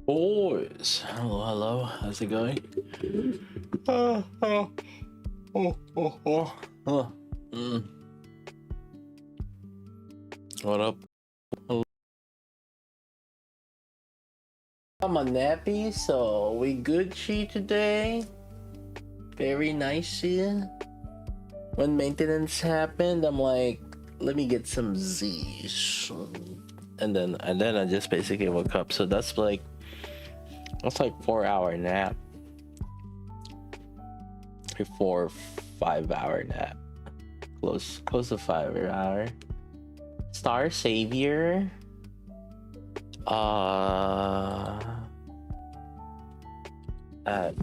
Boys, hello, hello. How's it going? Oh, oh, oh, oh, oh. Oh. What up? I'm a nappy, so we Gucci today. Very nice here. When maintenance happened, I'm like, let me get some Z's, and then I just basically woke up. So that's like 4-hour nap. 4-5 hour nap. Close to 5 hour. Star Savior. At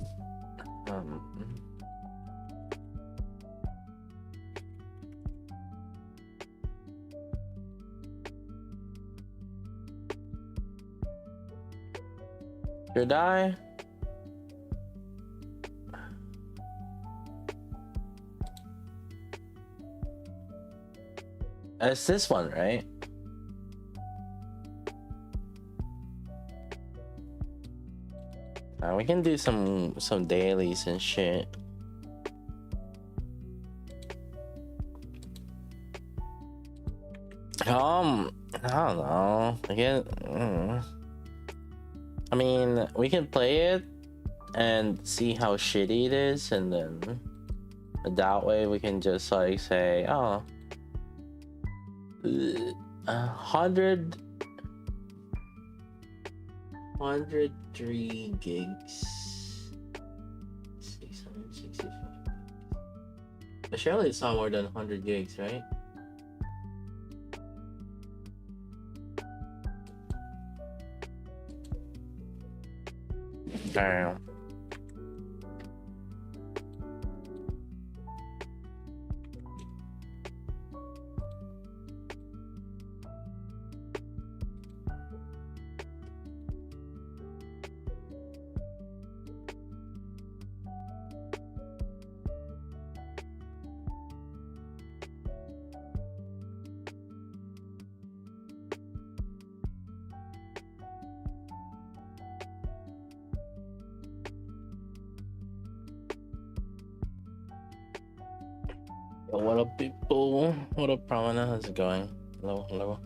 should I? It's this one, right? We can do some dailies and shit. I don't know. Again, I mean, we can play it and see how shitty it is, and then that way we can just like say, oh, 103 gigs, 665. Surely it's not more than 100 gigs, right? Damn. What up, people? What up, Pramana? How's it going? Hello, hello.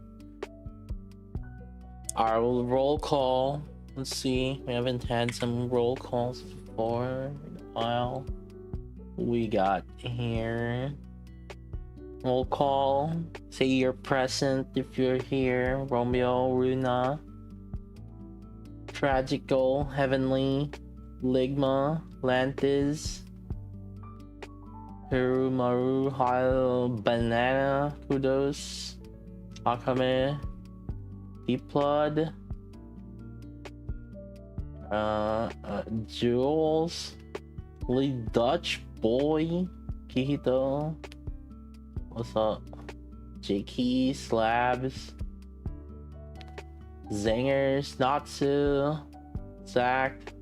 Our roll call. Let's see. We haven't had some roll calls before in a while. We got here. Roll call. Say you're present if you're here. Romeo, Runa, Tragical, Heavenly, Ligma, Lantis, Hiru, Maru, Hile, Banana, Kudos, Akame, Deep Blood, Jules, Lee Dutch Boy, Kihito, what's up? Jakey, Slabs, Zingers, Natsu, Zach.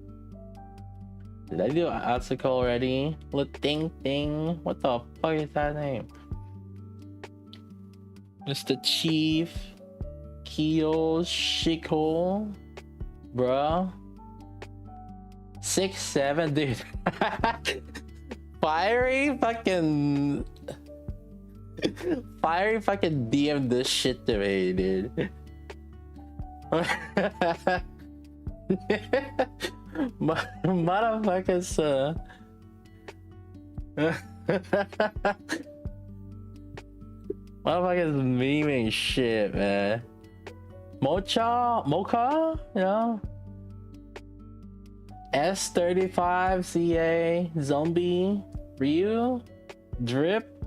Did I do Atsuko already? Ting Ting. What the fuck is that name? Mr. Chief, Kiyo, Shiko, bruh. 6'7", dude. Fiery fucking DM this shit to me, dude. Motherfuckers, motherfuckers memeing shit, man. Mocha, you know? S35, CA, Zombie, Ryu, Drip,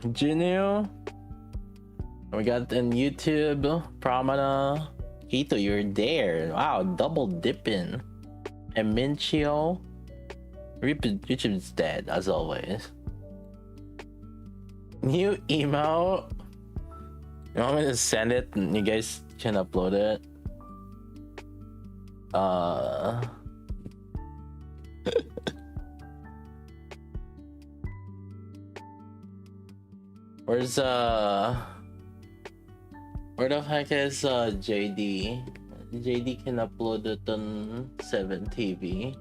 Jinu. We got in YouTube, Pramana. Hito, you're there. Wow, double dipping. And Minchio. YouTube's dead, as always. New email. You want me to send it and you guys can upload it? Where the heck is JD? JD can upload it on 7TV.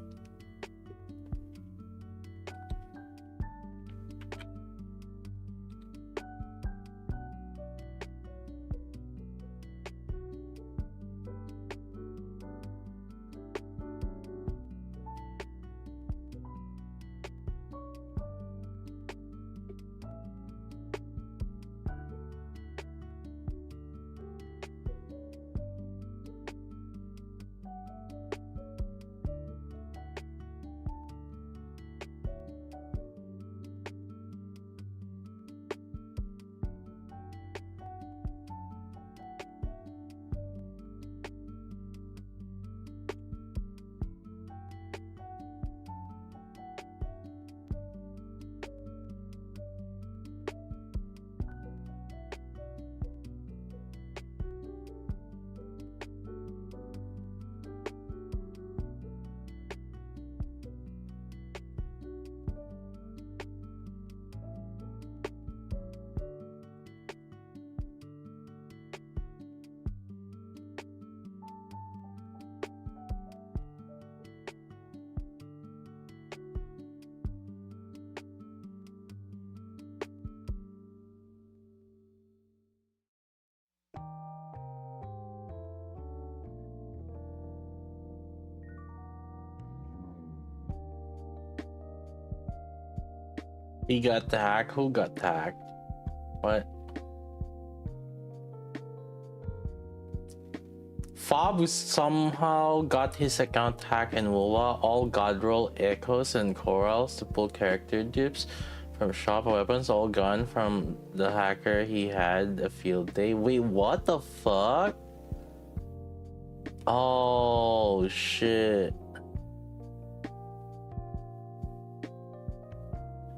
He got hacked? Who got hacked? What? Fob somehow got his account hacked in WoWA. All Godroll echoes and chorals to pull character dupes from shop weapons all gone from the hacker. He had a field day. Wait, what the fuck? Oh shit.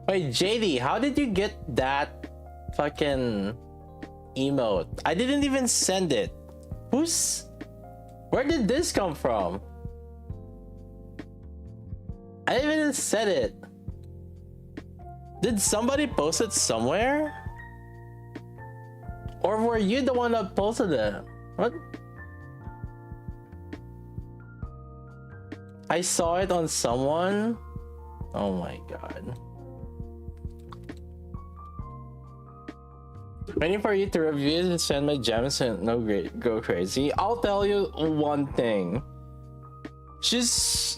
Wait, JD, how did you get that fucking emote? I didn't even send it. Where did this come from? I didn't even send it. Did somebody post it somewhere? Or were you the one that posted it? What? I saw it on someone. Oh my god. Waiting for you to review and send my gems and no great go crazy. I'll tell you one thing.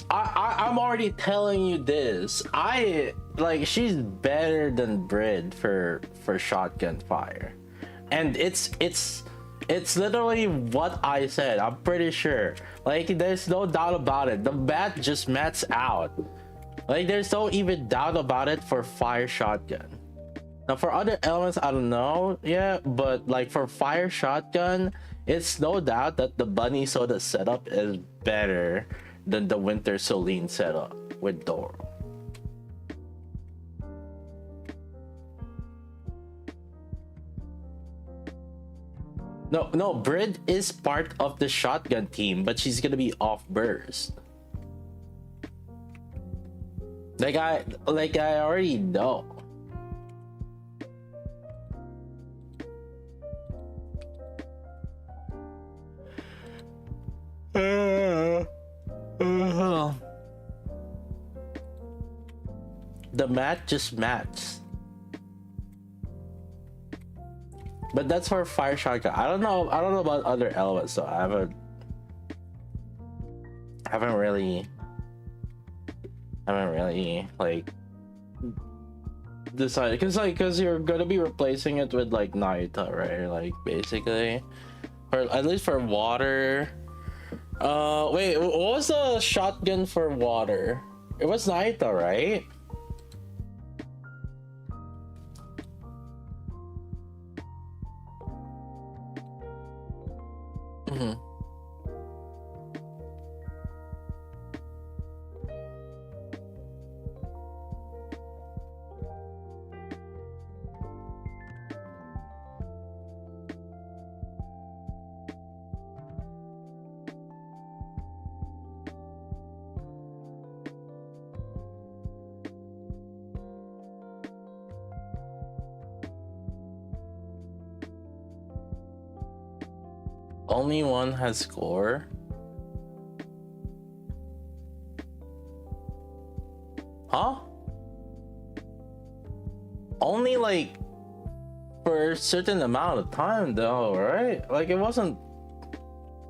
I'm already telling you this. She's better than Brid for shotgun fire. And it's literally what I said. I'm pretty sure. Like, there's no doubt about it. The bat just mats out. Like, there's no even doubt about it for fire shotgun. Now for other elements, I don't know yet, but like for fire shotgun, it's no doubt that the bunny soda setup is better than the winter Solene setup with Doro. No, Brid is part of the shotgun team, but she's gonna be off burst. Like I already know. The mat just mats. But that's for fire shotgun. I don't know about other elements, so I haven't really like decided, because you're gonna be replacing it with like Naita, right? Like basically, or at least for water. Wait, what was the shotgun for water? It was Naita, right? Mm-hmm. Only one has score. only like for a certain amount of time though, right? Like it wasn't,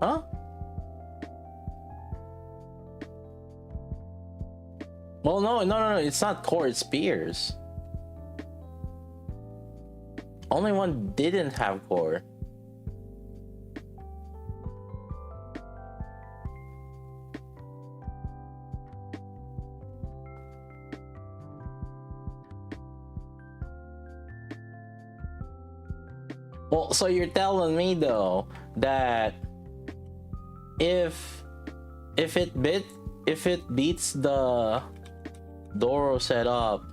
huh? Well, no, it's not core, it's spears. Only one didn't have core. Well, so you're telling me though that if it beats the Doro setup,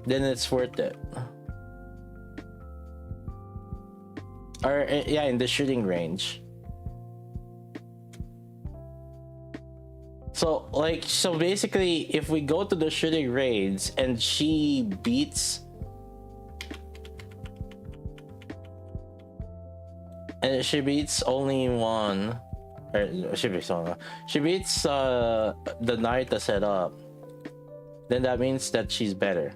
then it's worth it. Or yeah, in the shooting range. So like, so basically if we go to the shooting range and she beats only one, or she beats the Narita setup, then that means that she's better,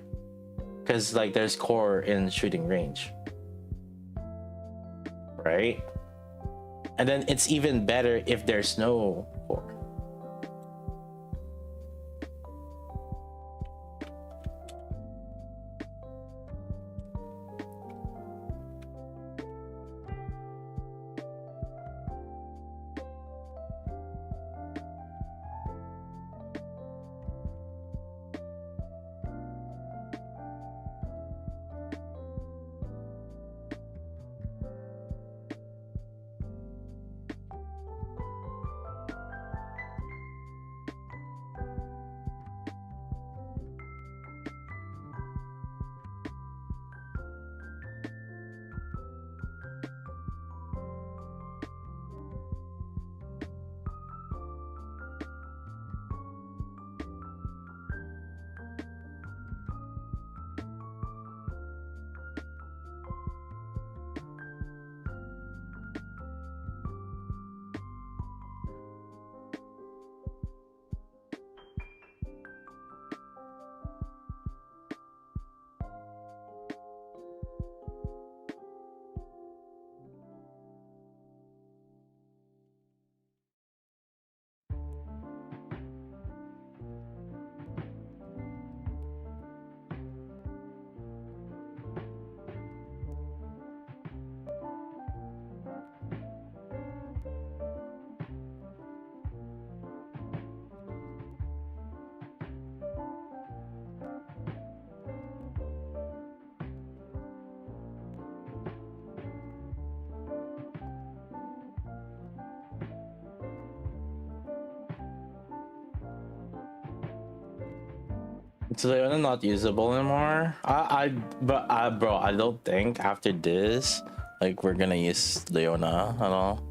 because like there's core in shooting range, right? And then it's even better if there's no core. It's Leona not usable anymore. Bro, I don't think after this, like, we're gonna use Leona at all.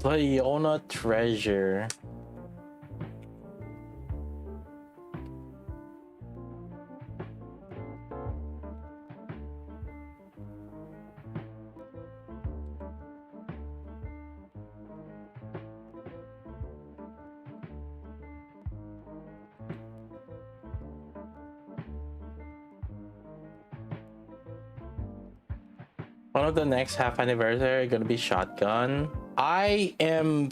Leona treasure. One of the next half anniversary gonna be shotgun. I am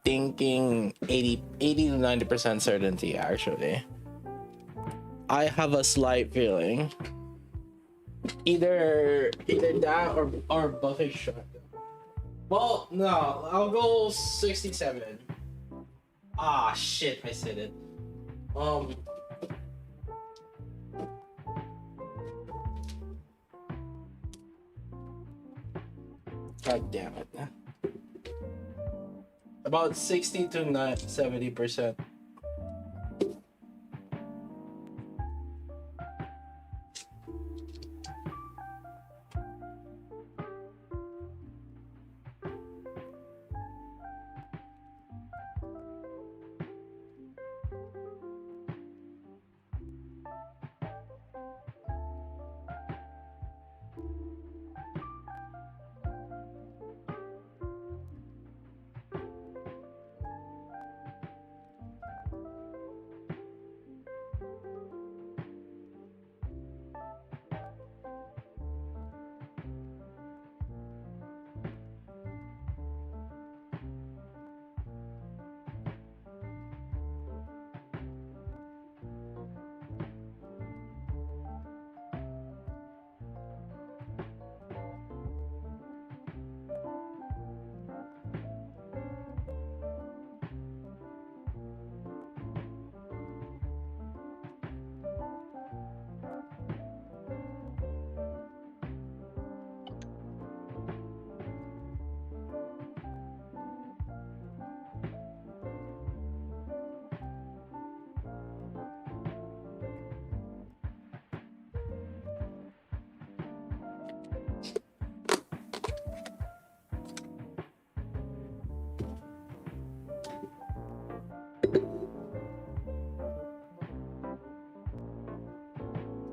thinking 80 to 90% certainty, actually. I have a slight feeling. Either that or buffet shotgun. Well, no, I'll go 67. Ah, shit, I said it. God damn it. About 60 to 70%.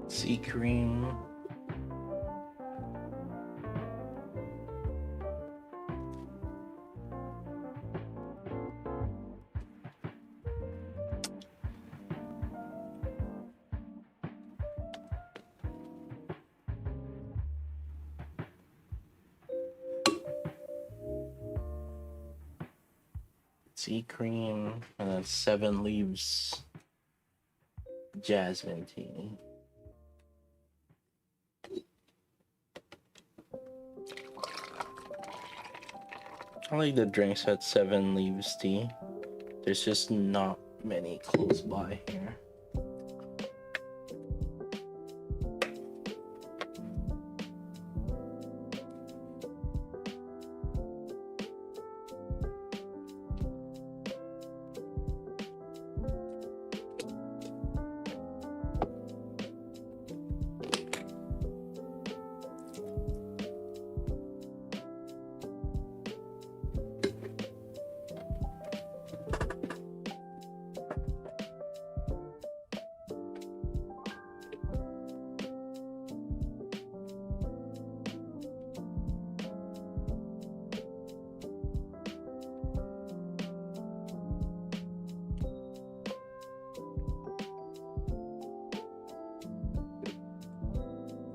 Sea cream. Sea cream and then 7 leaves jasmine tea. I like the drinks at 7 leaves tea. There's just not many close by here.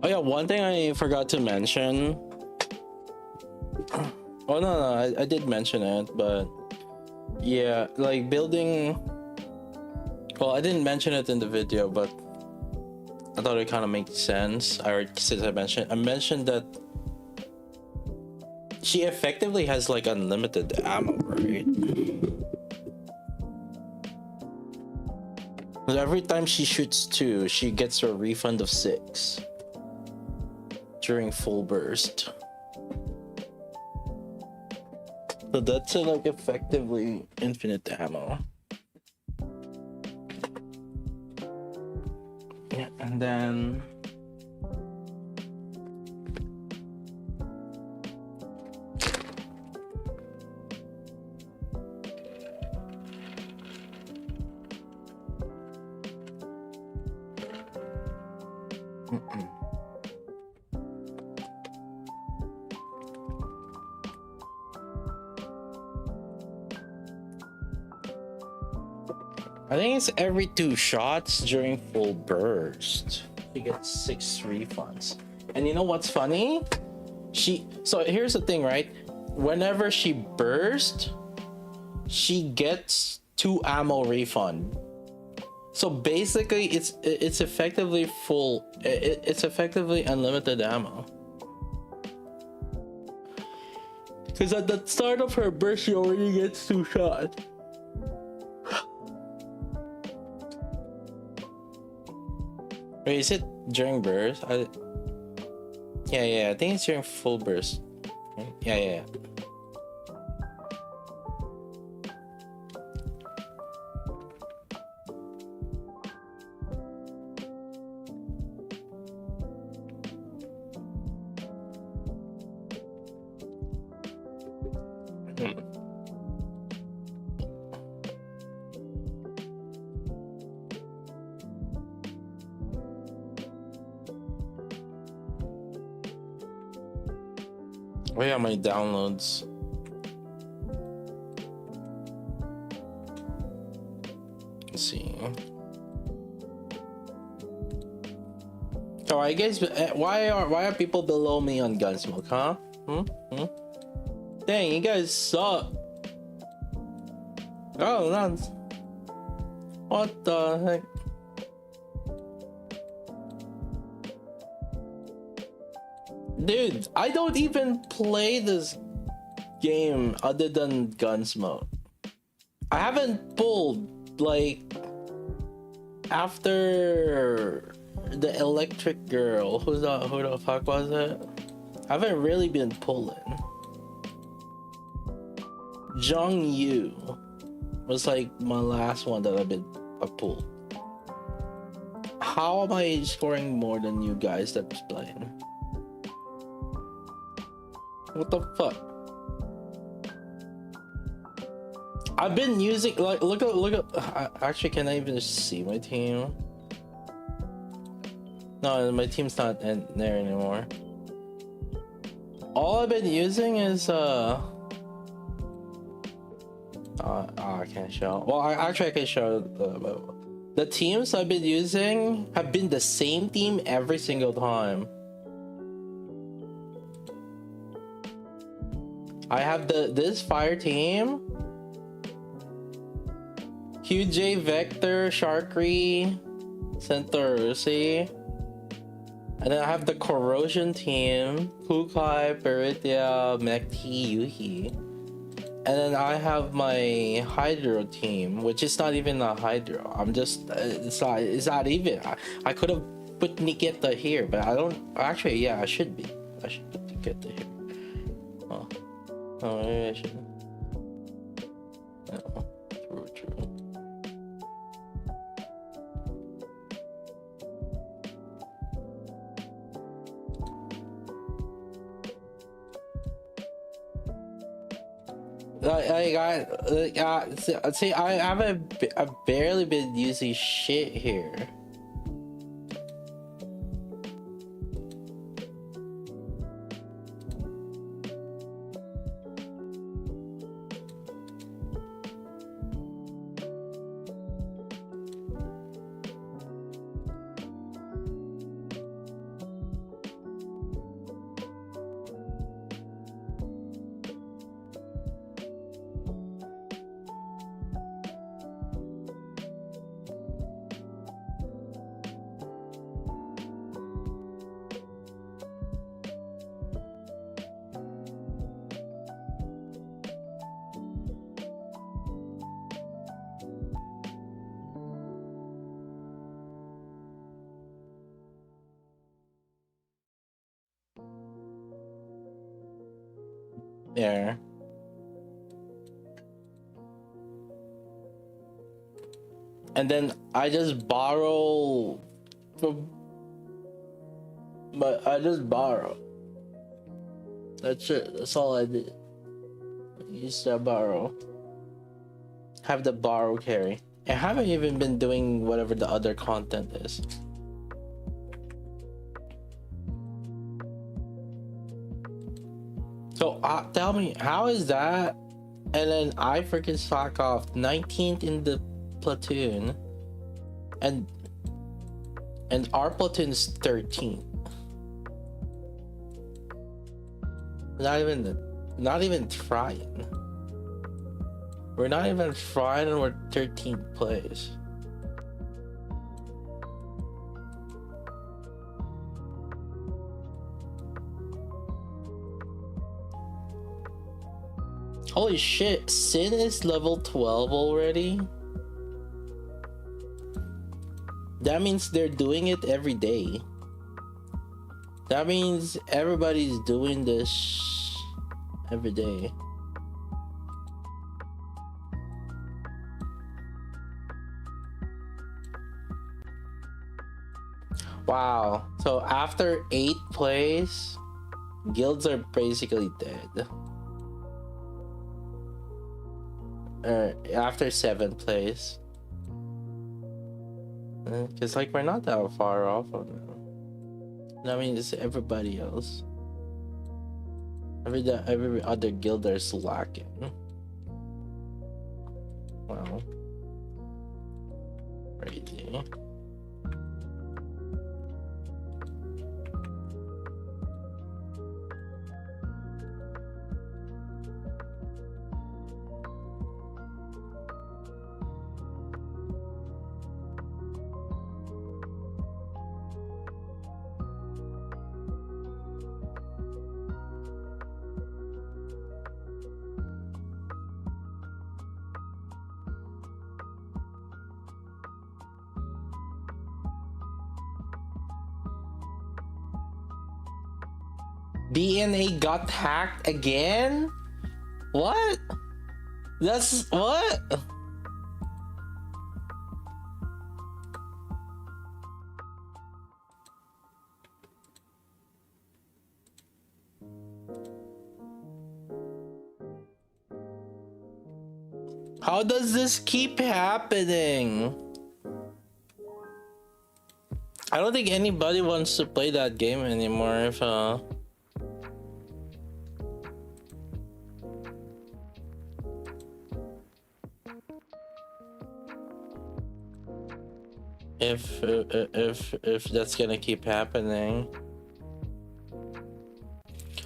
Oh yeah, one thing I forgot to mention. Oh no, I did mention it, but yeah, like building. Well, I didn't mention it in the video, but I thought it kind of makes sense. Since I mentioned that she effectively has like unlimited ammo, right? Every time she shoots 2, she gets a refund of 6 during full burst. So that's like effectively infinite ammo. Yeah, and then I think it's every 2 shots during full burst. She gets 6 refunds. And you know what's funny? So here's the thing, right? Whenever she burst, she gets 2 ammo refund. So basically, it's effectively full. It's effectively unlimited ammo. Because at the start of her burst, she already gets 2 shots. Wait, is it during burst? Yeah. I think it's during full burst. Yeah. Oh yeah, my downloads. Let's see. So I guess why are people below me on Gunsmoke, huh? Dang, you guys suck. Oh, nuts. What the heck? Dude, I don't even play this game other than Gunsmoke. I haven't pulled, like, after the electric girl. Who the fuck was it? I haven't really been pulling. Jung Yu was like my last one that I pulled. How am I scoring more than you guys that's playing? What the fuck? I've been using, like, look at. Actually, can I even see my team? No, my team's not there anymore. All I've been using is I can't show. Well, I can show the teams I've been using have been the same team every single time. I have this fire team, QJ, Vector, Sharkry, Centaurus, and then I have the corrosion team, Kukai, Peritia, Mekti, Yuhi. And then I have my Hydro team, which is not even a Hydro. I'm just, it's not even. I could have put Nikita here, but I don't, actually, yeah, I should put Nikita here. Oh, maybe I shouldn't. No, true. See, I've barely been using shit here. There. And then I just borrow that's it. That's all I did. Use that borrow. Have the borrow carry. I haven't even been doing whatever the other content is. So tell me, how is that? And then I freaking stock off 19th in the platoon, and our platoon's 13th. Not even trying. We're not even trying and we're 13th place. Holy shit, Sin is level 12 already? That means they're doing it every day. That means everybody's doing this every day. Wow. So after 8th place, guilds are basically dead. After 7th place. Because like we're not that far off of them. I mean, it's everybody else. Every other guild are slacking. Wow. Crazy. DNA got hacked again? What? That's what? How does this keep happening? I don't think anybody wants to play that game anymore if that's gonna keep happening.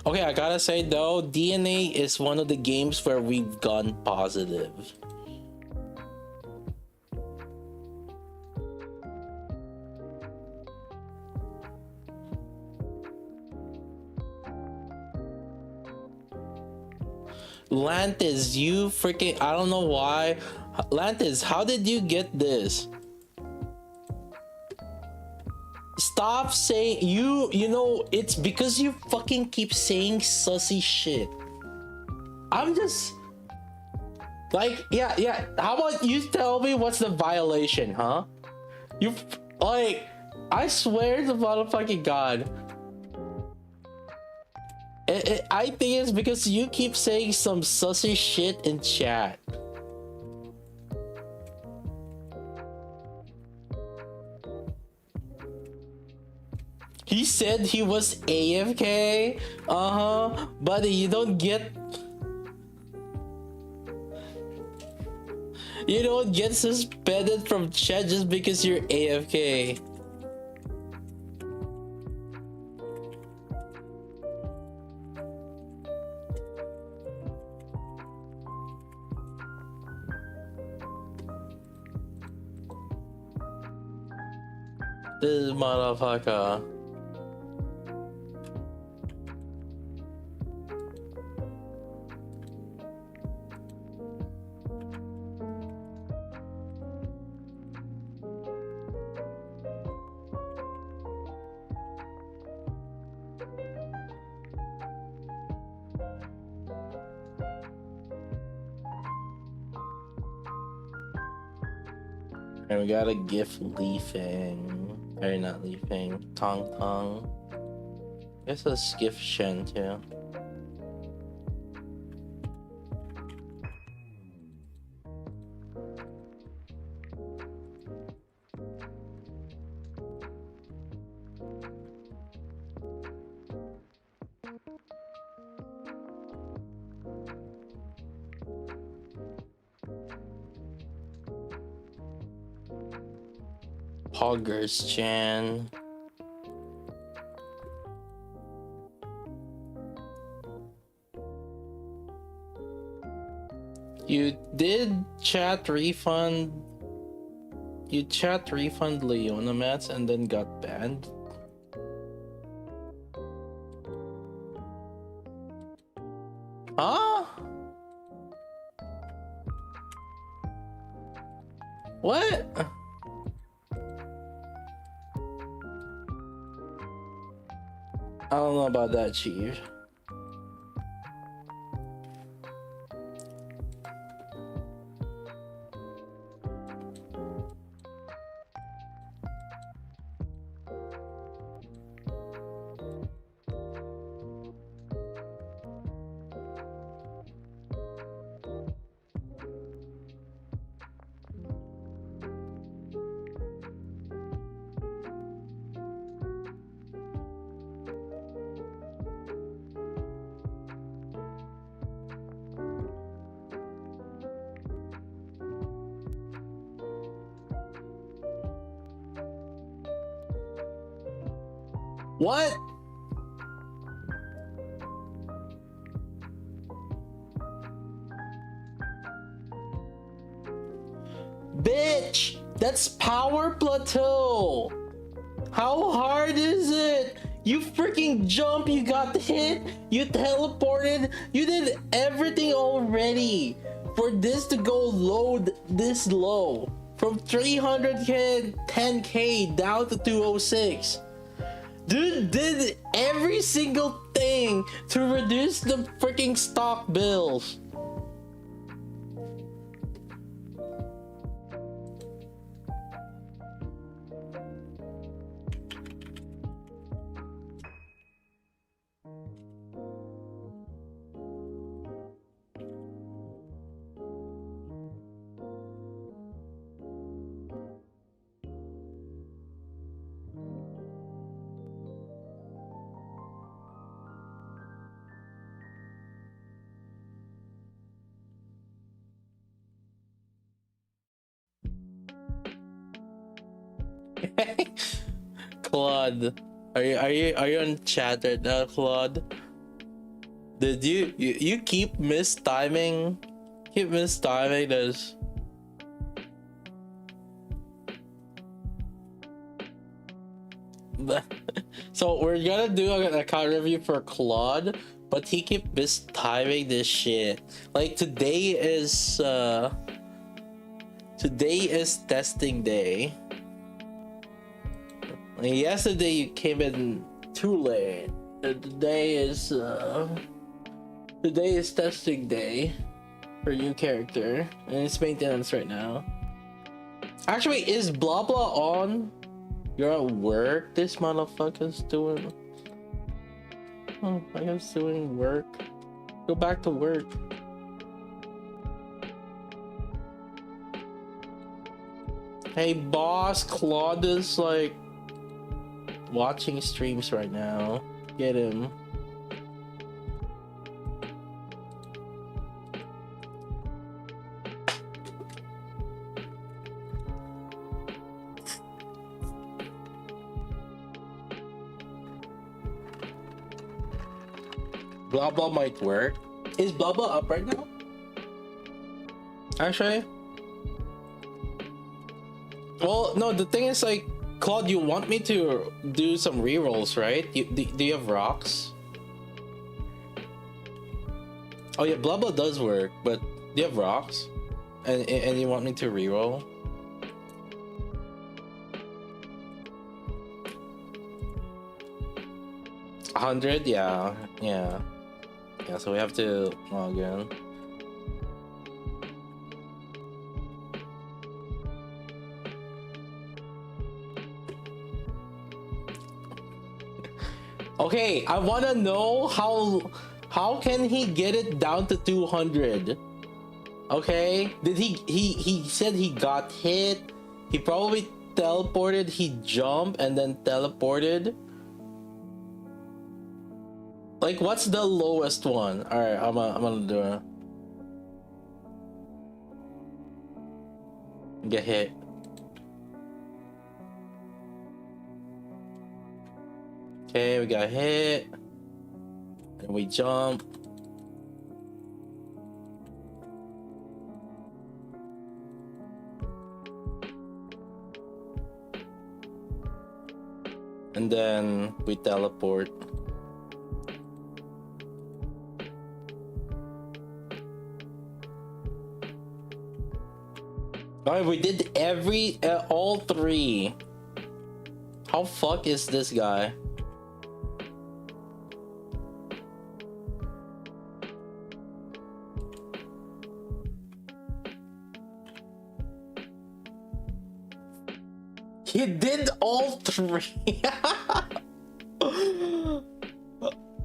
Okay, I gotta say though, DNA is one of the games where we've gone positive. Lantis, you freaking, I don't know why. Lantis, how did you get this? Stop saying, you know, it's because you fucking keep saying sussy shit. I'm just like, yeah, how about you tell me what's the violation, huh? You, like, I swear to motherfucking God. I think it's because you keep saying some sussy shit in chat. He said he was AFK. Buddy, you don't get suspended from chat just because you're AFK. This motherfucker. And we got a gift leafing. Or not leafing. Tong. I guess a skiff shen too. Hoggers Chan. You did chat refund. You chat refund Leona Mats and then got banned. Huh? What? I don't know about that, Chief. What? Bitch, that's power plateau. How hard is it? You freaking jump, you got hit, you teleported, you did everything already for this to go low this low. From 300k, 10k down to 206. Dude did every single thing to reduce the freaking stock bills. Claude, are you on chat right now, Claude? Did you keep mistiming? Keep mistiming this. So we're gonna do an account review for Claude, but he keep mistiming this shit. Like today is testing day. Yesterday you came in too late. Today is testing day for new character, and it's maintenance right now. Actually, is blah blah on? You're at work. This motherfucker's doing. Oh, I guess doing work. Go back to work. Hey boss, Claude is like watching streams right now. Get him. Blah blah might work. Is blah blah up right now? Actually, well, no. The thing is, like, Claude, you want me to do some rerolls, right? Do you have rocks? Oh yeah, blah blah does work, but do you have rocks? And you want me to reroll? $100, yeah. So we have to log in. Okay, I wanna know how can he get it down to 200? Okay, did he said he got hit? He probably teleported. He jumped and then teleported. Like, what's the lowest one? All right, I'm gonna do it. Get hit. Okay, we got hit. And we jump. And then we teleport. Oh, we did all three. How fuck is this guy? He did all three.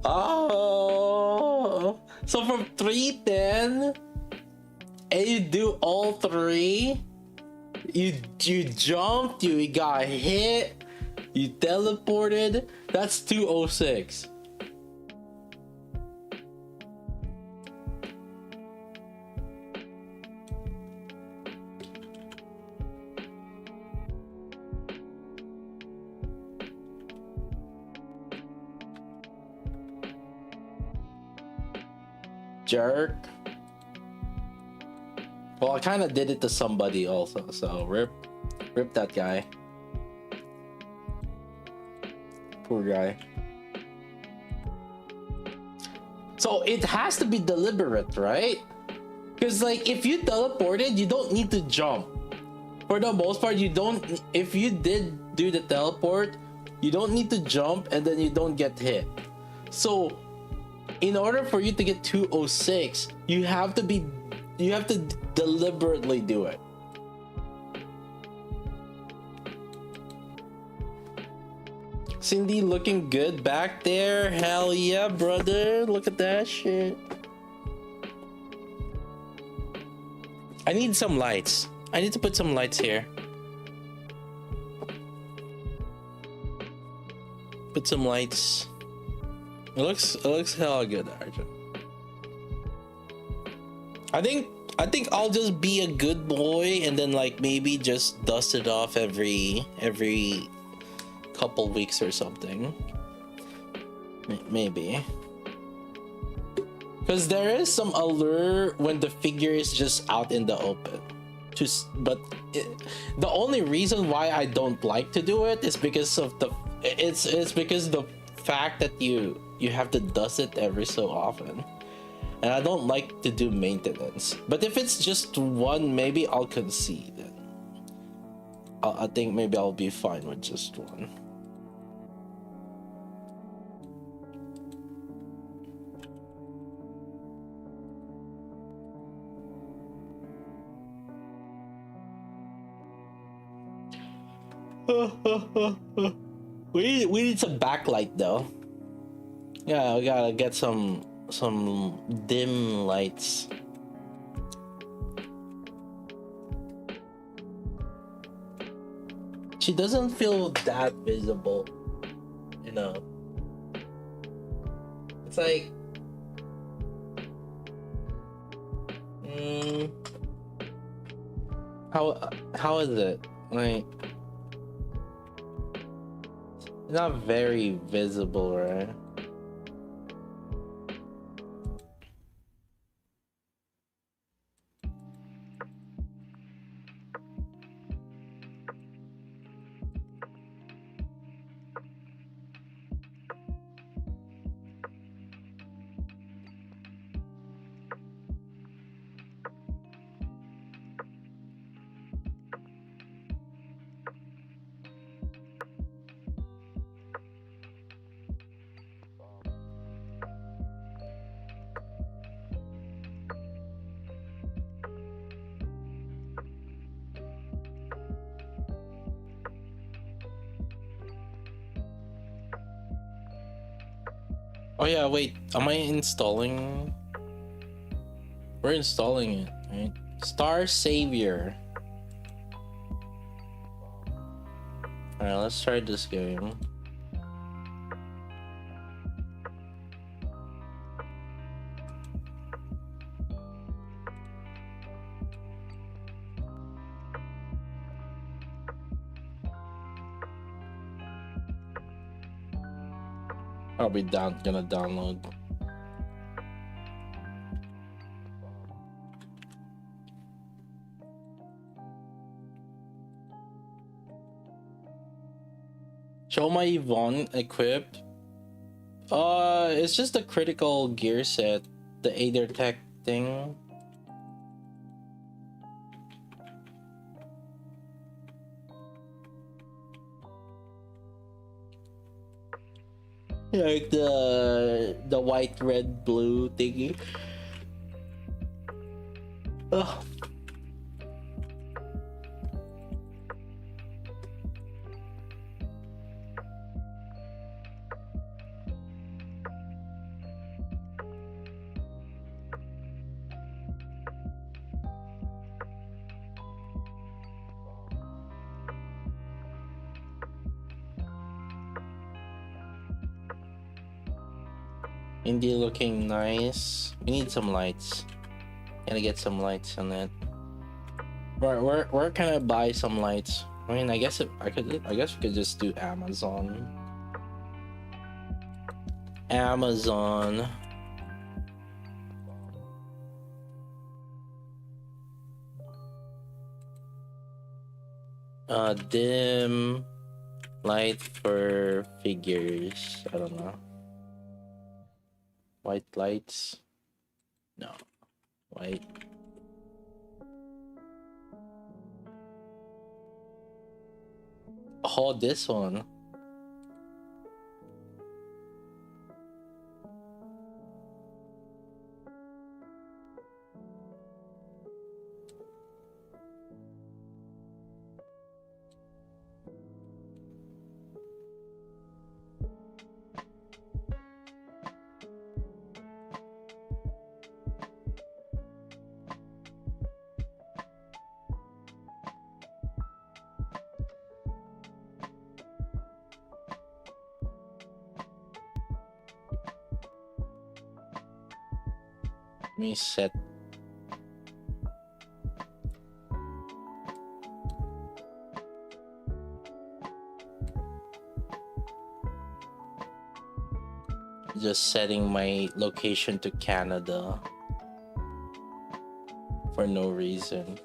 Oh, so from 310, and you do all three. You jumped. You got hit. You teleported. That's 206. Jerk. Well, I kind of did it to somebody also, so rip that guy. Poor guy. So it has to be deliberate, right? Because like if you teleported, you don't need to jump. For the most part, you don't. If you did do the teleport, you don't need to jump, and then you don't get hit. So in order for you to get 206, you have to deliberately do it. Cindy looking good back there. Hell yeah, brother. Look at that shit. I need some lights. I need to put some lights here. Put some lights. It looks hella good, Arjun. I think I'll just be a good boy and then like maybe just dust it off every couple weeks or something. Maybe. Because there is some allure when the figure is just out in the open. The only reason why I don't like to do it is because of it's because the fact that you have to dust it every so often, and I don't like to do maintenance. But if it's just one, maybe I'll concede. I think maybe I'll be fine with just one. We need some backlight though. Yeah, we gotta get some dim lights. She doesn't feel that visible, you know. It's like how is it? Like it's not very visible, right? Oh yeah, wait, am I installing? We're installing it, right? Star Savior. Alright, let's try this game. I'll be gonna download. Show my Yvonne equipped. It's just the critical gear set, the Aether Tech thing. Like the white, red, blue thingy. Ugh. Indie looking nice. We need some lights. Gotta get some lights on it. Where can I buy some lights? I mean, I guess I guess we could just do Amazon. Amazon. Dim light for figures. I don't know. White lights. No. White. Oh, this one. Let me set. Just setting my location to Canada for no reason.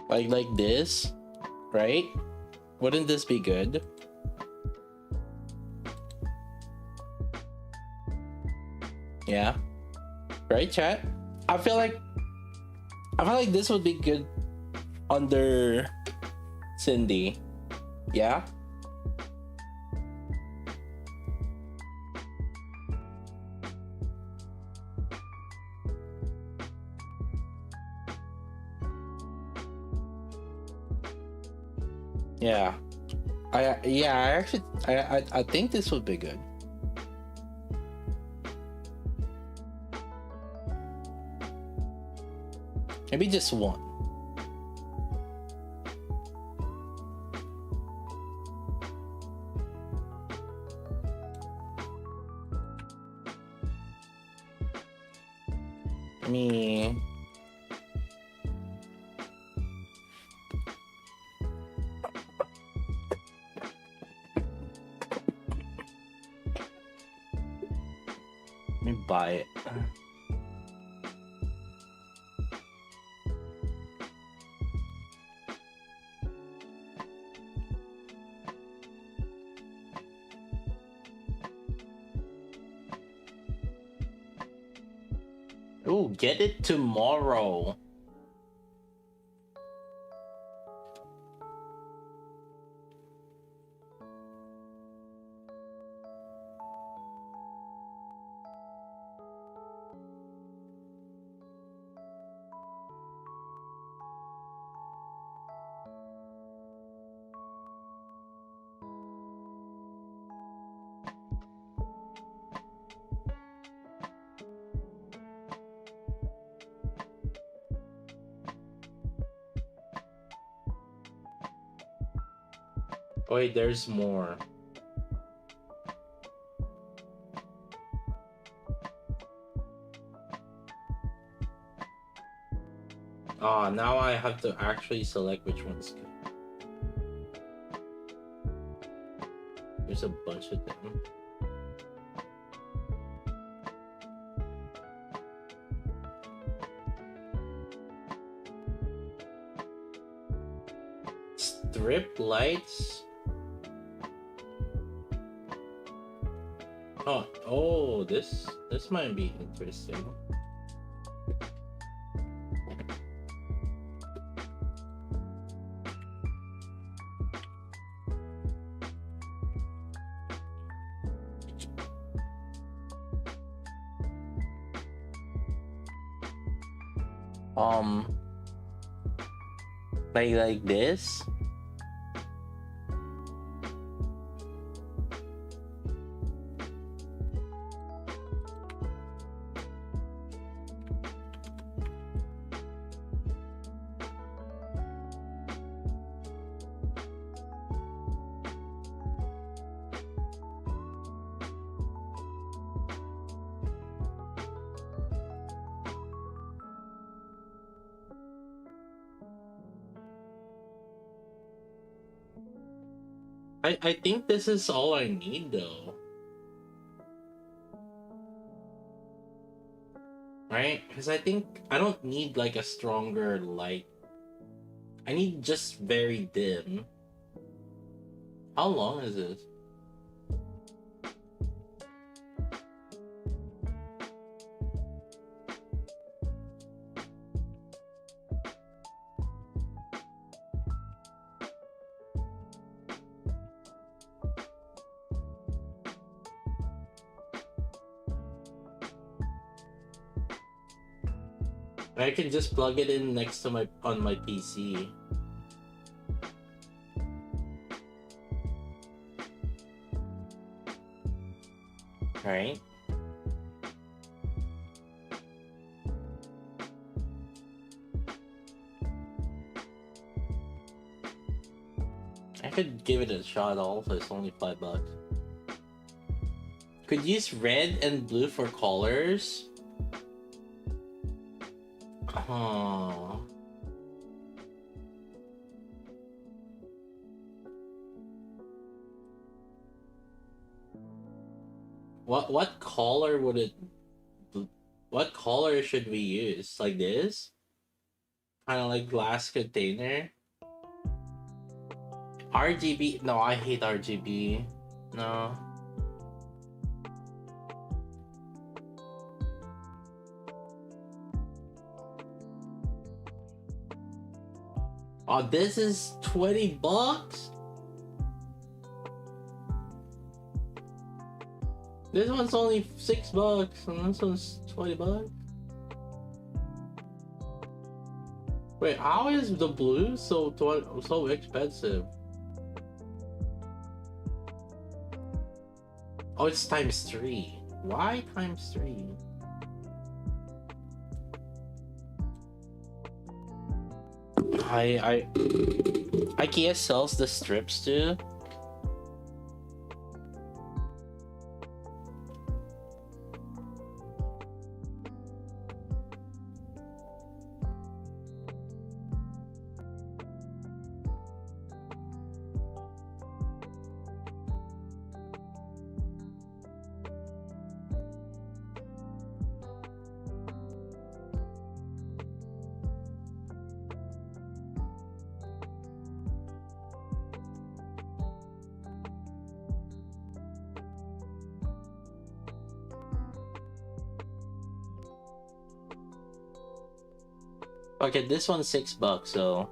Like this, right? Wouldn't this be good? Yeah. Right, chat? I feel like this would be good under Cindy. Yeah? Yeah. I think this would be good. Maybe just one. Me. Let me buy it. Ooh, get it tomorrow. Wait, there's more. Ah, now I have to actually select which one's good. There's a bunch of them. Strip lights. Oh, this might be interesting. Like this. I think this is all I need though. Right? Because I think I don't need like a stronger light. I need just very dim. How long is this? I can just plug it in next to my PC. Right? I could give it a shot also, it's only $5. Could use red and blue for colors. What color would it? What color should we use? Like this? Kind of like glass container. RGB? No, I hate RGB. No. Oh, this is $20? This one's only $6 and this one's $20. Wait, how is the blue so expensive? Oh, it's ×3. Why ×3? IKEA sells the strips too. Okay, this one's $6, so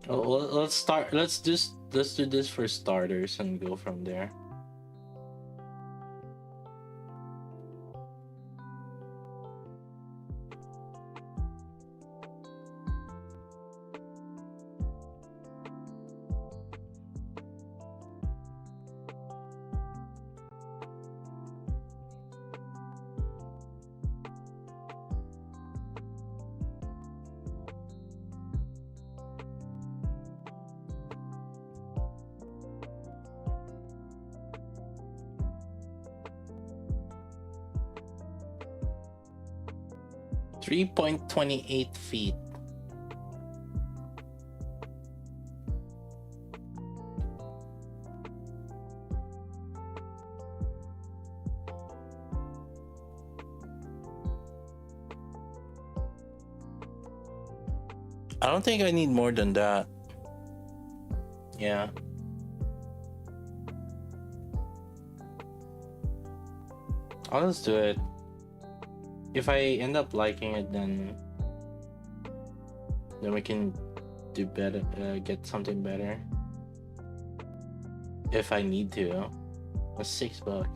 let's start. Let's do this for starters and go from there. $3.28. I don't think I need more than that. Yeah. I'll just do it. If I end up liking it, then we can do better, get something better. If I need to. That's $6.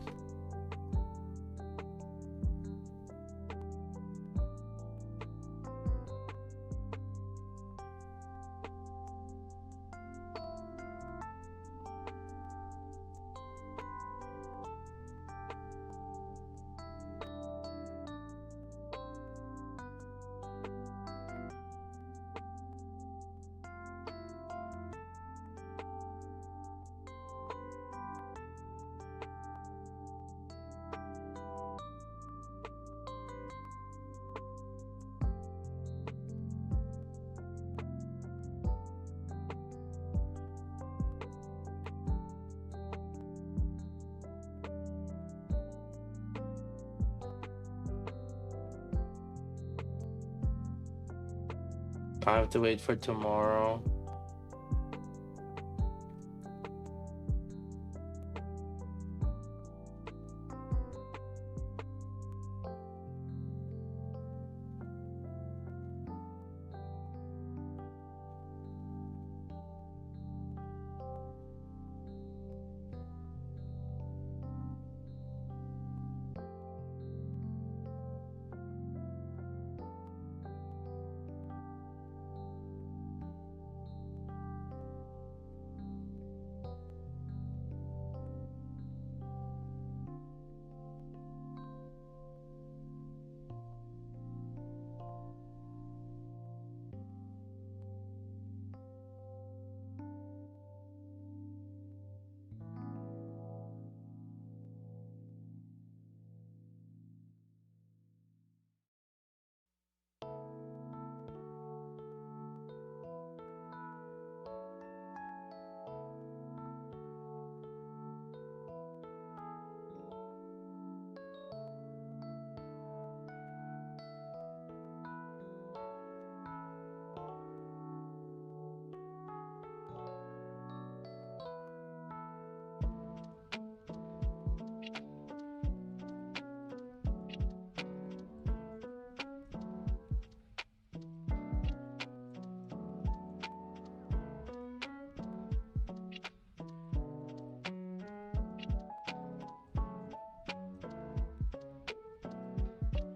I have to wait for tomorrow.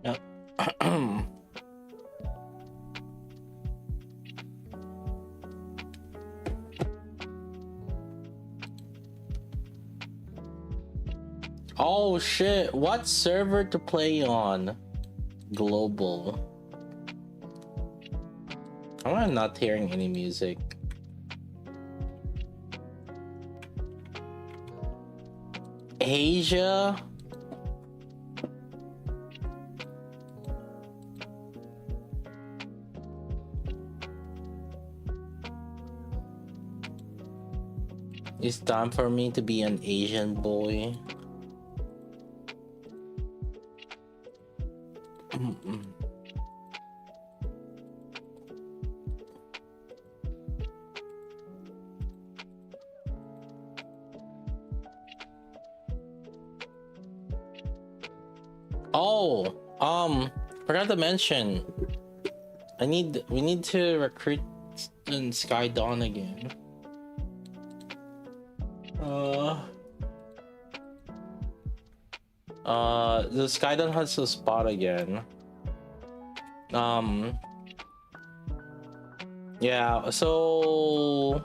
Yeah. Oh shit, what server to play on? Global. I'm not hearing any music. Asia? It's time for me to be an Asian boy. Oh, forgot to mention. We need to recruit in Sky Dawn again. The Sky Dawn has a spot again. Yeah, so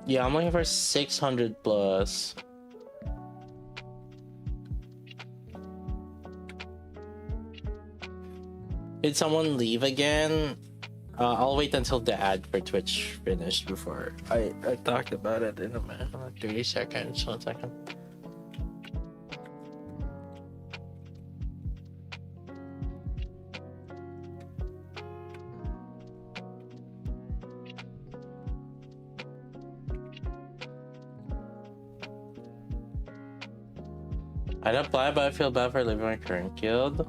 yeah, I'm looking for 600 plus. Did someone leave again? I'll wait until the ad for Twitch finished before I talked about it in a minute. 30 seconds. 1 second. I'd apply, but I feel bad for leaving my current guild.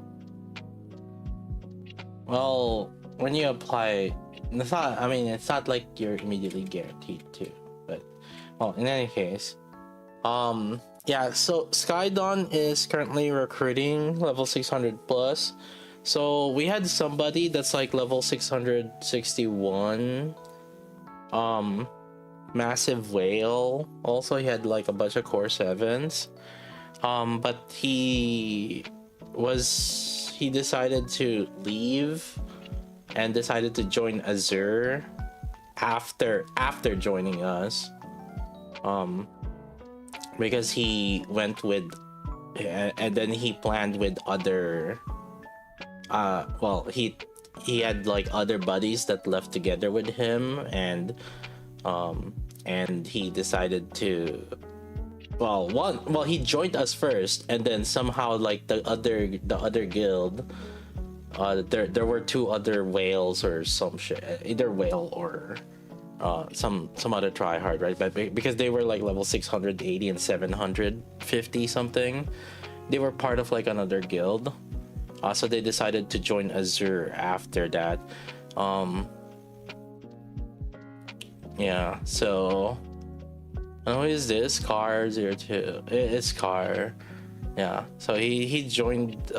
Well, when you apply, it's not. I mean, it's not like you're immediately guaranteed to. But well, in any case, yeah. So Skydon is currently recruiting level 600 plus. So we had somebody that's like level 661. Massive whale. Also, he had like a bunch of core sevens. But he decided to leave and decided to join Azure after joining us. Because he went with and then he planned with other well, he had like other buddies that left together with him, and he decided to he joined us first, and then somehow like the other guild, there were two other whales or some shit, either whale or some other tryhard, right? But because they were like level 680 and 750 something, they were part of like another guild. So they decided to join Azure after that. Yeah, so who is this? Car 02. It's Car. Yeah, so he joined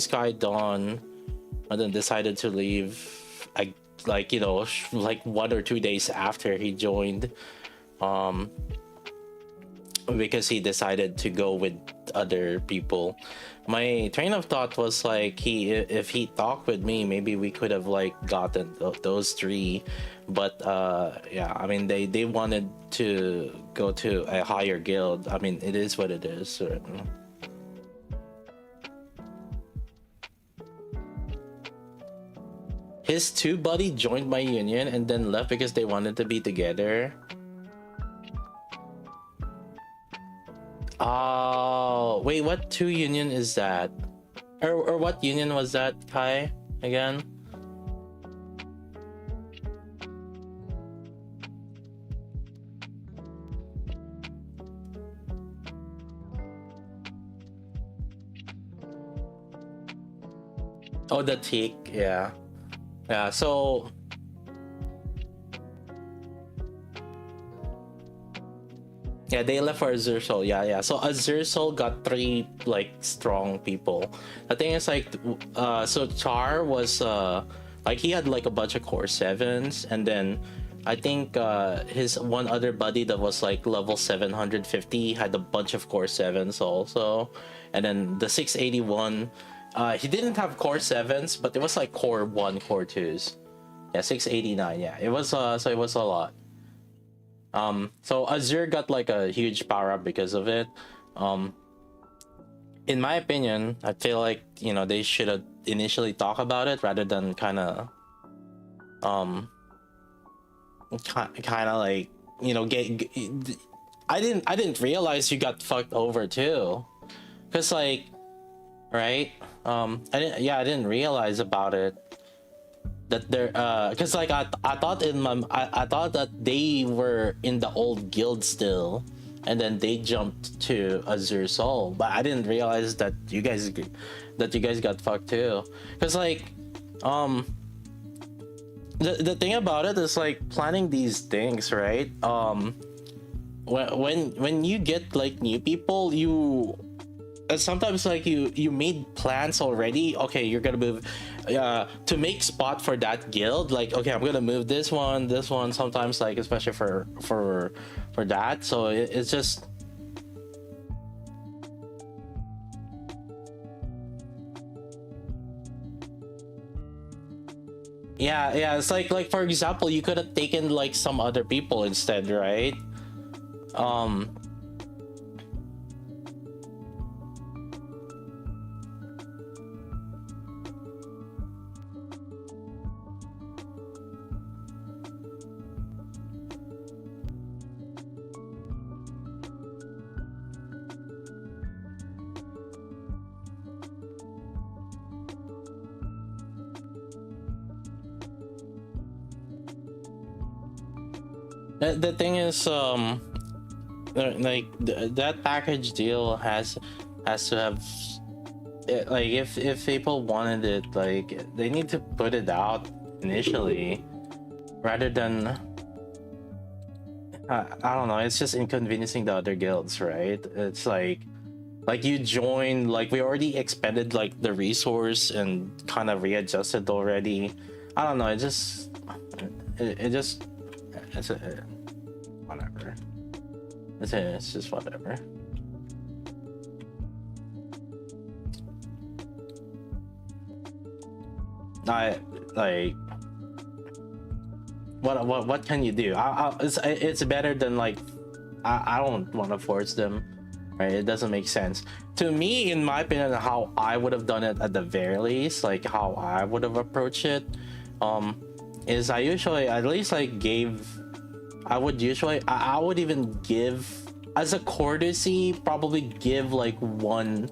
Sky Dawn and then decided to leave like 1 or 2 days after he joined, because he decided to go with other people. My train of thought was like, if he talked with me, maybe we could have like gotten those three, but yeah, I mean they wanted to go to a higher guild. I mean, it is what it is. His two buddy joined my union and then left because they wanted to be together. Oh, wait, what 2 union is that? Or what union was that, Kai, again? Oh, the Teak, yeah. Yeah, so yeah, they left for Azure Soul. Yeah. So Azure Soul got 3 like strong people. The thing is like, so Char was like he had like a bunch of core 7s, and then I think his one other buddy that was like level 750 had a bunch of core 7s also, and then the 681, he didn't have core 7s, but it was like core 1, core 2s. Yeah, 689. Yeah, it was so it was a lot. So Azure got like a huge power up because of it. In my opinion, I feel like they should have initially talked about it rather than kind of like get. I didn't realize you got fucked over too, cause like, right? I didn't realize about it. That they're because like I thought I thought that they were in the old guild still, and then they jumped to Azure Soul, but I didn't realize that you guys got fucked too. Because like the thing about it is like planning these things, right? When you get like new people, you sometimes like you made plans already. Okay, you're gonna move to make spot for that guild, like okay, I'm gonna move this one sometimes, like especially for that. So it's just yeah, it's like for example, you could have taken like some other people instead, right? The thing is, like that package deal has to have like if people wanted it, like they need to put it out initially rather than I don't know, it's just inconveniencing the other guilds, right? It's like you join, like we already expended like the resource and kind of readjusted already. I don't know, it just it's whatever. It's just whatever. I like what can you do? It's better than like I don't want to force them, right? It doesn't make sense to me, in my opinion. How I would have done it at the very least, like how I would have approached it, is I usually at least like I would even give as a courtesy, probably give like one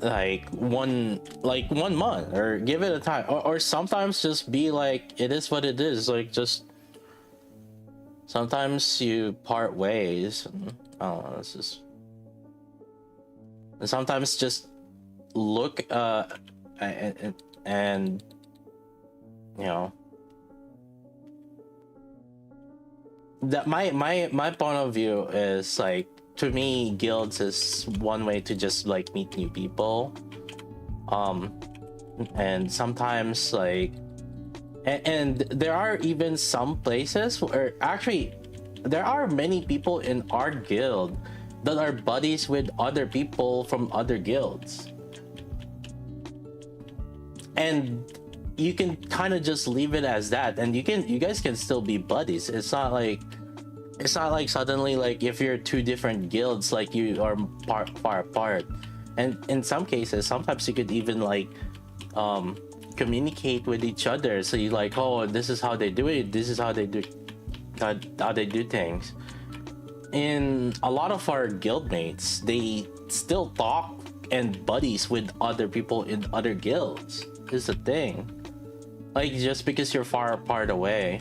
like 1 month, or give it a time, or sometimes just be like it is what it is, like just sometimes you part ways. I don't know, it's just, and sometimes just look and you know that my point of view is like, to me guilds is one way to just like meet new people, and sometimes like and there are even some places where actually there are many people in our guild that are buddies with other people from other guilds, and you can kind of just leave it as that, and you guys can still be buddies. It's not like suddenly like if you're two different guilds, like you are far apart. And in some cases, sometimes you could even like communicate with each other, so you like, oh, this is how they do it, this is how they do things. In a lot of our guildmates, they still talk and buddies with other people in other guilds, is the thing. Like just because you're far apart away,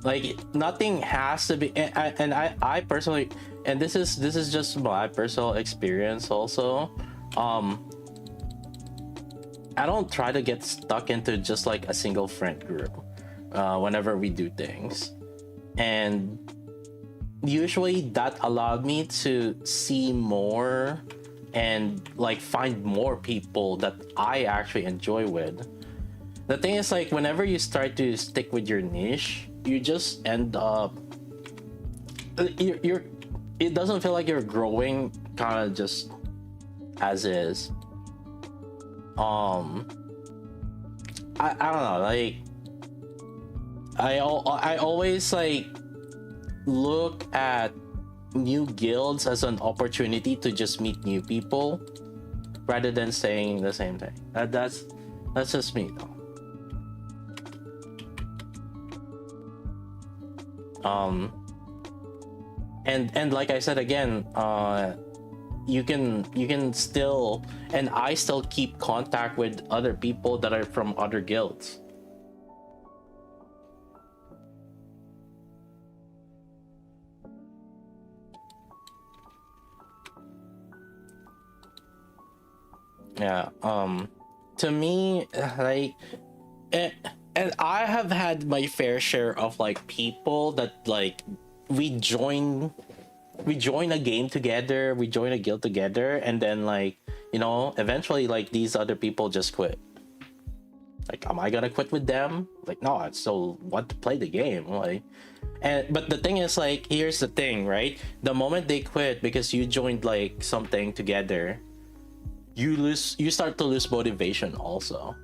like nothing has to be. And I personally, and this is just my personal experience also, I don't try to get stuck into just like a single friend group whenever we do things, and usually that allowed me to see more and like find more people that I actually enjoy with. The thing is, like whenever you start to stick with your niche, you just end up you're it doesn't feel like you're growing, kind of just as is. I don't know, like I always like look at new guilds as an opportunity to just meet new people rather than saying the same thing. That's just me though. And like I said again, you can still, and I still keep contact with other people that are from other guilds. Yeah, to me, like, and I have had my fair share of like people that like we join a game together, we join a guild together, and then like, you know, eventually like these other people just quit. Like, am I gonna quit with them? Like, no, I still want to play the game. Like, and but the thing is, like, here's the thing, right? The moment they quit because you joined like something together, you start to lose motivation also.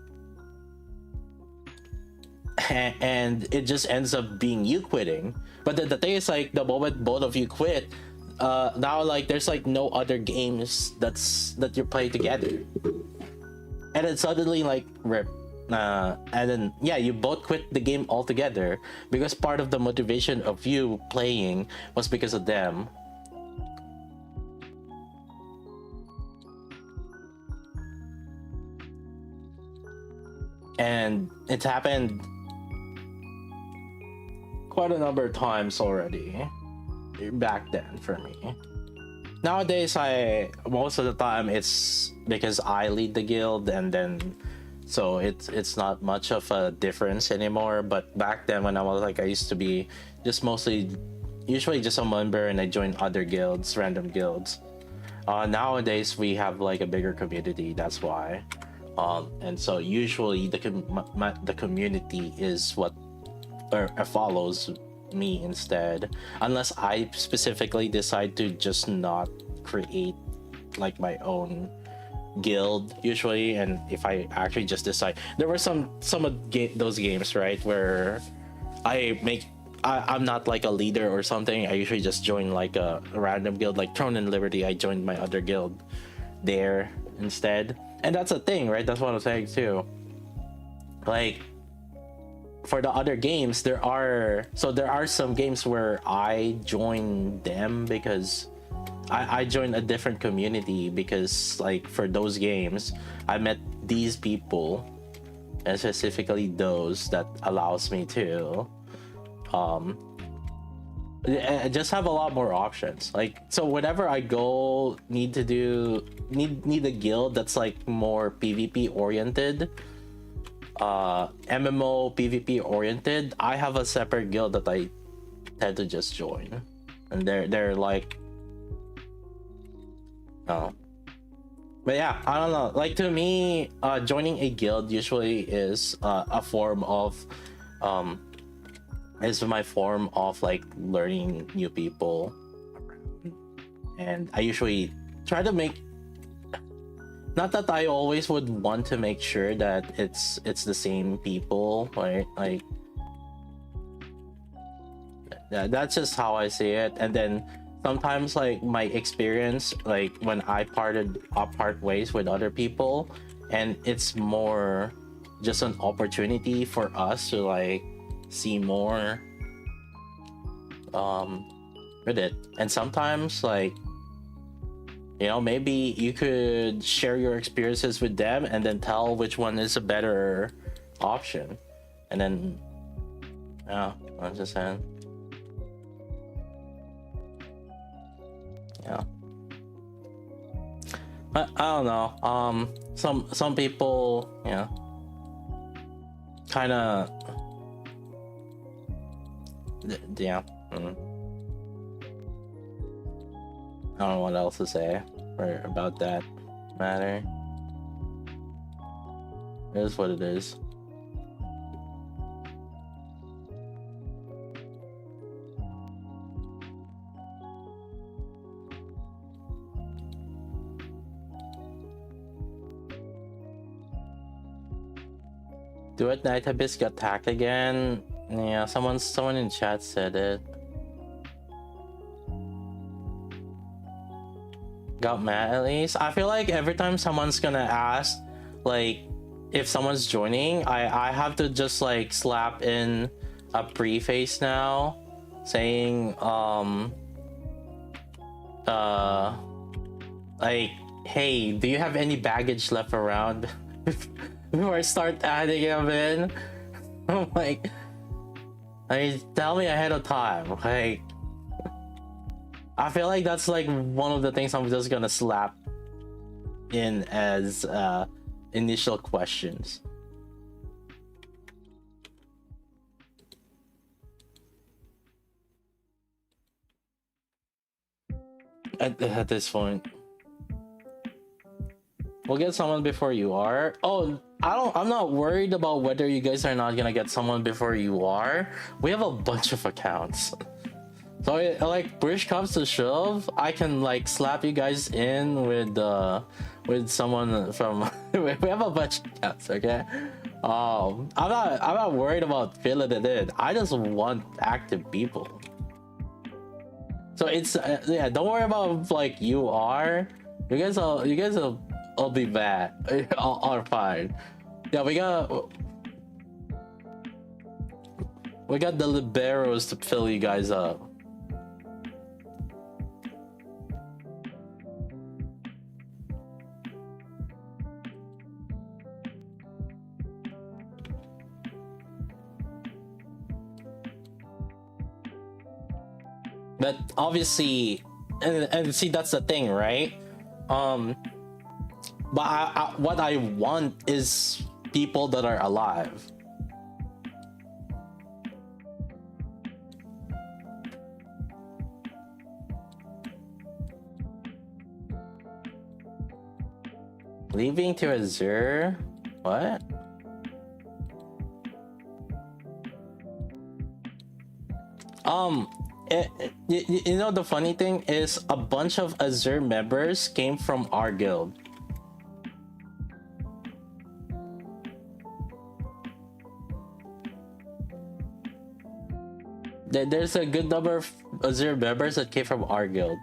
And it just ends up being you quitting. But the thing is, like, the moment both of you quit, now like there's like no other games that you play together, and then suddenly like rip, and then yeah, you both quit the game altogether because part of the motivation of you playing was because of them. And it's happened quite a number of times already. back then for me. Nowadays, I most of the time it's because I lead the guild, and then so it's not much of a difference anymore. But back then, when I was like, I used to be just usually just a member, and I joined other guilds, random guilds. Nowadays we have like a bigger community. That's why, and so usually the community is what follows me instead, unless I specifically decide to just not create like my own guild usually. And if I actually just decide, there were some of those games, right, where I'm not like a leader or something. I usually just join like a random guild, like Throne and Liberty. I joined my other guild there instead, and that's a thing, right? That's what I'm saying too. Like for the other games, there are some games where I join them because I joined a different community, because like for those games I met these people, and specifically those that allows me to just have a lot more options. Like, so whenever I go need a guild that's like more PvP oriented, MMO PvP oriented, I have a separate guild that I tend to just join, and they're like, oh, but yeah, I don't know. Like to me, joining a guild usually is a form of is my form of like learning new people, and I usually try to make, not that I always would want to make sure that it's the same people, right? Like that's just how I see it. And then sometimes like my experience, like when I part ways with other people, and it's more just an opportunity for us to like see more with it. And sometimes like, you know, maybe you could share your experiences with them and then tell which one is a better option. And then, yeah, I'm just saying. Yeah. I don't know. Some people, yeah, kind of, yeah. I don't know what else to say about that matter. It is what it is. Do it, Night Abyss got attacked again. Yeah, someone in chat said it. Got mad at least. I feel like every time someone's gonna ask, like, if someone's joining, I have to just like slap in a preface now, saying like, hey, do you have any baggage left around? Before I start adding them in. I'm like, I mean, tell me ahead of time. Like, I feel like that's like one of the things I'm just gonna slap in as initial questions. At this point, we'll get someone before you are. Oh, I'm not worried about whether you guys are not gonna get someone before you are. We have a bunch of accounts. So like, push comes to shove, I can like slap you guys in with someone from we have a bunch of accounts, okay? I'm not worried about filling it in. I just want active people. So it's yeah, don't worry about like you guys will be bad. Are fine. Yeah, we got the liberos to fill you guys up. But obviously, and see, that's the thing, right? But what I want is people that are alive. Leaving to Azure? What? You know, the funny thing is a bunch of Azure members came from our guild. There's a good number of Azure members that came from our guild.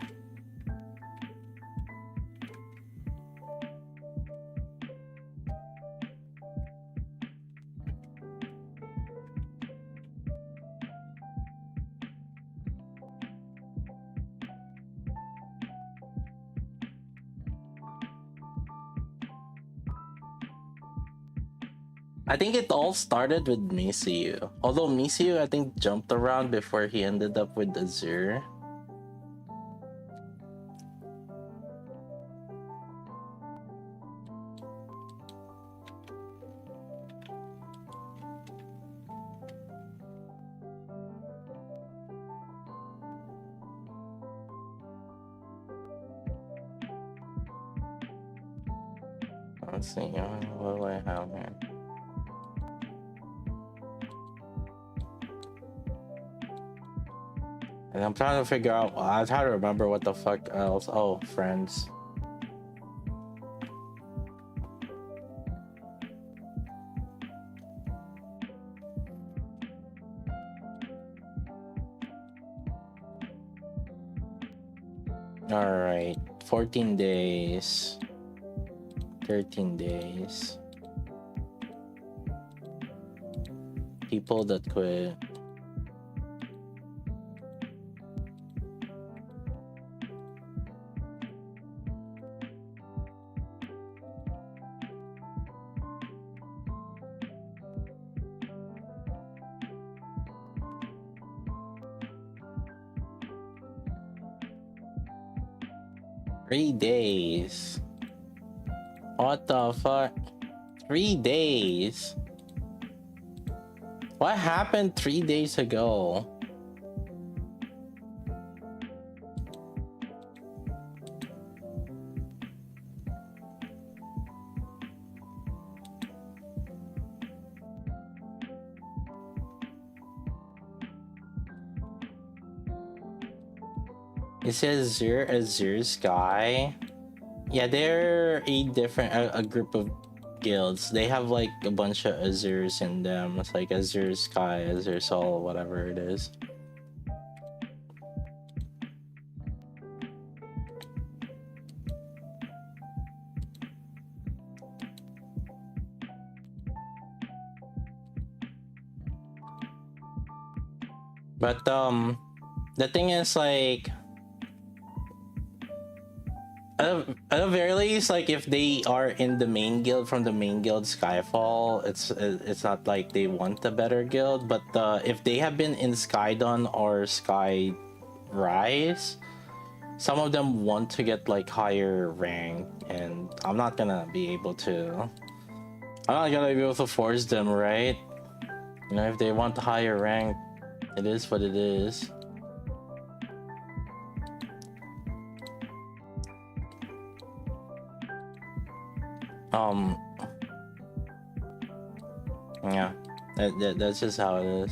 I think it all started with Misiu. Although Misiu, I think, jumped around before he ended up with Azure. Let's see, what do I have here? And I'm trying to figure out, I'm trying to remember what the fuck else. Oh, friends. Alright, 14 days. 13 days. People that quit. Three days. What the fuck? 3 days. What happened 3 days ago? It says Azure Sky. Yeah, they're a group of guilds. They have like a bunch of Azures in them. It's like Azure Sky, Azure Soul, whatever it is. But the thing is, like, at the very least, like, if they are in the main guild, from the main guild Skyfall, it's not like they want a better guild. But if they have been in Skydon or Sky Rise, some of them want to get like higher rank, and I'm not gonna be able to. I'm not gonna be able to force them, right? You know, if they want a higher rank, it is what it is. Yeah, that's just how it is.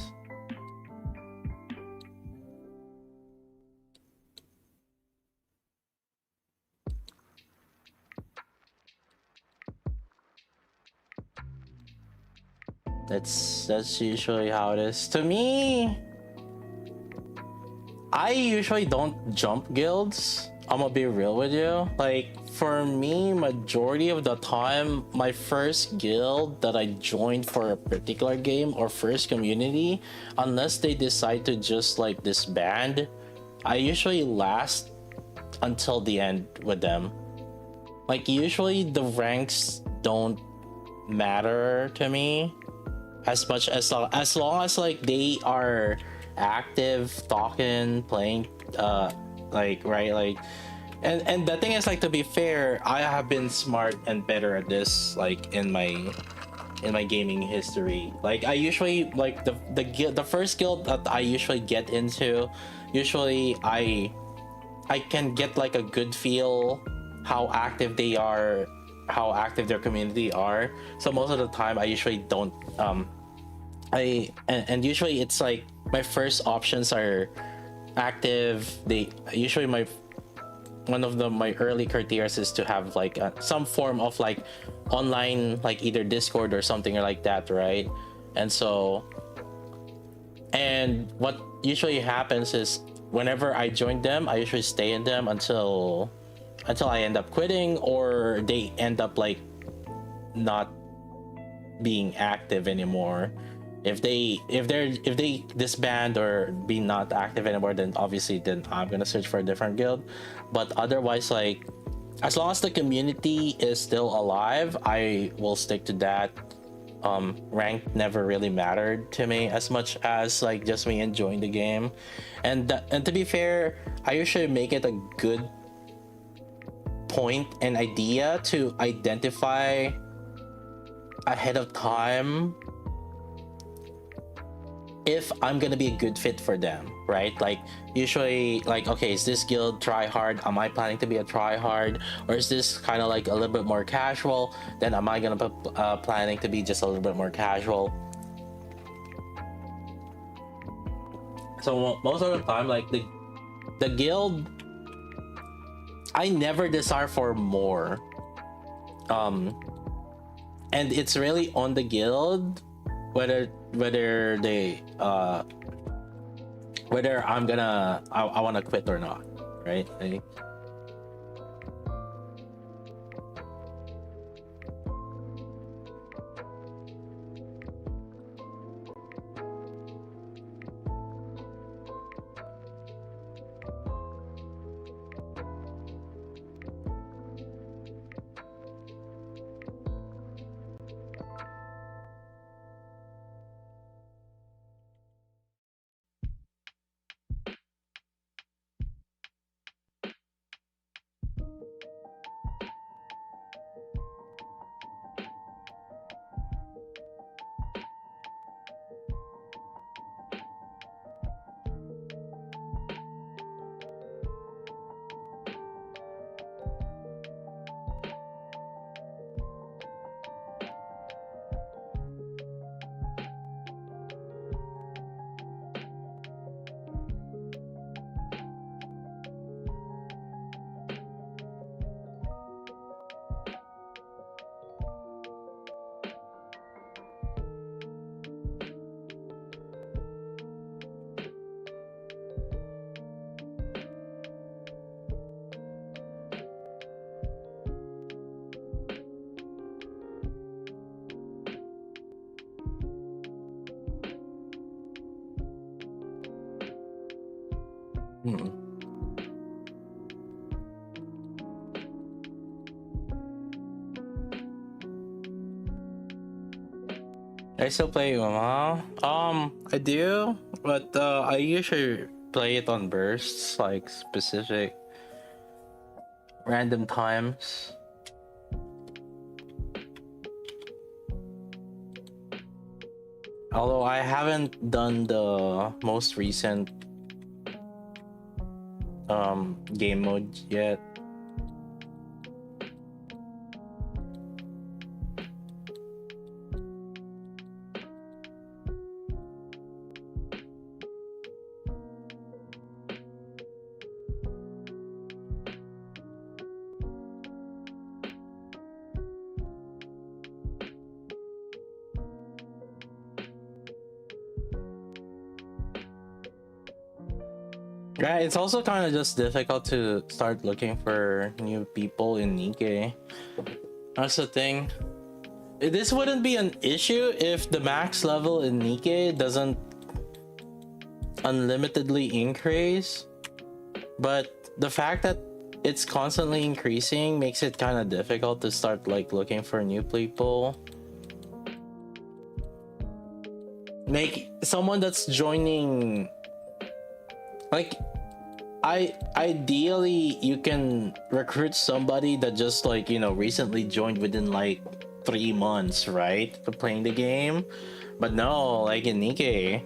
That's usually how it is. To me, I usually don't jump guilds. I'm gonna be real with you. Like, for me, majority of the time, my first guild that I joined for a particular game or first community, unless they decide to just like disband, I usually last until the end with them. Like, usually the ranks don't matter to me as much as long as like they are active, talking, playing like right, like, and the thing is, like, to be fair, I have been smart and better at this, like, in my gaming history. Like, I usually, like, the first guild that I usually get into, usually I can get like a good feel how active they are, how active their community are. So most of the time I usually don't and usually it's like my first options are active. They usually, my one of my early criteria is to have like some form of like online, like either Discord or something like that, right? And so, and what usually happens is whenever I join them, I usually stay in them until I end up quitting, or they end up like not being active anymore. If they disband or be not active anymore, then obviously then I'm gonna search for a different guild. But otherwise, like, as long as the community is still alive, I will stick to that. Rank never really mattered to me as much as like just me enjoying the game. And to be fair, I usually make it a good point and idea to identify ahead of time if I'm gonna be a good fit for them, right? Like, usually, like, okay, is this guild try hard? Am I planning to be a try hard, or is this kind of like a little bit more casual? Then am I gonna be planning to be just a little bit more casual? So most of the time, like, the guild, I never desire for more. And it's really on the guild whether they whether I want to quit or not, right? Like, hmm. I still play Uma. I do, but I usually play it on bursts, like specific random times. Although I haven't done the most recent game mode yet. Yeah, it's also kind of just difficult to start looking for new people in Nikkei. That's the thing. This wouldn't be an issue if the max level in Nikkei doesn't unlimitedly increase, but the fact that it's constantly increasing makes it kind of difficult to start like looking for new people. Like someone that's joining, like, I ideally you can recruit somebody that just like recently joined within like 3 months, right, for playing the game. But no, like in Nikkei,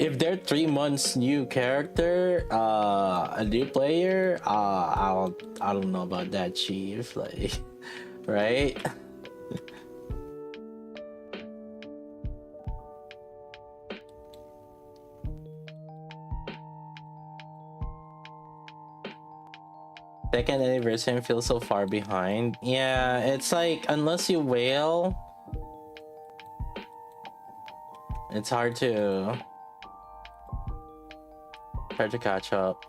if they're 3 months new character, a new player, I don't know about that, chief. Like, right? Second anniversary and feel so far behind. Yeah, it's like unless you whale, it's hard to catch up.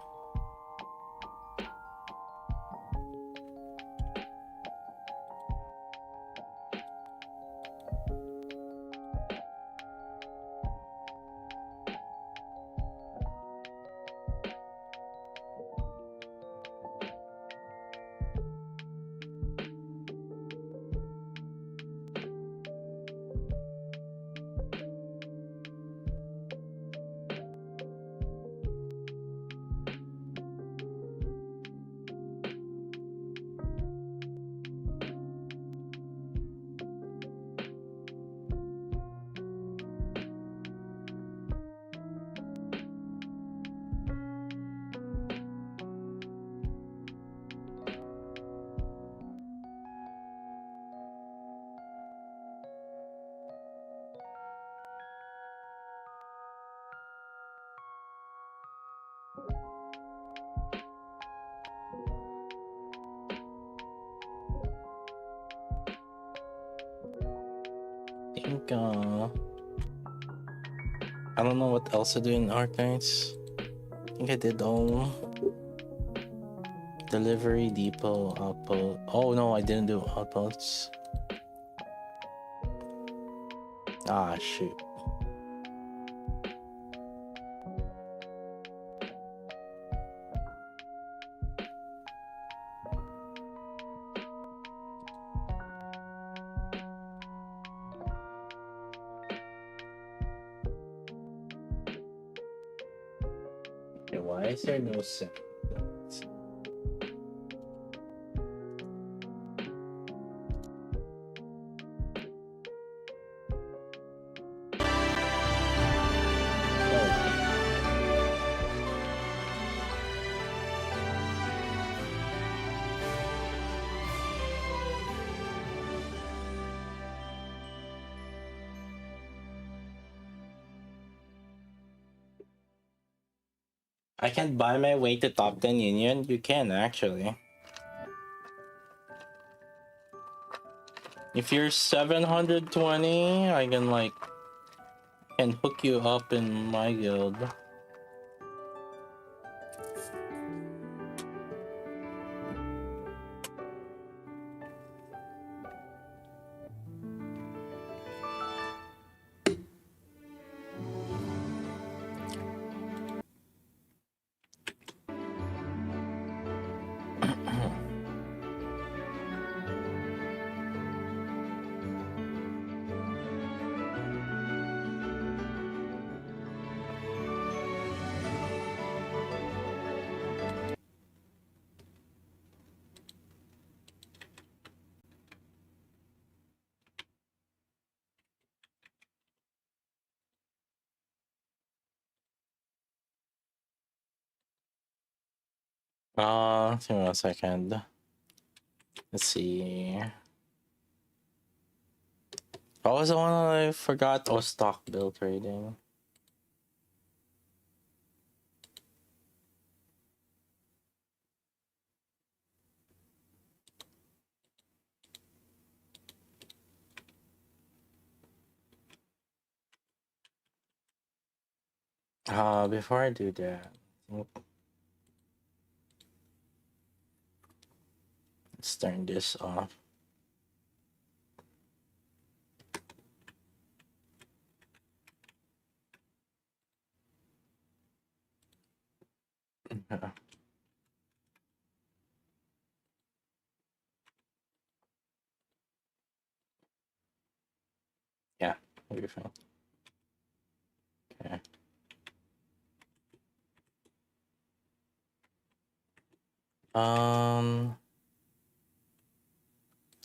I think I don't know what else to do in Archives. I think I did all. Delivery, depot, outpost. Oh no, I didn't do outposts. Ah, shoot. Okay, why is there no sound? I can buy my way to top 10 union. You can actually. If you're 720, I can hook you up in my guild. Give me 1 second. Let's see. What was the one I forgot? Oh, stock bill trading. Before I do that, let's turn this off. Yeah, we'll be fine. Okay.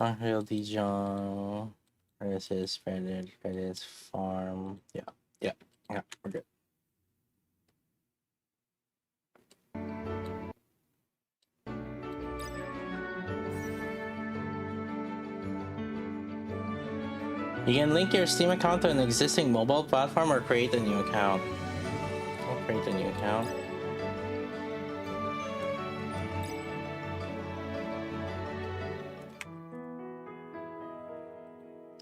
Unreal Dijon. Versus Spreaded, Credits, Farm. Yeah, we're good. You can link your Steam account to an existing mobile platform or create a new account. I'll create a new account.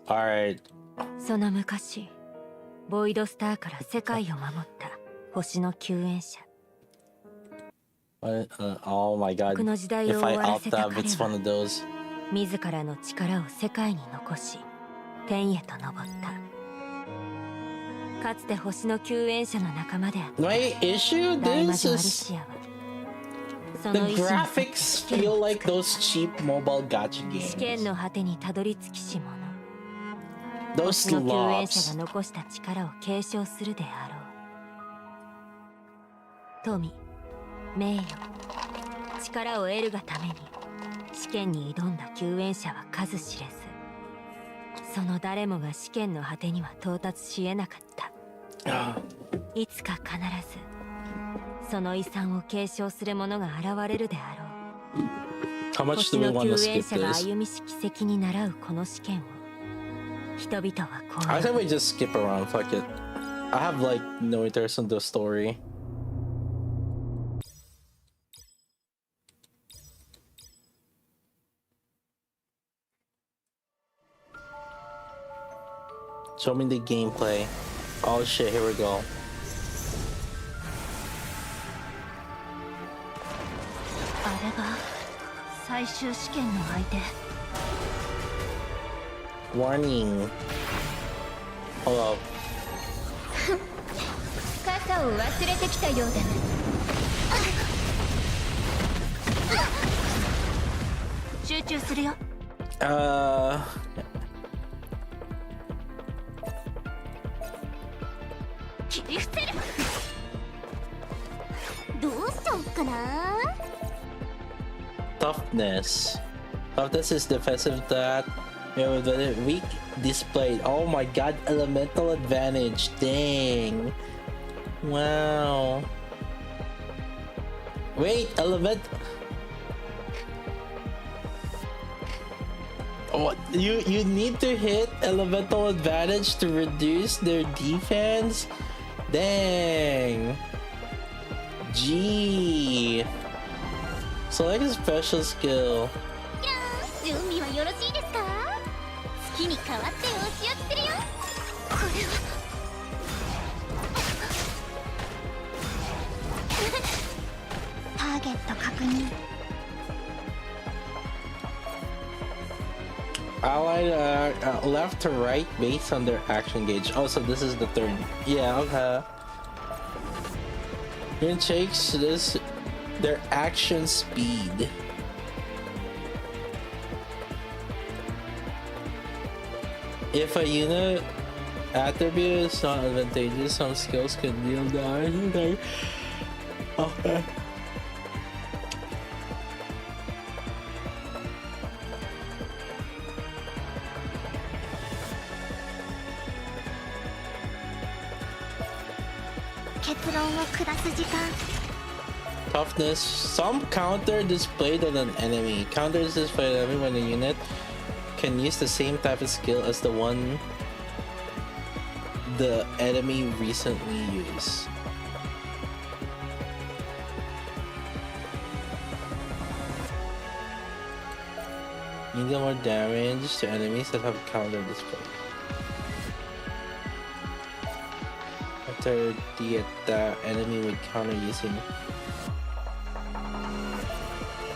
Alright. その昔、ボイドスターから世界を守った星の救援者。Oh my god. この時代を If 終 I わら out せた that, 彼 it's one は of those. 自らの力を世界に残し、天へと昇った。かつて星の救援者の仲間であった。 My issue, 大魔 this 女アリ is シアは、そ the の意志に沿って graphics 試験 feel を like 作っ those cheap mobile gacha た。試験 games. の果てにたどり着きし者。 Those 星の救援者 slots. が残した力を継承するであろう。富、名誉、力を得るがために試験に挑んだ救援者は数知れず、その誰もが試験の果てには到達し得なかった。いつか必ずその遺産を継承する者が現れるであろう。 How much 星 do we の want to 救援 skip 者が this? 歩みし奇跡に倣うこの試験を人々はこう I think we just skip around, fuck it. I have like no interest in the story. Show me the gameplay. Oh shit, here we go. あれが最終試験の相手。 Warning. Hold up. 傘を忘れてきたようだね。集中するよ。切り伏せる。どうしようかな。 Toughness. Toughness is defensive that with a weak displayed. Oh my god, elemental advantage. Dang. Wow. Wait, what? You need to hit elemental advantage to reduce their defense? Dang. Gee. Select a special skill. 準備はよろしいですか。好きに代わって押し当てるよ。これはターゲット確認。 Allied left to right based on their action gauge. Oh, so this is the third. Yeah, okay. It takes this their action speed. If a unit attribute is not advantageous, some skills can deal damage. Okay. Toughness. Some counter displayed on an enemy. Counters displayed on an enemy when a unit can use the same type of skill as the one the enemy recently used. You deal more damage to enemies that have counter display. After the enemy would counter using.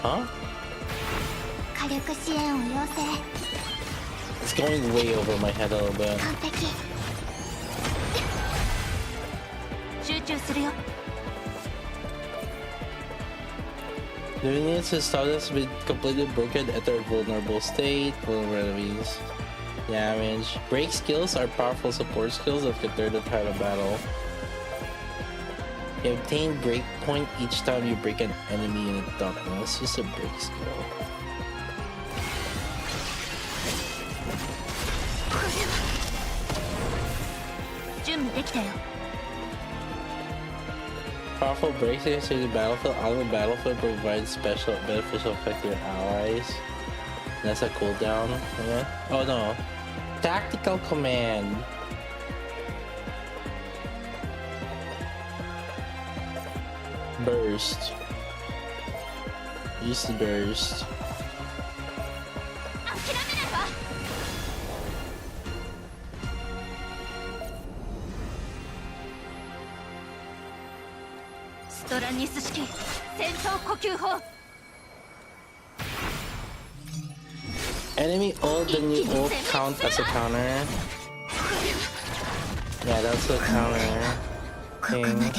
Huh? It's going way over my head a little bit. 集中するよ。 The units whose status has been completely broken enter a vulnerable state. Vulnerable enemies. Damage. Break skills are powerful support skills that can turn the tide of battle. You obtain breakpoint each time you break an enemy in a darkness. Use a break skill. Powerful breaks against the battlefield. On the battlefield provides special beneficial effect to your allies. That's a cooldown. Yeah. Oh no. Tactical command. Burst. Use the burst. Enemy ult, then you ult count as a counter. Yeah, that's a counter thing.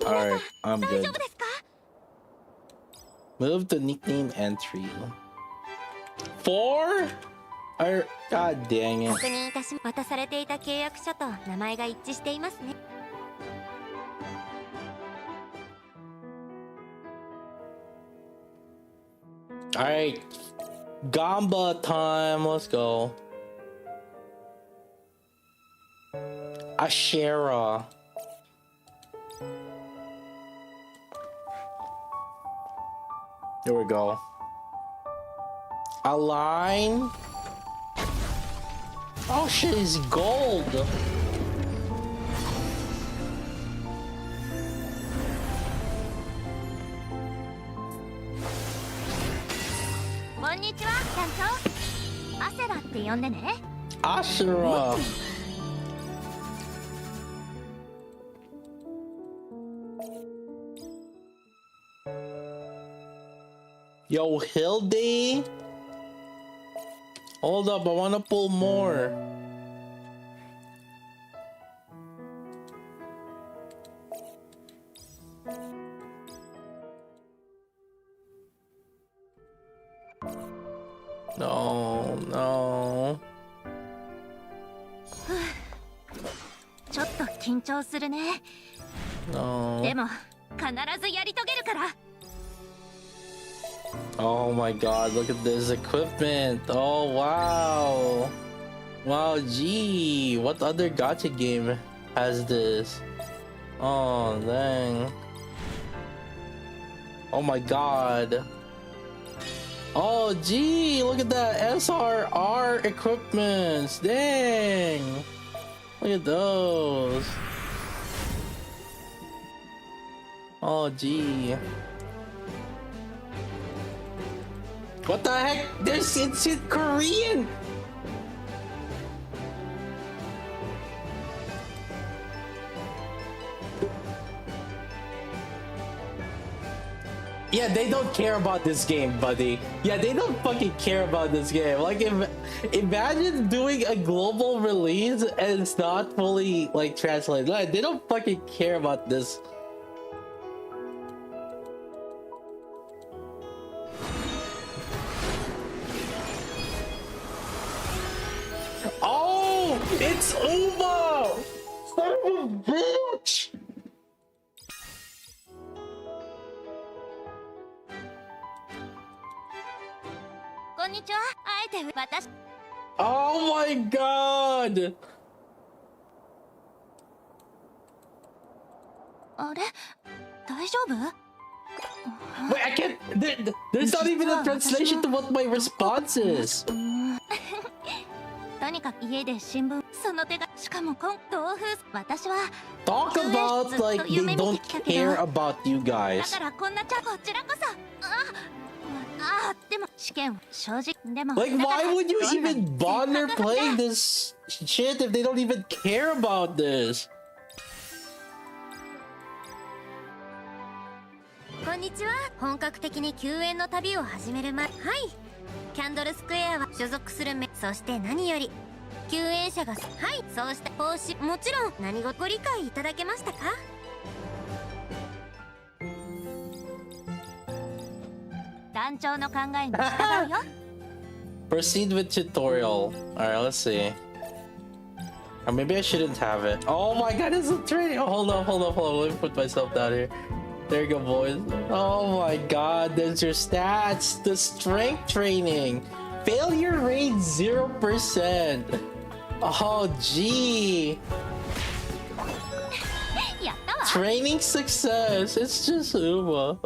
Alright, I'm good. Move the nickname entry. 4? God dang it. Alright, Gamba time, let's go. Ashera. Here we go. Align. Oh shit, it's gold. Ashera. Yo, Hildy. Hold up, I wanna pull more. No, no. ちょっと緊張するね。No. でも必ずやり遂げるから。 Oh my god, look at this equipment. Oh wow. Wow, gee. What other gacha game has this? Oh dang. Oh my god. Oh gee, look at that SRR equipments. Dang. Look at those. Oh gee. What the heck? It's in Korean! Yeah, they don't care about this game, buddy. Yeah, they don't fucking care about this game. Like, imagine doing a global release and it's not fully, like, translated. Like, they don't fucking care about this. Oh! It's Uma! Son of a bitch! Oh my god! Wait, I can't. There's not even a translation to what my response is. Talk about like they don't care about you guys. Like, why would you even bother playing this shit if they don't even care about this? こんにちは。本格的に救援の旅を始める前、はい。キャンドルスクエアは所属するそして何より救援者が、はい、そうした方針、もちろん何ご理解いただけましたか？団長の考えに従うよ。Proceed with tutorial. Alright, let's see. Or maybe I shouldn't have it. Oh my god, it's a training. Oh, hold up. Let me put myself down here. There you go, boys. Oh my god, there's your stats. The strength training. Failure rate 0%. Oh, gee. Training success. It's just Uma.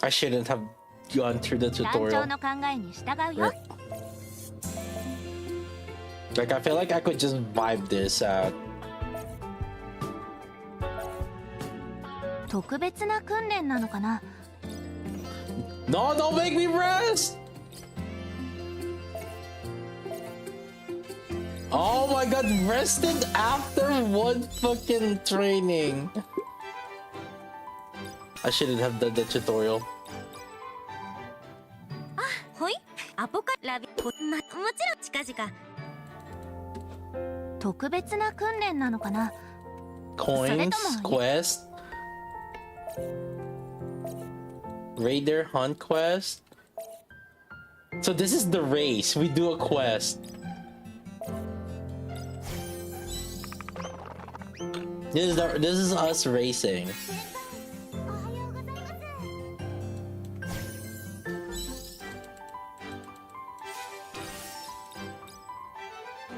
I shouldn't have gone through the tutorial. Like, I feel like I could just vibe this out. No, don't make me rest! Oh my god, rested after one fucking training. I shouldn't have done the tutorial. Coins, quest, raider hunt quest. So this is the race. We do a quest. This is us racing.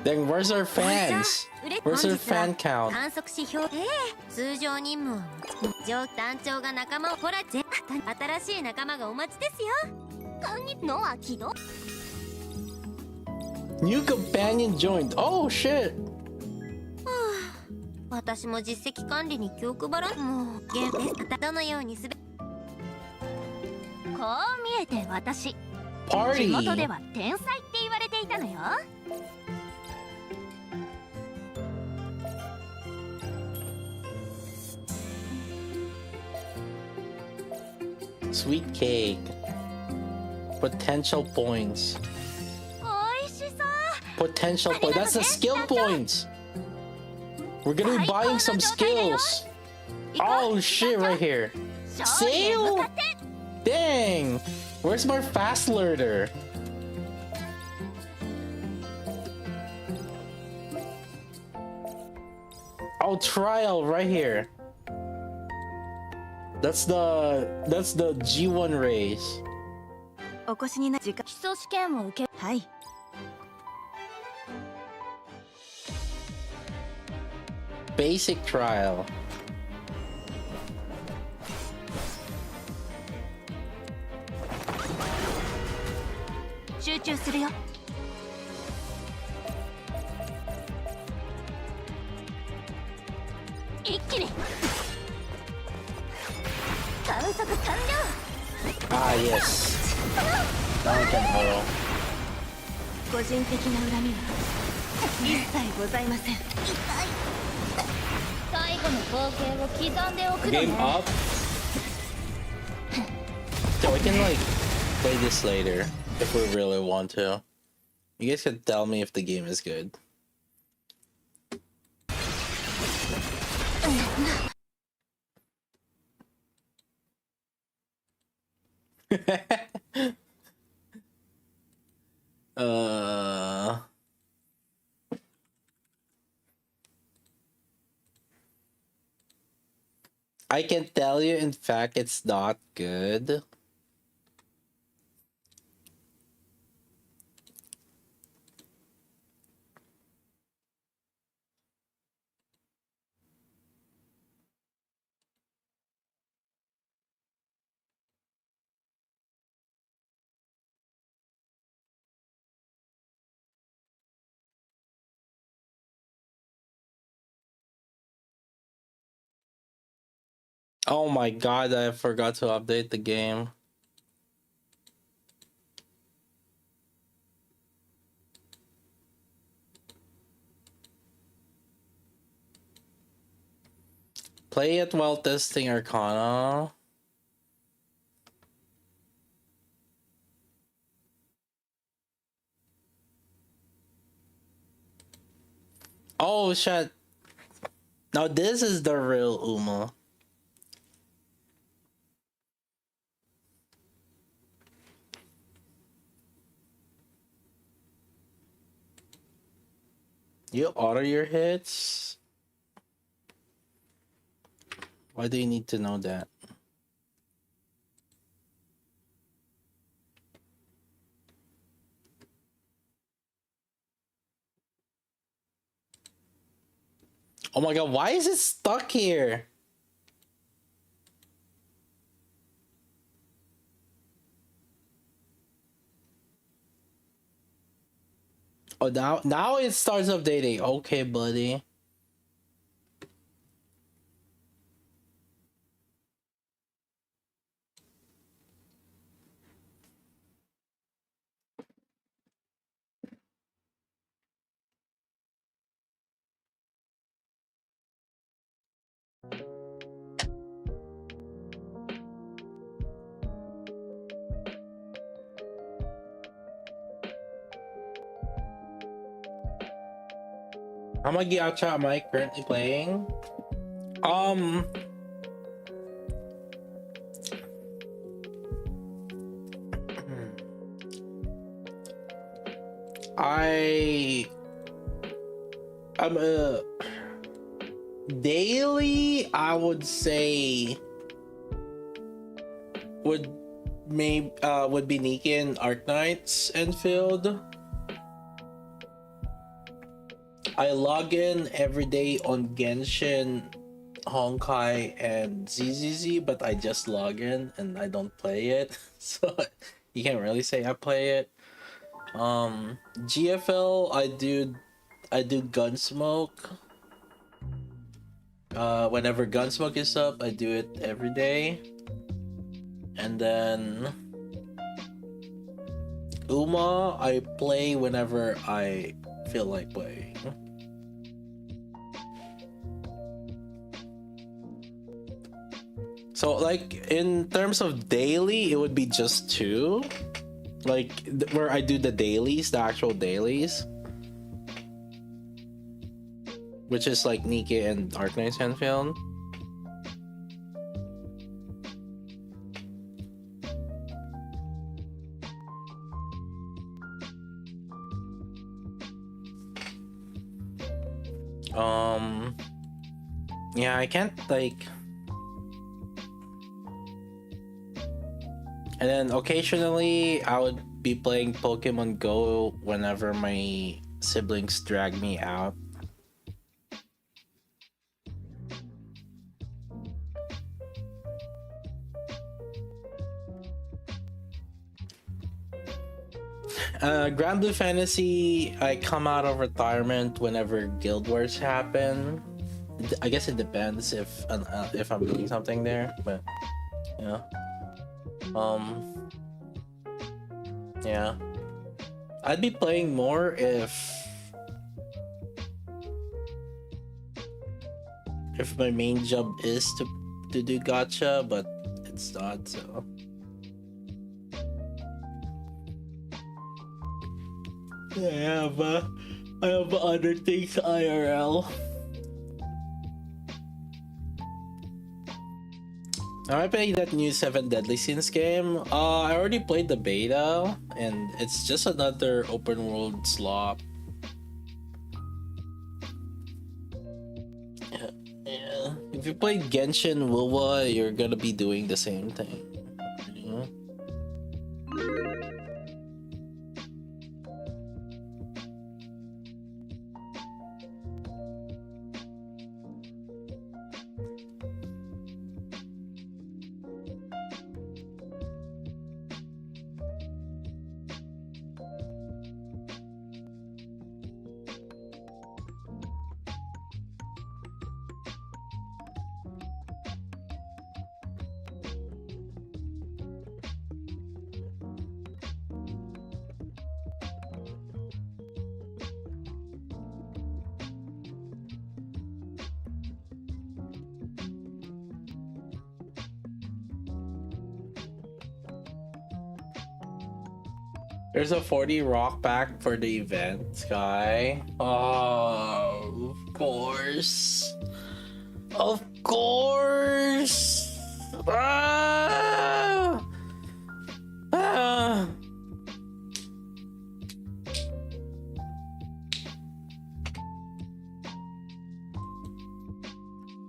Then where's our fans? Where's our fan count? New companion joined. Oh shit. 私も実績管理に気を配らん。もうゲームです。どのようにすべ。こう見えて私、地元では天才って言われていたのよ。Sweet cake. Potential points. Potential points. That's the skill points. We're gonna be buying some skills. Oh shit, right here. Sale? Dang. Where's my fast learner? Oh, trial right here. That's the G1 race. Basic trial. Ah, yes. Now I can borrow. 個人的な恨みは一切ございません。最後の光景を刻んでおくのね。 Game up. So we can like play this later if we really want to. You guys can tell me if the game is good. I can tell you, in fact, it's not good. Oh my god, I forgot to update the game. Play it while testing Arcana. Oh shit. Now this is the real Uma. You auto your hits? Why do you need to know that? Oh my god, why is it stuck here? Oh, now it starts updating. Okay, buddy. How many gacha am I currently playing? I'm a daily. I would say would be Nikki and Arc Knights and Field. I log in every day on Genshin, Honkai, and ZZZ, but I just log in and I don't play it, so you can't really say I play it. GFL, I do Gunsmoke. Whenever Gunsmoke is up, I do it every day. And then Uma, I play whenever I feel like playing. So like in terms of daily, it would be just two. Like where I do the dailies, the actual dailies. Which is like Nikke and Arknights Handfilm. Yeah, I can't like. And then occasionally I would be playing Pokemon Go whenever my siblings drag me out. Grand Blue Fantasy, I come out of retirement whenever Guild Wars happen. I guess it depends if I'm doing something there, but yeah. Yeah. I'd be playing more if my main job is to do gacha, but it's not, so. I have other things IRL. I played that new 7 Deadly Sins game. I already played the beta, and it's just another open world slop. Yeah. If you play Genshin Wuwa, you're gonna be doing the same thing. Yeah. There's a 40 rock pack for the event, Sky. Oh, of course. Of course. Ah! Ah!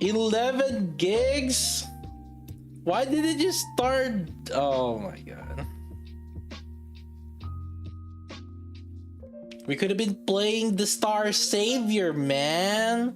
11 gigs? Why did it just start? Oh my god. We could have been playing the Star Savior, man.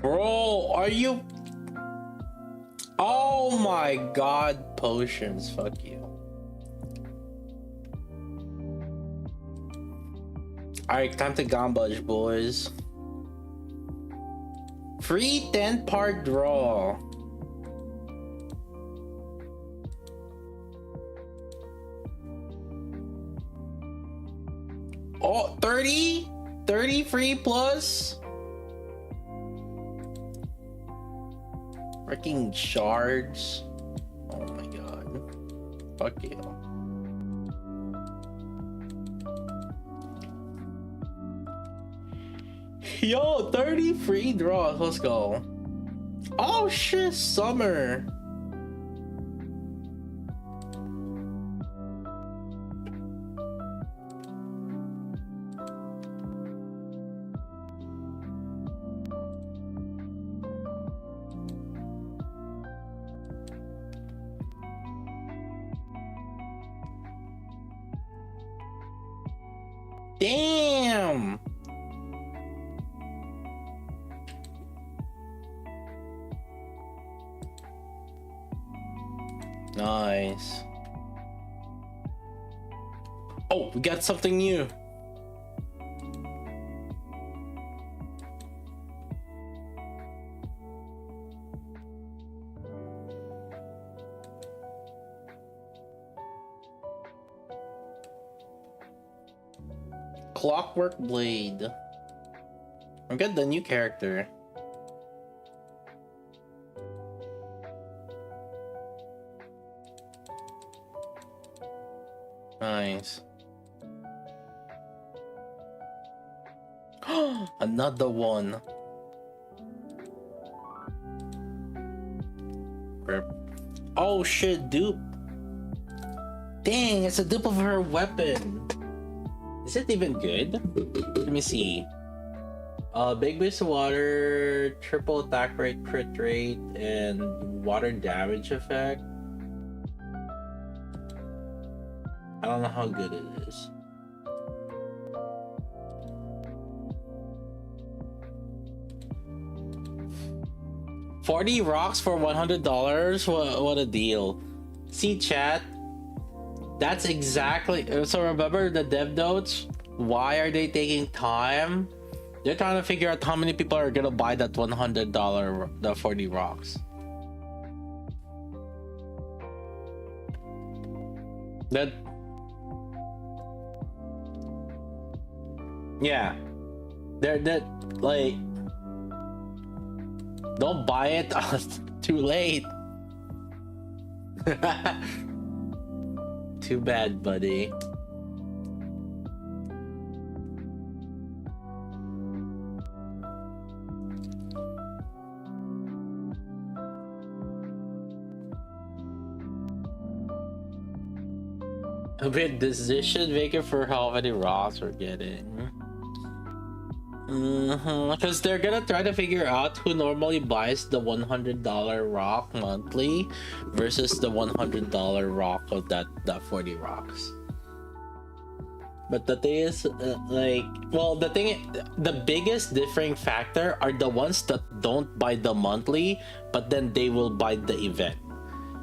Bro, are you? Oh my god, potions. Fuck you. Alright, time to gambage, boys. Free 10-part draw. Oh, 30? 30 free plus? Freaking shards. Oh my god. Fuck you. Yo, 30 free draws. Let's go. Oh shit, summer. Damn. Nice. Oh, we got something new. Clockwork Blade. I got the new character. Nice. Another one. Oh shit, dupe. Dang, it's a dupe of her weapon. Is it even good? Let me see. Big boost of water, triple attack rate, crit rate, and water damage effect. I don't know how good it is. $40 rocks for $100? What a deal. See, chat? That's exactly... So remember the dev notes? Why are they taking time? They're trying to figure out how many people are gonna buy that $100, the 40 rocks. That... Yeah. They're like... Don't buy it too late. Too bad, buddy. A bit decision maker for how many rocks we're getting. Because they're gonna try to figure out who normally buys the $100 rock monthly versus the $100 rock of that 40 rocks. But the thing is, the biggest differing factor are the ones that don't buy the monthly, but then they will buy the event.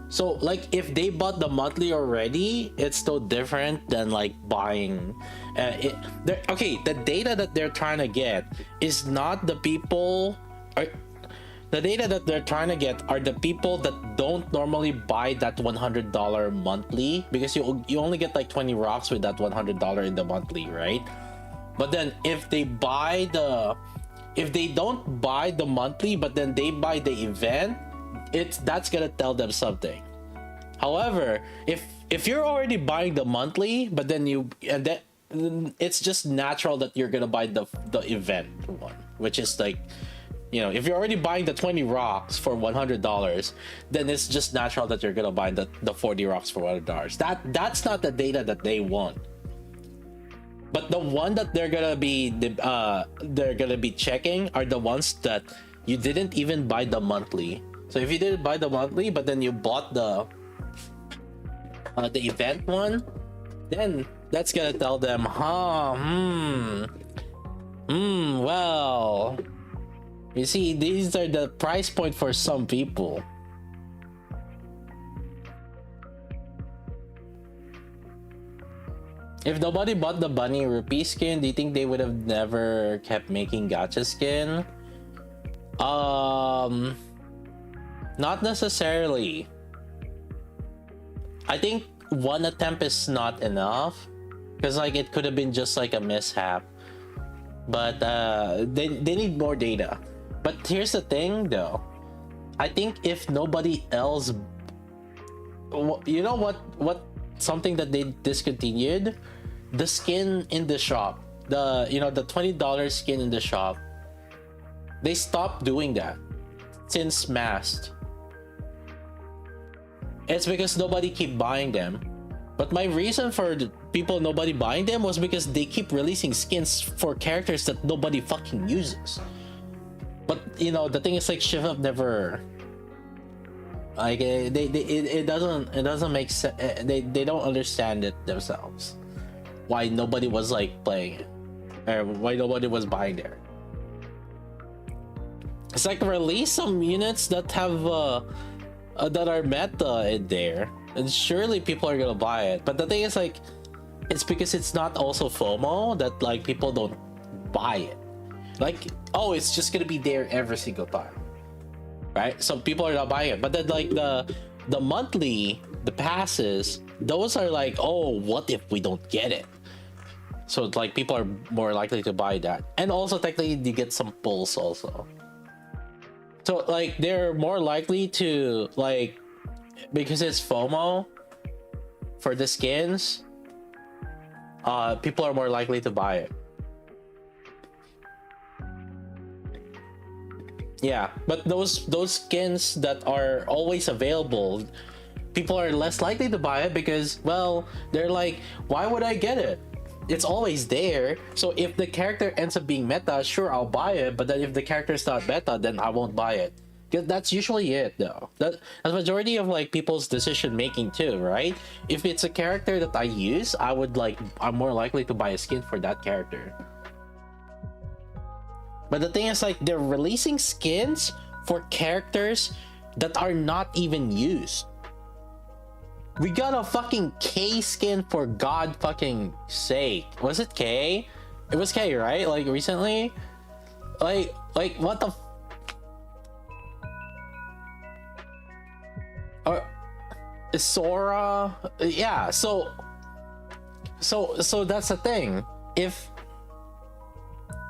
So like if they bought the monthly already, it's still different than like buying okay, the data that they're trying to get is not the people the data that they're trying to get are the people that don't normally buy that $100 monthly, because you only get like 20 rocks with that $100 in the monthly, right? But then if they don't buy the monthly but then they buy the event, that's gonna tell them something. However, if you're already buying the monthly, but then it's just natural that you're gonna buy the event one, which is like, you know, if you're already buying the 20 rocks for $100, then it's just natural that you're gonna buy the 40 rocks for $100. That's not the data that they want. But the one that they're gonna be checking are the ones that you didn't even buy the monthly. So if you didn't buy the monthly, but then you bought the event one, then that's gonna tell them, well, you see, these are the price point for some people. If nobody bought the bunny rupee skin, do you think they would have never kept making gacha skin? Not necessarily. I think one attempt is not enough, because like it could have been just like a mishap, but they need more data. But here's the thing though, I think if nobody else, you know what something that they discontinued, the skin in the shop, the $20 skin in the shop, they stopped doing that since Masked. It's because nobody keep buying them. But my reason for nobody buying them was because they keep releasing skins for characters that nobody fucking uses. But you know, the thing is, like, Shiva never, like, it doesn't make sense. They don't understand it themselves, why nobody was like playing it, or why nobody was buying there. It's like, release some units that have that are meta in there, and surely people are gonna buy it. But the thing is, like, it's because it's not also FOMO that like people don't buy it. Like, oh, it's just gonna be there every single time, right? So people are not buying it. But then like the monthly, the passes, those are like, oh, what if we don't get it? So like people are more likely to buy that, and also technically you get some pulls also. So like they're more likely to, like, because it's FOMO for the skins, people are more likely to buy it. Yeah, but those skins that are always available, people are less likely to buy it because, well, they're like, why would I get it? it's always there. So if the character ends up being meta, sure, I'll buy it. But then if the character is not meta, then I won't buy it. Because that's usually it, though. That's the majority of like people's decision making too, right? If it's a character that I use, I'm more likely to buy a skin for that character. But the thing is, like, they're releasing skins for characters that are not even used. We got a fucking K skin, for God fucking sake. Was it K? It was K, right? Like recently? Like what the Sora? Yeah, so that's the thing. If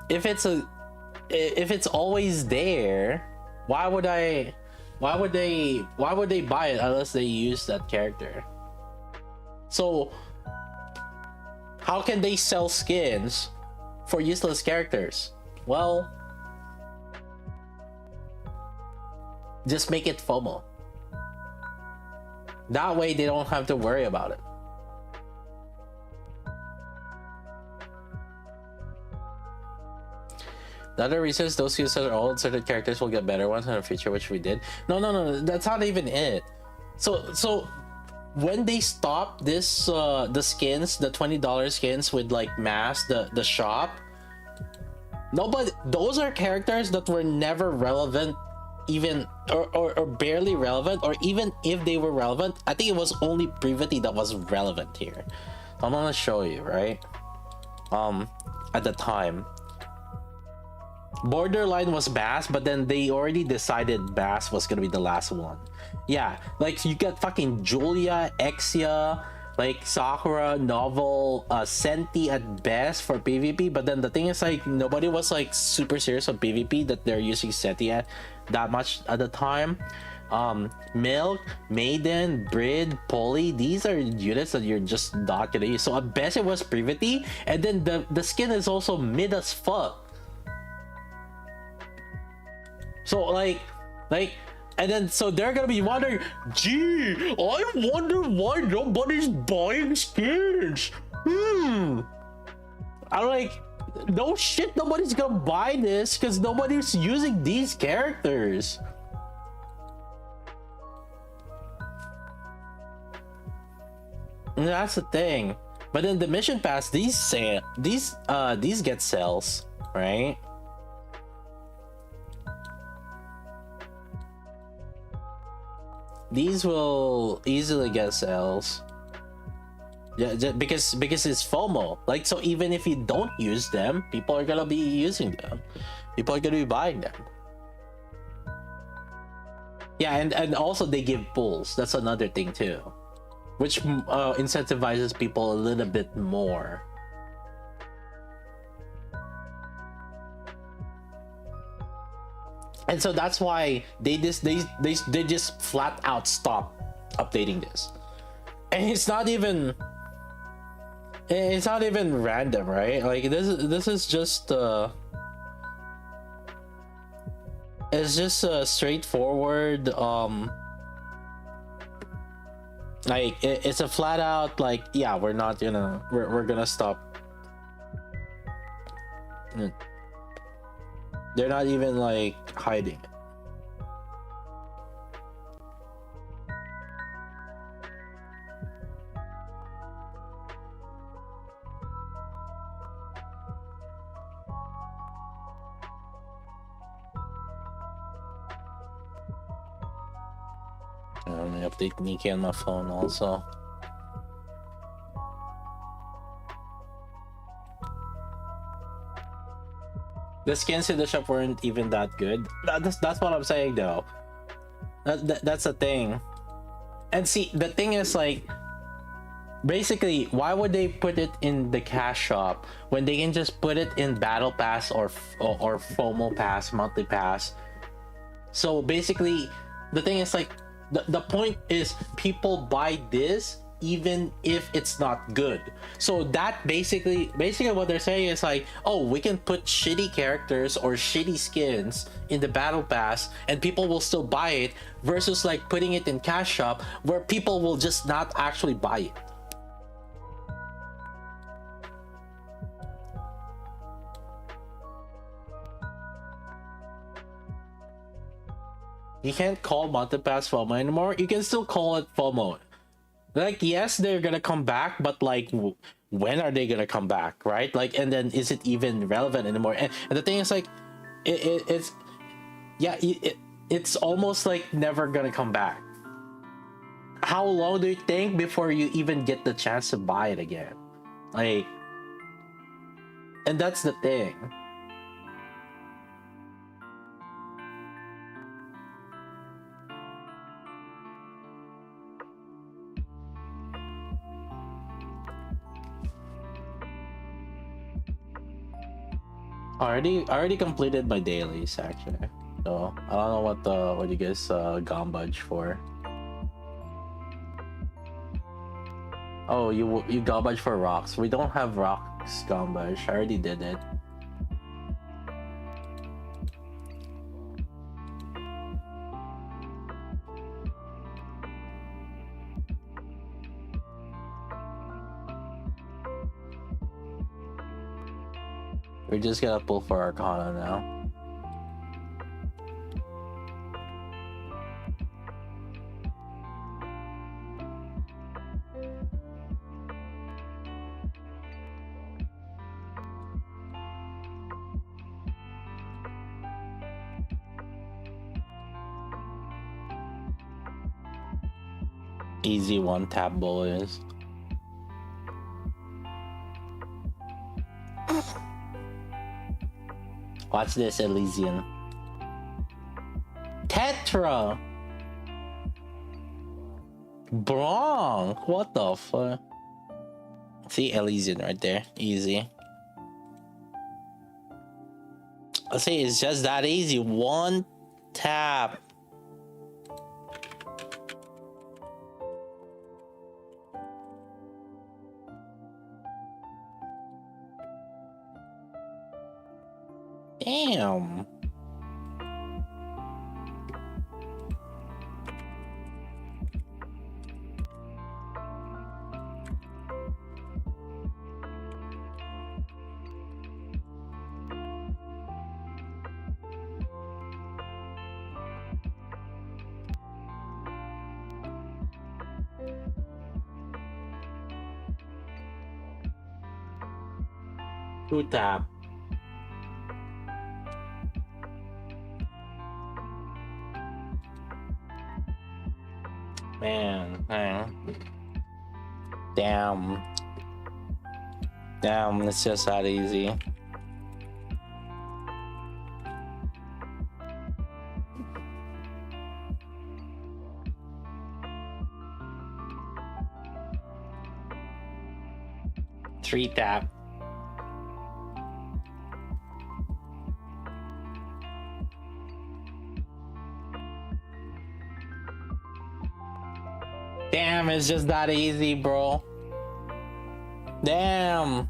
it's always there, why would they buy it unless they use that character? So how can they sell skins for useless characters? Well, just make it FOMO. That way they don't have to worry about it. The other reasons those skins are old, certain characters will get better ones in the future, which we did. No, that's not even it. So when they stop this the skins, the $20 skins with like mass, the shop, nobody, those are characters that were never relevant, even or barely relevant, or even if they were relevant, I think it was only Privity that was relevant here. I'm gonna show you, right? At the time, borderline was Bass, but then they already decided Bass was gonna be the last one. Yeah, like you got fucking Julia, Exia, like Sakura, Novel, Senti at best for PvP, but then the thing is, like, nobody was like super serious on PvP that they're using Senti at that much at the time. Milk, Maiden, Brid, Polly, these are units that you're just not gonna use. So at best it was Privity, and then the skin is also mid as fuck. So like, and then so they're gonna be wondering, gee, I wonder why nobody's buying skins. I'm like, no shit, nobody's gonna buy this because nobody's using these characters. And that's the thing. But then the mission pass, these get sales, right? These will easily get sales. Yeah, because it's FOMO. Like, so even if you don't use them, people are gonna be using them. People are gonna be buying them. Yeah, and also they give pulls. That's another thing too, which incentivizes people a little bit more. And so that's why they just flat out stop updating this. And it's not even random, right? Like this is just it's just a straightforward like it's a flat out like, yeah, we're gonna stop. They're not even like hiding it. Let me update Nikki on my phone also. The skins in the shop weren't even that good. That's what I'm saying though. That's the thing. And see, the thing is, like, basically, why would they put it in the cash shop when they can just put it in Battle Pass or FOMO Pass, Monthly Pass? So basically, the thing is, like, the point is people buy this even if it's not good. So that basically what they're saying is like, oh, we can put shitty characters or shitty skins in the Battle Pass and people will still buy it, versus like putting it in cash shop where people will just not actually buy it. You can't call multipass FOMO anymore. You can still call it FOMO. Like, yes, they're gonna come back, but like, when are they gonna come back, right? Like, and then is it even relevant anymore? And the thing is, like, it's yeah, it's almost like never gonna come back. How long do you think before you even get the chance to buy it again? Like, and that's the thing. I already completed my dailies actually. So I don't know what you guys gone budge for. Oh, you got budge for rocks. We don't have rocks gone budge. I already did it. We're just gonna pull for Arcana now. Easy one tap boys. Watch this, Elysian. Tetra! Bronc! What the fuck? See Elysian right there. Easy. I say it's just that easy. One tap. Damn. Two tap. Man. Damn. Damn, it's just that easy. Three tap. Damn, it's just that easy, bro. Damn.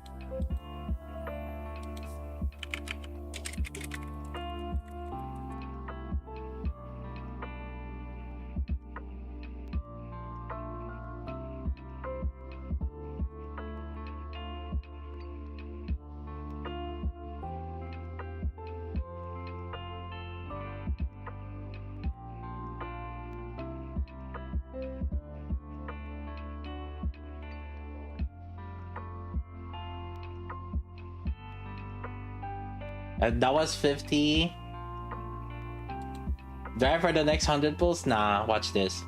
That was 50. Drive for the next 100 pulls? Nah, watch this.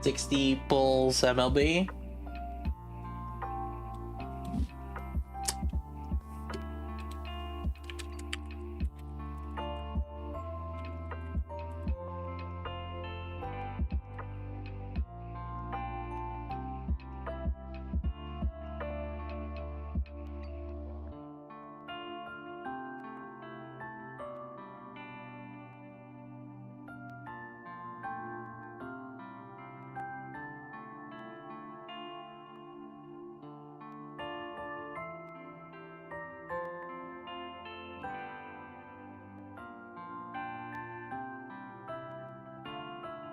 $60 pulls MLB.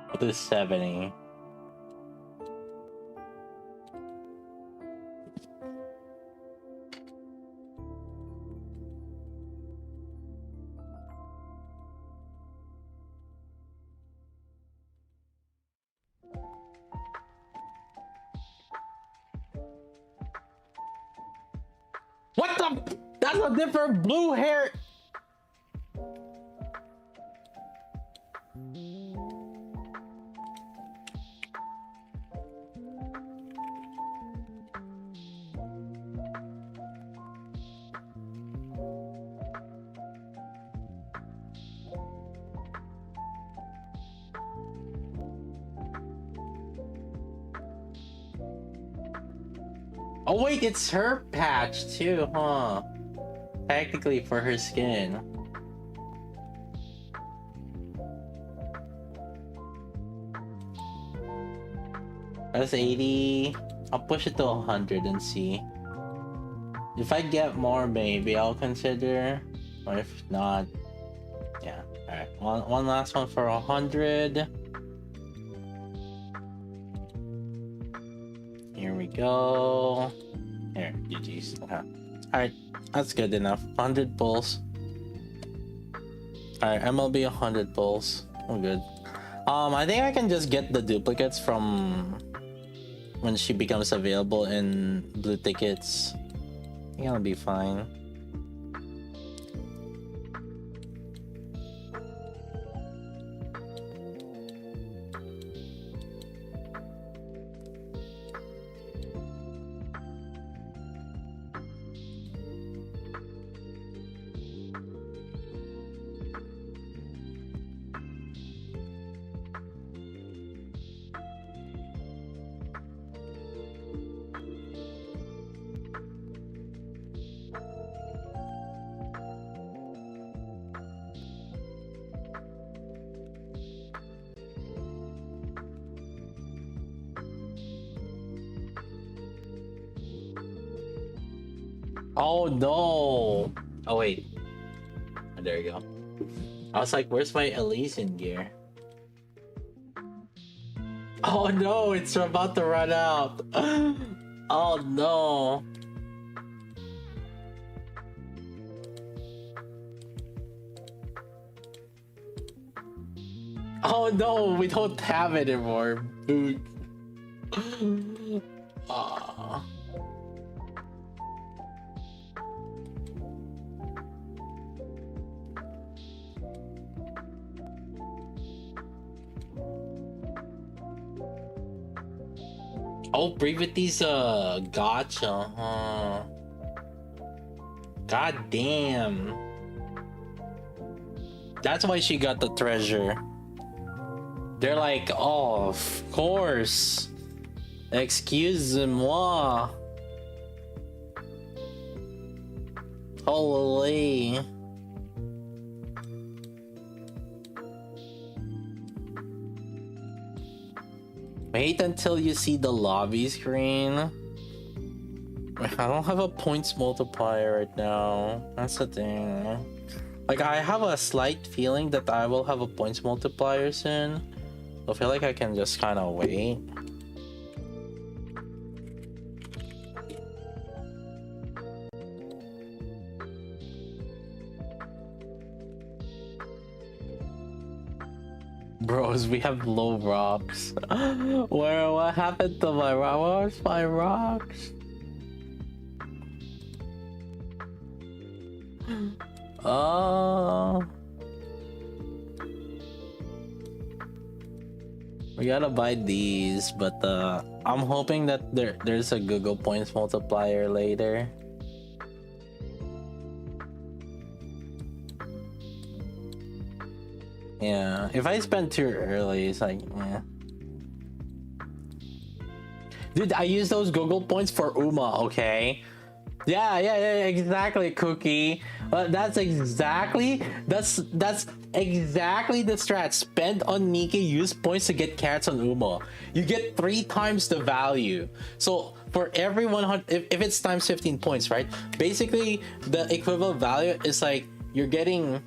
What is 70? What the? That's a different blue hair. Oh wait, it's her patch too, huh? Technically for her skin. That's 80. I'll push it to 100 and see. If I get more, maybe I'll consider. Or if not, yeah. Alright, one last one for 100. Here we go. Here, GG's. Okay. Alright, that's good enough. 100 pulls. Alright, MLB 100 pulls. We're good. I think I can just get the duplicates from when she becomes available in blue tickets. I think I'll be fine. Oh no! Oh wait. Oh, there you go. I was like, where's my Elysian gear? Oh no, it's about to run out. Oh no. Oh no, we don't have it anymore. Boot. Oh, Brevity's gotcha, huh? God damn. That's why she got the treasure. They're like, oh, of course. Excuse-moi. Holy. Wait until you see the lobby screen. I don't have a points multiplier right now. That's the thing. Like, I have a slight feeling that I will have a points multiplier soon. I feel like I can just kind of wait. Bros, we have low rocks. What happened to my rocks? Where's my rocks? Oh. We gotta buy these, but I'm hoping that there's a Google Points multiplier later. Yeah, if I spend too early, it's like, yeah. Dude, I use those Google points for Uma, okay? Yeah, exactly, Cookie. That's exactly the strat. Spend on Nikki, use points to get cats on Uma. You get 3 times the value. So for every 100, if it's times 15 points, right? Basically, the equivalent value is like you're getting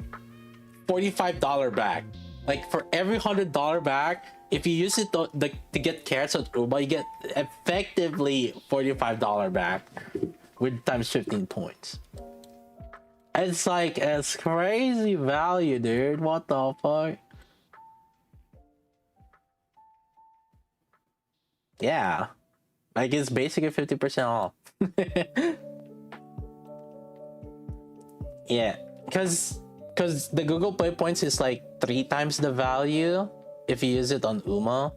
$45 back. Like for every $100 back, if you use it to get carrots at Uber, you get effectively $45 back with times 15 points. It's like, it's crazy value, dude. What the fuck? Yeah. Like, it's basically 50% off. Yeah. Because the Google Play points is like 3 times the value if you use it on Uma.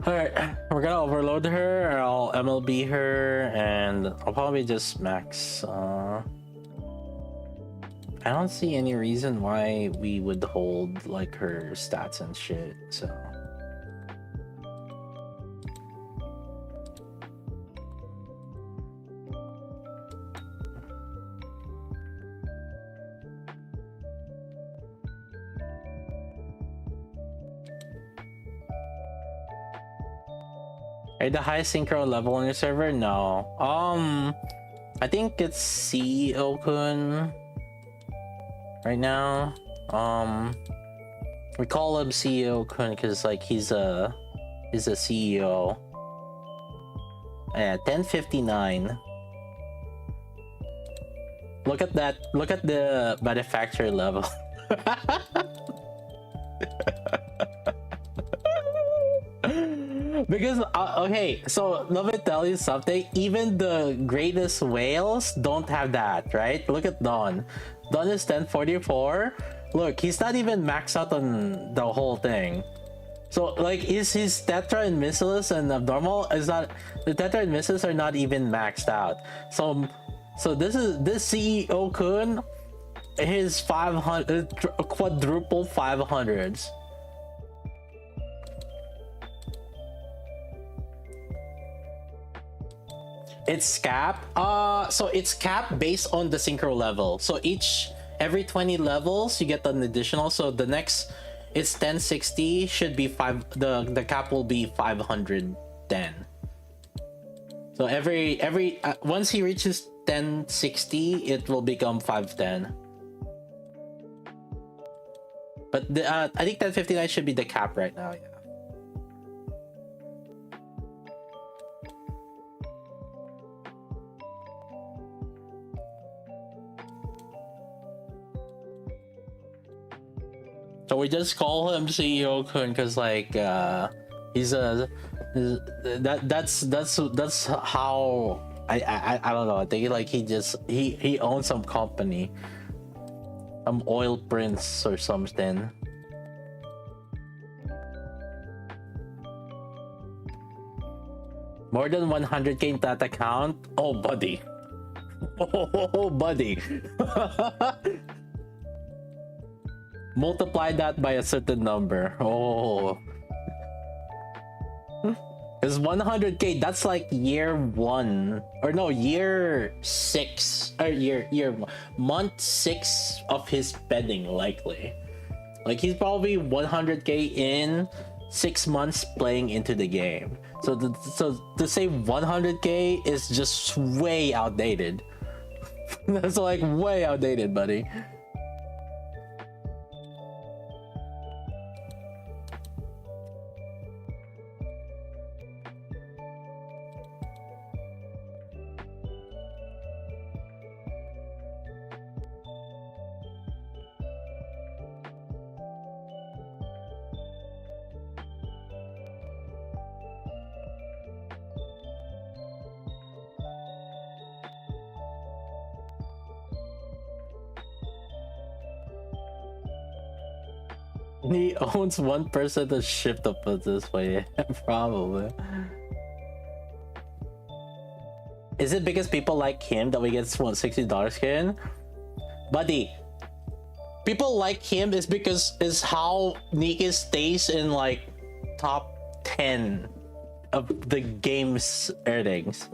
Alright, we're gonna overload her, I'll MLB her, and I'll probably just max. I don't see any reason why we would hold like her stats and shit, so. Are you the highest synchro level on your server? No. I think it's CEO-kun right now. We call him CEO-kun because like he's a CEO. Yeah, 1059. Look at that. Look at the manufacturer level. Because okay, so let me tell you something. Even the greatest whales don't have that, right? Look at Don. Don is 1044. Look, he's not even maxed out on the whole thing. So like, is his tetra and missiles and abnormal is not, the tetra and missiles are not even maxed out. So this CEO Kun, his 500 quadruple 500s. It's cap. So it's cap based on the synchro level. So every 20 levels you get an additional. So the next, it's 1060 should be 5. The cap will be 510. So every once he reaches 1060, it will become 510. But I think 1059 should be the cap right now. Yeah. So we just call him CEO Kun because like that's how I don't know. I think like he owns some company, some oil prince or something. More than 100k in that account? Oh buddy. Oh buddy. Multiply that by a certain number. Oh. It's 100k. That's like year 1. Or no, year 6. Or month 6 of his spending, likely. Like, he's probably 100k in 6 months playing into the game. So to say 100k is just way outdated. That's like way outdated, buddy. He owns 1% of ship to put this way. Probably. Is it because people like him that we get $60 skin? Buddy, people like him is how Nika stays in like top 10 of the game's earnings.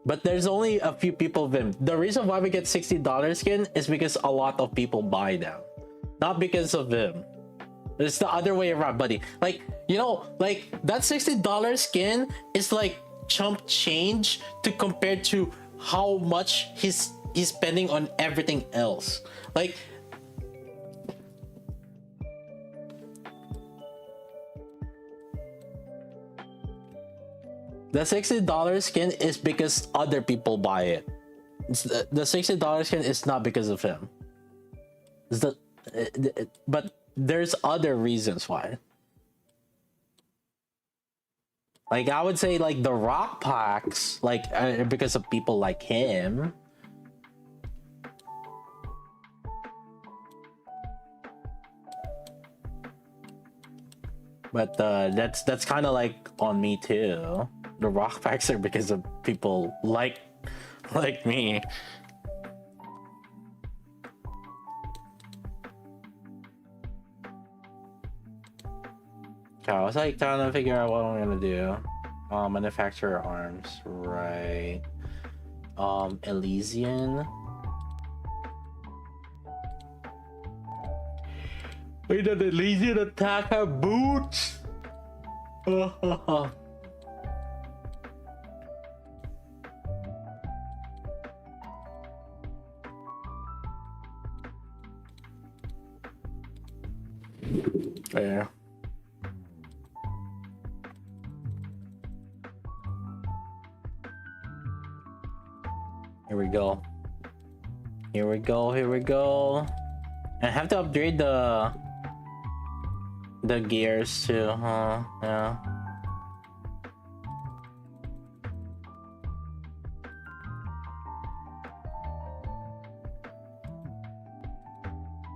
But there's only a few people of him. The reason why we get $60 skin is because a lot of people buy them. not because of him. It's the other way around, buddy. Like, you know, like that $60 skin is like chump change to compare to how much he's spending on everything else. Like, the $60 skin is because other people buy it. The $60 skin is not because of him. It's the, but there's other reasons why. Like, I would say like the rock packs, like because of people like him. But that's kind of like on me too. The rock packs are because of people like me. Okay, I was like trying to figure out what I'm gonna do. Manufacturer arms, right? Elysian. We did Elysian attack our boots. Yeah. Here we go. Here we go. Here we go. I have to upgrade the gears too, huh? Yeah.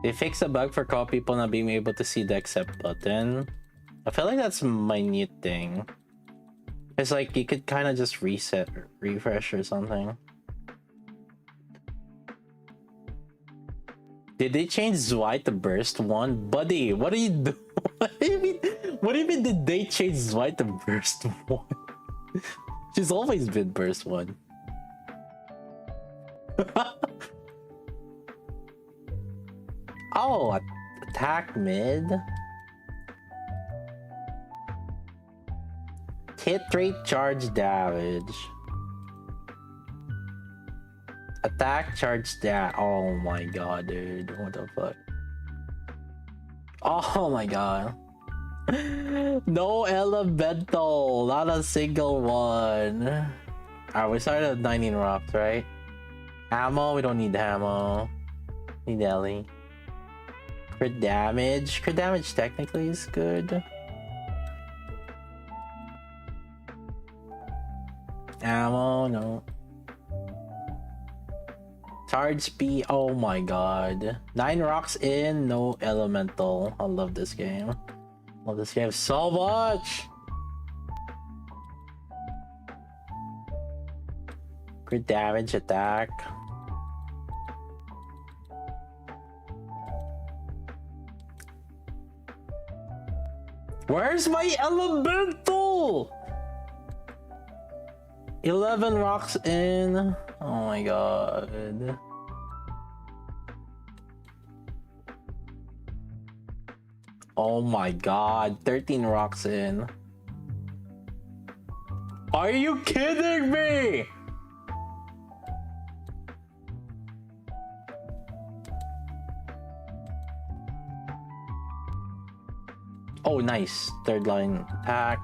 They fixed a bug for co people not being able to see the accept button. I feel like that's a minute thing. It's like you could kind of just reset or refresh or something. Did they change Zwei to burst 1? Buddy, what are you doing? What do you mean? What do you mean did they change Zwei to burst 1? She's always been burst 1. Oh, attack mid. Hit rate, charge damage. Attack, charge that. Oh my god, dude. What the fuck? Oh my god. No elemental. Not a single one. Alright, we started at 19 rocks, right? Ammo, we don't need ammo. Need Ellie. Crit damage. Crit damage technically is good. Ammo, no. Charge speed, oh my god. 9 rocks in, no elemental. I love this game. Love this game so much. Crit damage, attack. Where's my elemental? 11 rocks in. Oh my god. Oh my god. 13 rocks in. Are you kidding me? Oh, nice. Third line attack.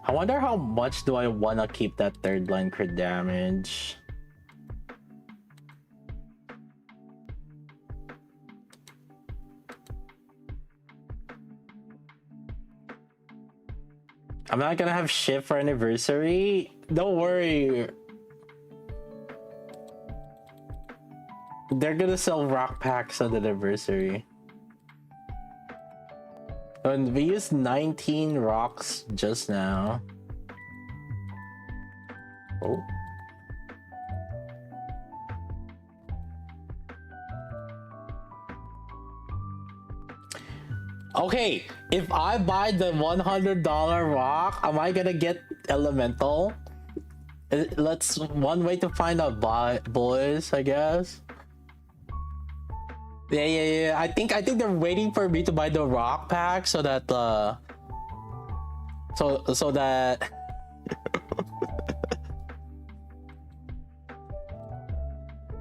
I wonder how much do I want to keep that third line crit damage. I'm not gonna have shit for anniversary. Don't worry. They're gonna sell rock packs on the anniversary. And we used 19 rocks just now. Oh. Okay, if I buy the $100 rock, am I gonna get elemental? Let's one way to find out, boys, I guess. Yeah. I think they're waiting for me to buy the rock pack so that so that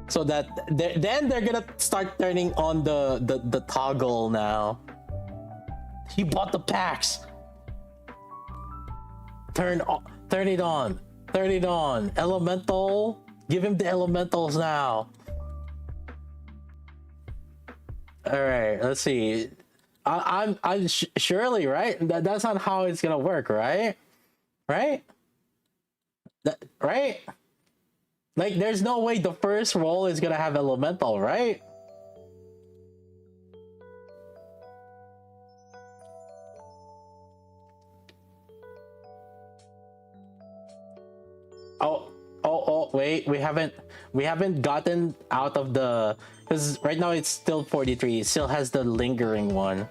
so that then they're gonna start turning on the toggle now. He bought the packs. Turn it on. Turn it on. Elemental. Give him the elementals now. All right. Let's see. I'm surely right. That's not how it's gonna work, right? Right? Right? Like, there's no way the first roll is gonna have elemental, right? Oh, wait, we haven't gotten out of the, because right now it's still 43. It still has the lingering one.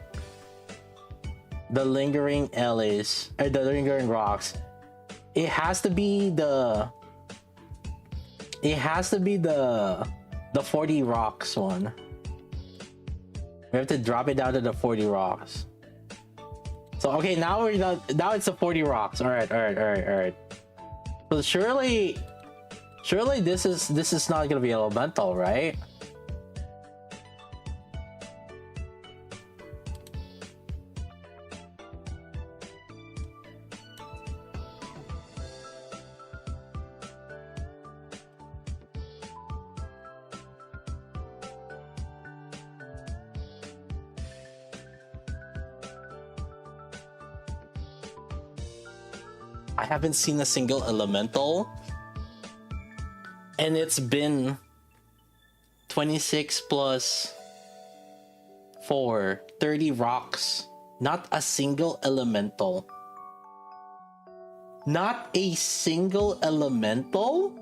The lingering Ellis, or the lingering rocks. It has to be the 40 rocks one. We have to drop it down to the 40 rocks. So okay, now we're done. Now it's the 40 rocks. All right. So surely this is not gonna be elemental, right? I haven't seen a single elemental, and it's been 26 plus 4, 30 rocks. Not a single elemental. Not a single elemental?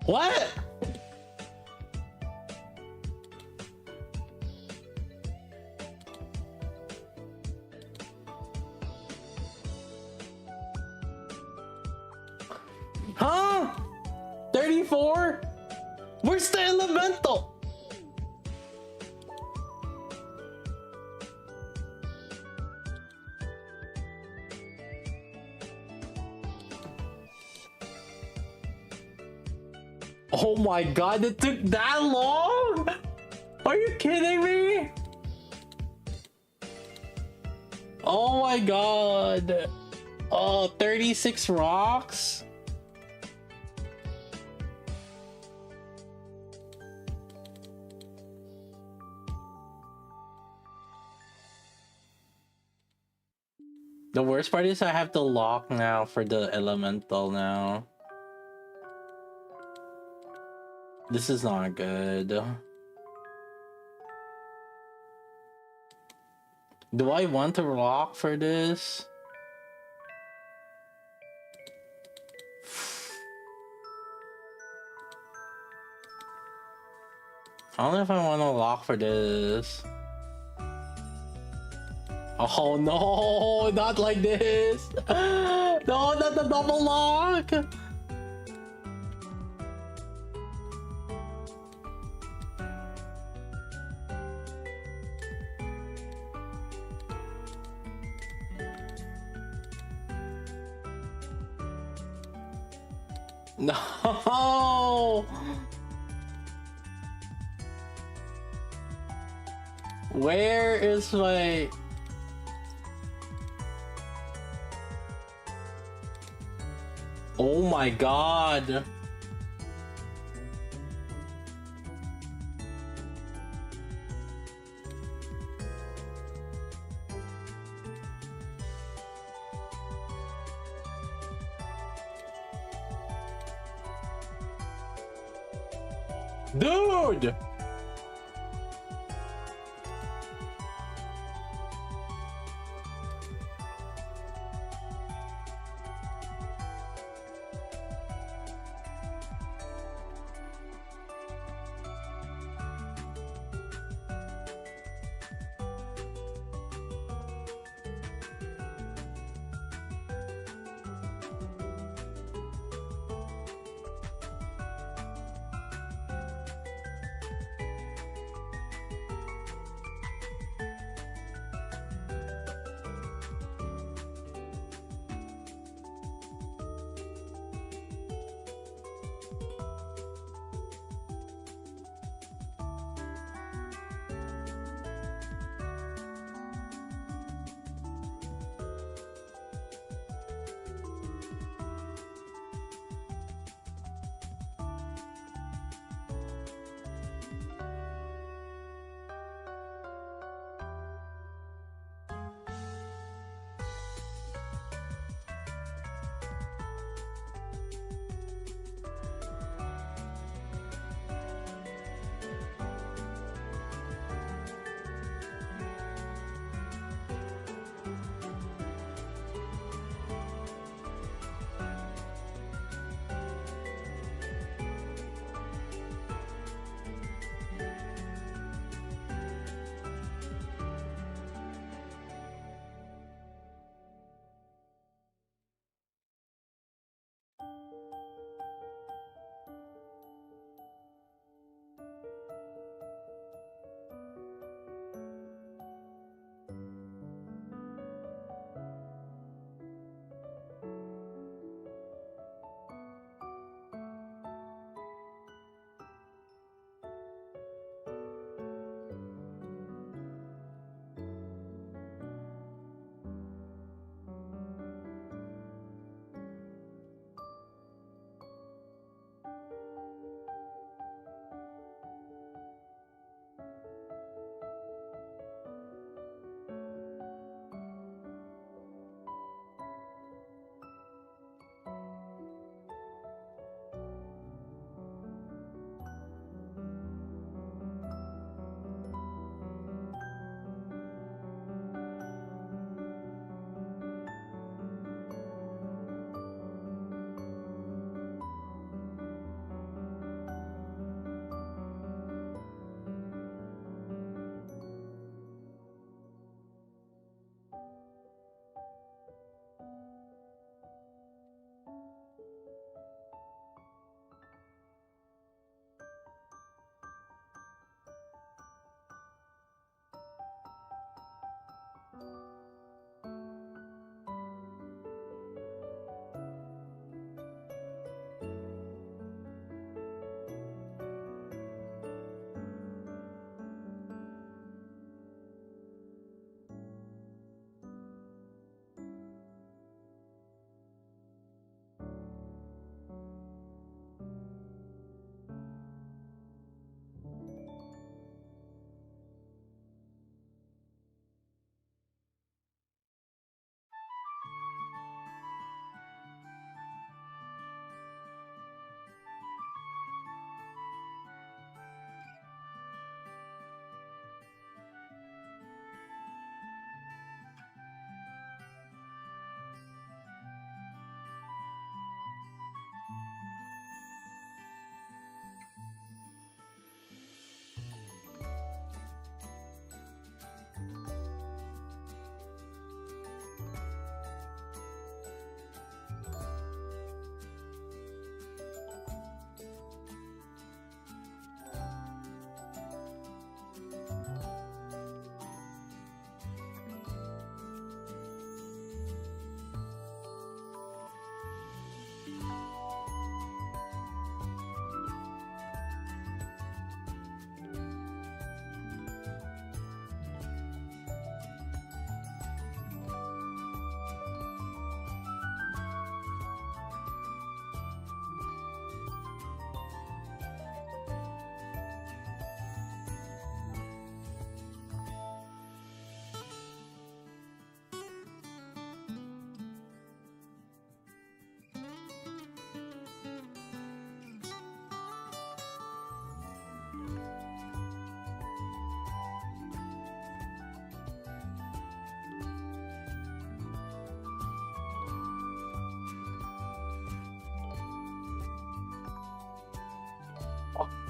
What? Huh? 34? Where's the elemental? Oh my god, it took that long? Are you kidding me? Oh my god. Oh, 36 rocks? The worst part is I have to lock now for the elemental now. This is not good. Do I want to lock for this? I don't know if I want to lock for this. Oh no, not like this. No, not the double lock. No! Where is my... Oh my god! Dude!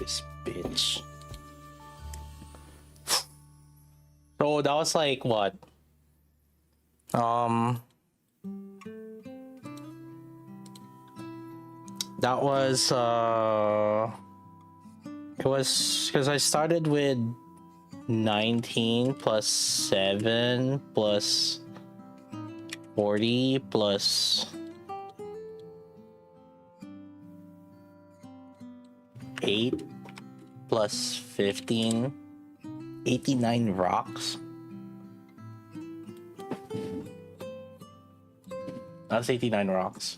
This bitch. So that was like what? That was it was because I started with 19 plus 7 plus 40 plus 8 plus 15, 89 rocks. That's 89 rocks.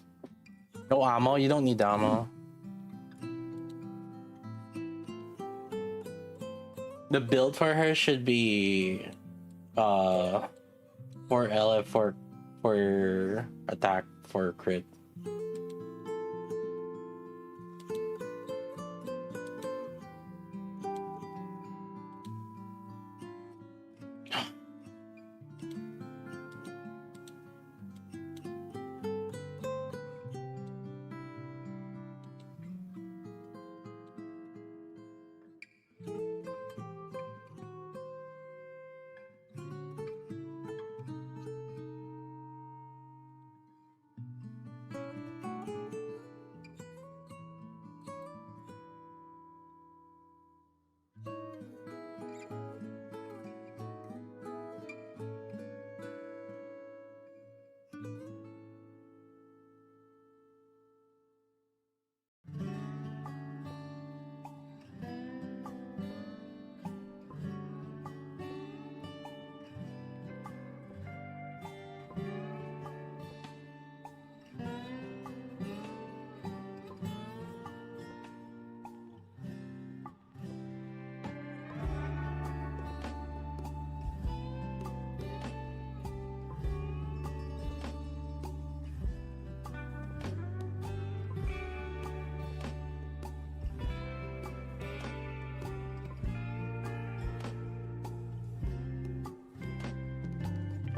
No ammo, you don't need ammo. The build for her should be 4 LF for attack for crit.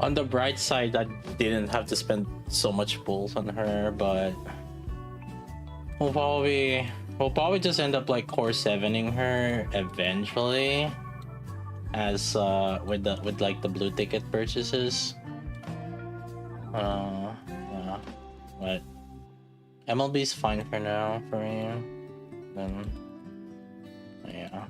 On the bright side, I didn't have to spend so much pulls on her, but we'll probably just end up like core 7ing her eventually, as with like the blue ticket purchases. Yeah, but MLB's fine for now for me. Then yeah.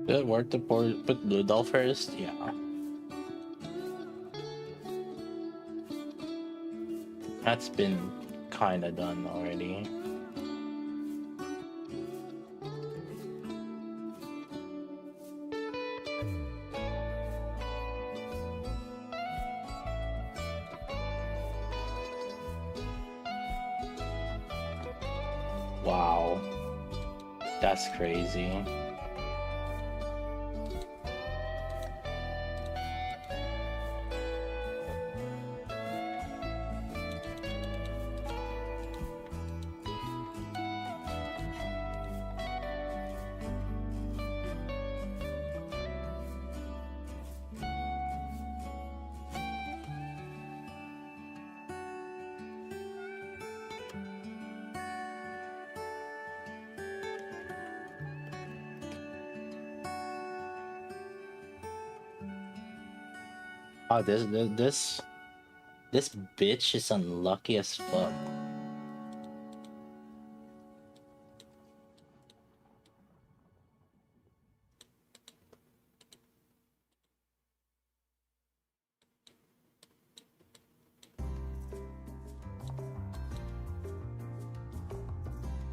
Is it worth to put blue doll first? Yeah. That's been kinda done already. Wow. That's crazy. Oh, this bitch is unlucky as fuck.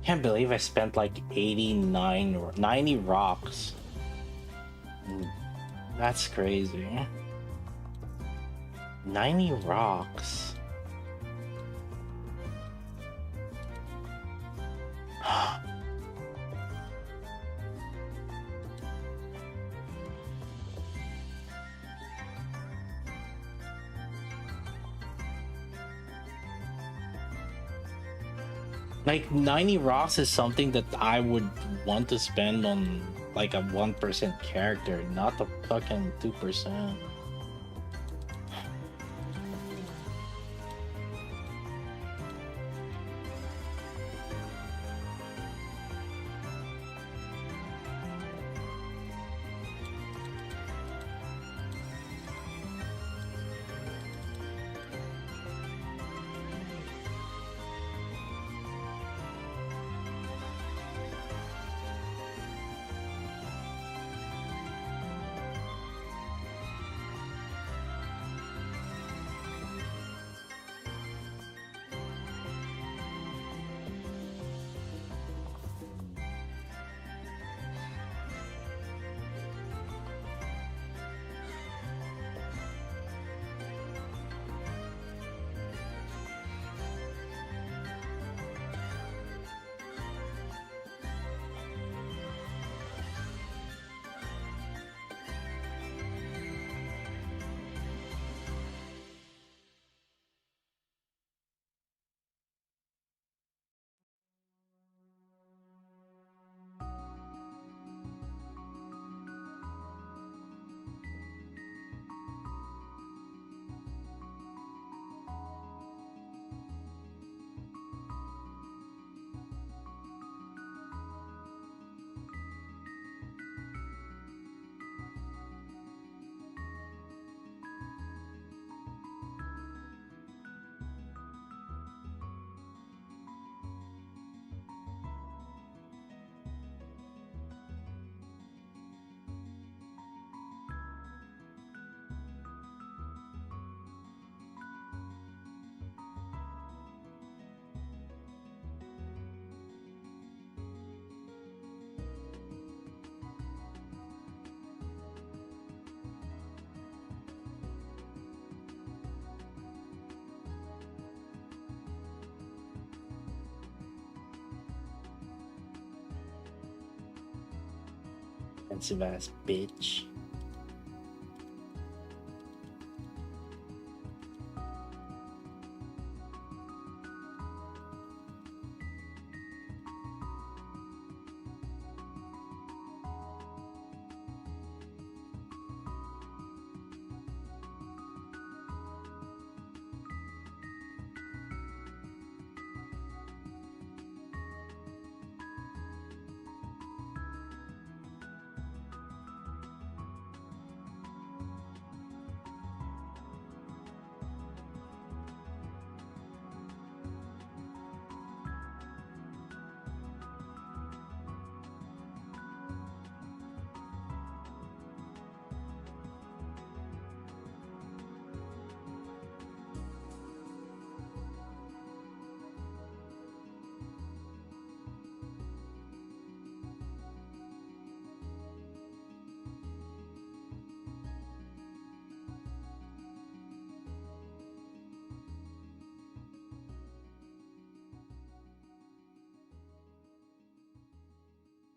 Can't believe I spent like 89 or 90 rocks. That's crazy. 90 rocks. Like 90 rocks is something that I would want to spend on like a 1% character, not a fucking 2%. Expensive ass bitch.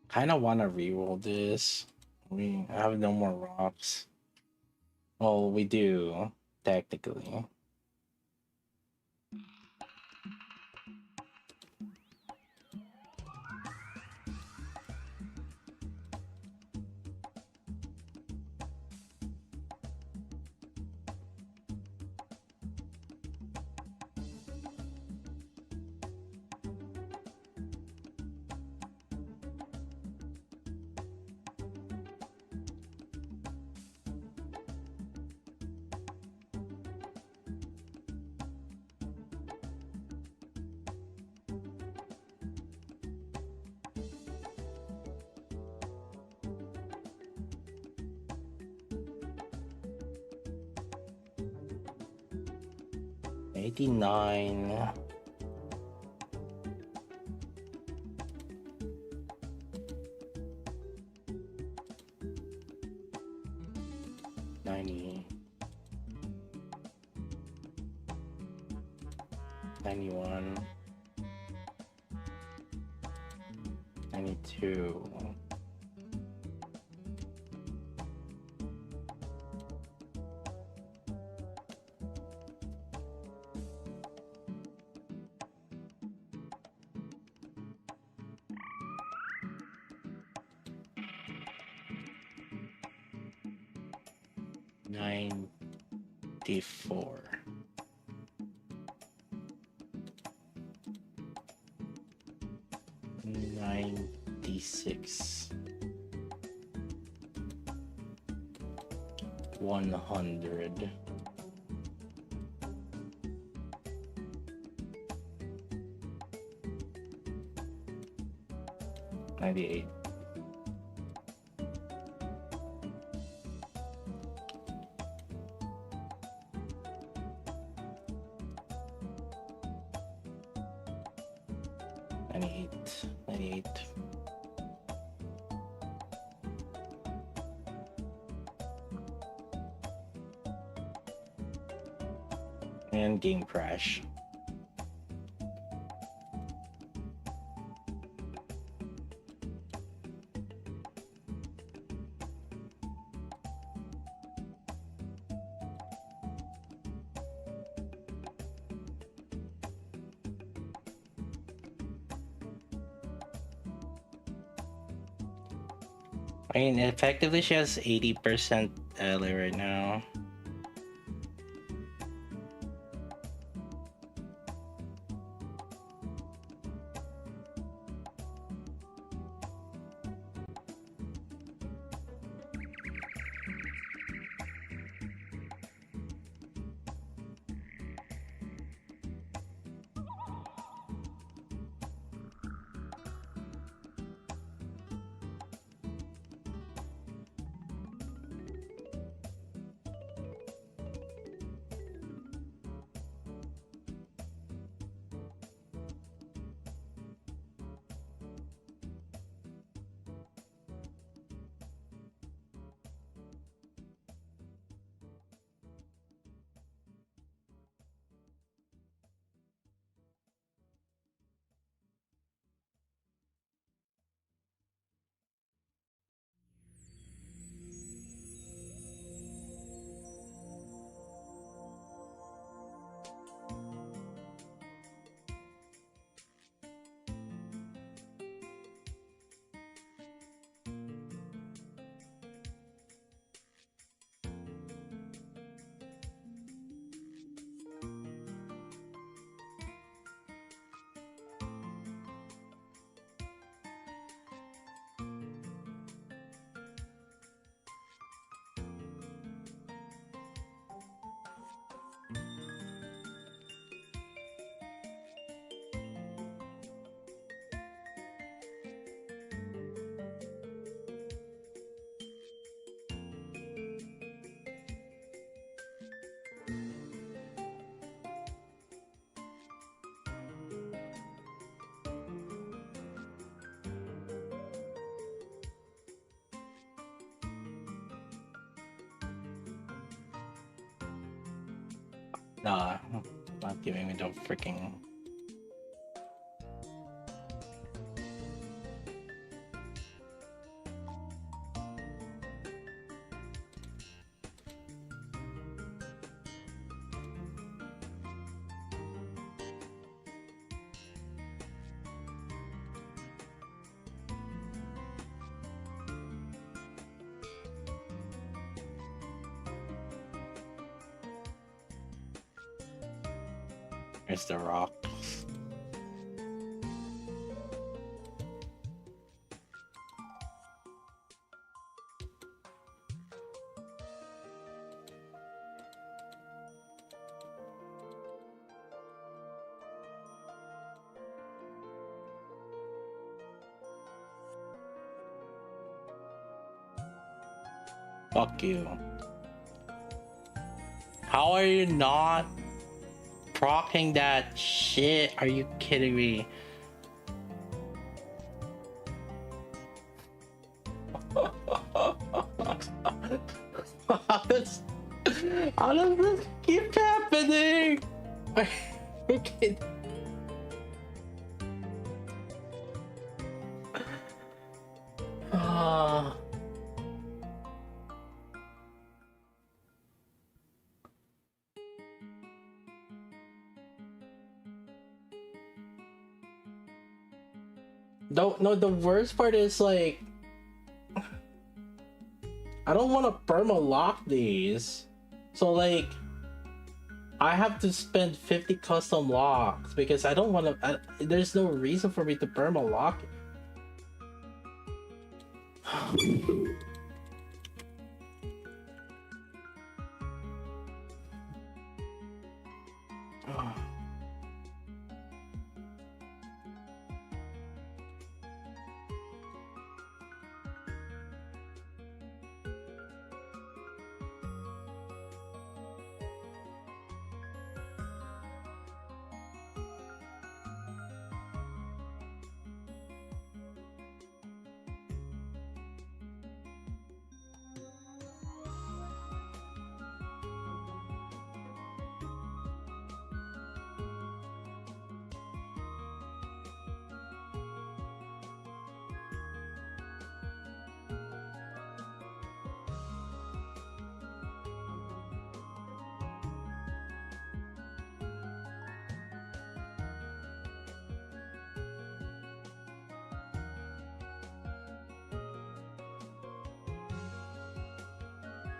Kind of want to reroll this. We have no more rocks. Well, we do, technically. $89. 91. 92. $94. 96. 100. 98. 98. 98. And game crash. I mean, effectively, she has 80% early right now. Nah, not giving me the freaking. There's the rock. Fuck you. How are you not proccing that shit? Are you kidding me? How does this keep happening? Okay. Ah. No, the worst part is like I don't want to perma lock these. So like I have to spend 50 custom locks because I don't want to. There's no reason for me to perma lock.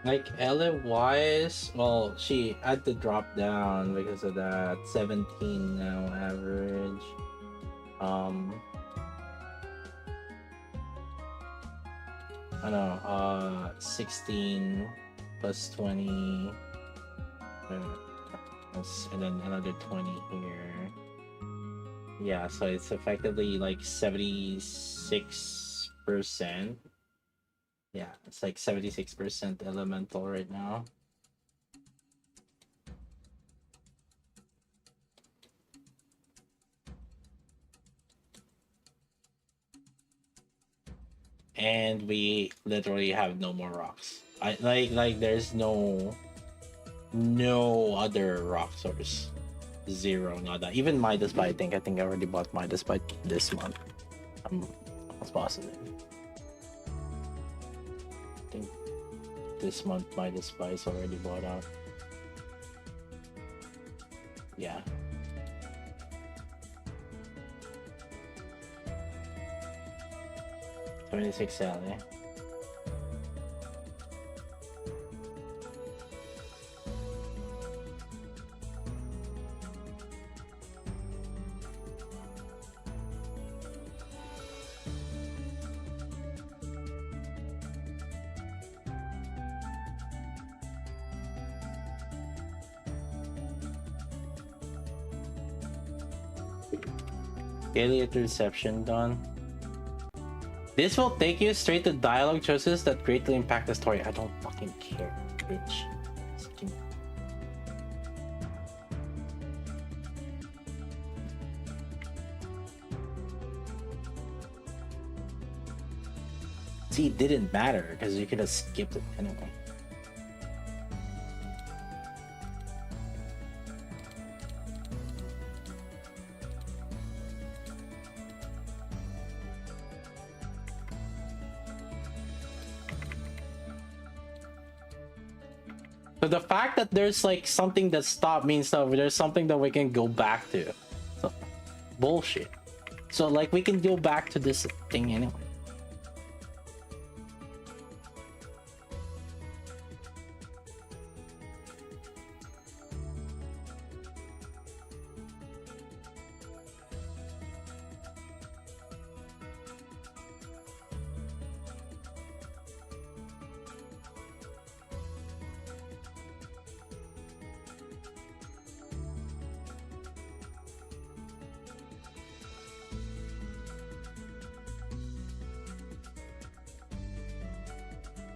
Like Ella wise, well, she had to drop down because of that 17 now average. I know, 16 plus 20, and then another 20 here. Yeah, so it's effectively like 76%. Yeah, it's like 76% elemental right now. And we literally have no more rocks. I like there's no other rock source. Zero, nada. Even Midas Bite, I think I already bought Midas Bite this month. I'm almost positive. I think this month Midas Bite is already bought out. Yeah. $76 Sally. Alien reception done. This will take you straight to dialogue choices that greatly impact the story. I don't fucking care, bitch. See, it didn't matter because you could have skipped it anyway. So the fact that there's like something that stopped means that there's something that we can go back to. So, bullshit. So like we can go back to this thing anyway.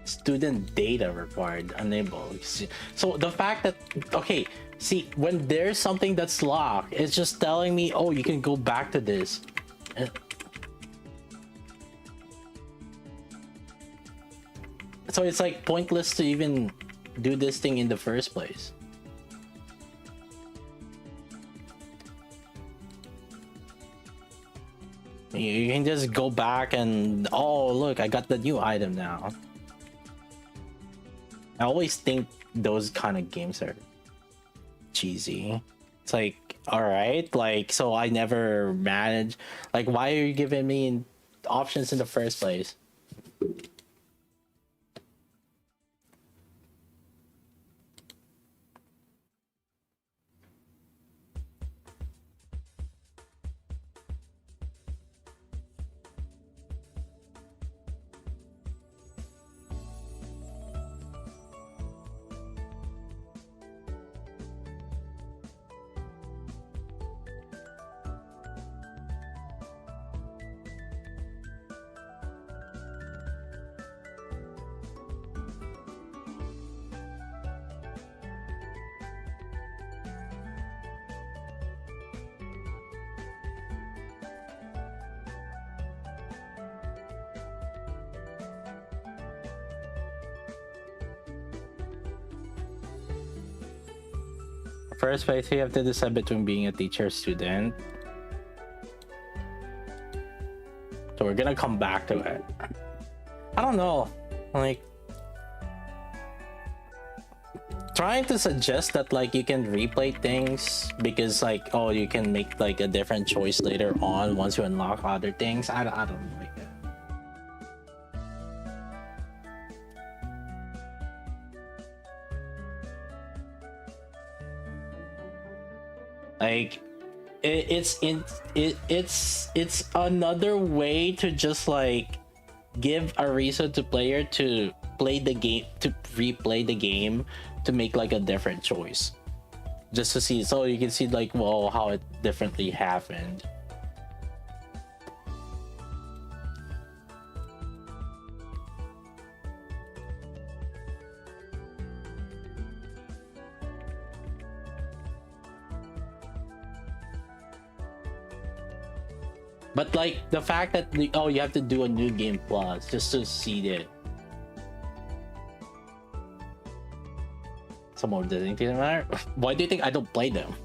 Student data required, enable. So the fact that, okay, see, when there's something that's locked, it's just telling me, oh, you can go back to this. So it's like pointless to even do this thing in the first place. You can just go back and oh look, I got the new item now. I always think those kind of games are cheesy. It's like, all right, like, so I never manage. Like, why are you giving me options in the first place? First place, you have to decide between being a teacher or student. So we're gonna come back to it. I don't know, like trying to suggest that like you can replay things because like oh you can make like a different choice later on once you unlock other things. I don't like it. Like it's another way to just like give a reason to player to play the game, to replay the game, to make like a different choice just to see, so you can see like well how it differently happened. But like the fact that oh you have to do a new game plus just to see it. Some more doesn't matter. Why do you think I don't play them?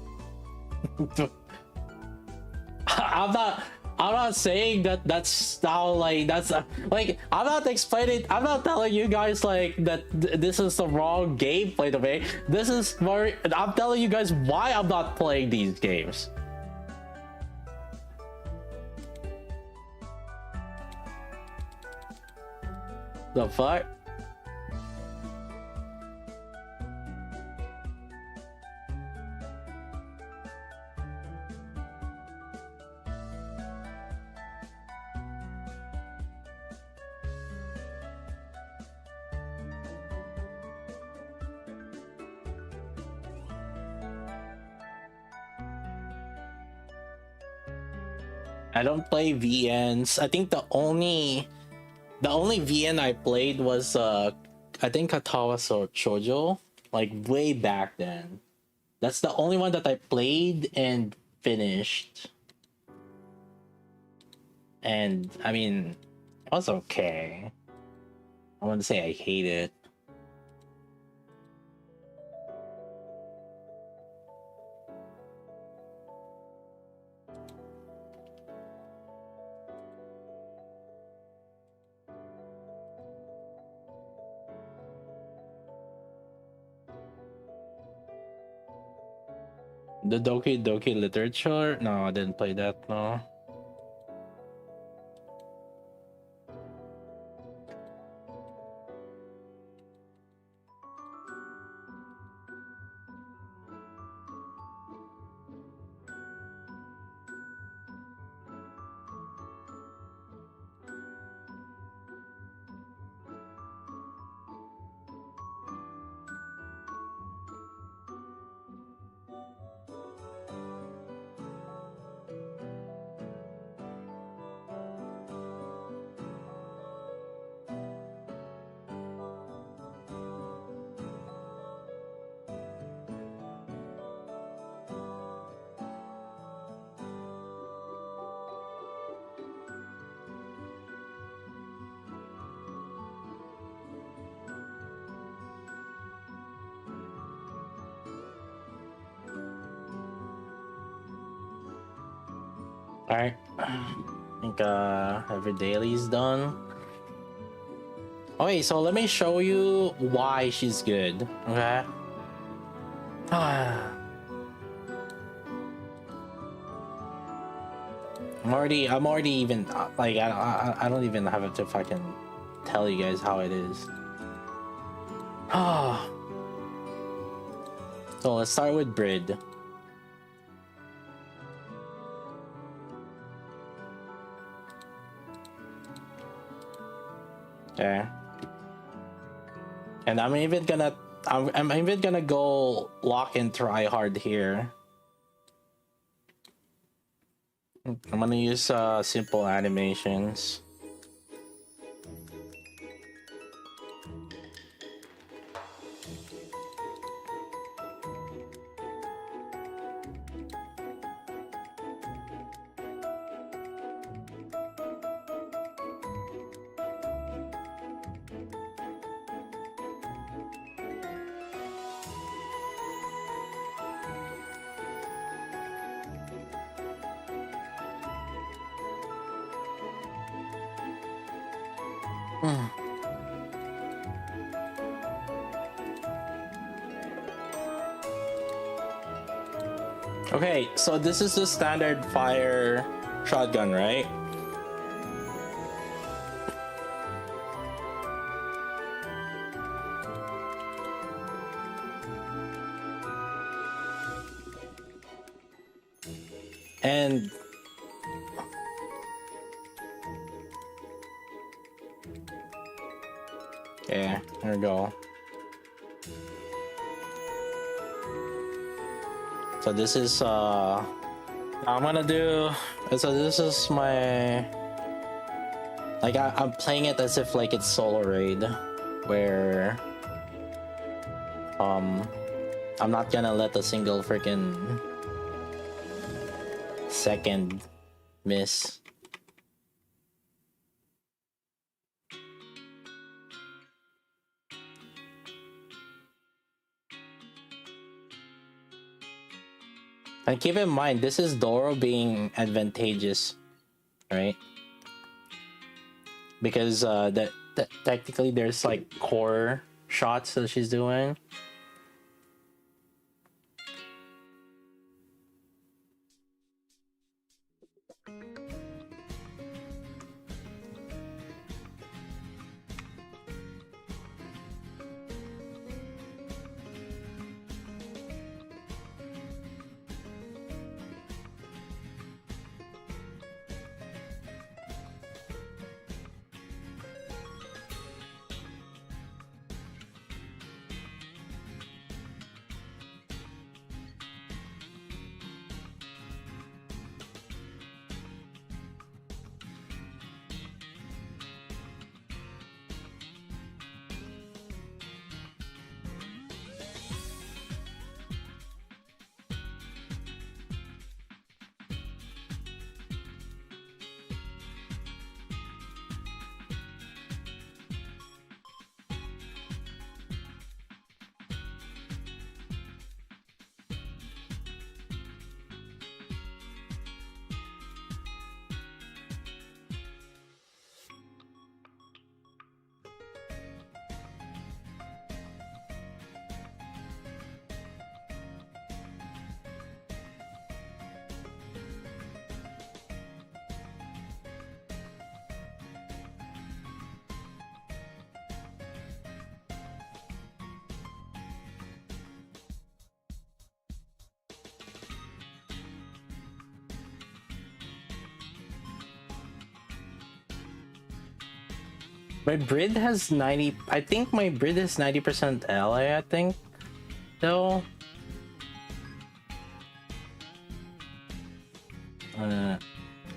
I'm not saying that that's how like that's like I'm not explaining, I'm not telling you guys like that this is the wrong gameplay to me. This is more, I'm telling you guys why I'm not playing these games. The fuck? I don't play VNs. I think the only VN I played was I think Katawa Shoujo, like way back then. That's the only one that I played and finished. And I mean, it was okay. I wouldn't say I hate it. The Doki Doki Literature? No, I didn't play that, no. Alright. I think every daily is done. Okay, so let me show you why she's good. Okay. I'm already even like I don't even have to fucking tell you guys how it is. Ah. So let's start with Brid. Okay. And I'm even gonna go lock and try hard here. I'm gonna use simple animations. Okay, so this is the standard fire shotgun, right? And okay, there we go. So this is I'm gonna do, so this is my, like I'm playing it as if like it's solo raid, where I'm not gonna let a single freaking second miss. And keep in mind, this is Doro being advantageous, right? Because that technically there's like core shots that she's doing. My Brid has 90, I think my Brid is 90% ally, I think, though.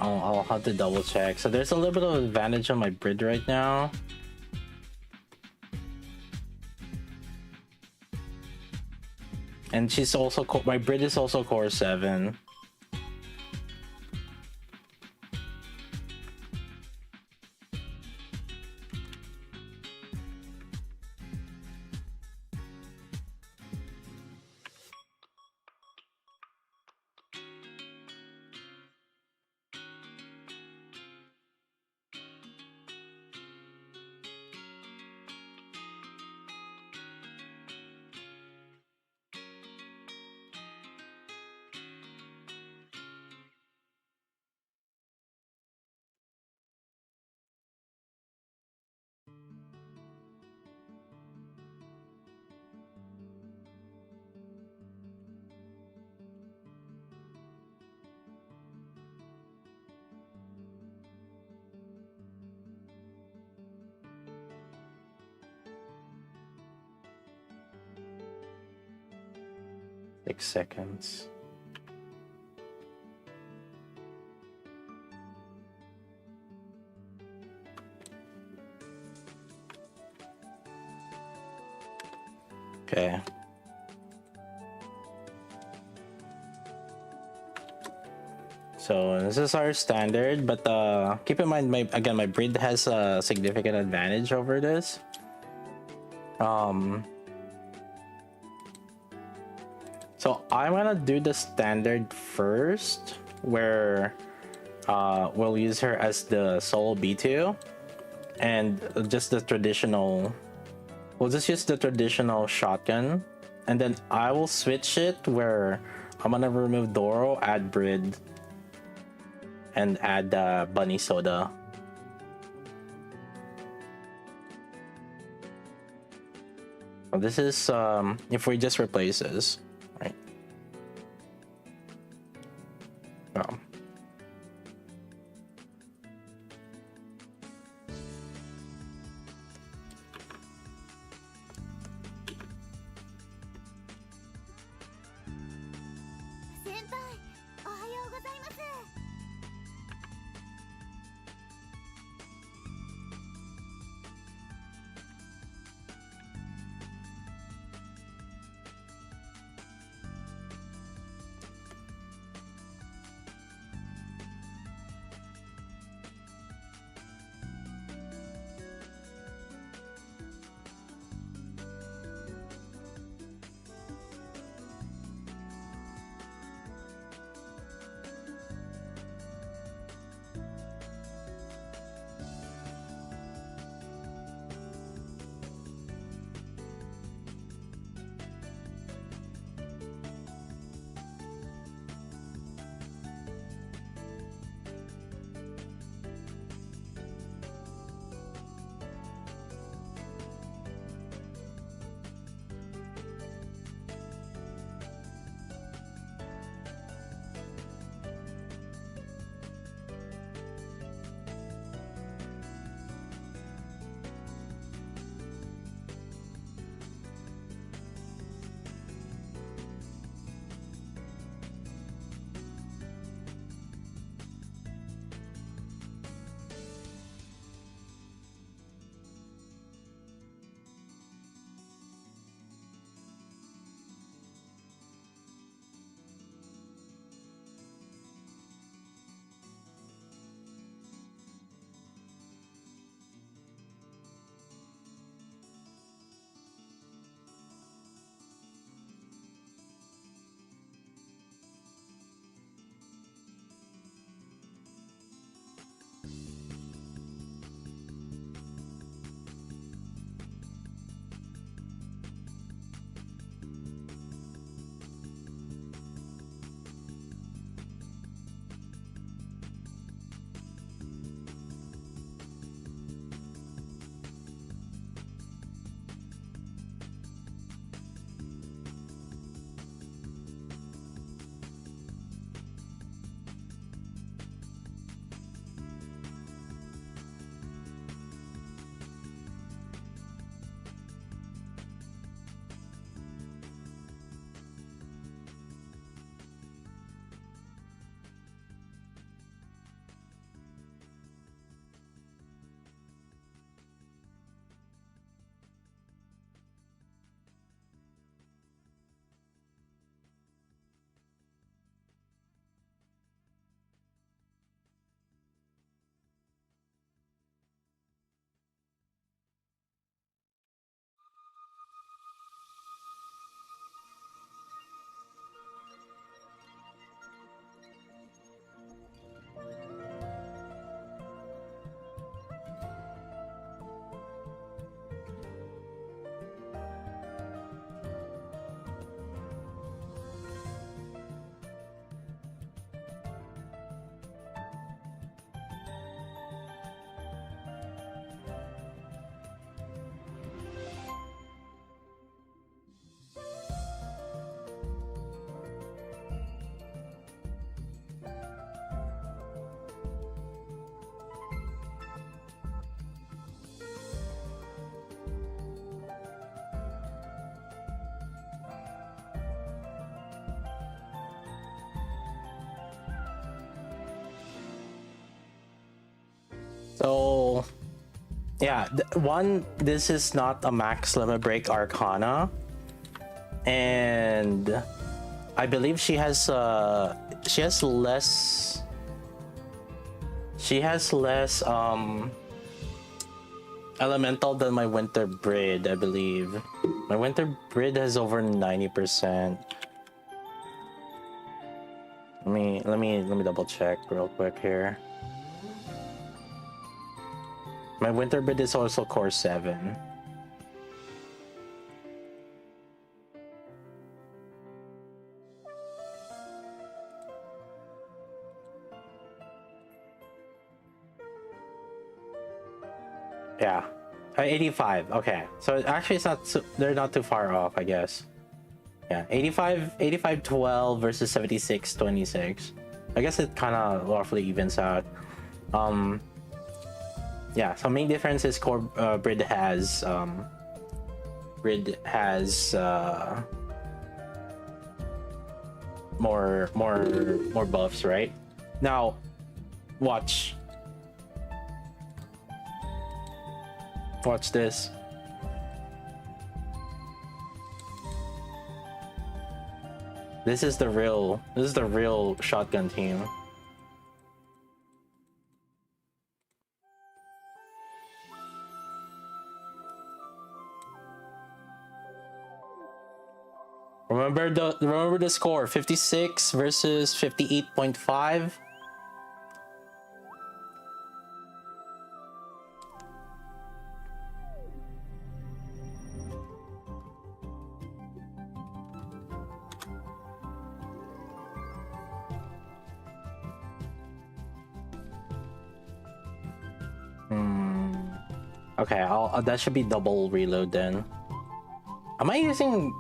I'll have to double check. So there's a little bit of advantage on my Brid right now. And she's also, my Brid is also core 7. 6 seconds. Okay. So this is our standard, but keep in mind, my breed has a significant advantage over this. So I'm gonna do the standard first, where we'll use her as the solo B2, and just the traditional. We'll just use the traditional shotgun, and then I will switch it where I'm gonna remove Doro, add Brid, and add Bunny Soda. Well, this is if we just replace this, right? Oh. So yeah, this is not a max limit break Arcana, and I believe she has less elemental than my Winter Brid. I believe my Winter Brid has over 90%. Let me double check real quick here. My Winter Brid is also core 7. Yeah, 85. Okay, so actually it's not they're not too far off, I guess. Yeah, 85 12 versus 76 26. I guess it kind of roughly evens out. Yeah, so main difference is core Brid has more buffs, right? Now watch this. This is the real shotgun team. Remember the score, 56 versus 58.5. Okay, that should be double reload then. Am I using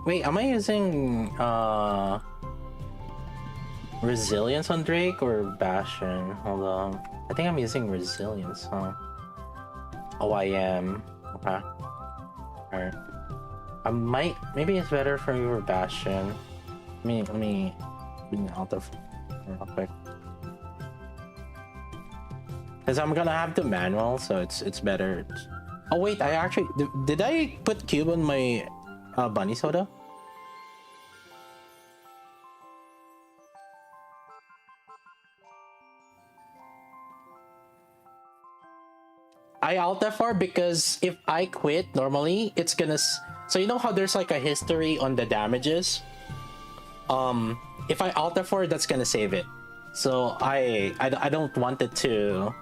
resilience on Drake or Bastion? Hold on. I think I'm using resilience, huh? Oh, I am. Okay. Alright. Maybe it's better for you for Bastion. Let me out of real quick. Because I'm gonna have to manual, so it's better. Oh wait, I actually did I put cube on my bunny soda? I alt F4 because if I quit normally it's gonna so you know how there's like a history on the damages. If I alt F4 that's gonna save it. So I don't want it to.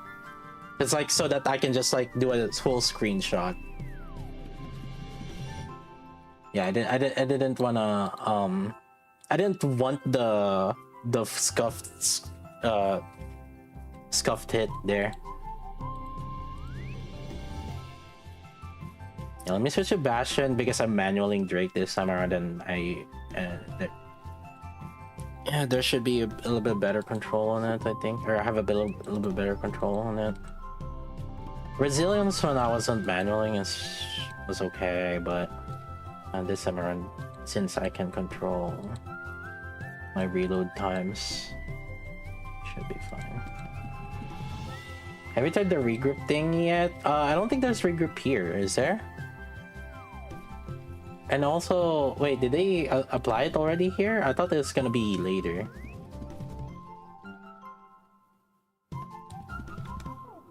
It's like so that I can just like do a full screenshot. Yeah, I didn't wanna I didn't want the scuffed hit there. Yeah, let me switch to Bastion because I'm manualing Drake this time around, and yeah, there should be a little bit better control on it, I think, or I have a little bit better control on it. Resilience when I wasn't manualing was okay, but this time around, since I can control my reload times, should be fine. Have you tried the regroup thing yet? I don't think there's regroup here, is there? And also, wait, did they apply it already here? I thought it was gonna be later.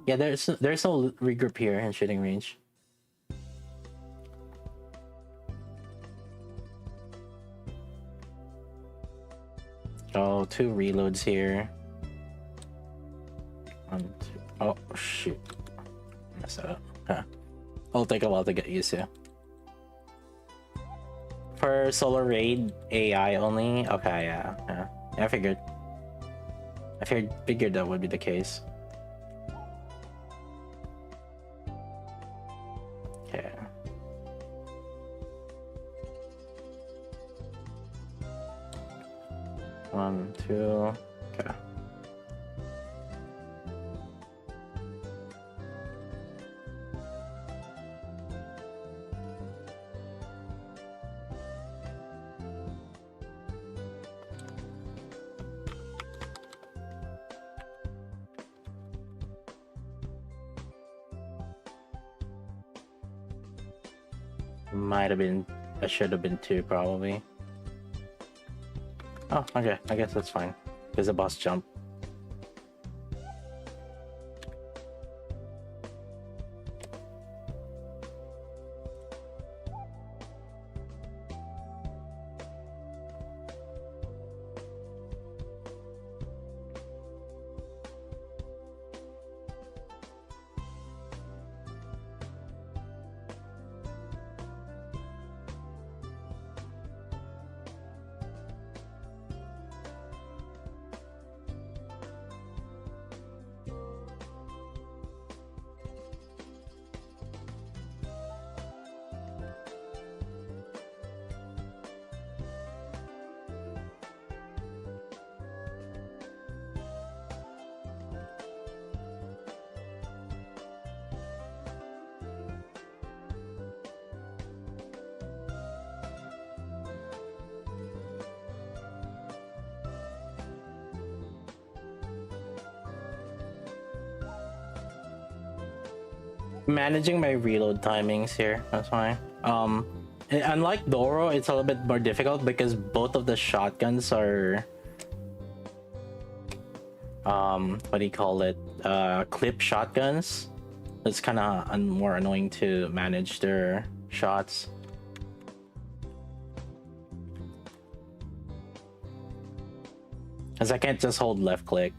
Yeah, there's no regroup here in shooting range. Oh, 2 reloads here. 1, 2. Oh shoot, messed that up. Huh. It'll take a while to get used to. For solo raid AI only? Okay, yeah. I figured that would be the case. Okay. One, two, okay. Might have been. I should have been 2 probably. Oh, okay. I guess that's fine. There's a boss jump. Managing my reload timings here, that's fine. Unlike Doro, it's a little bit more difficult because both of the shotguns are what do you call it, clip shotguns. It's kind of more annoying to manage their shots. As I can't just hold left click.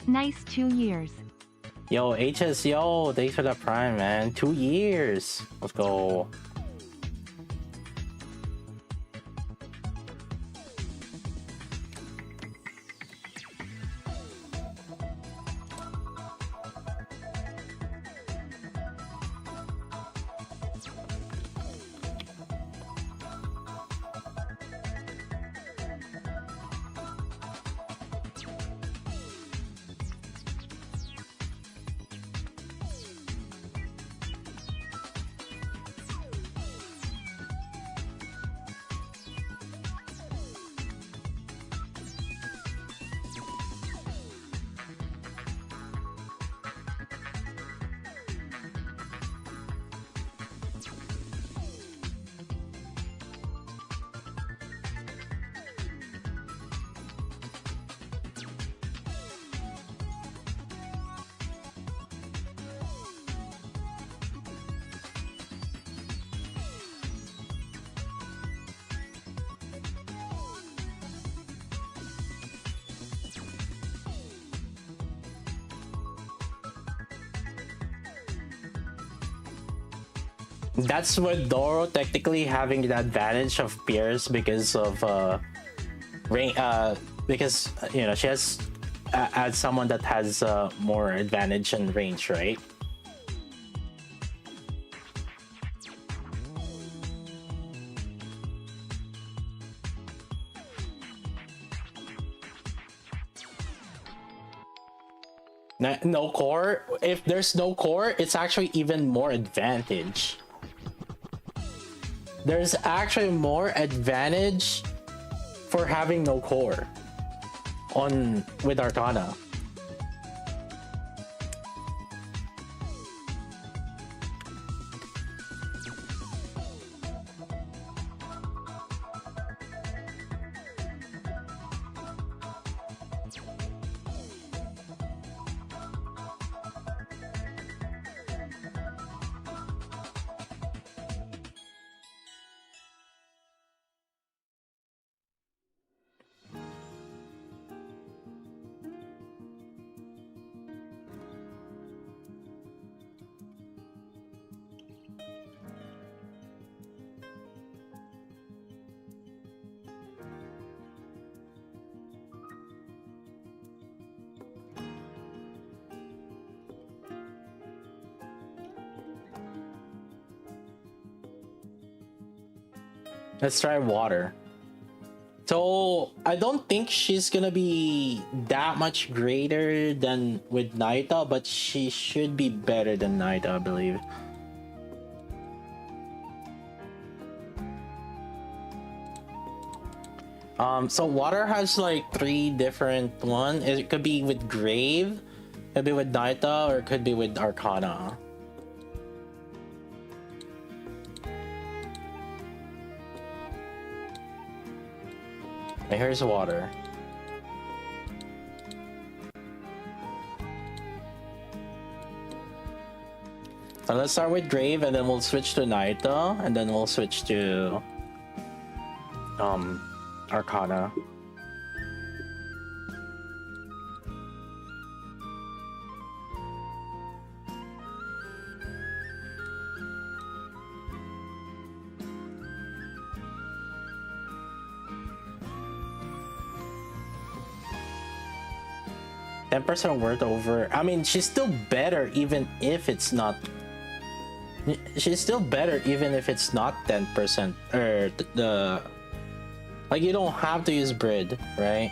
Nice 2 years. Yo, HS, yo, thanks for the prime, man. 2 years. Let's go. That's with Doro technically having the advantage of Pierce because of because you know she has as someone that has more advantage in range, right? No core. If there's no core, it's actually even more advantage. There's actually more advantage for having no core on with Arcana. Let's try water. So I don't think she's gonna be that much greater than with Naita, but she should be better than Naita, I believe. So water has like 3 different one. It could be with Grave, could be with Naita, or it could be with Arcana. And here's water. So let's start with Grave, and then we'll switch to Naita, and then we'll switch to Arcana. 10% worth over. I mean, she's still better even if it's not. She's still better even if it's not 10%. Or the. Like, you don't have to use Brid, right?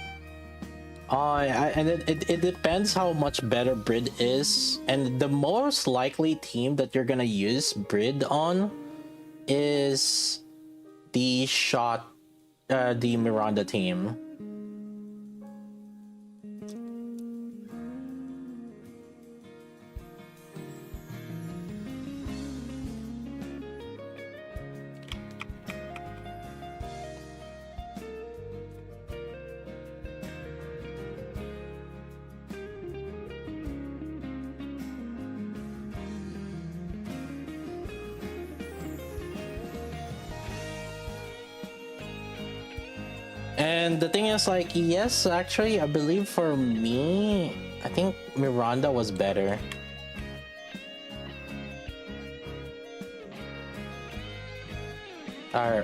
And it depends how much better Brid is. And the most likely team that you're gonna use Brid on is the the Miranda team. And the thing is, like, yes, actually, I believe for me, I think Miranda was better. Our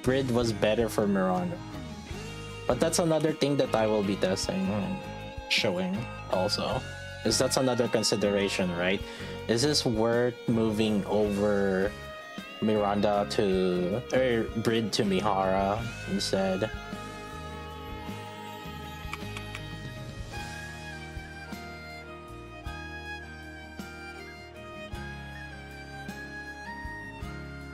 Brid was better for Miranda. But that's another thing that I will be testing and showing also. Is that's another consideration, right? Is this worth moving over Miranda to, or Brid to Mihara instead?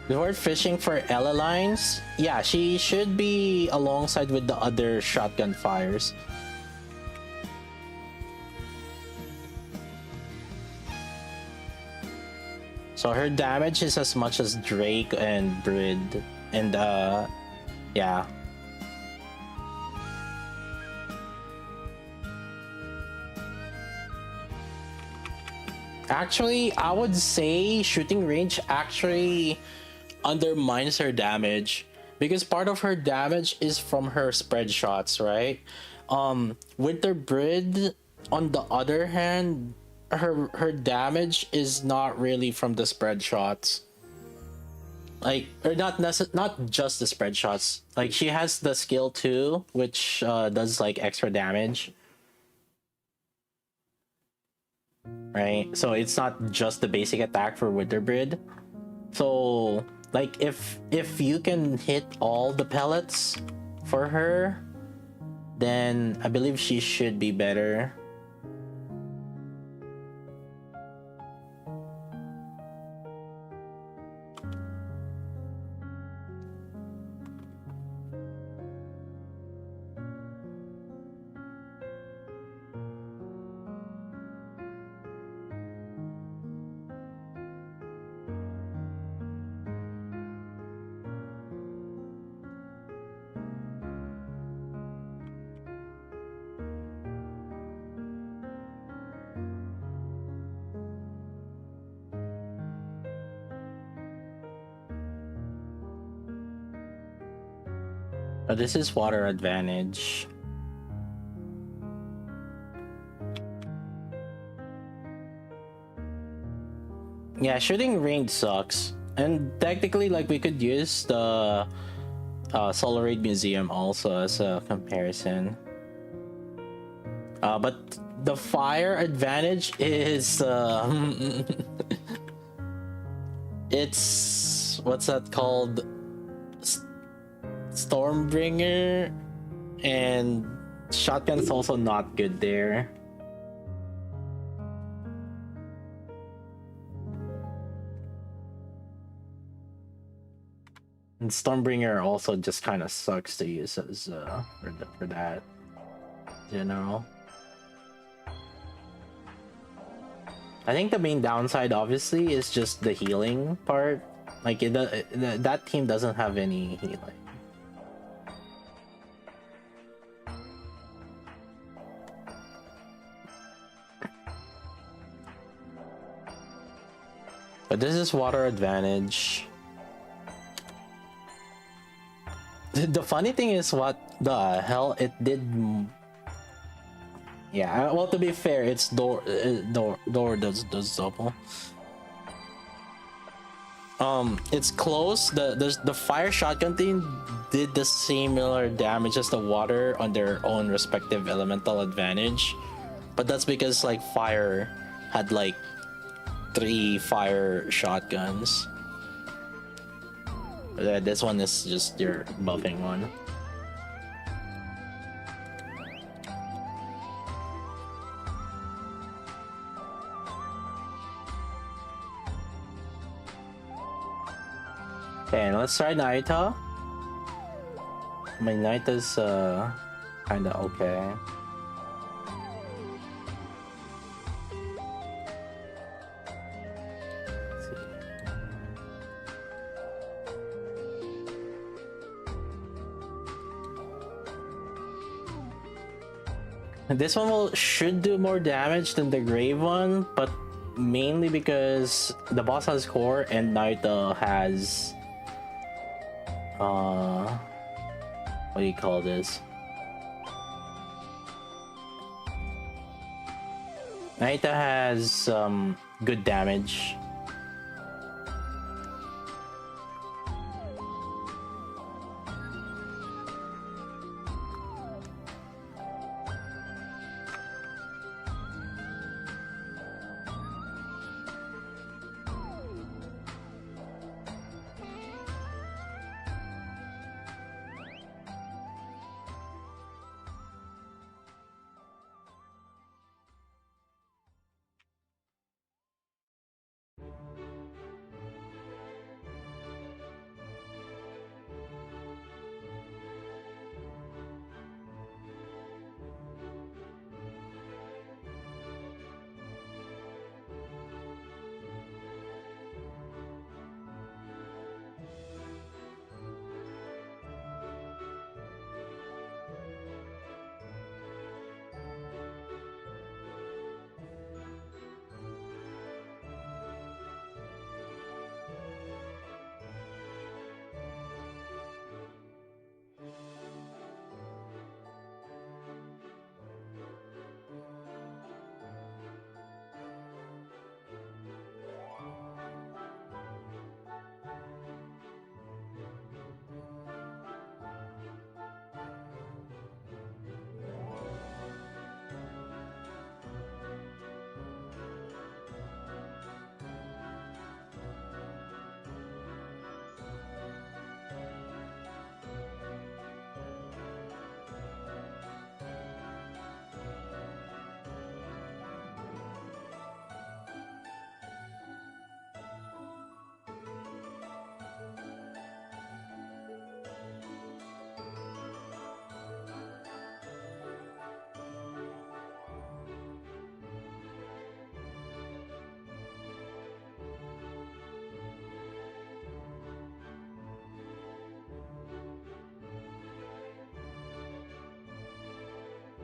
We're fishing for Ella lines. Yeah, she should be alongside with the other shotgun fires. So her damage is as much as Drake and Brid, and yeah. Actually, I would say shooting range actually undermines her damage, because part of her damage is from her spread shots, right? Winter Brid, on the other hand, her damage is not really from the spread shots, like, or not just the spread shots. Like, she has the skill too, which does like extra damage, right? So it's not just the basic attack for Winter Brid. So like, if you can hit all the pellets for her, then I believe she should be better. This is water advantage. Yeah, shooting range sucks. And technically, like, we could use the Solar Raid Museum also as a comparison. But the fire advantage is it's, what's that called? Stormbringer and shotgun's also not good there. And Stormbringer also just kind of sucks to use as for that, you know. I think the main downside, obviously, is just the healing part. Like that team doesn't have any healing. But this is water advantage. The funny thing is, what the hell it did. Yeah, well, to be fair, it's door does double. It's close. The fire shotgun team did the similar damage as the water on their own respective elemental advantage, but that's because like fire had like 3 fire shotguns. This one is just your buffing one. Okay, and let's try Naita. My Naita's kinda okay. This one should do more damage than the Grave one, but mainly because the boss has core and Naita has what do you call this? Naita has good damage.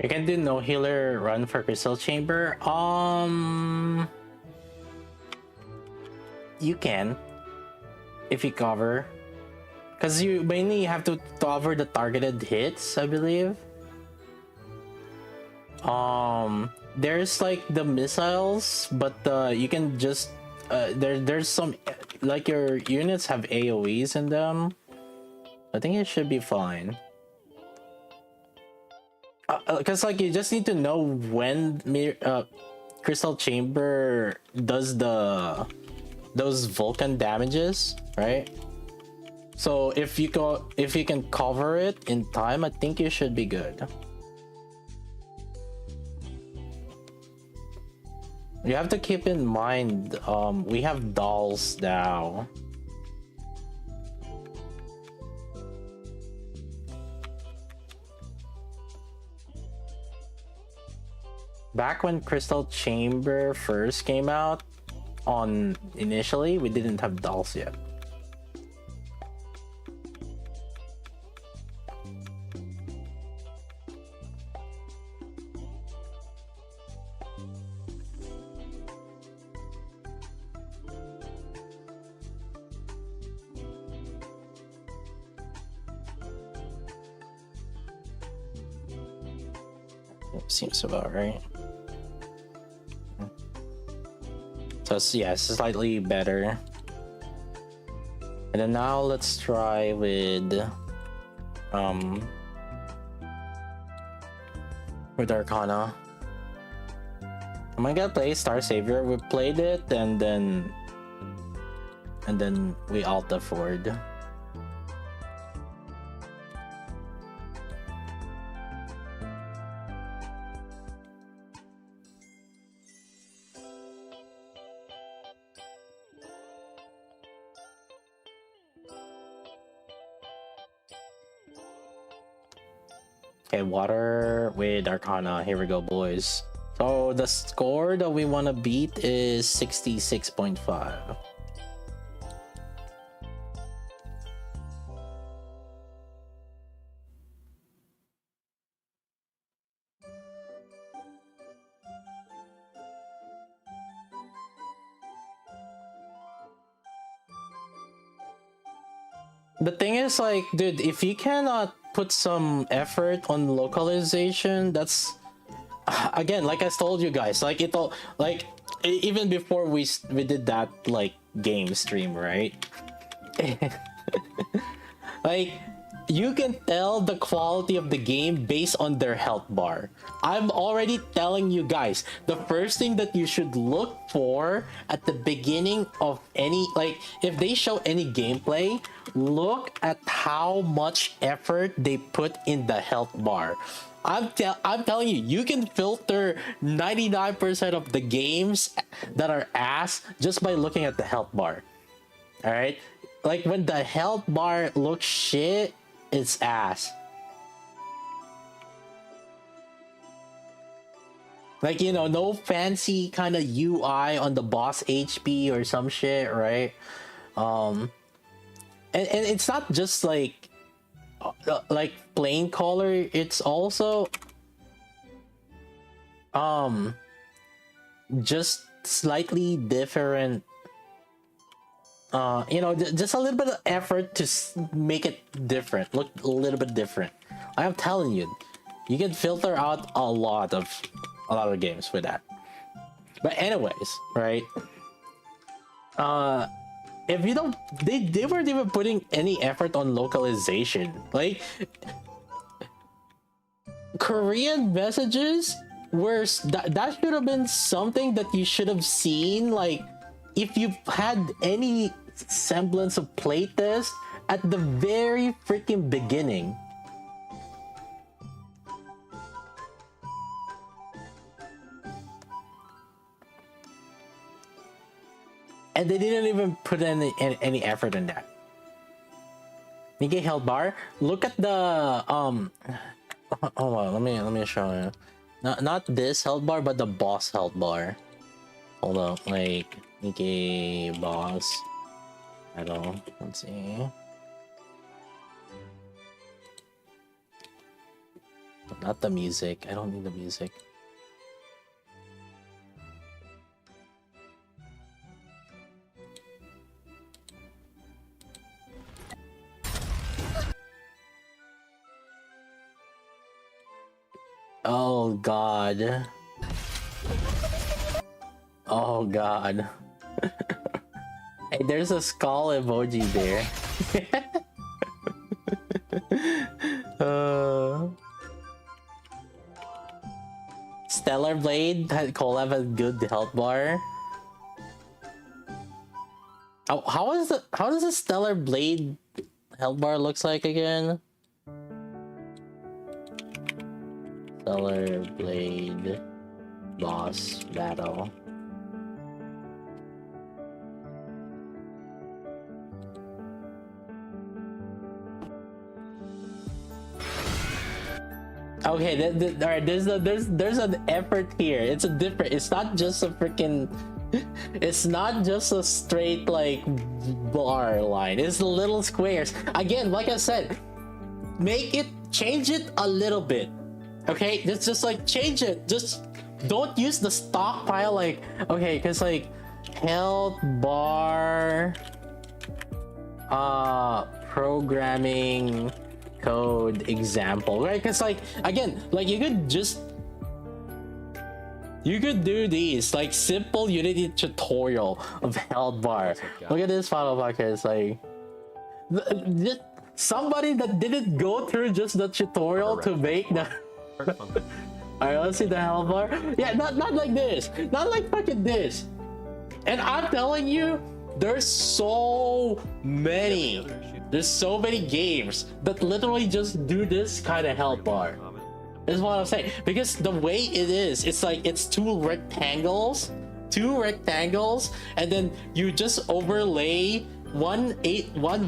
You can do no healer run for Crystal Chamber. You can if you cover, because you mainly have to cover the targeted hits, I believe. There's like the missiles, but you can just there's some, like, your units have AoEs in them. I think it should be fine. Because like you just need to know when Crystal Chamber does those Vulcan damages, right? So if you can cover it in time, I think you should be good. You have to keep in mind, we have dolls now. Back when Crystal Chamber first came out, initially, we didn't have dolls yet. Seems about right. So yeah, slightly better. And then now let's try with Arcana. I'm gonna play Star Savior. We played it and then we Alta Ford. Okay, water with Arcana. Here we go, boys. So the score that we want to beat is 66.5. The thing is, like, dude, if you cannot put some effort on localization, that's again, like I told you guys, like it all, like even before we did that like game stream, right? Like you can tell the quality of the game based on their health bar. I'm already telling you guys, the first thing that you should look for at the beginning of any, like if they show any gameplay, look at how much effort they put in the health bar. I'm telling you, you can filter 99% of the games that are ass just by looking at the health bar. All right, like when the health bar looks shit, it's ass. Like, you know, no fancy kind of UI on the boss HP or some shit, right? And it's not just like plain color, it's also just slightly different, you know, just a little bit of effort to make it different, look a little bit different. I'm telling you, you can filter out a lot of games with that. But anyways, right, if you don't, they weren't even putting any effort on localization. Like Korean messages were that should have been something that you should have seen, like if you've had any semblance of playtest at the very freaking beginning. And they didn't even put any effort in that. Nikkei health bar. Look at the hold on, let me show you. Not this health bar, but the boss health bar. Hold on, like Nikkei boss. I don't. Let's see. Not the music. I don't need the music. Oh god. Oh god. Hey, there's a skull emoji there. Stellar Blade had collab a good health bar. How does the Stellar Blade health bar looks like again. Stellar Blade boss battle. Okay, all right. There's an effort here. It's a different. It's not just a freaking. It's not just a straight like bar line. It's the little squares. Again, like I said, change it a little bit. Okay, just like change it. Just don't use the stockpile like okay, because like health bar, programming code example, right? Because like again, like you could do these like simple Unity tutorial of health bar. Look at this final bucket. It's like just somebody that didn't go through just the tutorial to make the. Alright, let's see the health bar. Yeah, not like this, not like fucking this. And I'm telling you, there's so many games that literally just do this kind of health bar. Is what I'm saying, because the way it is, it's like it's two rectangles, and then you just overlay one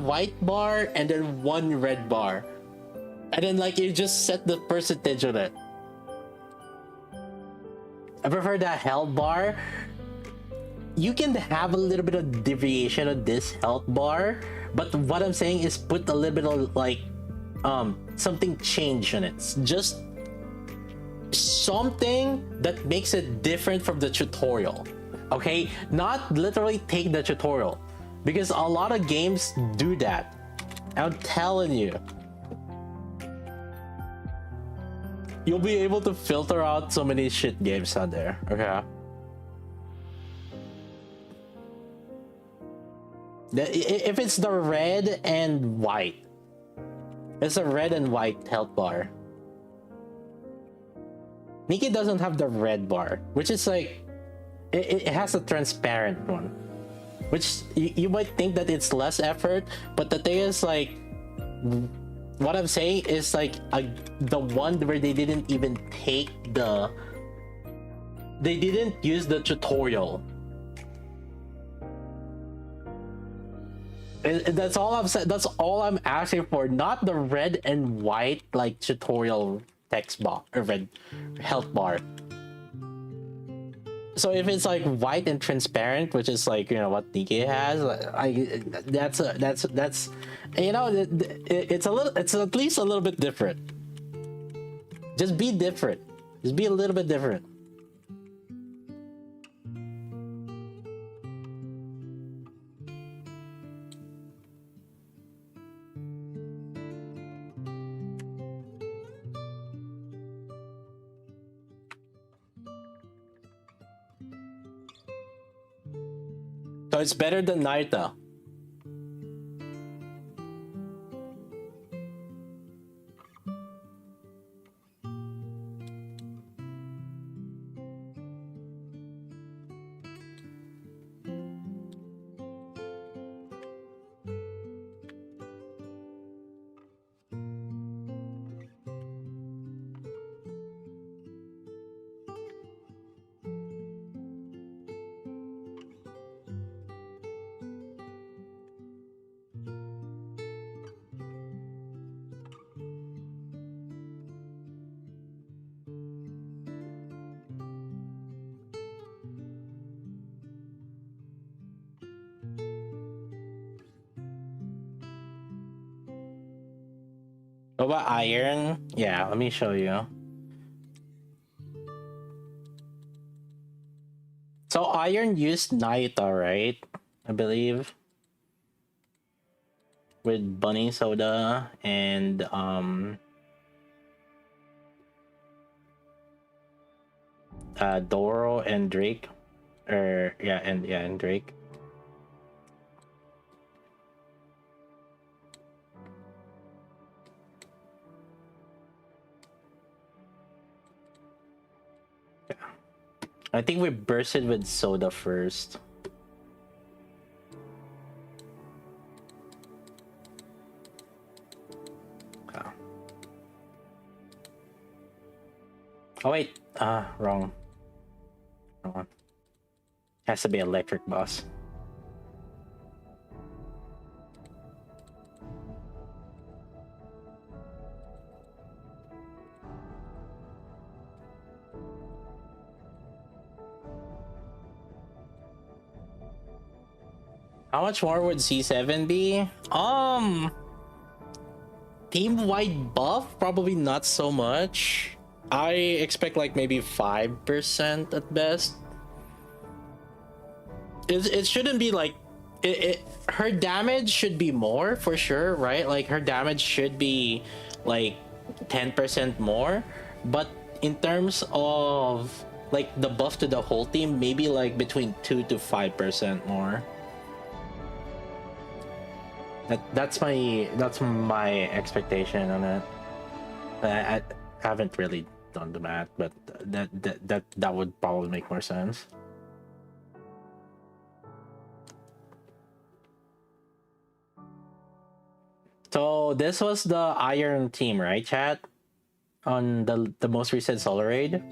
white bar and then one red bar, and then like you just set the percentage on it. I prefer that health bar. You can have a little bit of deviation of this health bar, but what I'm saying is put a little bit of like something change on it. Just something that makes it different from the tutorial. Okay, not literally take the tutorial, because a lot of games do that. I'm telling you, you'll be able to filter out so many shit games out there. Okay, if it's the red and white, it's a red and white health bar. Nikki doesn't have the red bar, which is like it has a transparent one, which you might think that it's less effort, but the thing is like what I'm saying is like the one where they didn't even they didn't use the tutorial. That's all I'm saying. That's all I'm asking for, not the red and white like tutorial text bar or red health bar. So if it's like white and transparent, which is like, you know, what DK has, that's you know, it's at least a little bit different. Just be different. Just be a little bit different. So it's better than Naruto. What about iron? Yeah, let me show you. So iron used Naito, right? I believe. With Bunny Soda and Doro and Drake. And Drake. I think we bursted with Soda first. Oh wait, wrong. Wrong one. Has to be electric boss. How much more would C7 be? Team-wide buff? Probably not so much. I expect like maybe 5% at best. It shouldn't be like her damage should be more for sure, right? Like her damage should be like 10% more, but in terms of like the buff to the whole team, maybe like between 2 to 5% more. That's my expectation on it. I haven't really done the math, but that would probably make more sense. So this was the Iron team, right, chat? On the most recent Solar Raid.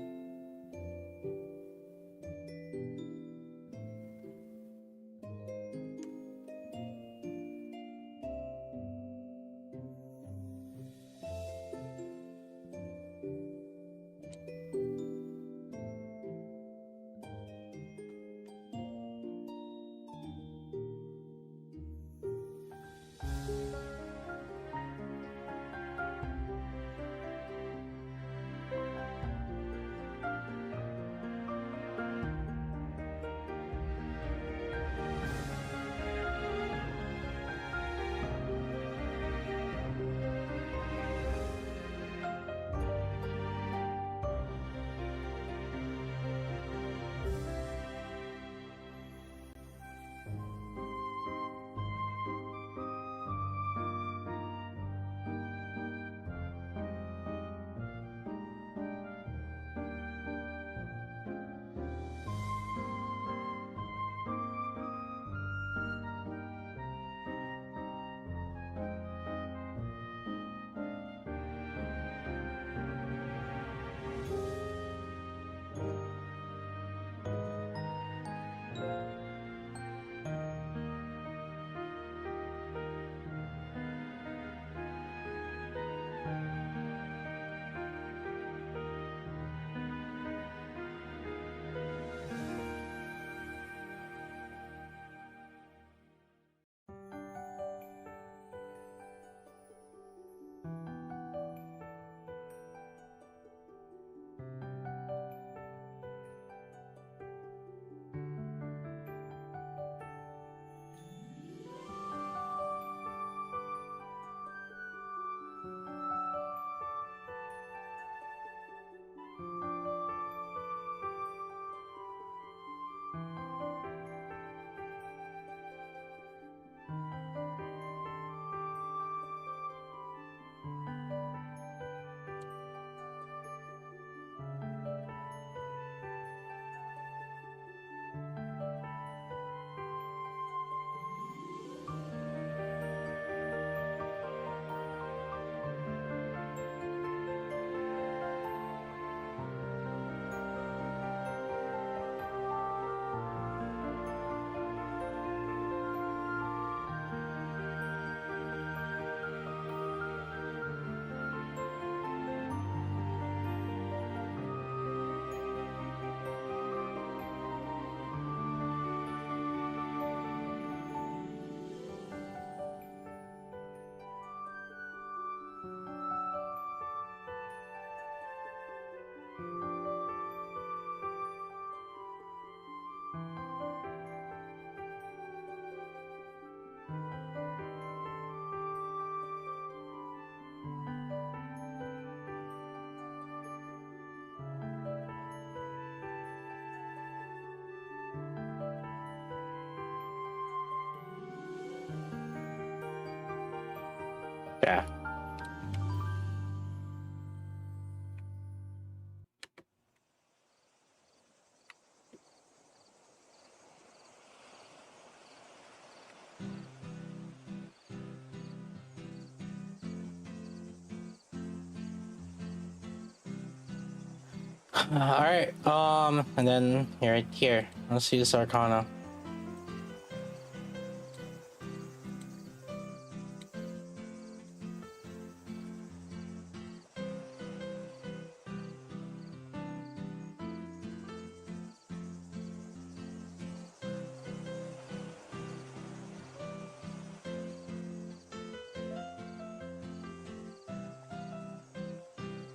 Alright, and then right here. Let's use Arcana.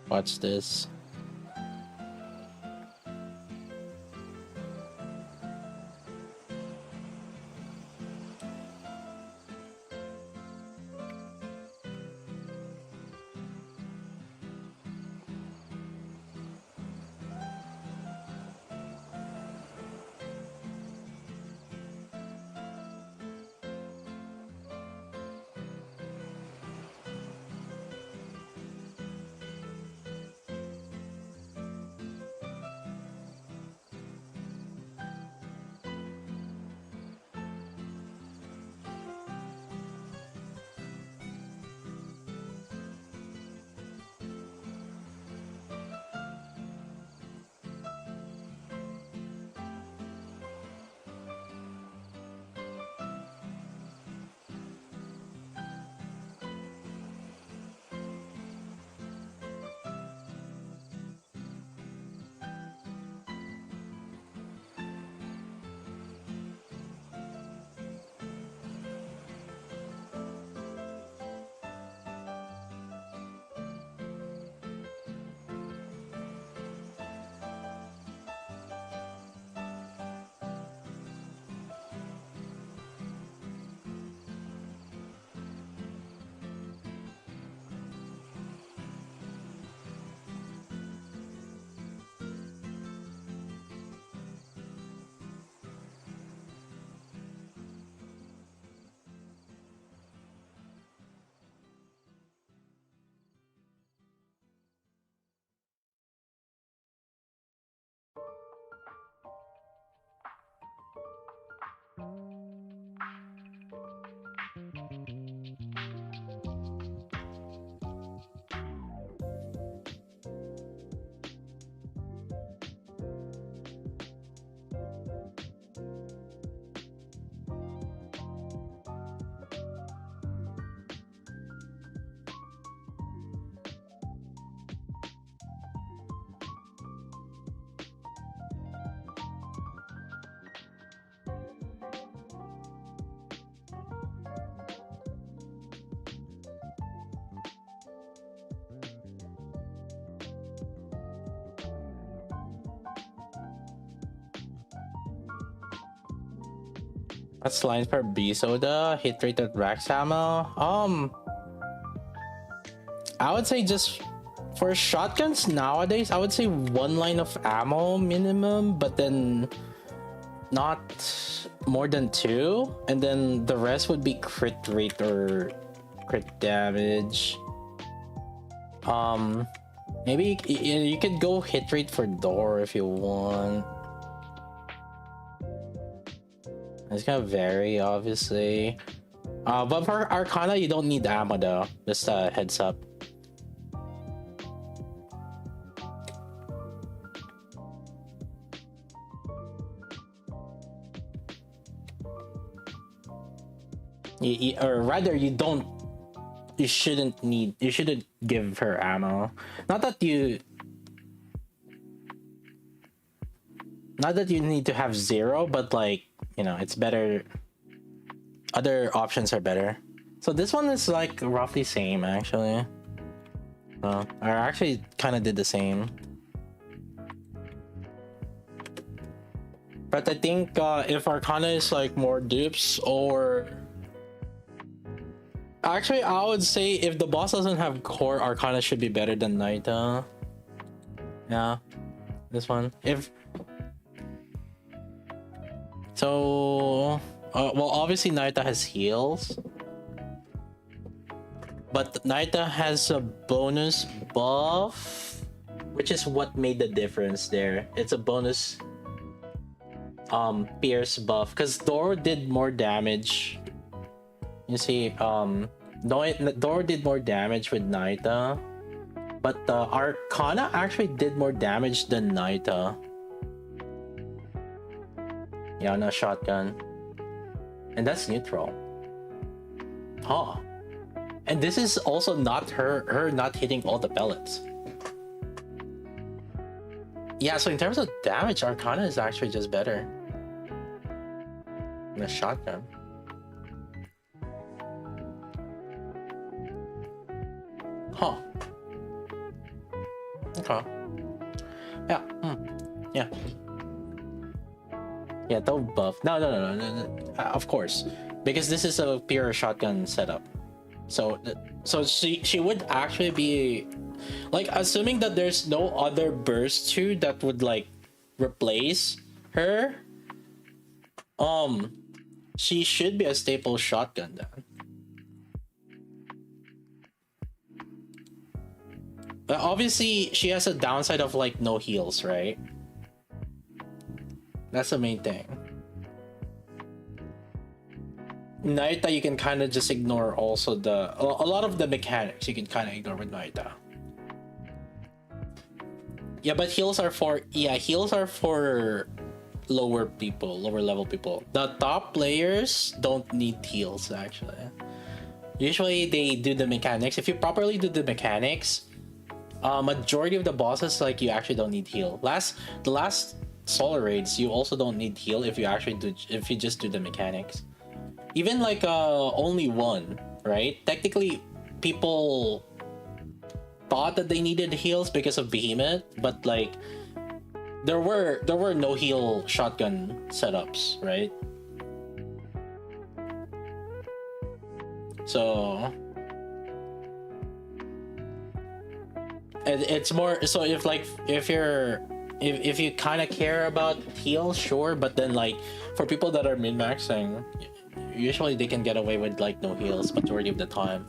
Watch this. What's lines per B soda? Hit rate at Rax ammo? I would say just for shotguns nowadays, I would say one line of ammo minimum, but then not more than two, and then the rest would be crit rate or crit damage. Maybe you could go hit rate for door if you want. It's gonna vary, obviously. But for Arcana, you don't need ammo though. Just a heads up. Or rather, you shouldn't give her ammo. Not that you need to have zero, but like, you know, it's better. Other options are better. So this one is like roughly same actually. I actually kind of did the same. But I think if Arcana is like more dupes, or actually I would say if the boss doesn't have core, Arcana should be better than Naita. Yeah, this one. So well, obviously Naita has heals, but Naita has a bonus buff, which is what made the difference there. It's a bonus pierce buff, because Doro did more damage. You see, Doro did more damage with Naita, But the Arcana actually did more damage than Naita. Yeah, on a shotgun. And that's neutral. Huh. And this is also not her not hitting all the pellets. Yeah, so in terms of damage, Arcana is actually just better than a shotgun. Huh. Okay. Yeah. Yeah. Yeah, don't buff. No. Of course, because this is a pure shotgun setup. So she would actually be like, assuming that there's no other burst 2 that would like replace her. She should be a staple shotgun then. But obviously, she has a downside of like no heals, right? That's the main thing. Naita, you can kind of just ignore also a lot of the mechanics you can kind of ignore with Naita. Yeah, but heals are for lower level people. The top players don't need heals actually. Usually they do the mechanics. If you properly do the mechanics, majority of the bosses, like, you actually don't need heal. The last solo raids, you also don't need heal if you just do the mechanics. Even like only one, right? Technically, people thought that they needed heals because of Behemoth, but like there were no heal shotgun setups, right? So it's more so if you kind of care about heal, sure, but then like for people that are min-maxing, usually they can get away with like no heals majority of the time.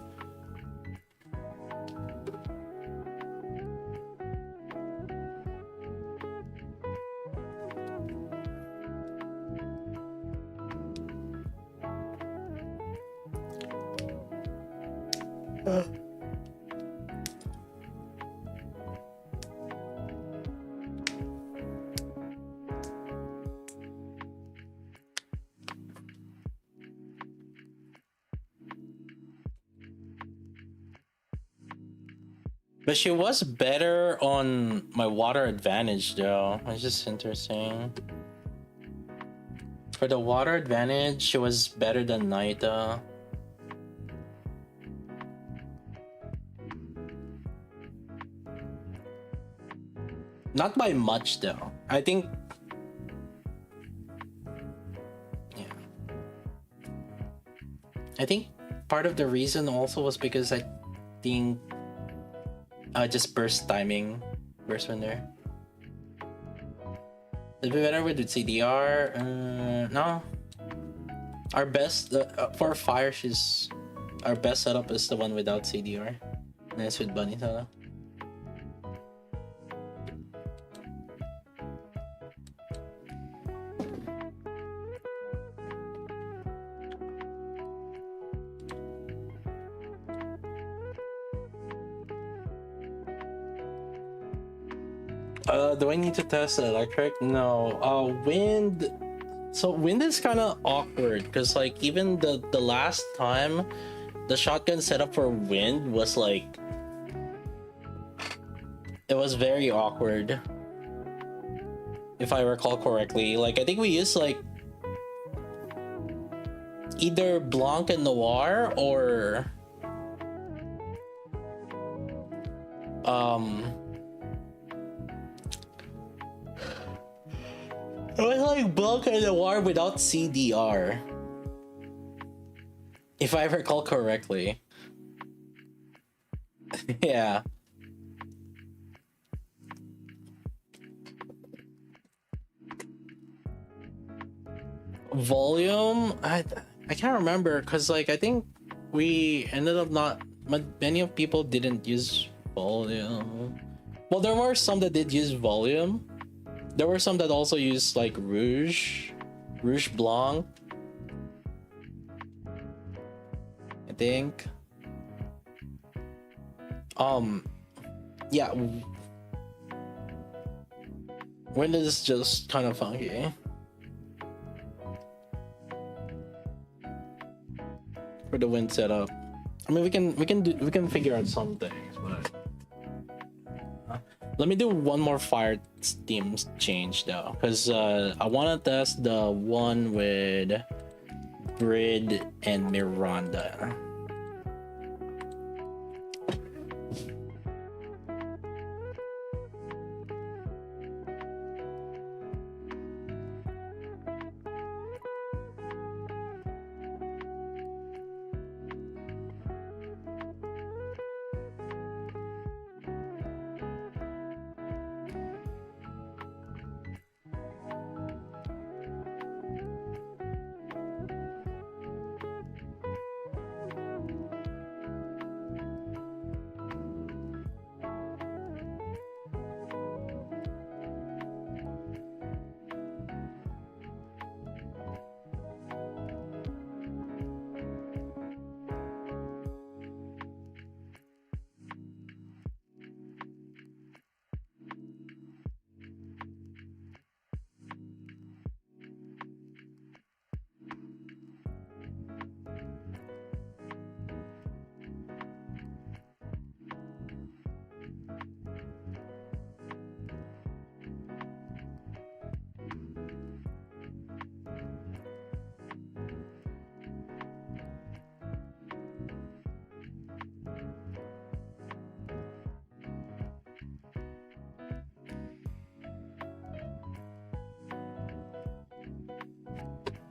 But she was better on my water advantage though. It's just interesting. For the water advantage, she was better than Naita. Not by much though. I think. Yeah. I think part of the reason also was because I think just burst winner. It'd be better with the CDR. No. Our best for fire, our best setup is the one without CDR. Nice with Bunny Solo. Do I need to test the electric? No. Wind. So wind is kind of awkward because like even the last time, the shotgun setup for wind was like, it was very awkward. If I recall correctly, like I think we used like either Blanc and Noir or it was like Blanc and Noir without CDR. If I recall correctly. Yeah. Volume? I can't remember because like I think we ended up not many of people didn't use volume. Well, there were some that did use volume. There were some that also used like Rouge Blanc, I think. Yeah, wind is just kind of funky. For the wind setup, I mean, we can figure out some things, but let me do one more fire steam change though, because I want to test the one with Brid and Miranda.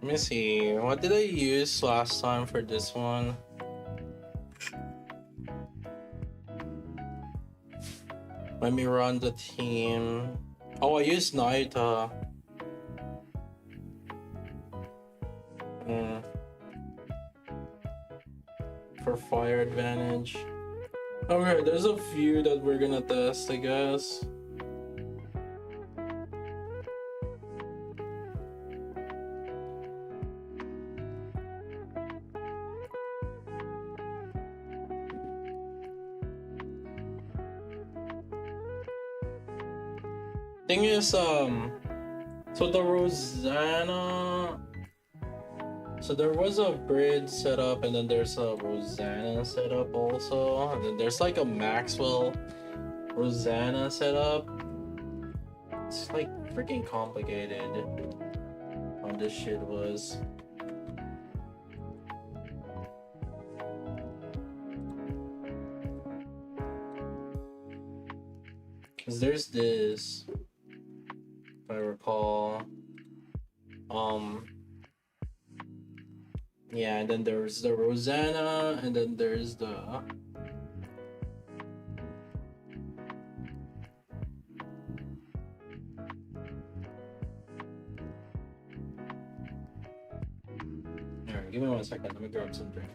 Let me see, what did I use last time for this one? Let me run the team. Oh, I used Naita. For fire advantage. Okay, there's a few that we're gonna test, I guess. Thing is, so the Rosanna, so there was a Brid setup, and then there's a Rosanna setup also, and then there's like a Maxwell Rosanna setup. It's like freaking complicated how this shit was. Cause there's this, if I recall, yeah, and then there's the Rosanna, and then there's the Alright, give me 1 second, let me grab some drink.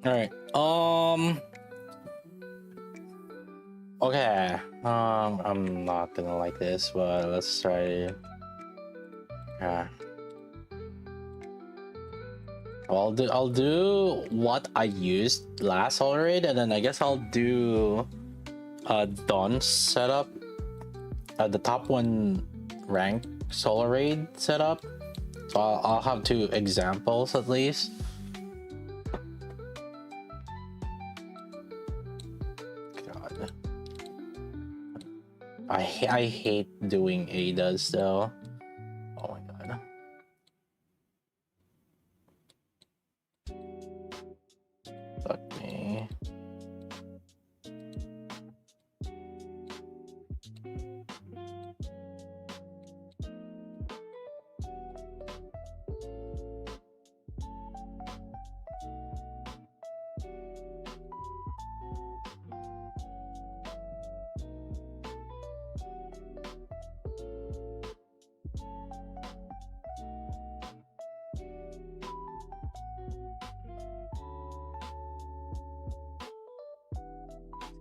All right. Okay. I'm not gonna like this, but let's try. Yeah. I'll do what I used last solar raid, and then I guess I'll do Dawn's setup. The top one rank solar raid setup. So I'll have two examples at least. God, I hate doing ADAs though. Oh my god. Fuck me.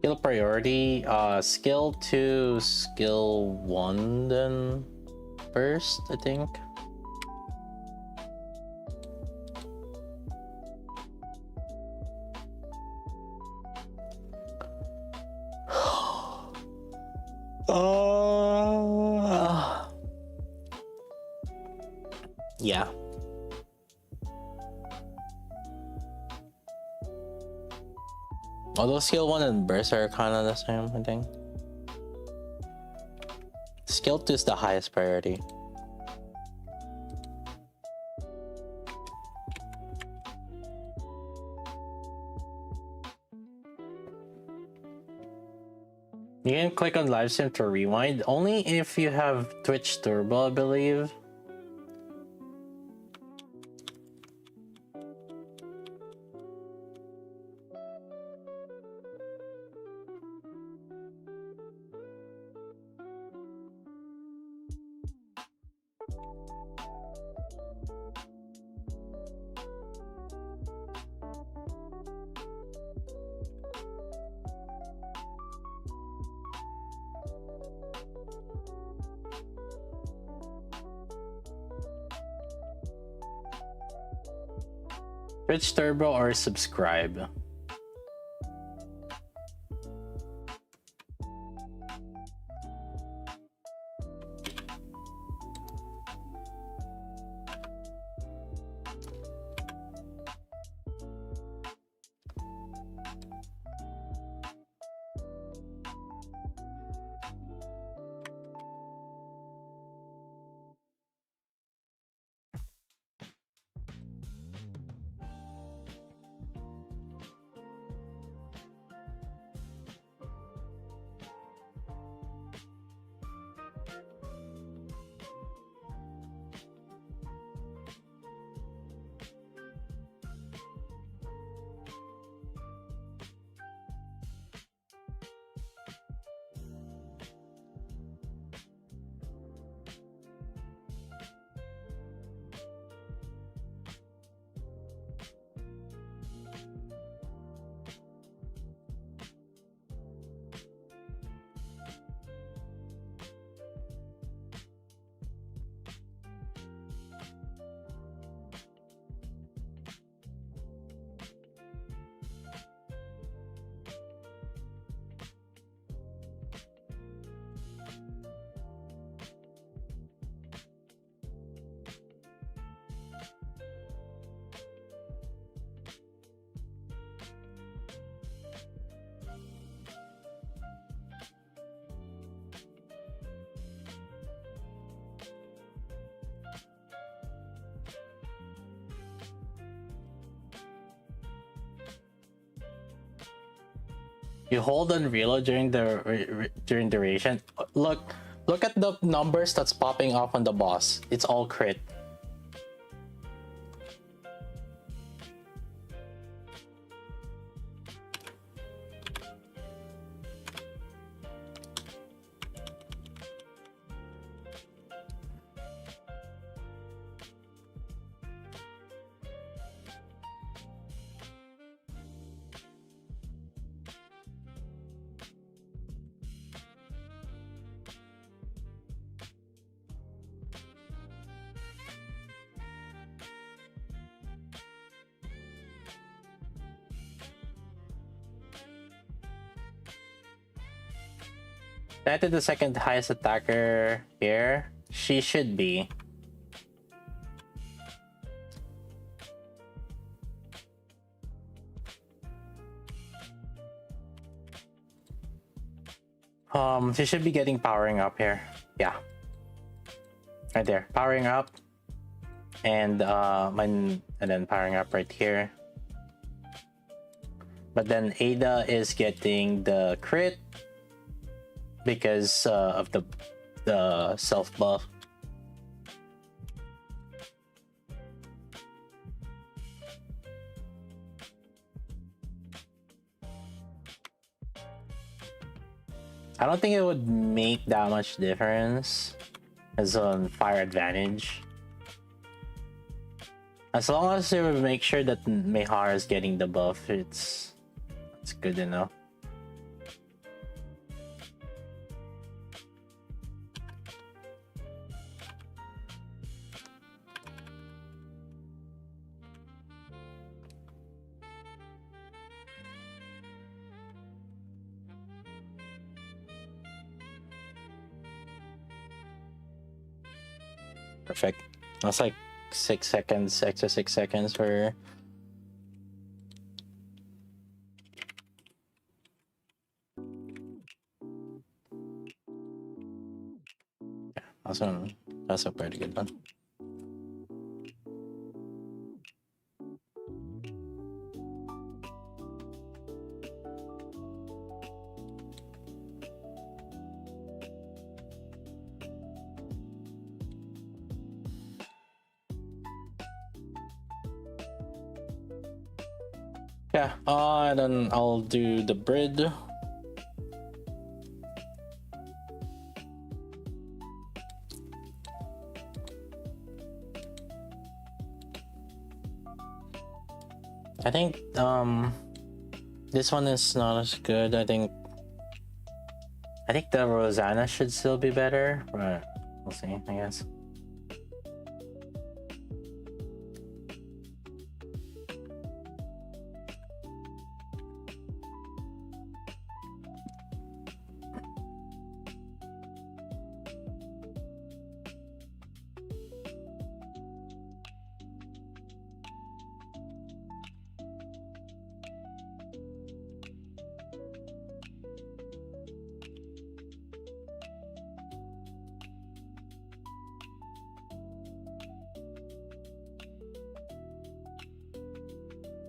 Skill priority, skill 2, skill 1 then first, I think. Yeah. Although skill 1 and burst are kind of the same, I think. Skill 2 is the highest priority. You can click on live stream to rewind, only if you have Twitch Turbo, I believe. Twitch Turbo or subscribe. You hold and reload during the duration. Look at the numbers that's popping off on the boss. It's all crit. That is the second highest attacker here. She should be. She should be getting powering up here. Yeah. Right there. Powering up. And then powering up right here. But then Ada is getting the crit because of the self buff. I don't think it would make that much difference as on fire advantage. As long as they would make sure that Mehar is getting the buff, it's good enough. Perfect. That's like 6 seconds, extra 6 seconds for. Yeah, that's a pretty good one. Yeah, and then I'll do the brid. I think this one is not as good. I think the Rosanna should still be better, but we'll see, I guess.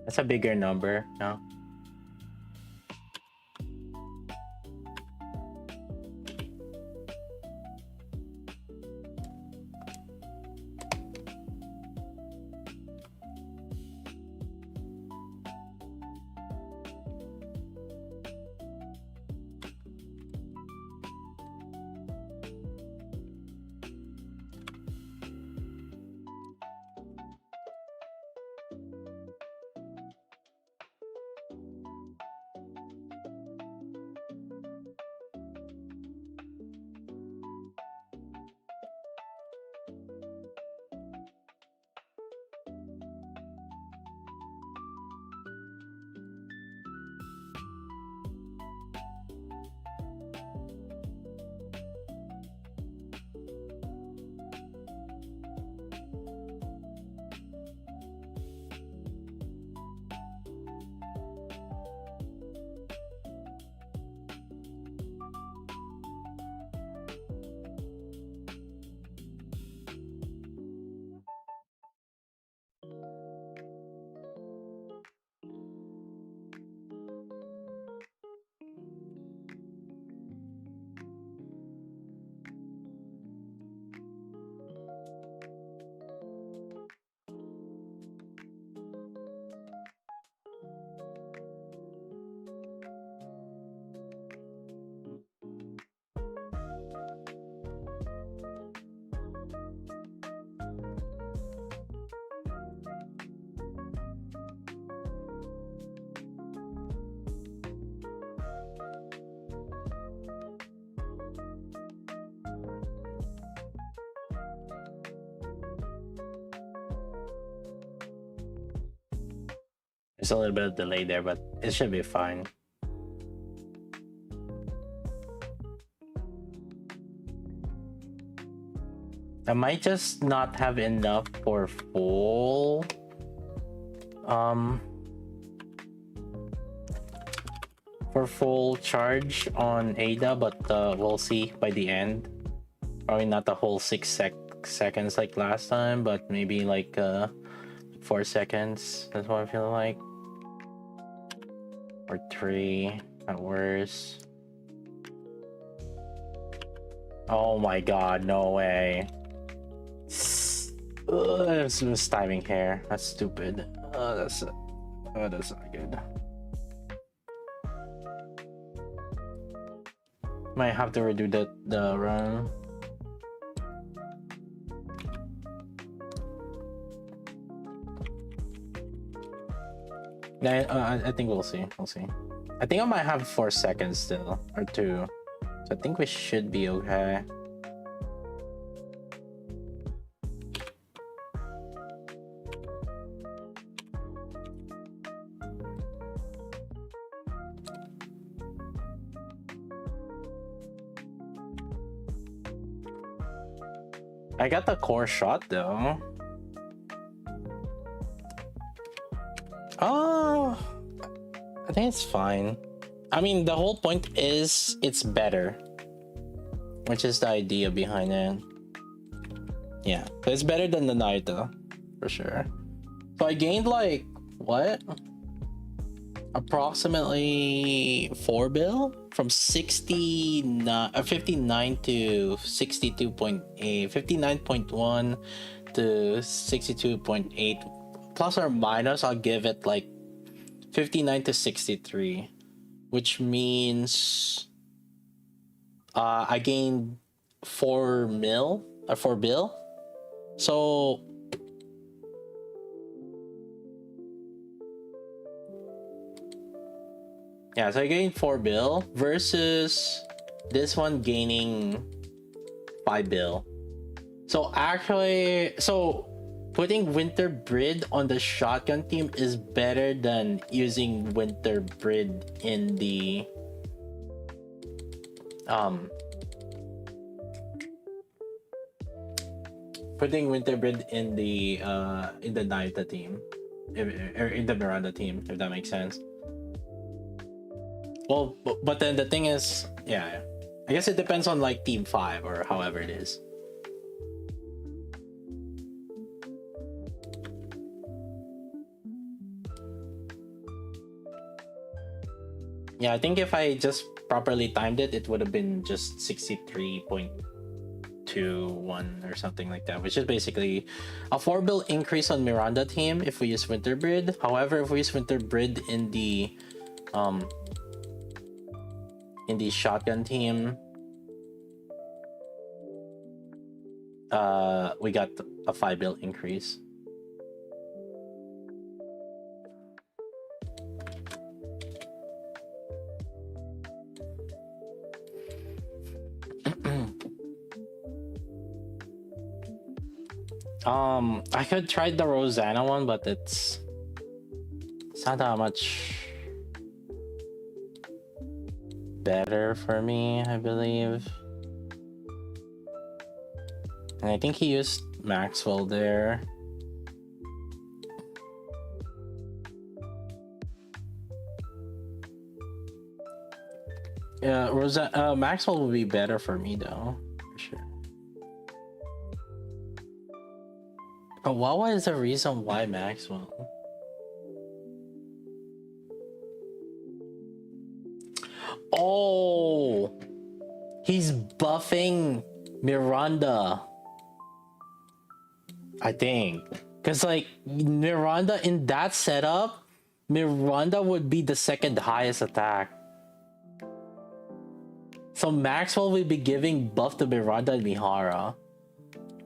That's a bigger number now. There's a little bit of delay there, but it should be fine. I might just not have enough for full charge on Ada, but we'll see by the end. Probably not the whole 6 seconds like last time, but maybe like 4 seconds. That's what I feel like, or 3 at worst. Oh my god, no way. This was timing here. That's stupid. That's not good. Might have to redo the run. I think we'll see. We'll see. I think I might have 4 seconds still, or 2. So I think we should be okay. I got the core shot though. Oh, I think it's fine. I mean, the whole point is it's better, which is the idea behind it. Yeah, so it's better than the Naruto, for sure. So I gained like, what? Approximately 4 bill from 59 to 62.8, 59.1 to 62.8, plus or minus. I'll give it like 59 to 63, which means I gained 4 bill. So yeah, so I gained 4 bill versus this one gaining 5 bill. So actually, putting Winter Brid on the shotgun team is better than using Winter Brid in the putting Winter Brid in the Naita team, or in the Miranda team, if that makes sense. Well, but then the thing is, yeah, I guess it depends on like team 5 or however it is. Yeah, I think if I just properly timed it, it would have been just 63.21 or something like that, which is basically a 4 bill increase on Miranda team if we use Winter Brid. However, if we use Winter Brid in the shotgun team, we got a 5 bill increase. I could try the Rosanna one, but it's not that much better for me, I believe. And I think he used Maxwell there. Yeah, Maxwell would be better for me though, for sure. But what is the reason why Maxwell? Oh, he's buffing Miranda, I think. Because like Miranda in that setup, Miranda would be the second highest attack. So Maxwell will be giving buff to Miranda and Mihara.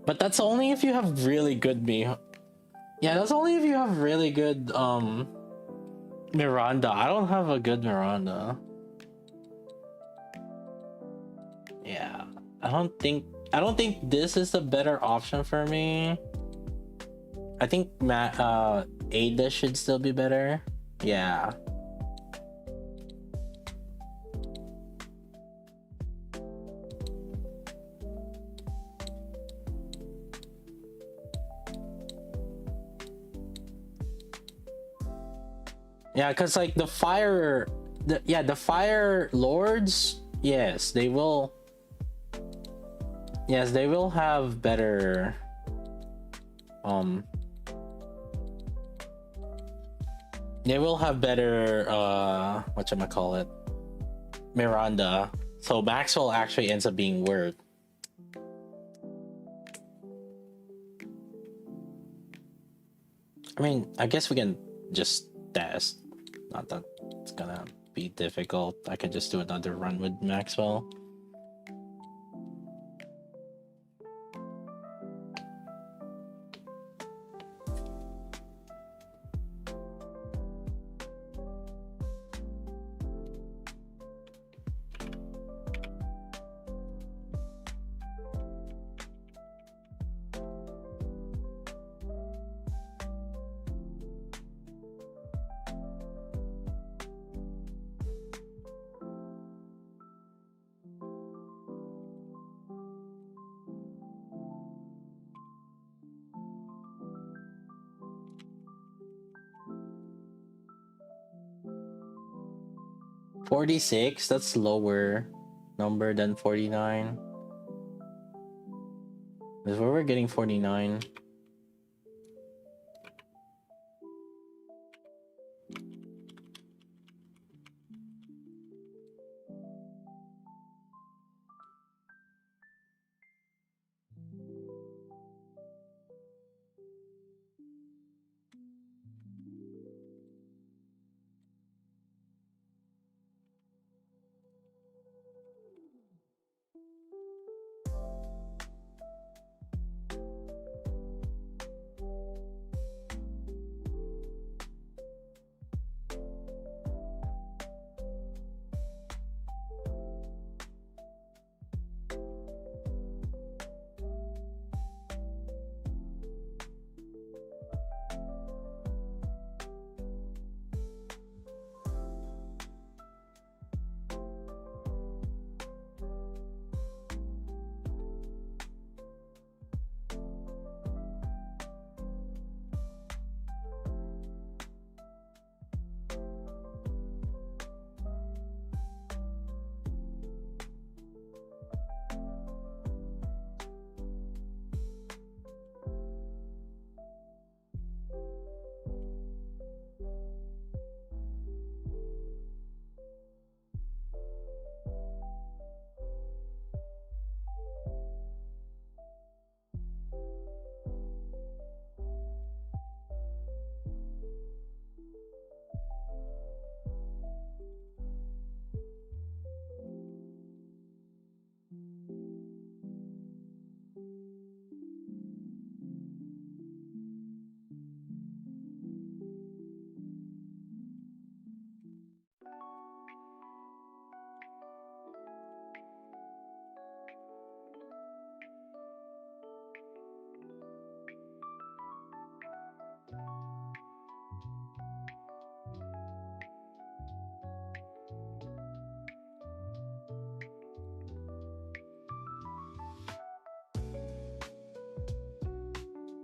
But that's only if you have really good Yeah, that's only if you have really good Miranda. I don't have a good Miranda. Yeah, I don't think this is the better option for me. I think Ada should still be better. Yeah. Yeah, because like the fire, the fire lords, yes, they will. Yes, they will have better. They will have better. Whatchamacallit, Miranda. So Maxwell actually ends up being worth. I mean, I guess we can just test. Not that it's gonna be difficult. I can just do another run with Maxwell. $46, that's lower number than 49. Is where we're getting 49.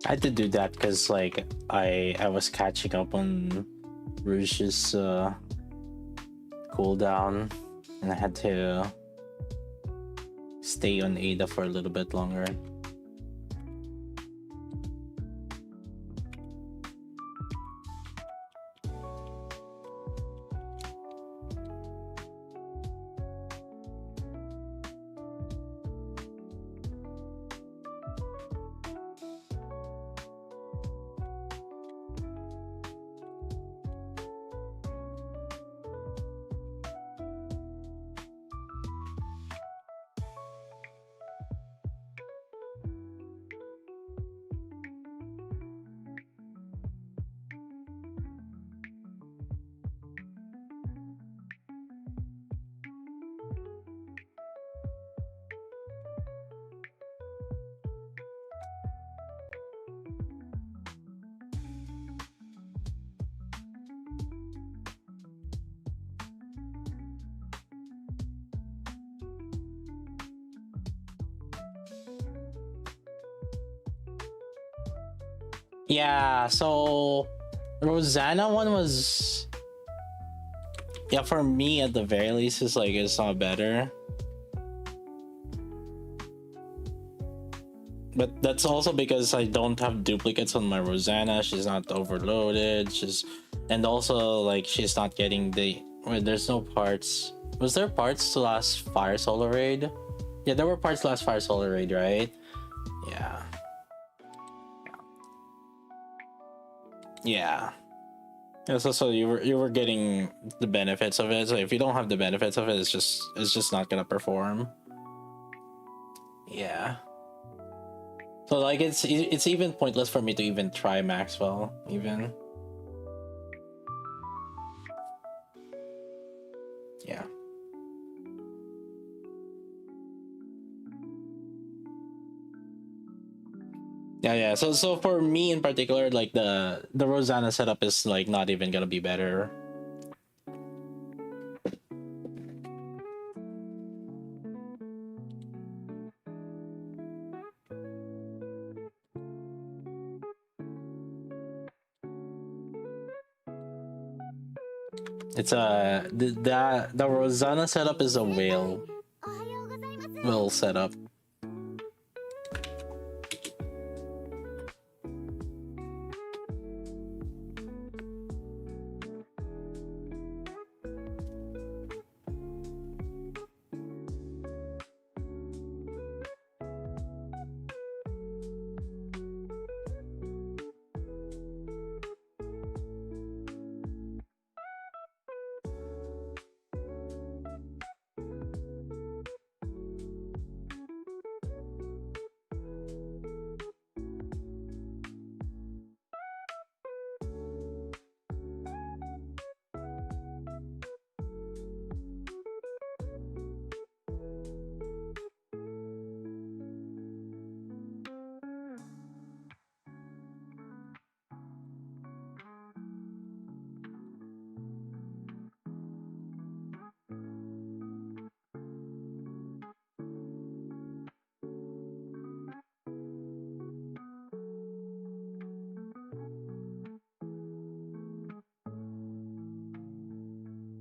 I had to do that because like I was catching up on Rouge's cooldown, and I had to stay on Ada for a little bit longer. Yeah, so Rosanna one was Yeah, for me at the very least, it's like it's not better. But that's also because I don't have duplicates on my Rosanna. She's not overloaded. And also like she's not getting the. Wait, there's no parts. Was there parts to last Fire Solar Raid? Yeah, there were parts last Fire Solar Raid, right? Yeah. Yeah. Yeah, so you were getting the benefits of it. So if you don't have the benefits of it, it's just not gonna perform. Yeah. So like it's even pointless for me to even try Maxwell even. Yeah. Yeah. So for me in particular, like the Rosanna setup is like not even gonna be better. It's the Rosanna setup is a whale setup.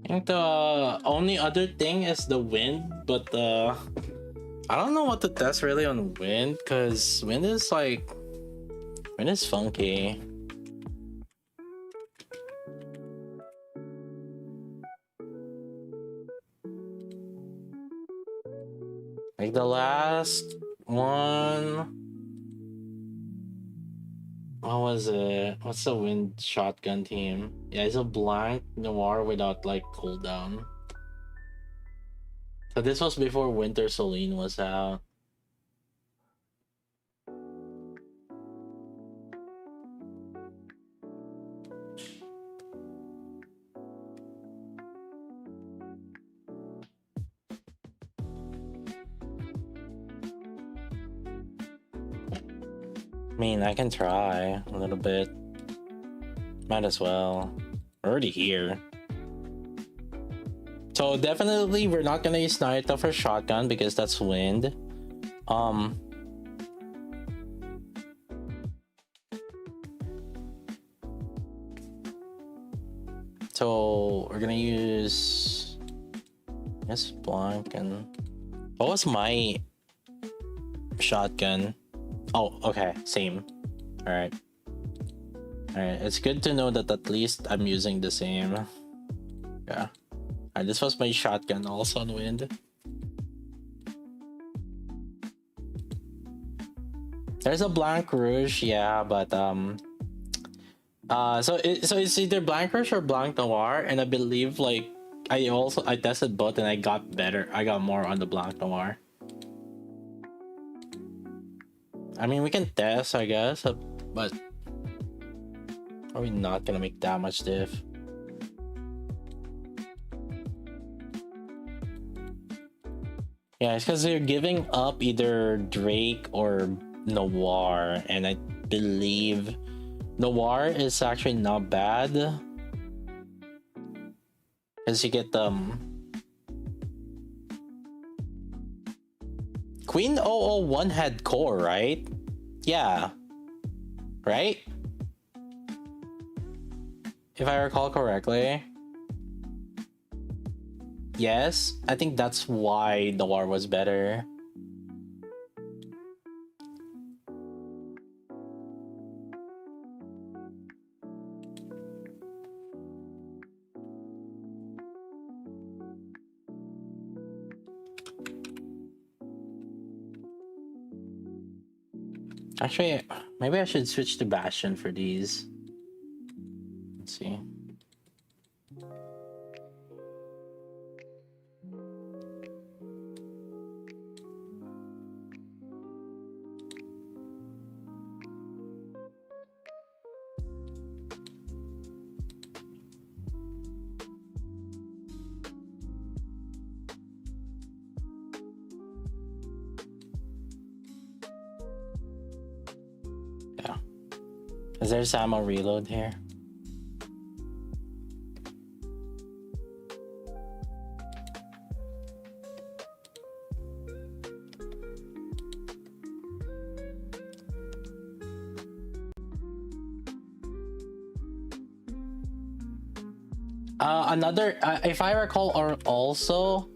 I think the only other thing is the wind, but I don't know what to test really on wind, because wind is funky. Like the last one, what was it? What's the wind shotgun team? Yeah, it's a blank noir without like cooldown. So this was before Winter Celine was out. I mean, I can try a little bit. Might as well. We're already here. So definitely we're not gonna use Naruto for shotgun because that's wind. So we're gonna use Blanc and what was my shotgun? Oh, okay, same. Alright. It's good to know that at least I'm using the same. Yeah. Alright, this was my shotgun also on wind. There's a Blanc Rouge, yeah, but so it's either Blanc Rouge or Blanc Noir, and I believe like I tested both and I got better. I got more on the Blanc Noir. I mean, we can test, I guess, but probably not gonna make that much diff. Yeah, it's because you're giving up either Drake or Noir, and I believe Noir is actually not bad because you get Queen 001 had core, right? Yeah. Right? If I recall correctly. yes, I think that's why Noir was better. Actually, maybe I should switch to Bastion for these. Let's see. Yeah. Is there ammo reload here? Another, if I recall, or also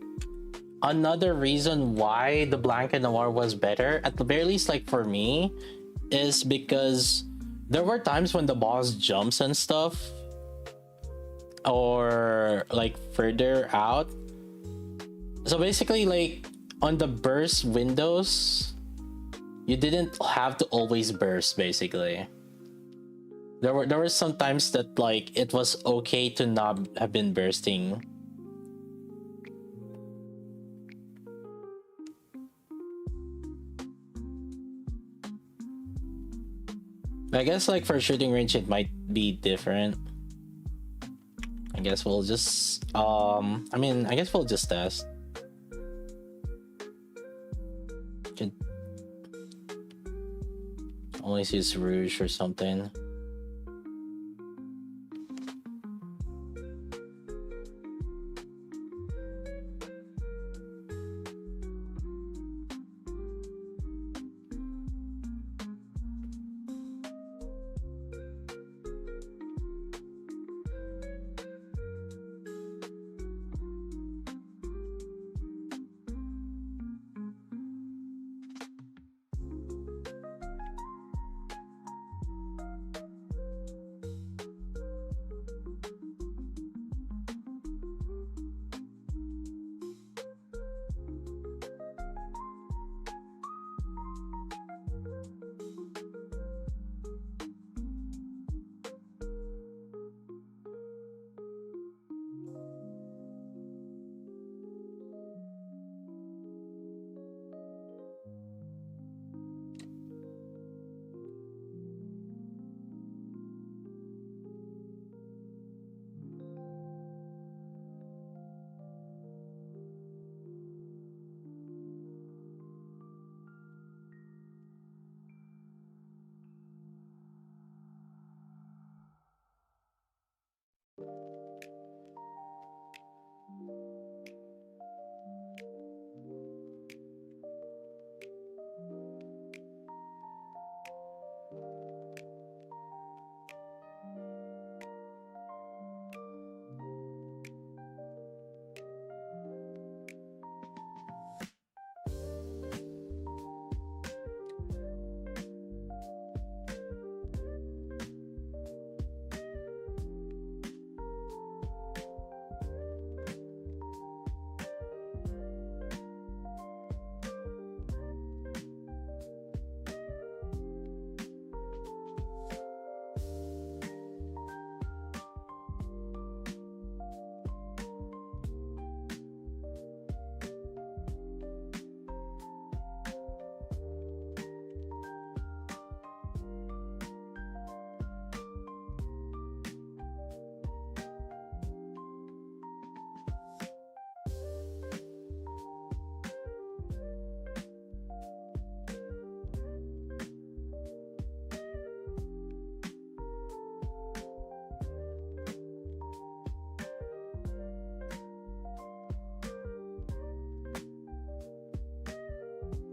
another reason why the Blanca Noir was better, at the very least, like for me, is because there were times when the boss jumps and stuff, or like further out. So basically, like on the burst windows, you didn't have to always burst. Basically, there were some times that like it was okay to not have been bursting. I guess like for shooting range it might be different. I guess we'll just I guess we'll just test. Could always use Rouge or something.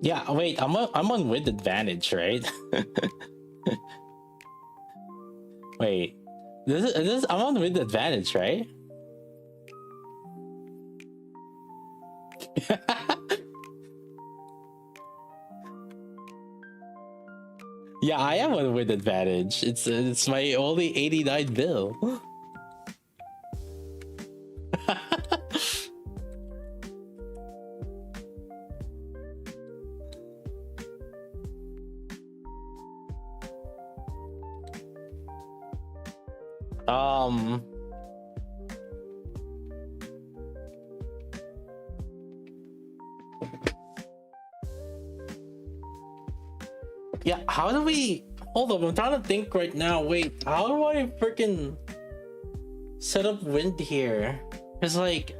Yeah, wait, I'm on with advantage, right? Wait, this I'm on with advantage, right? Yeah, I am one with advantage. It's my only 89 bill. um yeah, how do we hold up? I'm trying to think right now. Wait, how do I freaking set up wind here? It's like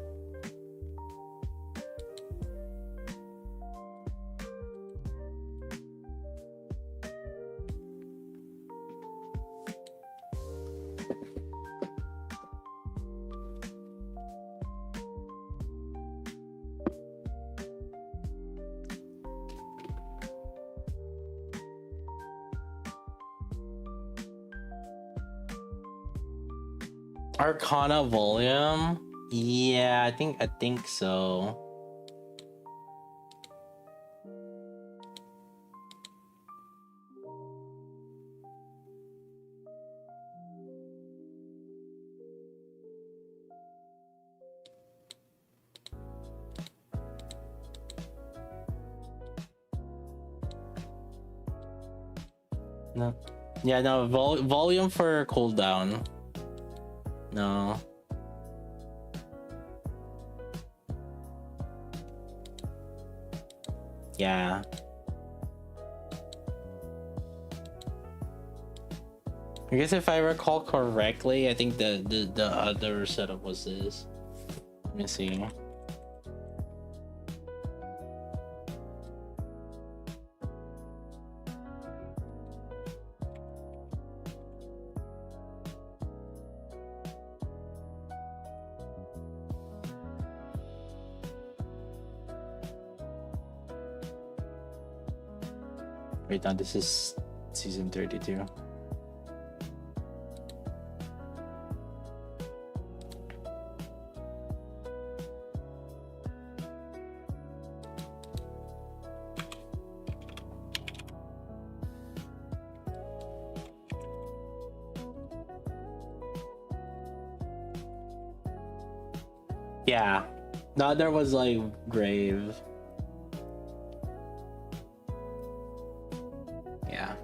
Arcana volume. Yeah, I think so. No. Yeah, no, volume for cooldown. No. Yeah. I guess if I recall correctly, I think the other setup was this. Let me see. Right now, this is season 32. Yeah, the other was like grave. Yeah.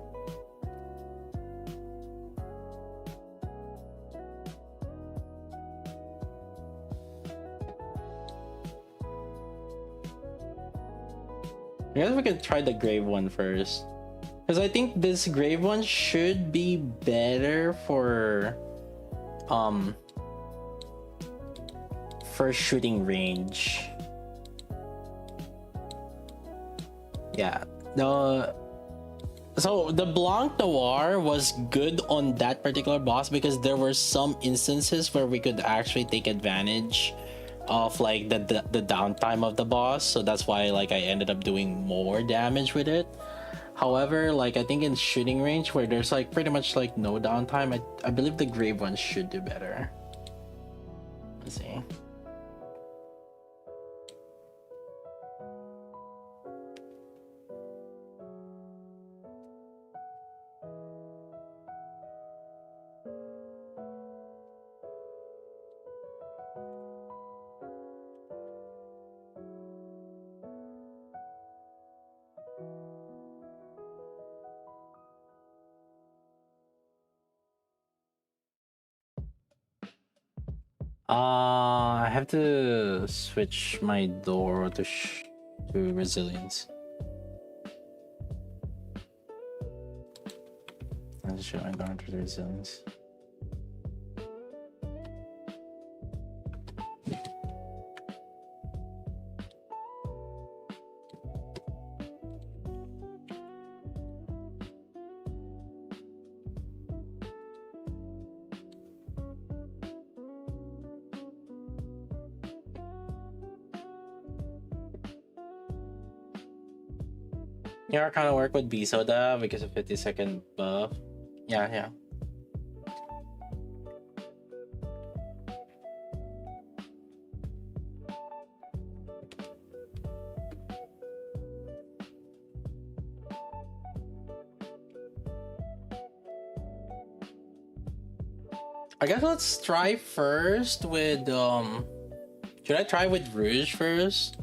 I guess we could try the grave one first, because I think this grave one should be better for shooting range. Yeah. So the Blanc Noir was good on that particular boss because there were some instances where we could actually take advantage of like the downtime of the boss, so that's why like I ended up doing more damage with it. However, like I think in shooting range where there's like pretty much like no downtime, I believe the grave one should do better. Let's see. I have to switch my door to resilience. Let's show I'm going to resilience. Yeah, kind of work with B soda because of 50-second buff. Yeah. I guess let's try first with should I try with Rouge first?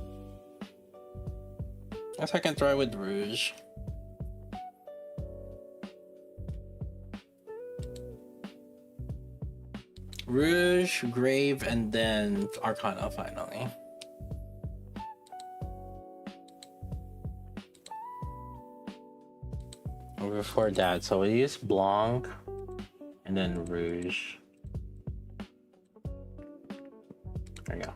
I guess I can try with Rouge. Rouge, Grave, and then Arcana finally. And before that, so we use Blanc and then Rouge. There you go.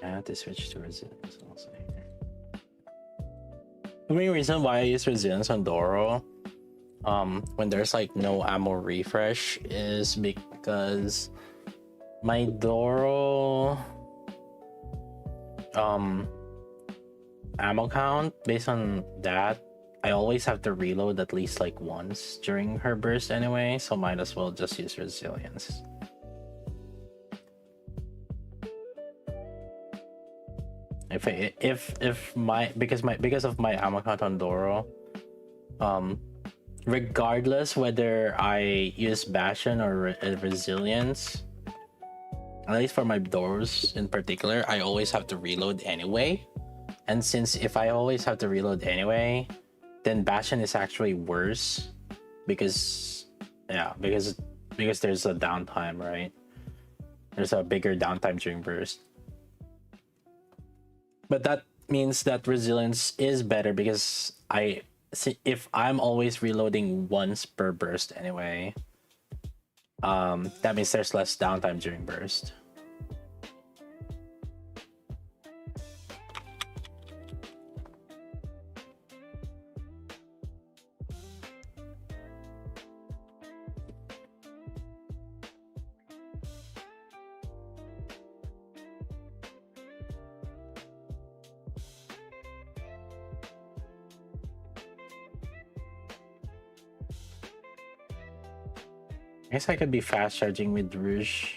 I have to switch to Resilience also here. The main reason why I use Resilience on Doro when there's like no ammo refresh is because my Doro ammo count, based on that, I always have to reload at least like once during her burst anyway, so might as well just use Resilience. Because of my ammo count on Doro, regardless whether I use Bastion or Resilience, at least for my doors in particular, I always have to reload anyway. And since if I always have to reload anyway, then Bastion is actually worse because there's a downtime, right? There's a bigger downtime during burst. But that means that Resilience is better because if I'm always reloading once per burst anyway, that means there's less downtime during burst. I guess I could be fast charging with Rouge.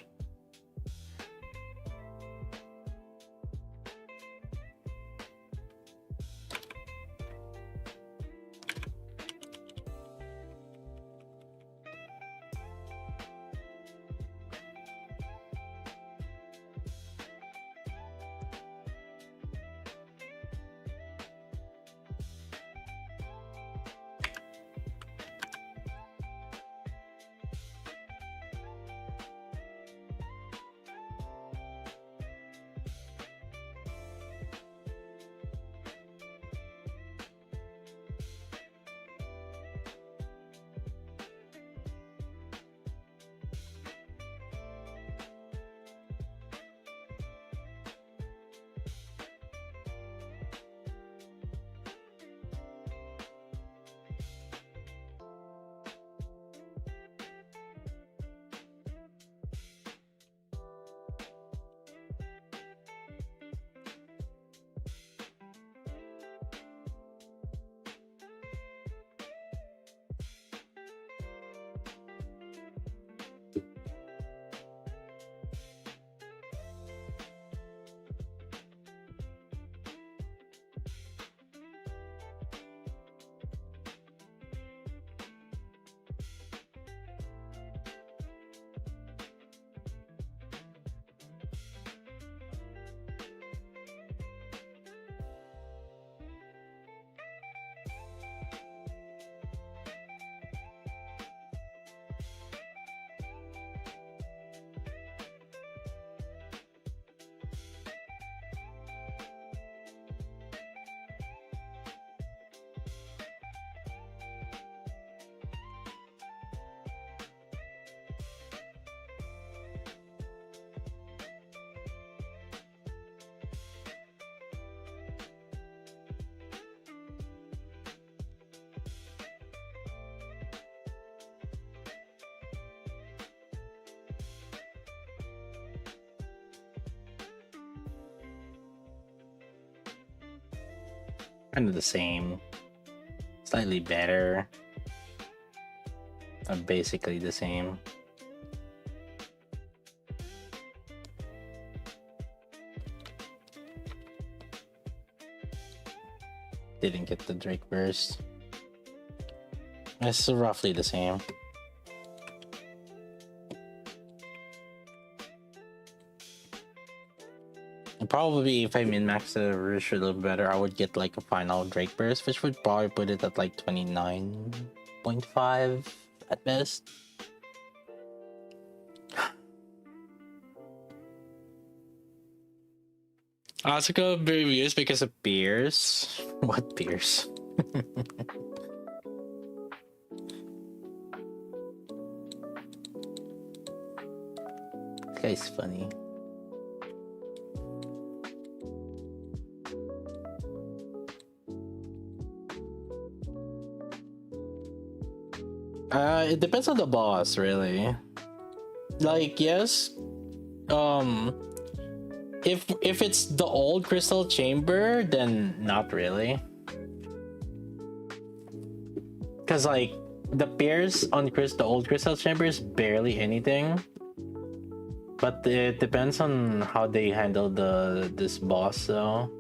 Kind of the same, slightly better, basically the same. didn't get the Drake burst. It's roughly the same. And probably if I min-max the Rush a little better, I would get like a final Drake burst, which would probably put it at like 29.5 at best. Asuka reviews because of beers. What beers? This guy's funny. It depends on the boss, really. Like, yes, if it's the old crystal chamber, then not really. Cause like the pairs on the old crystal chamber is barely anything. But it depends on how they handle this boss, though.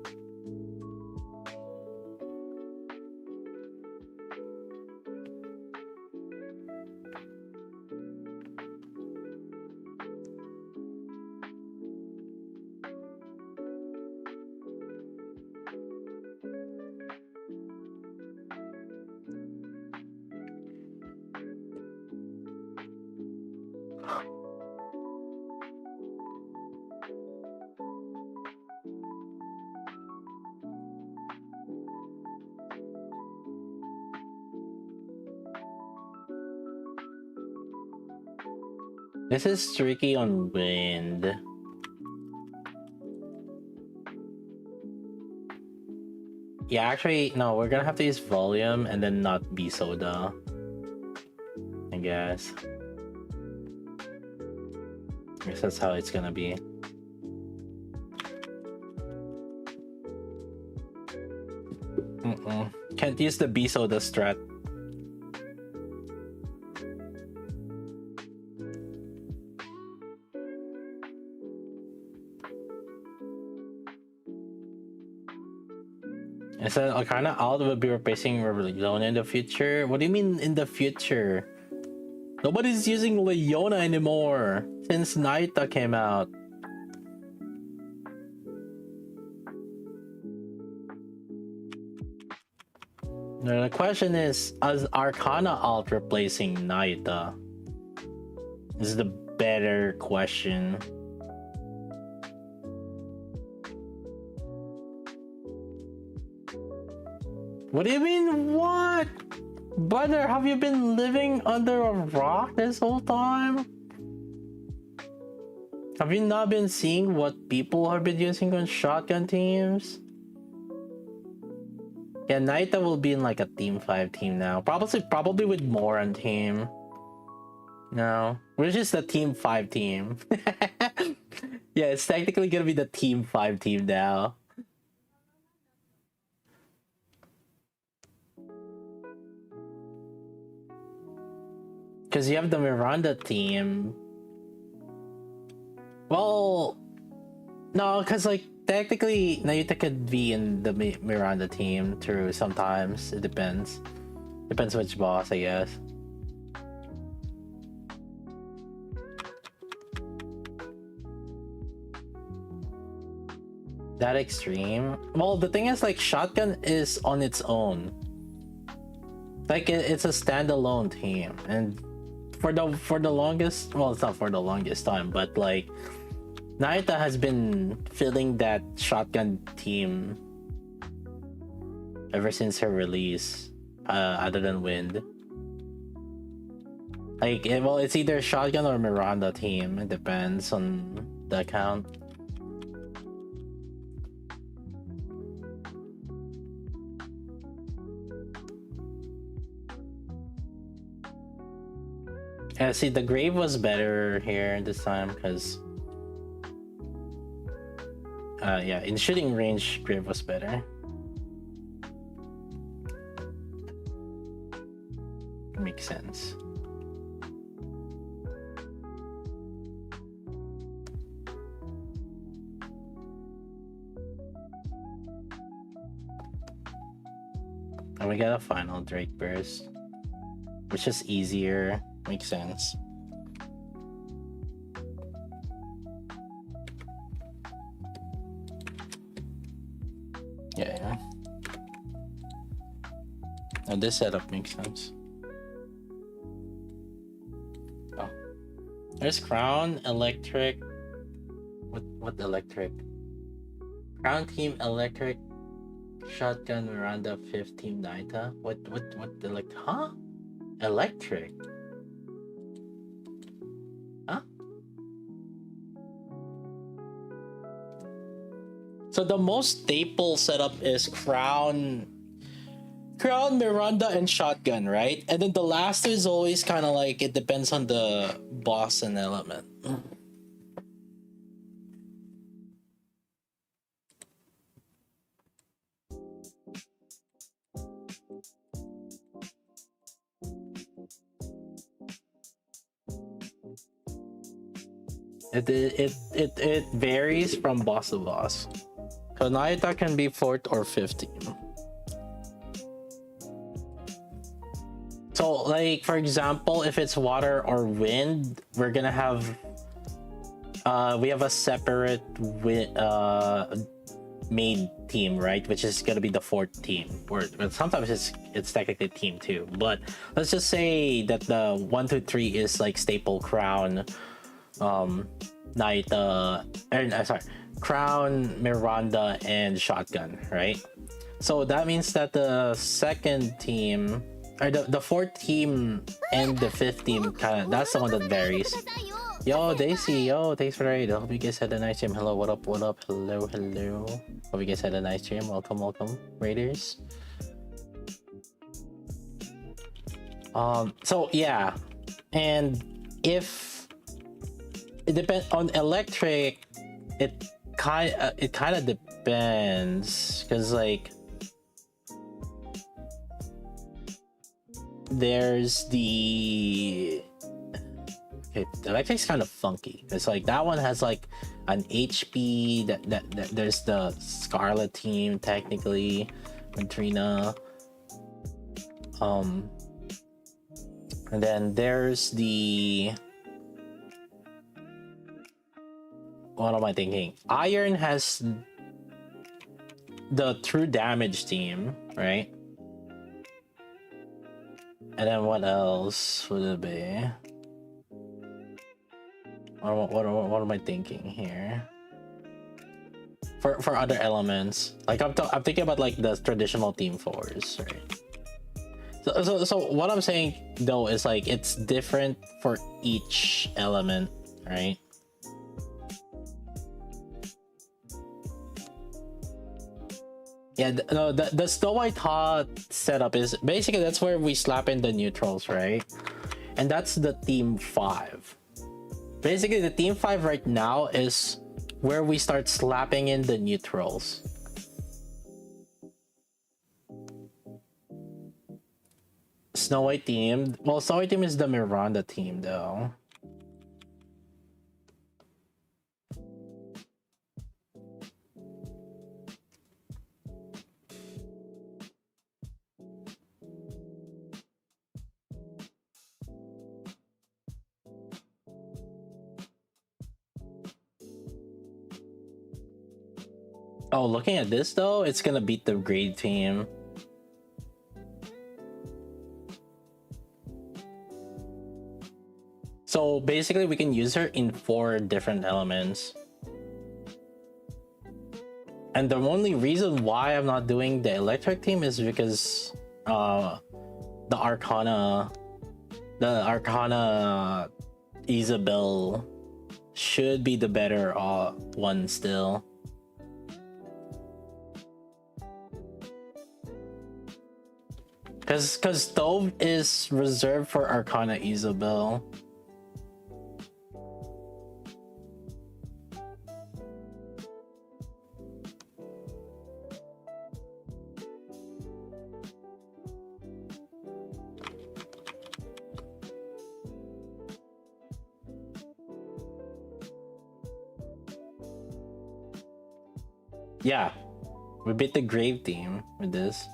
This is tricky on wind. Yeah, actually, no, we're gonna have to use volume and then not be soda, I guess. I guess that's how it's gonna be. Can't use the B soda strat. Instead, Arcana out will be replacing Leona in the future. What do you mean in the future? Nobody's using Leona anymore since Naita came out. Now the question is Arcana alt replacing Naita? This is the better question. What do you mean, what? Brother, have you been living under a rock this whole time? Have you not been seeing what people have been using on shotgun teams? Yeah, Naita will be in like a team 5 team now. Probably with more on team. No, we're just a team 5 team. Yeah, it's technically gonna be the team 5 team now. Because you have the Miranda team. Well, no, because like technically Nayuta could be in the Miranda team too sometimes. It depends. Depends which boss, I guess. That extreme? Well, the thing is like shotgun is on its own. Like it's a standalone team, and for the longest, well, it's not for the longest time, but like Naita has been filling that shotgun team ever since her release, other than Wind. Like, well, it's either shotgun or Miranda team. It depends on the account. Yeah, see, the grave was better here this time because yeah, in shooting range, grave was better. Makes sense. And we got a final Drake Burst, which is easier. Makes sense. Yeah. Now this setup makes sense. Oh. There's Crown, Electric. What Electric? Crown Team Electric, Shotgun Miranda, 5th Team Naita. What Electric? Huh? Electric? Huh? So the most staple setup is Crown, Miranda, and Shotgun, right? And then the last is always kind of like it depends on the boss and element. It varies from boss to boss. So Naita can be 4th or 5th team. So like for example, if it's water or wind, we're gonna have we have a separate made team, right? Which is gonna be the 4th team. Or sometimes it's technically team 2. But let's just say that the 1 to 3 is like staple Crown, Naita, sorry, Crown, Miranda, and Shotgun, right? So that means that the 2nd team, or the 4th team and the 5th team, kind of, that's the one that varies. Yo, Daisy, yo, thanks for the raid. I hope you guys had a nice stream. Hello, what up, hello. Hope you guys had a nice stream. Welcome, raiders. So yeah, and if it depends on Electric, it kind of depends, because like there's the Electric's kind of funky. It's like that one has like an HP that there's the Scarlet team technically, Madrina, and then there's the, what am I thinking? Iron has the true damage team, right? And then what else would it be? What am I thinking here? For other elements, like I'm thinking about like the traditional team 4s, right? So what I'm saying though is like it's different for each element, right? Yeah, the Snow White Hot setup is basically, that's where we slap in the neutrals, right? And that's the team 5. Basically, the team 5 right now is where we start slapping in the neutrals. Snow White team. Well, Snow White team is the Miranda team, though. Oh, looking at this though, it's gonna beat the grade team. So basically we can use her in 4 different elements. And the only reason why I'm not doing the Electric team is because the Arcana Isabel should be the better one still. Because Stove is reserved for Arcana Isabel. Yeah, we beat the Grave team with this.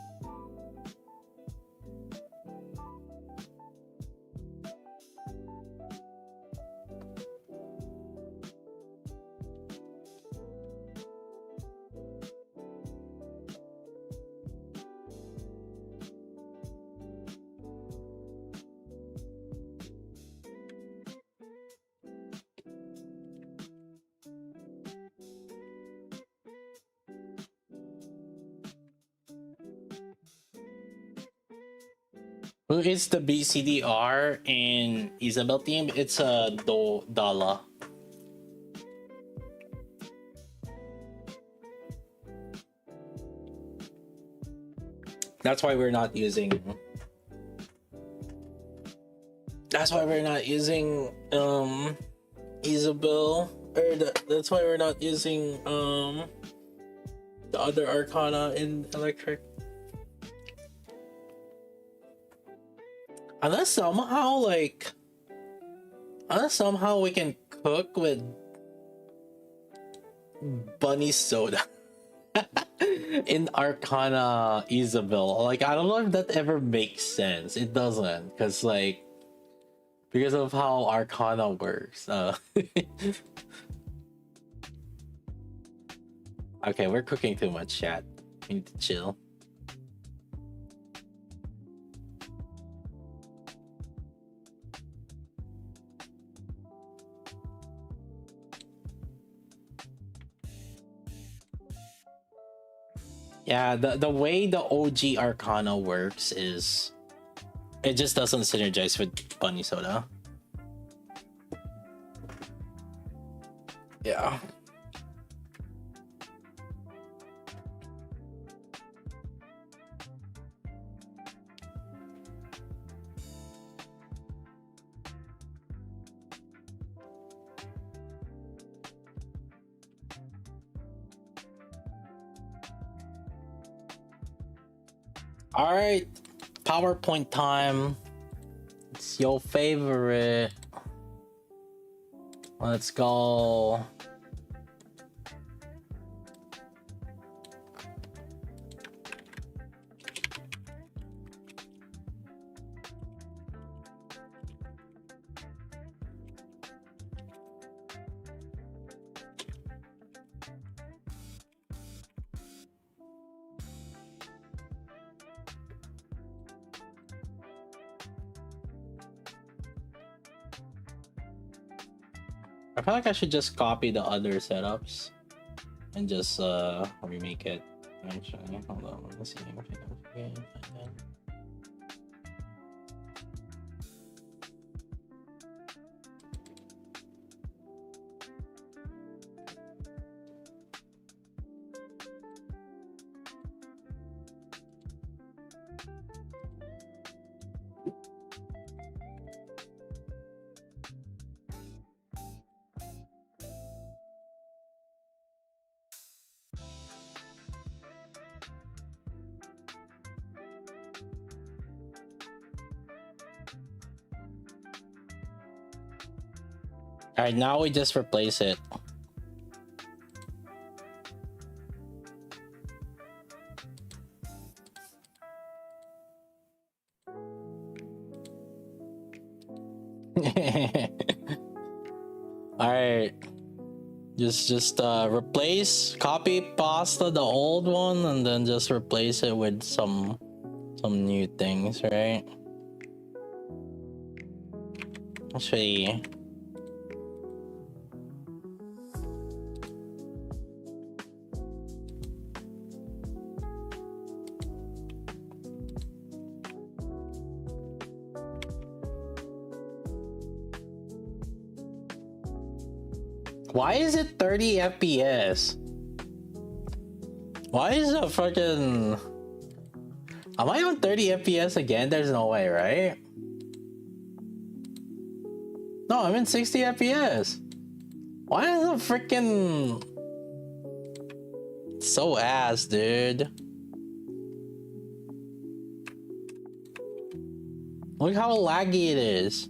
Who is the BCDR in Isabel team? It's a Dala. That's why we're not using. That's why we're not using Isabel, or that's why we're not using the other Arcana in Electric. Unless somehow we can cook with bunny soda in Arcana Isabel. Like, I don't know if that ever makes sense. It doesn't, because of how Arcana works. Okay, we're cooking too much, chat. We need to chill. Yeah, the way the OG Arcana works is it just doesn't synergize with bunny soda. Yeah. All right, PowerPoint time. It's your favorite. Let's go. I feel like I should just copy the other setups and just remake it. Actually, hold on, let me see. Okay. All right, now we just replace it. All right, just replace, copy pasta the old one, and then just replace it with some new things, right? Actually, why is it 30 FPS? Why is it fucking... Am I on 30 FPS again? There's no way, right? No, I'm in 60 FPS. Why is it freaking... so ass, dude? Look how laggy it is.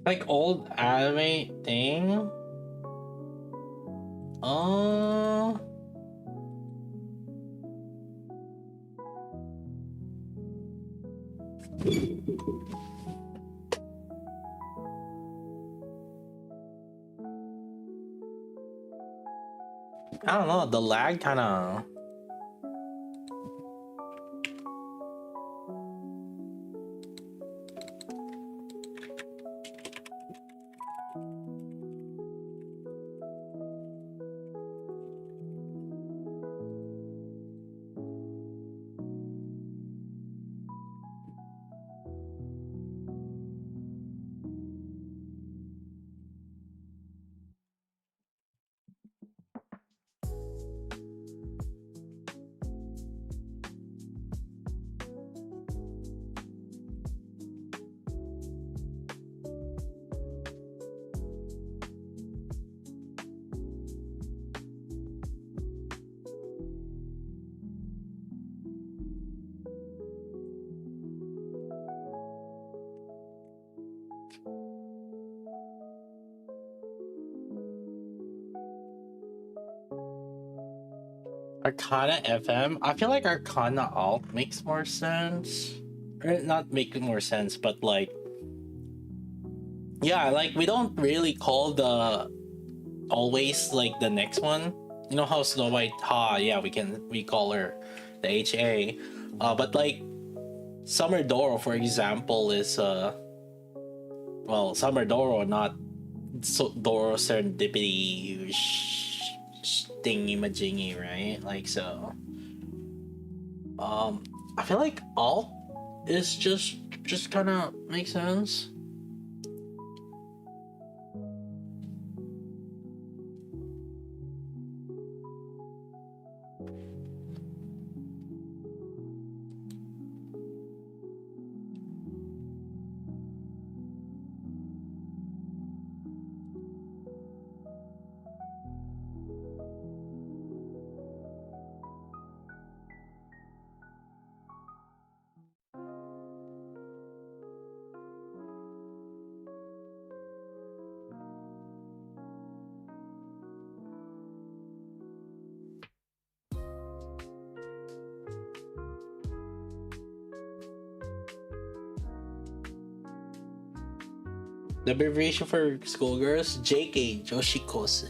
Like old anime thing. I don't know, the lag kind of. Arcana FM? I feel like Arcana Alt makes more sense. Or not make more sense, but like, yeah, like we don't really call the always like the next one. You know how Snow White, yeah, we call her the HA. But like Summer Doro, for example, is well, Summer Doro, not Doro Serendipity thingy majingy, right? Like so. I feel like alt is just kind of makes sense. The abbreviation for schoolgirls, JK, Joshikose.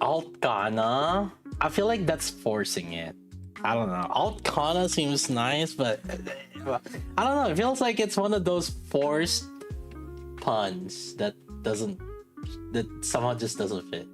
Altkana? I feel like that's forcing it. I don't know. Altkana seems nice, but I don't know. It feels like it's one of those forced puns that somehow just doesn't fit.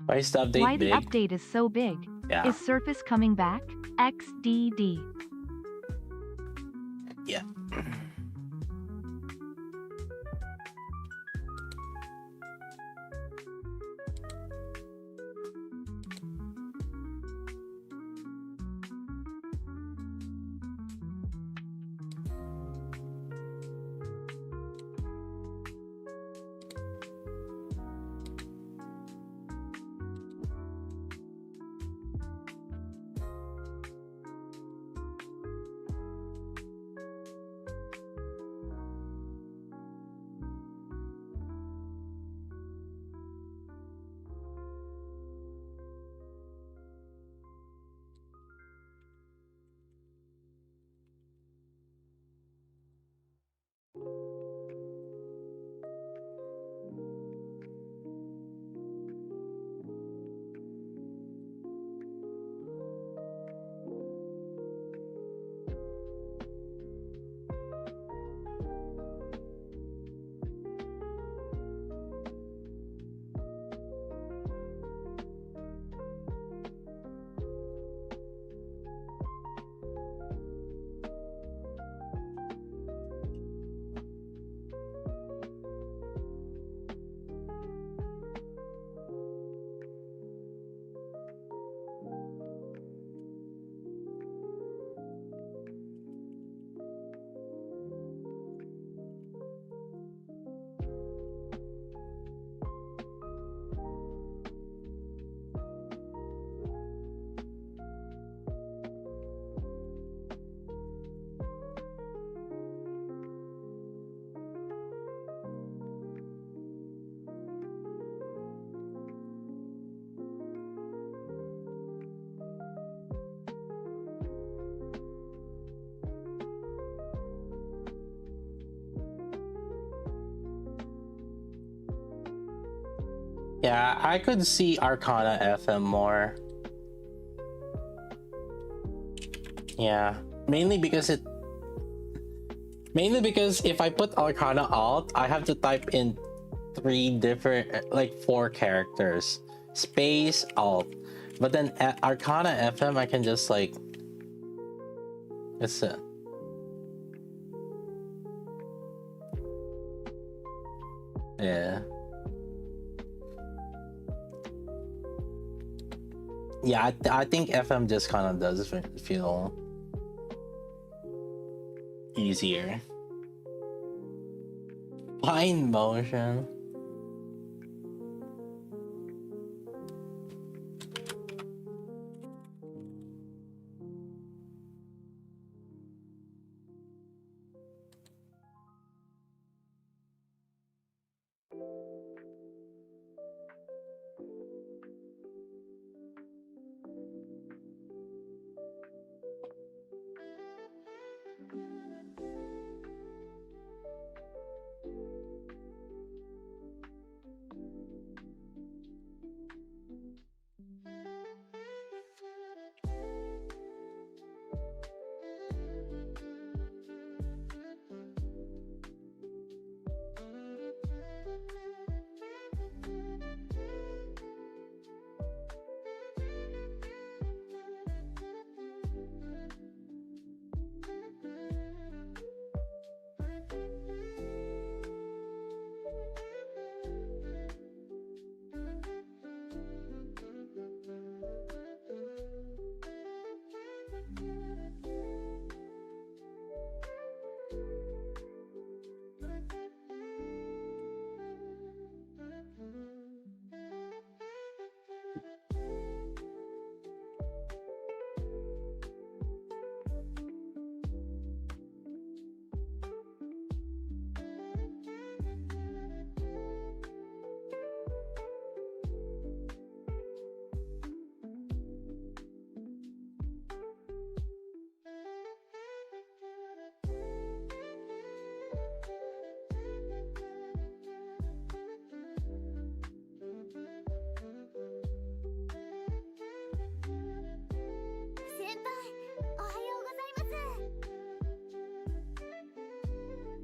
Why is the update Why big? the update is so big? Yeah. Is Surface coming back? XDD. Yeah. Yeah, I could see Arcana FM more. Yeah, mainly because if I put Arcana Alt, I have to type in 4 characters, space Alt. But then at Arcana FM, I can just like, it's yeah. Yeah, I think FM just kind of does feel easier. Blind motion.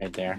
Right there.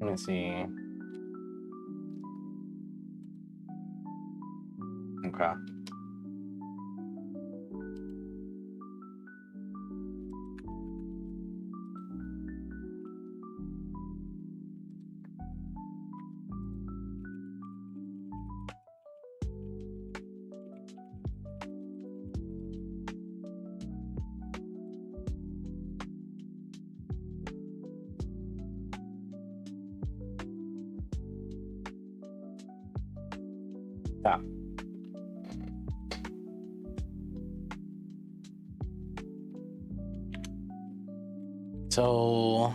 Let me see. Okay. Yeah. So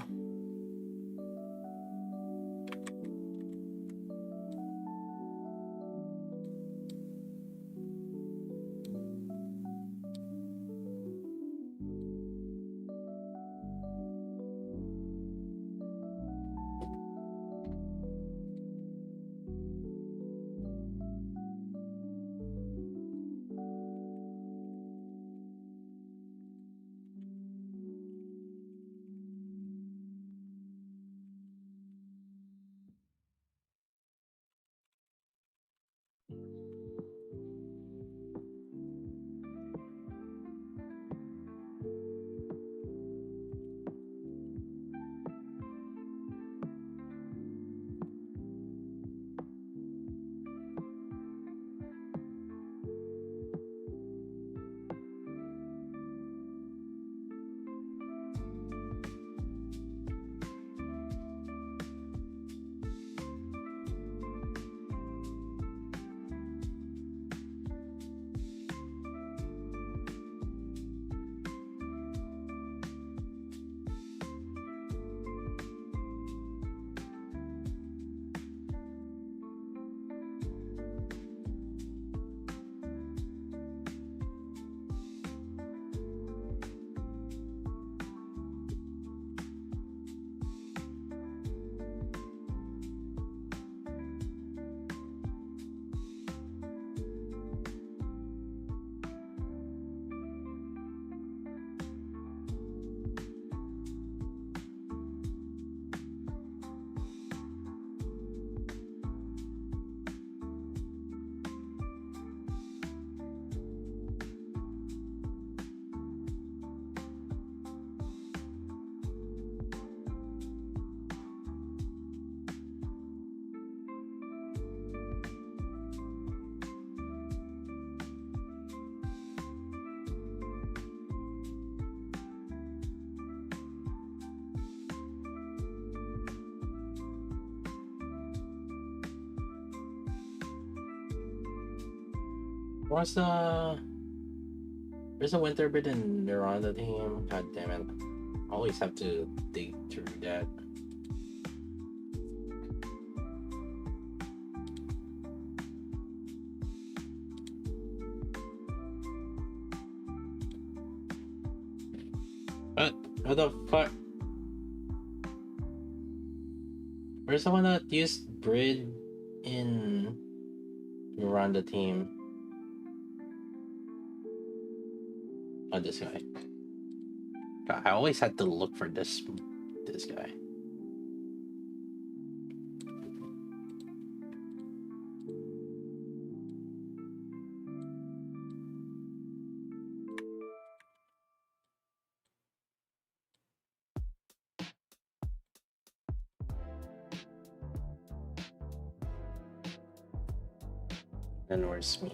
what's there's a winter bit in Miranda team. God damn it. I always have to dig through that. What the fuck? Where's the one that used Brid in Miranda team? Oh, this guy. God, I always had to look for this guy. And where's me?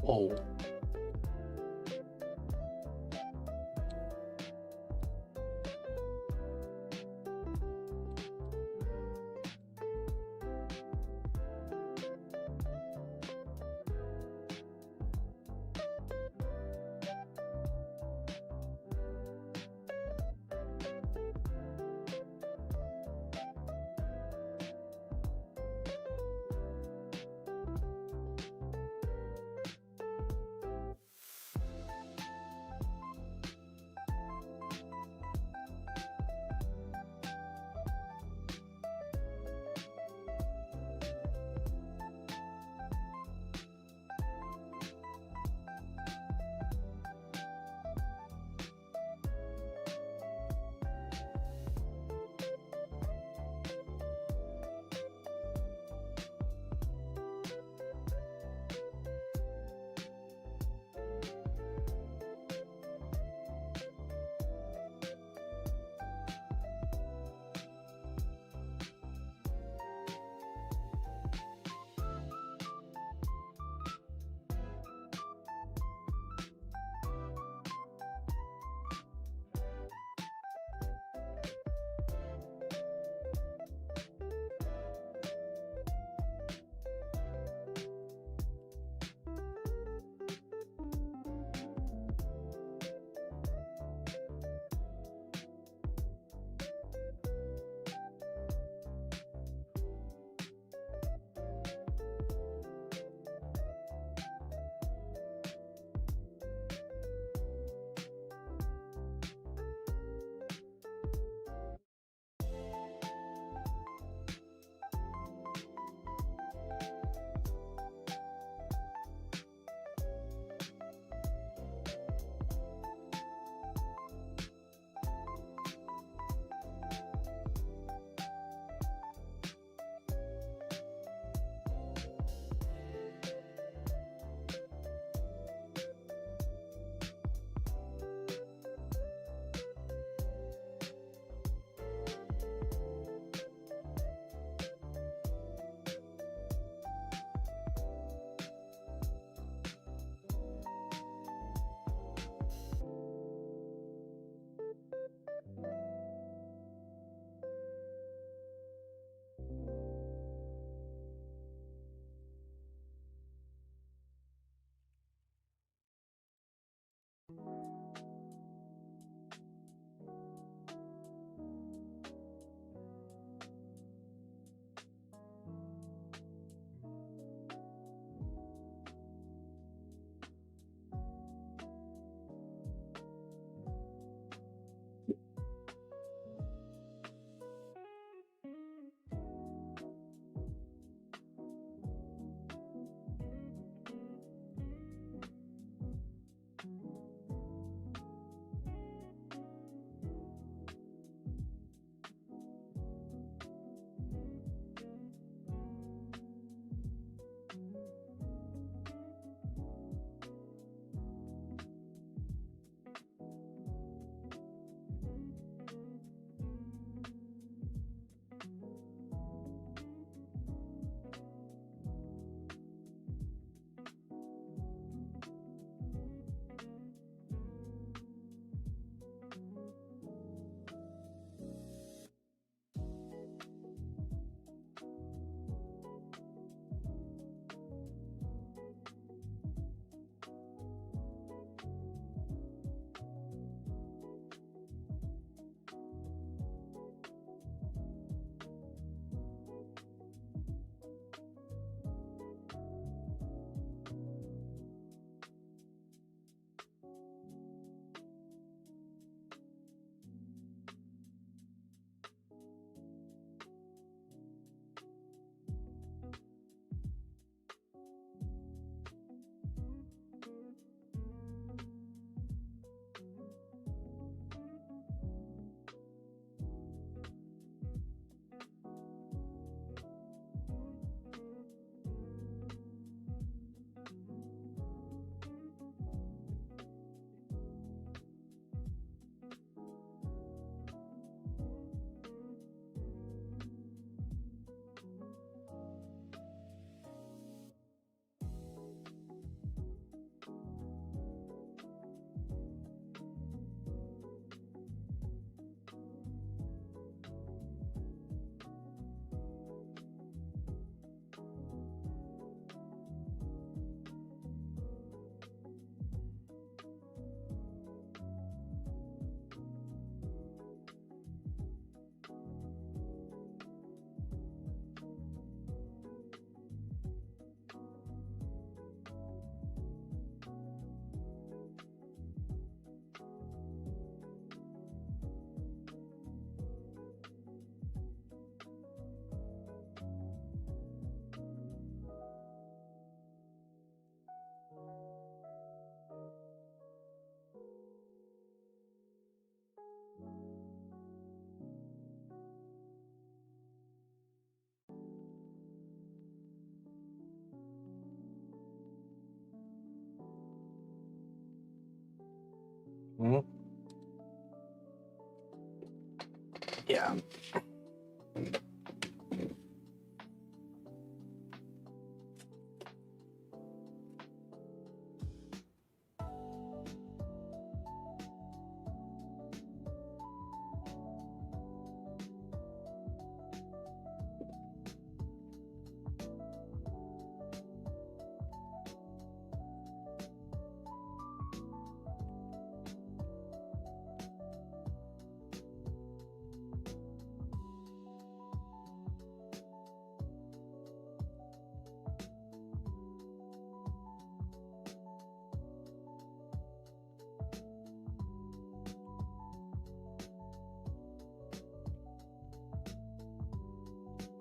Oh. Hmm? Yeah.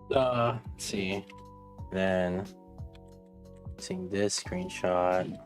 Let's see. Then seeing this screenshot.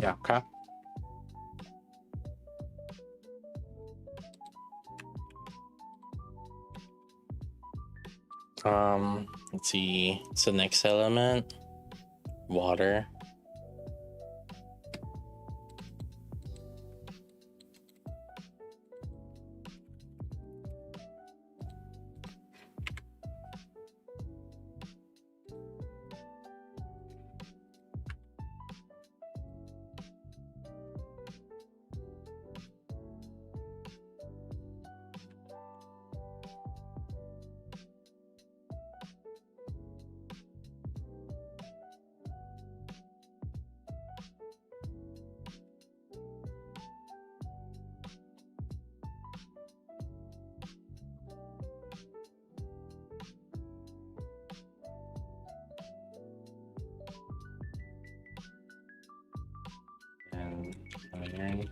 Yeah, okay. Let's see. It's the next element. Water. And iron.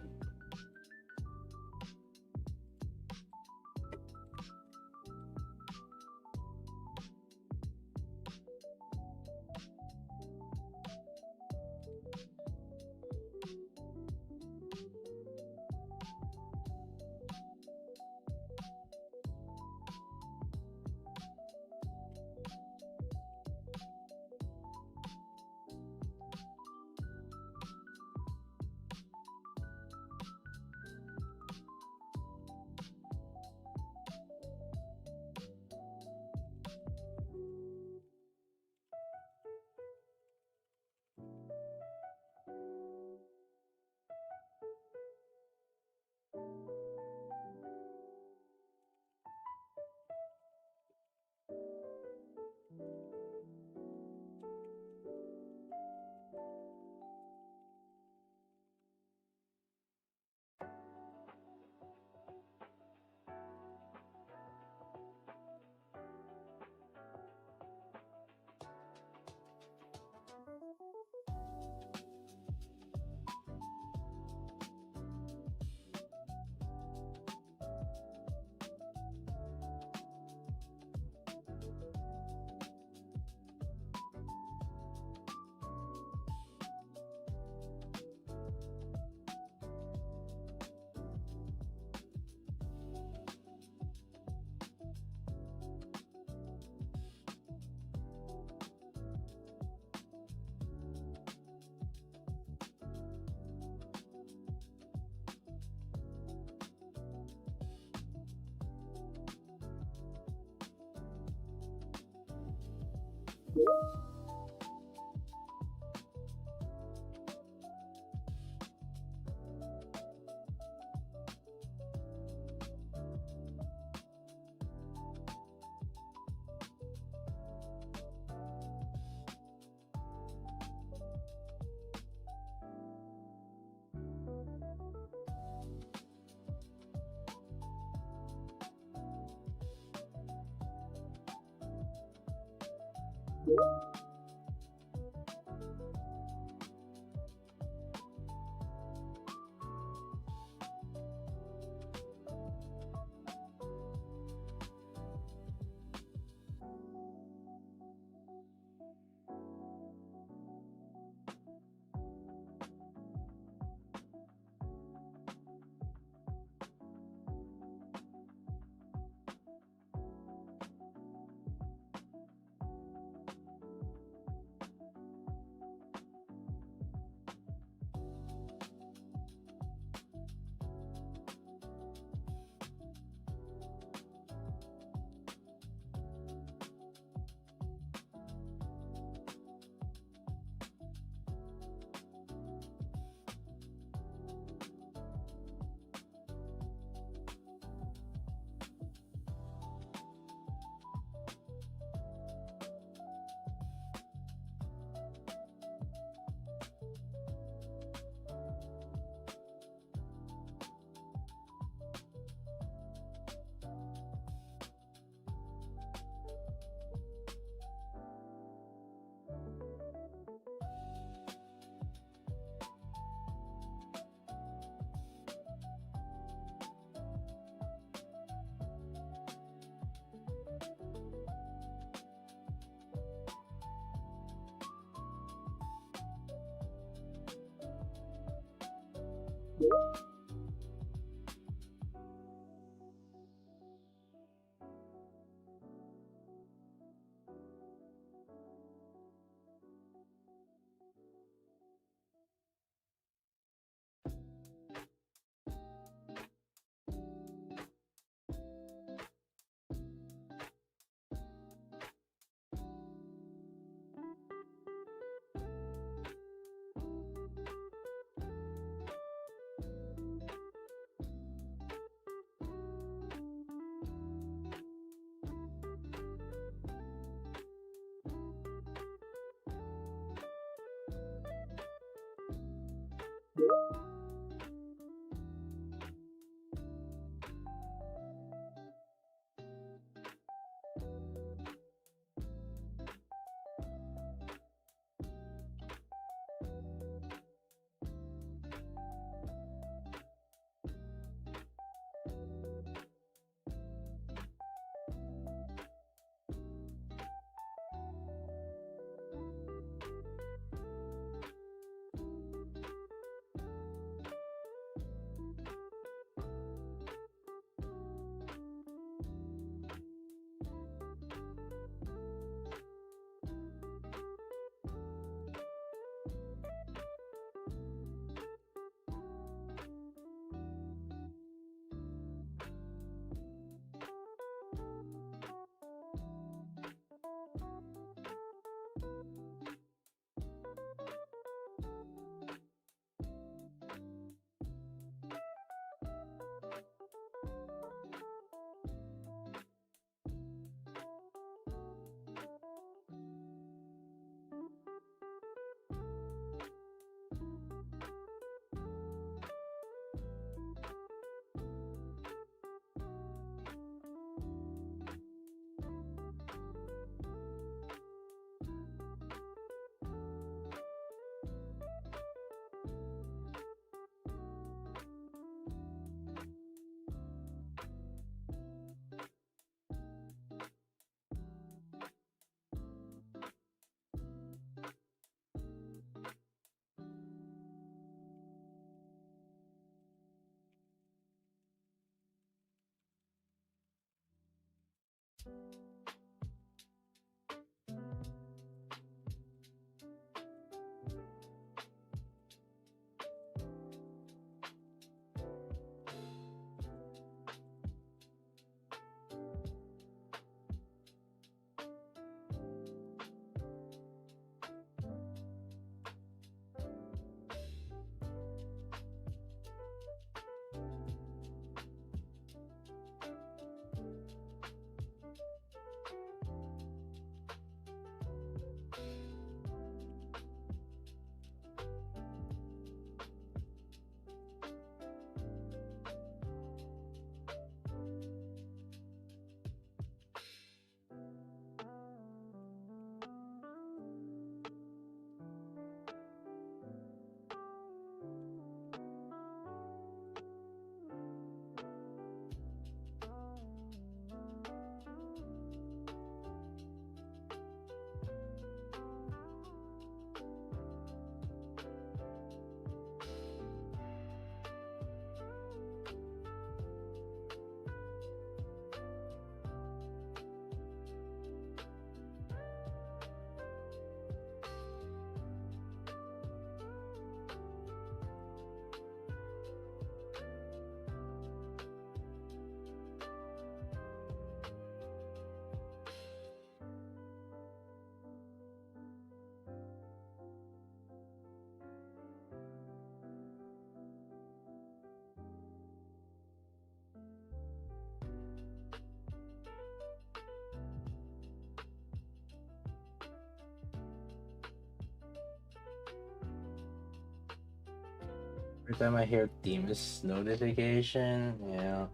Every time I hear Demon's notification, yeah.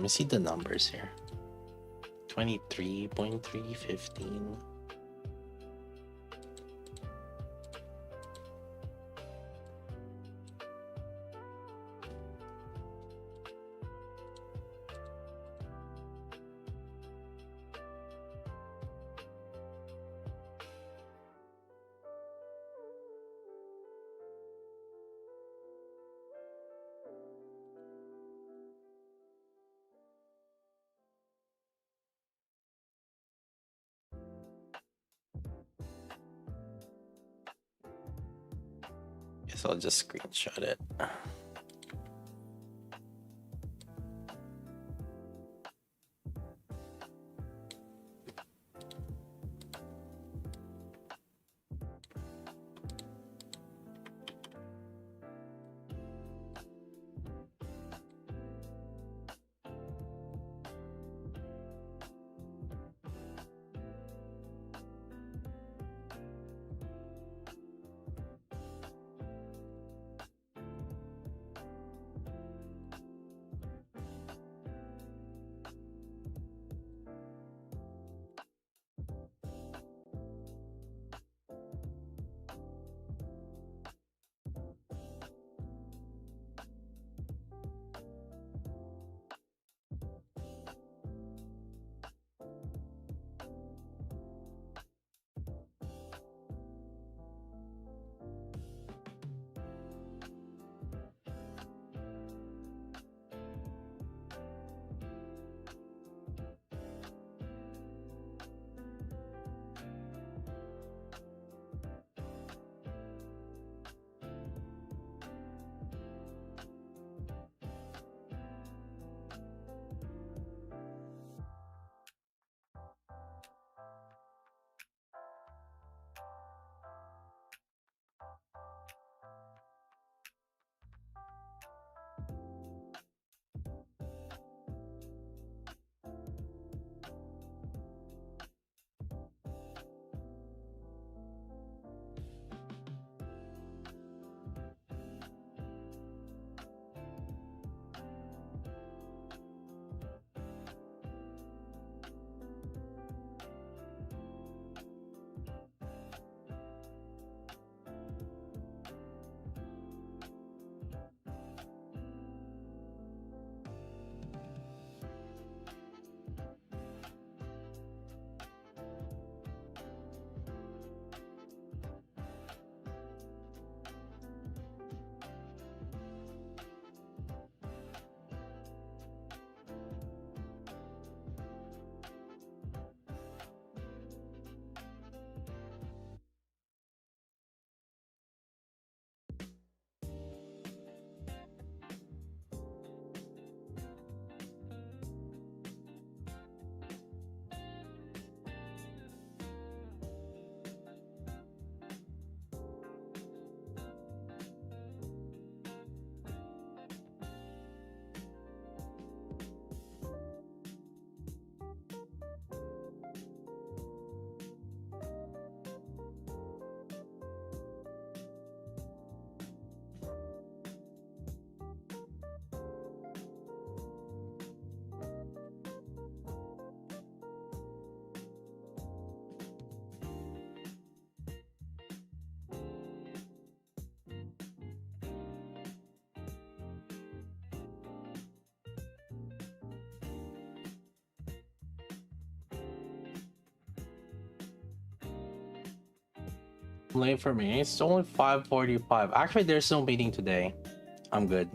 me see the numbers here. 23.315. Guess I'll just screenshot it. Late for me. It's only 5:45. Actually, there's no meeting today. I'm good.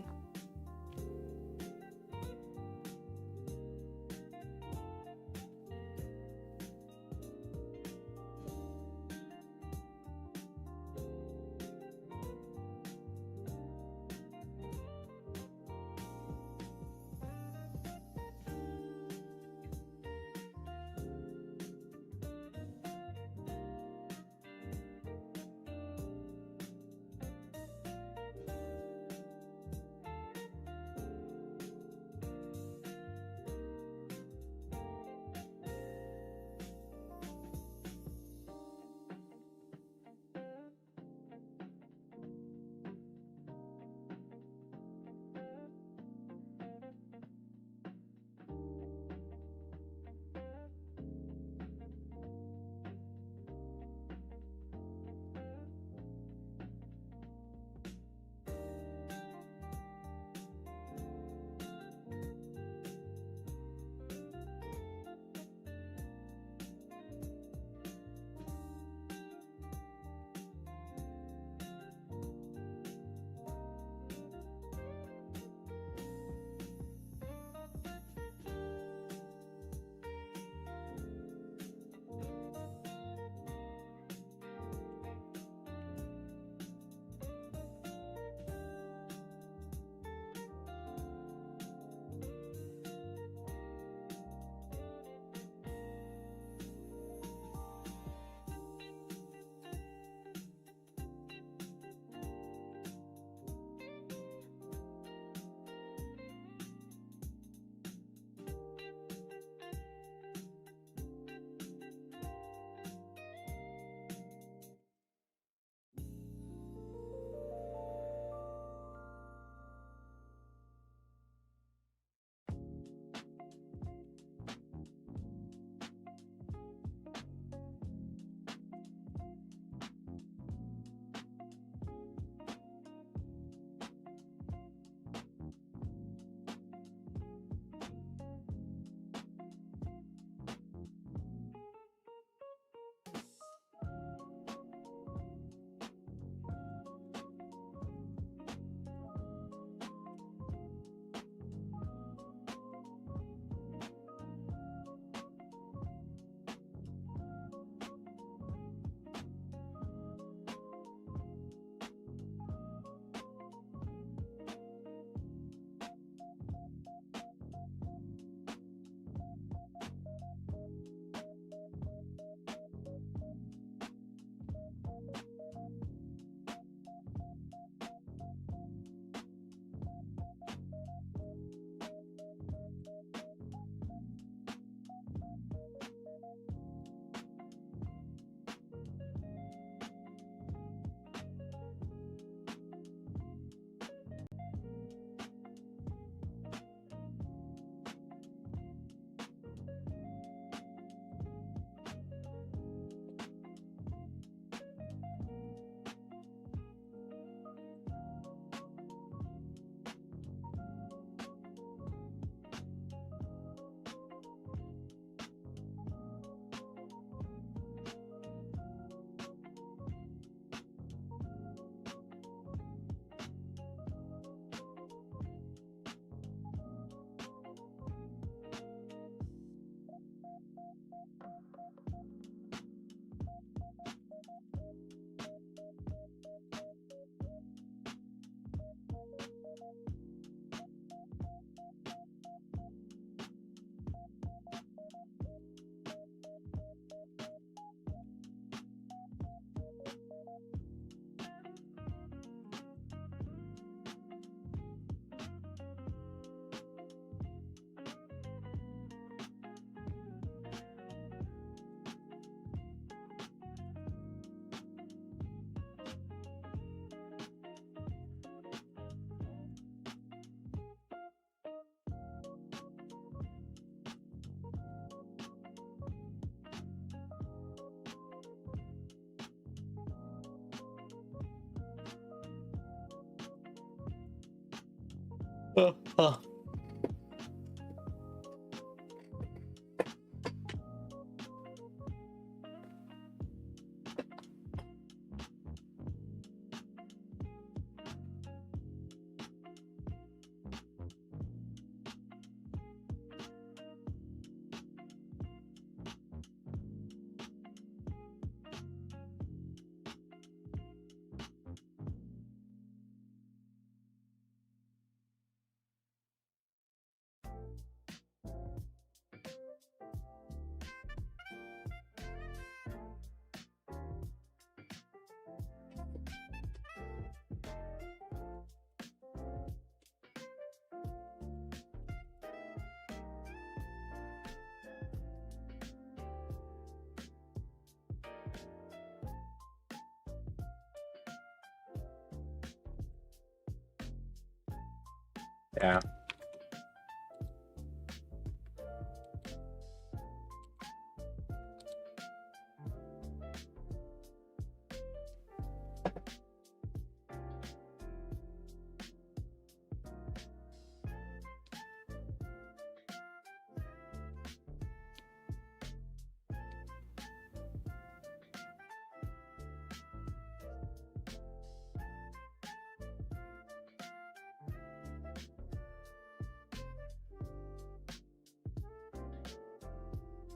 Yeah.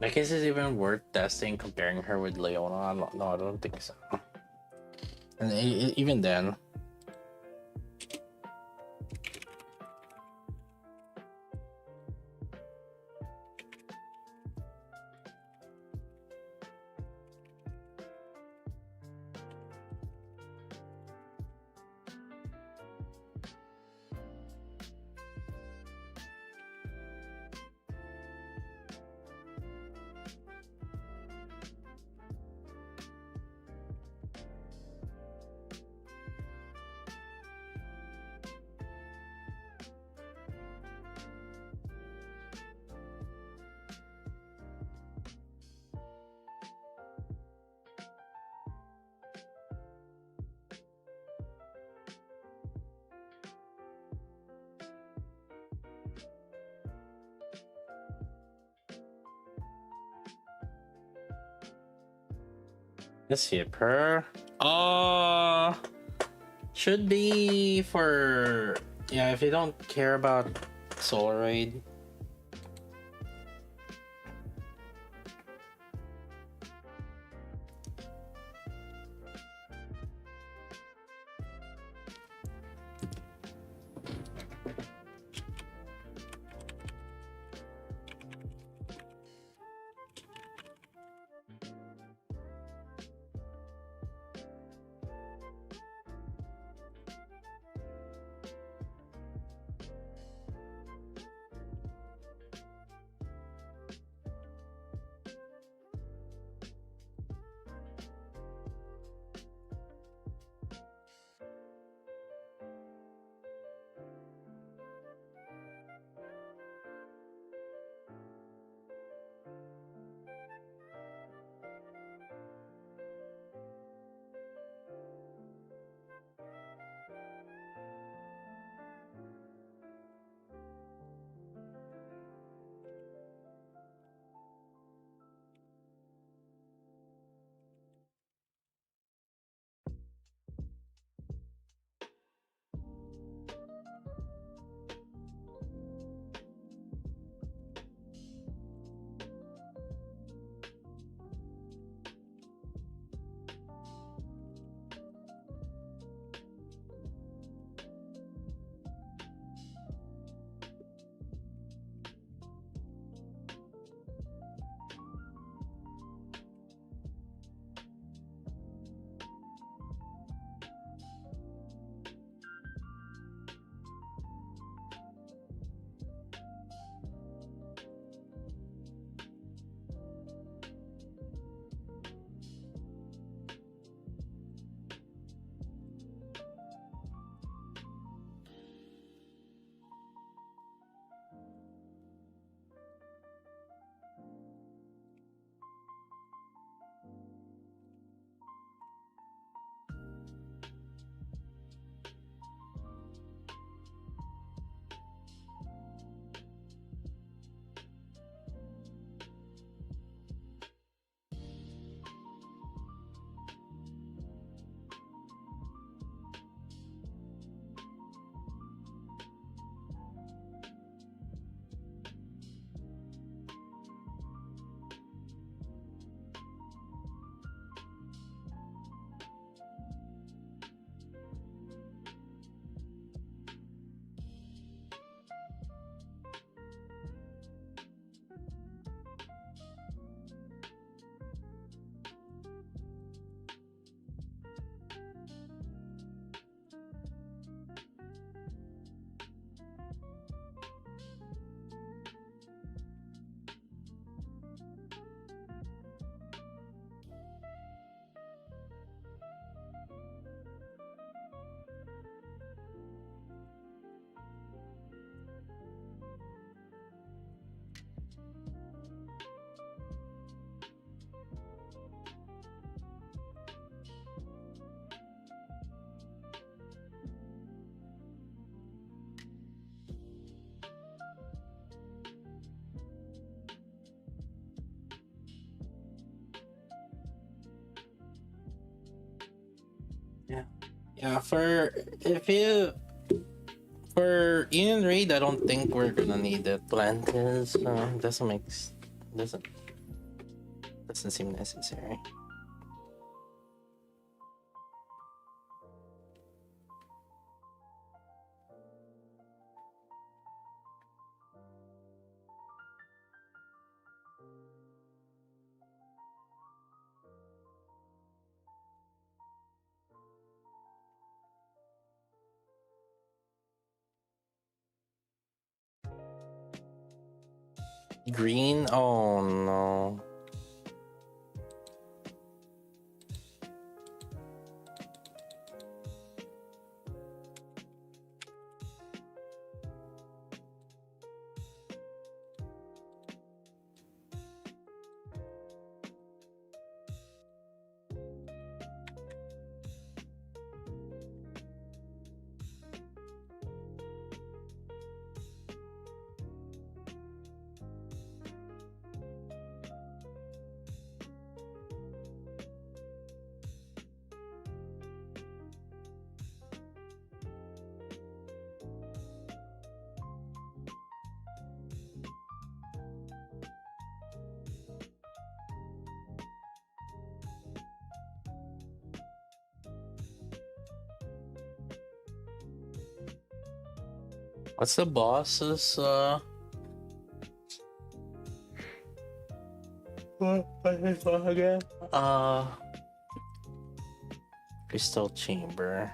I guess it's even worth testing comparing her with Leona. No, I don't think so. And even then, let's see, per. Should be for, yeah, if you don't care about Solar Raid. Yeah, for Union Raid, I don't think we're gonna need Atlantis. Doesn't doesn't seem necessary. Green? Oh no. What's the boss's what is it again? Crystal Chamber.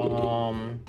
Um.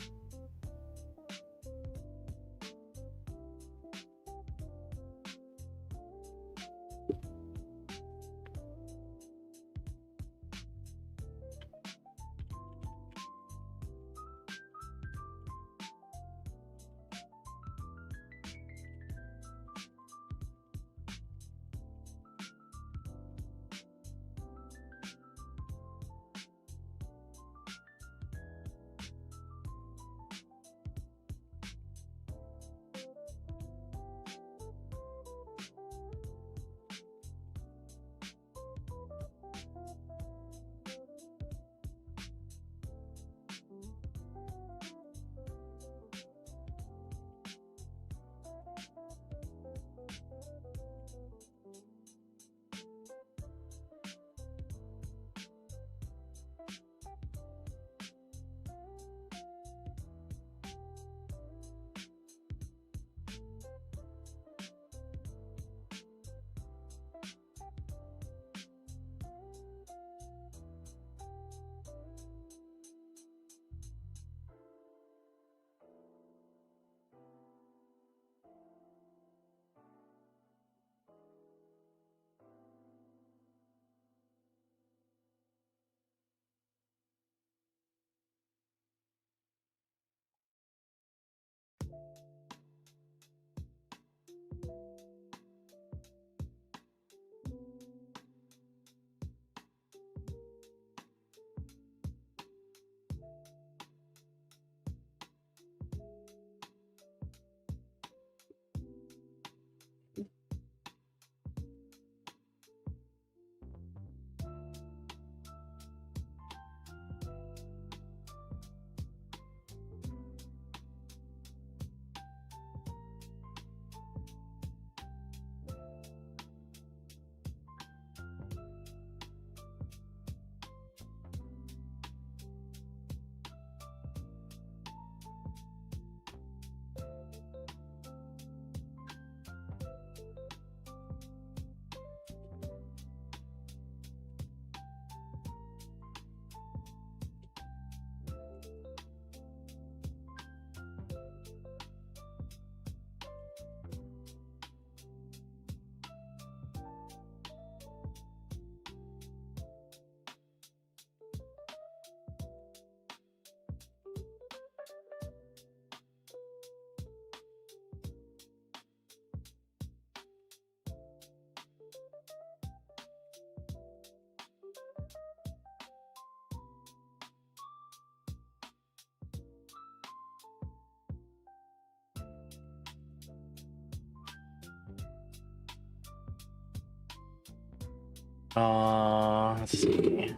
Let's see.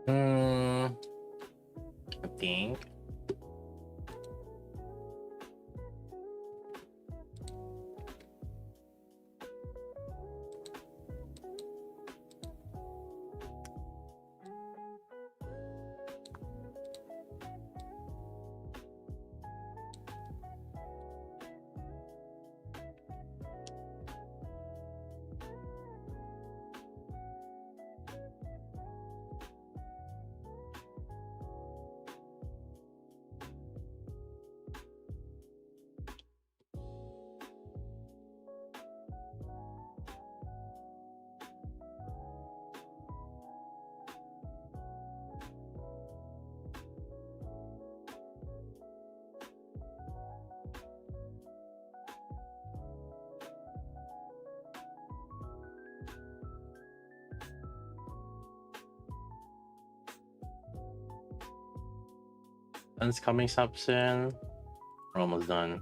I think. It's coming up soon. We're almost done.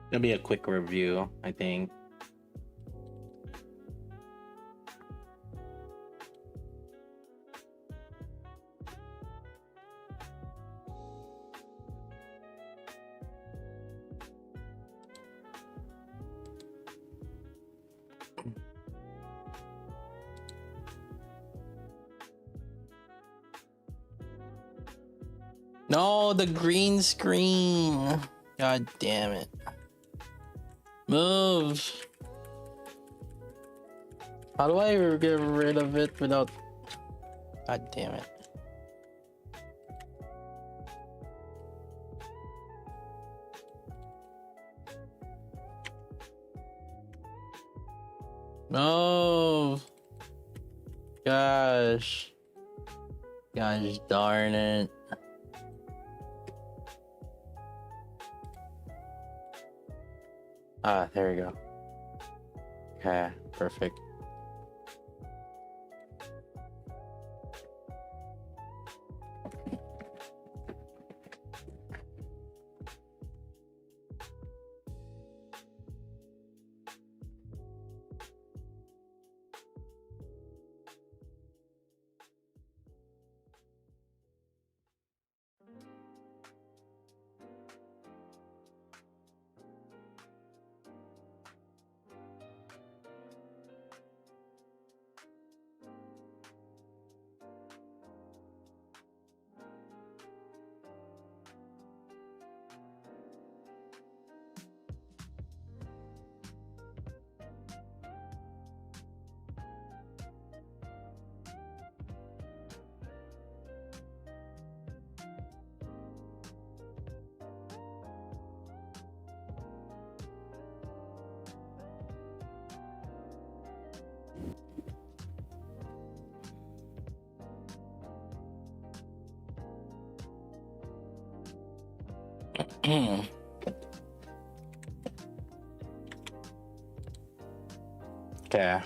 It'll be a quick review, I think. No, the green screen. God damn it. Move. How do I get rid of it without... God damn it. No. Gosh. Gosh darn it. Ah, there we go. Okay, perfect. Okay.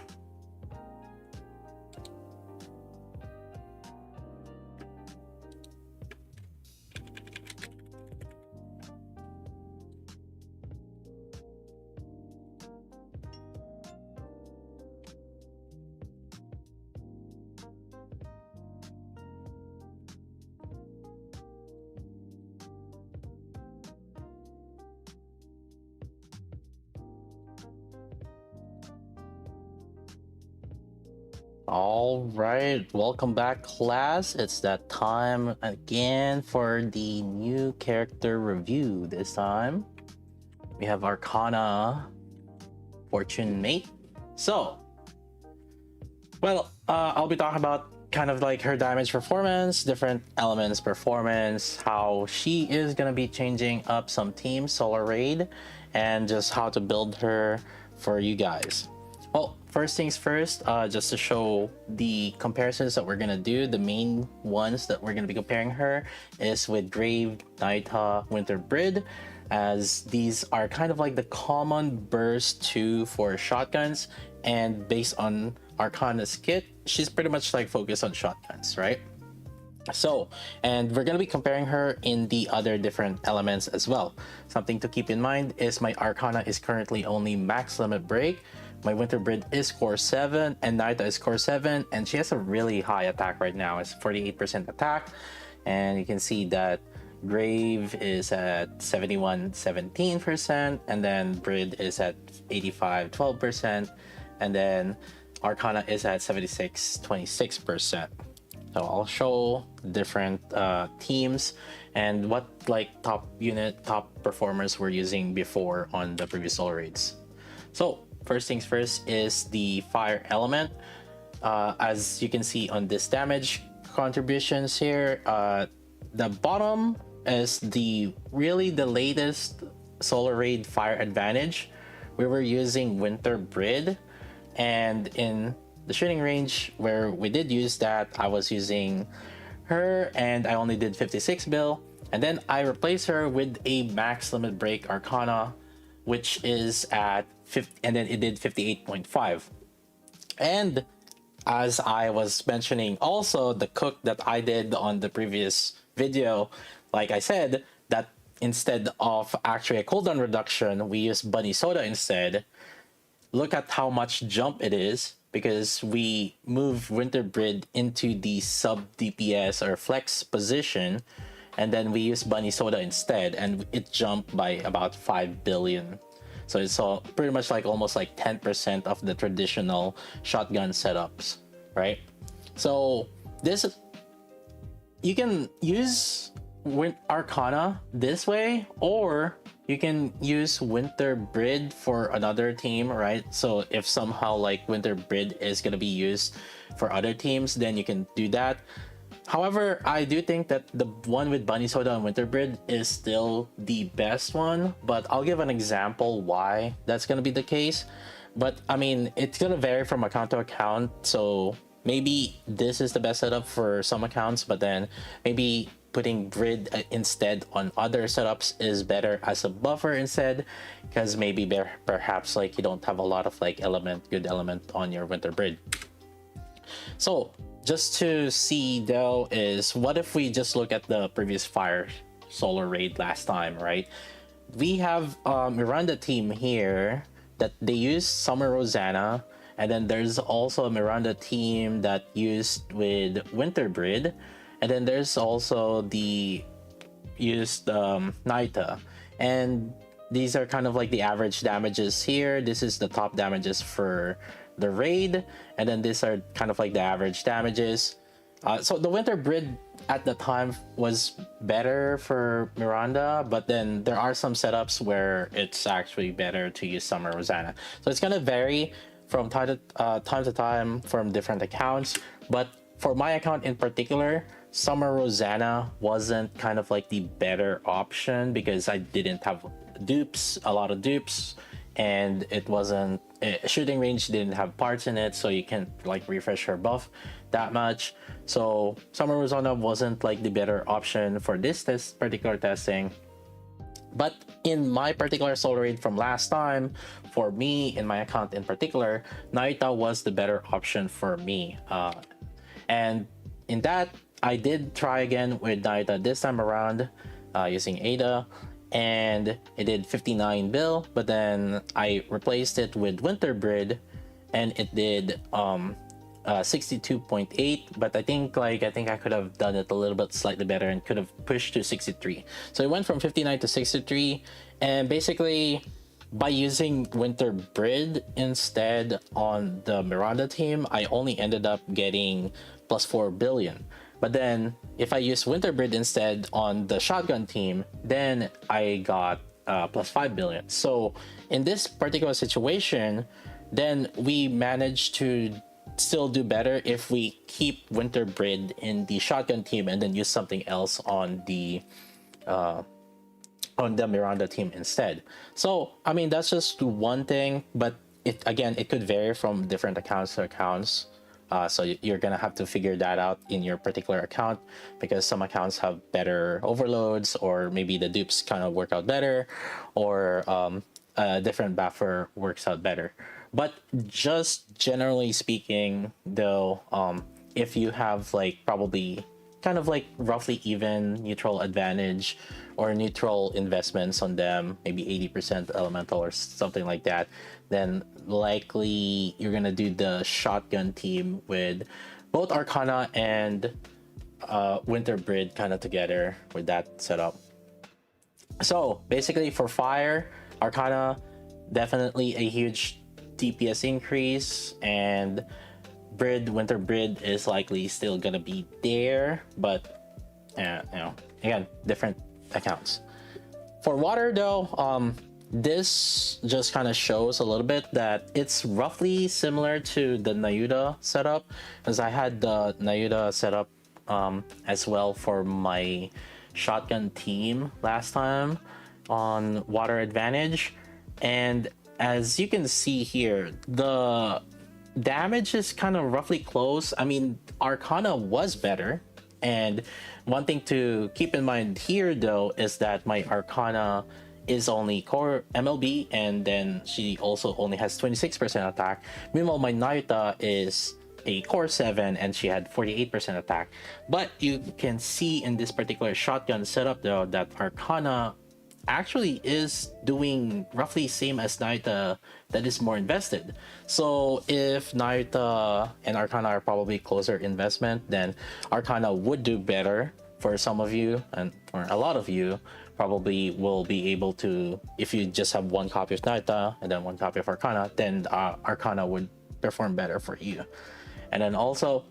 All right, welcome back, class. It's that time again for the new character review. This time we have Arcana Fortune Mate. So, well, I'll be talking about kind of like her damage performance, different elements performance, how she is gonna be changing up some teams, Solar Raid, and just how to build her for you guys. Well, first things first, just to show the comparisons that we're gonna do, the main ones that we're gonna be comparing her is with Grave, Naita, Winter Brid. as these are kind of like the common burst 2 for shotguns, and based on Arcana's kit, she's pretty much like focused on shotguns, right? So, and we're going to be comparing her in the other different elements as well. Something to keep in mind is my Arcana is currently only max limit break. My Winter Brid is core 7 and Naita is core 7, and she has a really high attack right now. It's 48% attack, and you can see that Grave is at 71-17%, and then Brid is at 85-12%, and then Arcana is at 76-26%. So I'll show different teams and what like top performers we're using before on the previous solar raids. So first things first is the fire element. As you can see on this damage contributions here, the bottom is the latest solar raid fire advantage. We were using Winter Brid, and in the shooting range where we did use that, I was using her and I only did 56 bill, and then I replaced her with a max limit break Arcana, which is at 50, and then it did 58.5. And as I was mentioning also, the cook that I did on the previous video, like I said, that instead of actually a cooldown reduction, we use Bunny Soda instead. Look at how much jump it is, because we move Winter Brid into the sub DPS or flex position, and then we use Bunny Soda instead, and it jumped by about 5 billion. So it's all pretty much like almost like 10% of the traditional shotgun setups, right? So this, you can use Arcana this way, or you can use Winter Brid for another team, right? So if somehow like Winter Brid is going to be used for other teams, then you can do that. However, I do think that the one with Bunny Soda and Winter Brid is still the best one, but I'll give an example why that's going to be the case. But I mean, it's going to vary from account to account, so maybe this is the best setup for some accounts, but then maybe putting Brid instead on other setups is better as a buffer instead, because maybe perhaps like you don't have a lot of like good element on your Winter Brid. So just to see though is, what if we just look at the previous fire solar raid last time, right? We have Miranda team here that they use Summer Rosanna, and then there's also a Miranda team that used with Winter Brid, and then there's also the used Naita, and these are kind of like the average damages here. This is the top damages for the raid, and then these are kind of like the average damages. So the Winter Brid at the time was better for Miranda, but then there are some setups where it's actually better to use Summer Rosanna. So it's gonna vary from time to time from different accounts, but for my account in particular, Summer Rosanna wasn't kind of like the better option because I didn't have a lot of dupes, and it wasn't shooting range didn't have parts in it, so you can't like refresh her buff that much. So Summer Rosanna wasn't like the better option for this particular testing. But in my particular solar raid from last time, for me in my account in particular, Naita was the better option for me, and in that I did try again with Naita this time around using Ada, and it did 59 bill, but then I replaced it with Winter Brid and it did 62.8, but I think I could have done it a little bit slightly better and could have pushed to 63. So it went from 59 to 63, and basically by using Winter Brid instead on the Miranda team, I only ended up getting plus 4 billion. But then if I use Winter Brid instead on the shotgun team, then I got plus 5 billion. So in this particular situation, then we managed to still do better if we keep Winter Brid in the shotgun team and then use something else on the Miranda team instead. So I mean, that's just one thing, but it could vary from different accounts to accounts. So you're gonna have to figure that out in your particular account, because some accounts have better overloads, or maybe the dupes kind of work out better, or a different buffer works out better. But just generally speaking, though, if you have like probably kind of like roughly even neutral advantage or neutral investments on them, maybe 80% elemental or something like that, then likely you're gonna do the shotgun team with both Arcana and Winter Brid kind of together with that setup. So basically for fire, Arcana, definitely a huge DPS increase, and Winter Brid is likely still gonna be there, but again, different accounts. For water though, this just kind of shows a little bit that it's roughly similar to the Nayuta setup, because I had the Nayuta setup as well for my shotgun team last time on water advantage. And as you can see here, the damage is kind of roughly close. I mean, Arcana was better, and one thing to keep in mind here though is that my Arcana is only core MLB, and then she also only has 26% attack. Meanwhile, my Nayuta is a core 7 and she had 48% attack. But you can see in this particular shotgun setup though that Arcana actually is doing roughly same as Nayuta, that is more invested. So if Nayuta and Arcana are probably closer investment, then Arcana would do better for some of you, and for a lot of you probably will be able to, if you just have one copy of Nayuta and then one copy of Arcana, then Arcana would perform better for you. And then also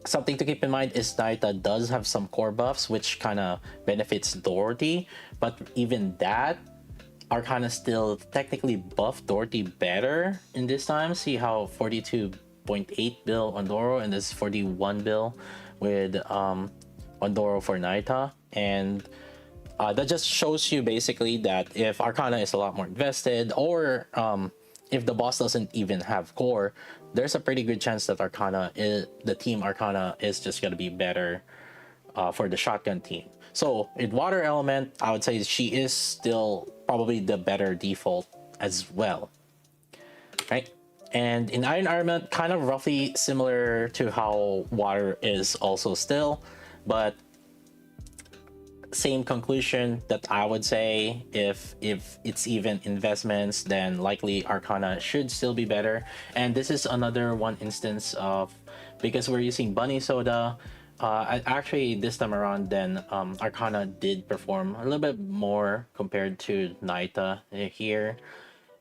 something to keep in mind is Nayuta does have some core buffs which kind of benefits Dorothy, but even that, Arcana still technically buffed Dorothy better in this time. See how 42.8 bill on Doro, and this 41 bill with on Doro for Nayuta. And that just shows you basically that if Arcana is a lot more invested, or if the boss doesn't even have core, there's a pretty good chance that the team Arcana is just gonna be better for the shotgun team. So in water element, I would say she is still probably the better default as well, right? And in iron element, kind of roughly similar to how water is also still, but same conclusion that I would say, if it's even investments, then likely Arcana should still be better. And this is another one instance of, because we're using Bunny Soda, actually this time around, then Arcana did perform a little bit more compared to Nayuta here.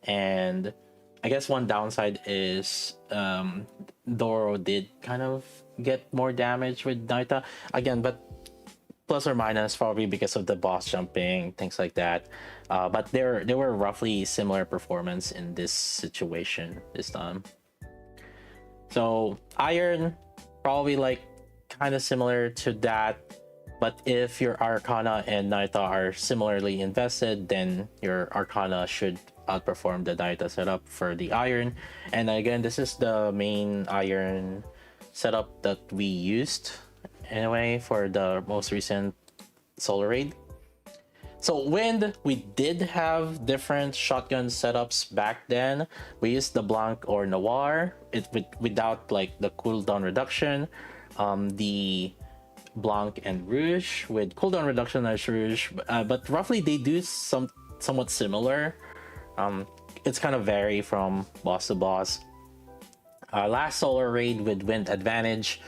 And I guess one downside is Doro did kind of get more damage with Nayuta again, but plus or minus probably because of the boss jumping, things like that. But there were roughly similar performance in this situation this time. So iron, probably like kind of similar to that, but if your Arcana and Nayuta are similarly invested, then your Arcana should outperform the Nayuta setup for the iron. And again, this is the main iron setup that we used anyway for the most recent solar raid. So wind, we did have different shotgun setups back then. We used the Blanc or Noir, without like the cooldown reduction. The Blanc and Rouge with cooldown reduction as Rouge, but roughly they do somewhat similar. It's kind of vary from boss to boss. Last solar raid with wind advantage,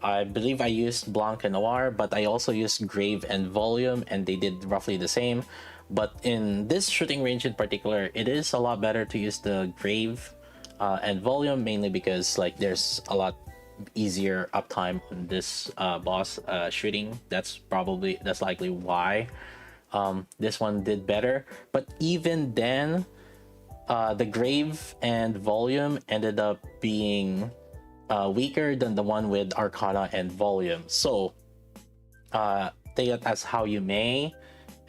I believe I used Blanc and Noir, but I also used Grave and Volume, and they did roughly the same. But in this shooting range in particular, it is a lot better to use the Grave and Volume, mainly because like there's a lot easier uptime on this boss shooting. That's likely why this one did better. But even then, the Grave and Volume ended up being weaker than the one with Arcana and Volume. So take it as how you may.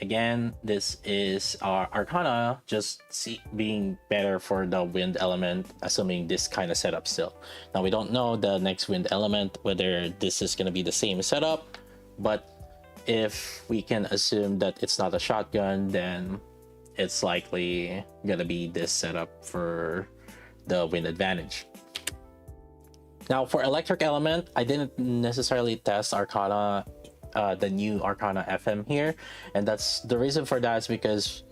again, this is our Arcana just being better for the wind element, assuming this kind of setup still. Now we don't know the next wind element, whether this is going to be the same setup, but if we can assume that it's not a shotgun, then it's likely going to be this setup for the wind advantage. Now for electric element, I didn't necessarily test Arcana, the new Arcana FM here, and that's the reason for that is because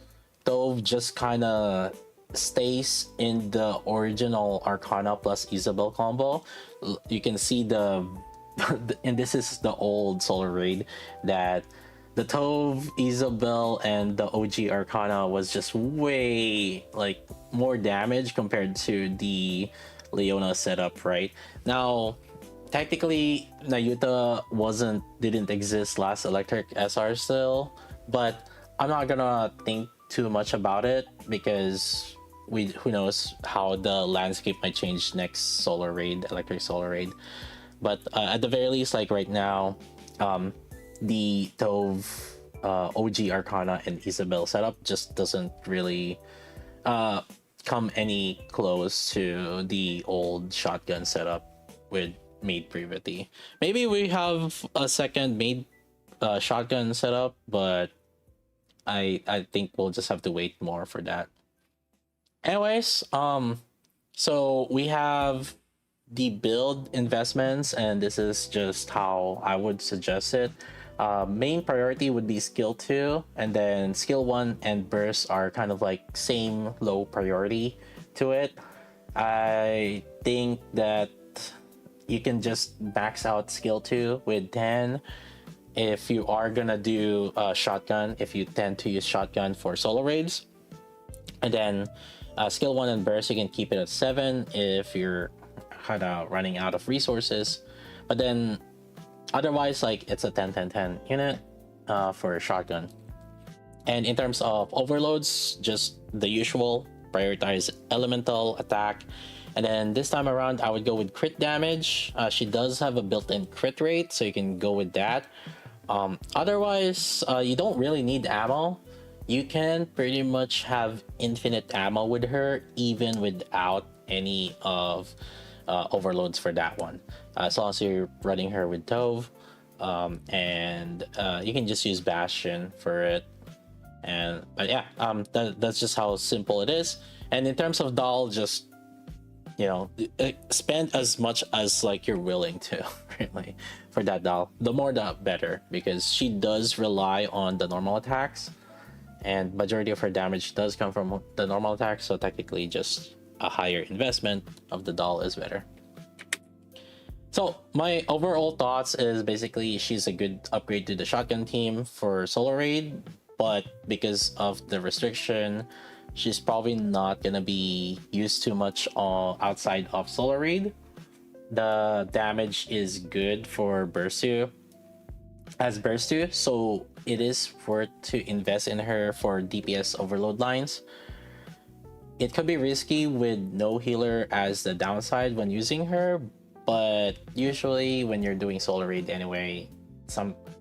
Dove just kind of stays in the original Arcana plus Isabel combo. You can see the and this is the old Solar Raid, that the Tove, Isabel, and the OG Arcana was just way like more damage compared to the Leona setup. Right now, technically Nayuta didn't exist last Electric SR still, but I'm not gonna think too much about it because who knows how the landscape might change next Solar Raid, Electric Solar Raid. But at the very least, like right now, the Tove, OG Arcana, and Isabel setup just doesn't really come any close to the old shotgun setup with made previously. Maybe we have a second made shotgun setup, but I think we'll just have to wait more for that. Anyways, so we have the build investments, and this is just how I would suggest it. Main priority would be skill 2, and then skill 1 and burst are kind of like same low priority to it. I think that you can just max out skill 2 with 10 if you are gonna do shotgun, if you tend to use shotgun for solo raids. And then skill 1 and burst, you can keep it at 7 if you're kind of running out of resources. But then otherwise, like, it's a 10-10-10 unit for a shotgun. And in terms of overloads, just the usual, prioritize elemental, attack. And then this time around, I would go with crit damage. She does have a built-in crit rate, so you can go with that. Otherwise, you don't really need ammo. You can pretty much have infinite ammo with her, even without any of overloads for that one. As long as you're running her with Tove, and you can just use Bastion for it. And but yeah, that's just how simple it is. And in terms of doll, just spend as much as like you're willing to, really, for that doll. The more the better, because she does rely on the normal attacks, and majority of her damage does come from the normal attacks. So technically, just a higher investment of the doll is better. So my overall thoughts is basically she's a good upgrade to the shotgun team for solo raid, but because of the restriction, she's probably not gonna be used too much outside of solo raid. The damage is good for Burstu as Burstu, so it is worth to invest in her for DPS overload lines. It could be risky with no healer as the downside when using her, but usually when you're doing solo raid anyway,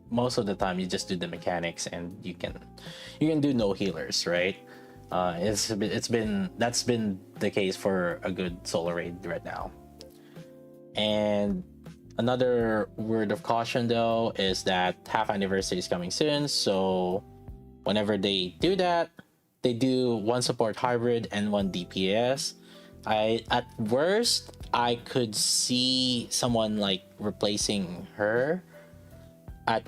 most of the time you just do the mechanics and you can do no healers, right? That's been the case for a good solo raid right now. And another word of caution though is that half anniversary is coming soon, so whenever they do that, they do one support hybrid and one DPS. At worst, I could see someone like replacing her. At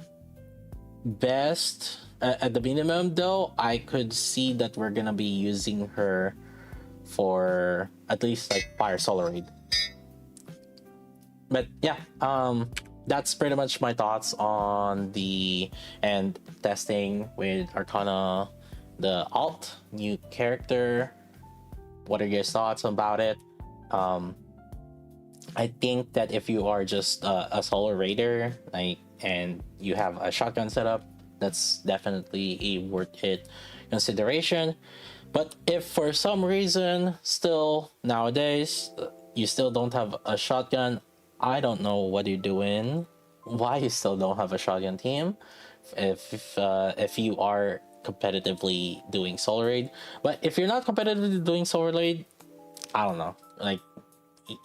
best, at the minimum though, I could see that we're gonna be using her for at least like fire solo raid. But yeah, that's pretty much my thoughts on the and testing with Arcana, the alt new character. What are your thoughts about it? I think that if you are just a solo raider, and you have a shotgun setup, that's definitely a worth it consideration. But if for some reason still nowadays you still don't have a shotgun, I don't know what you're doing, why you still don't have a shotgun team. If you are competitively doing solo raid. But if you're not competitively doing solo raid, I don't know. Like,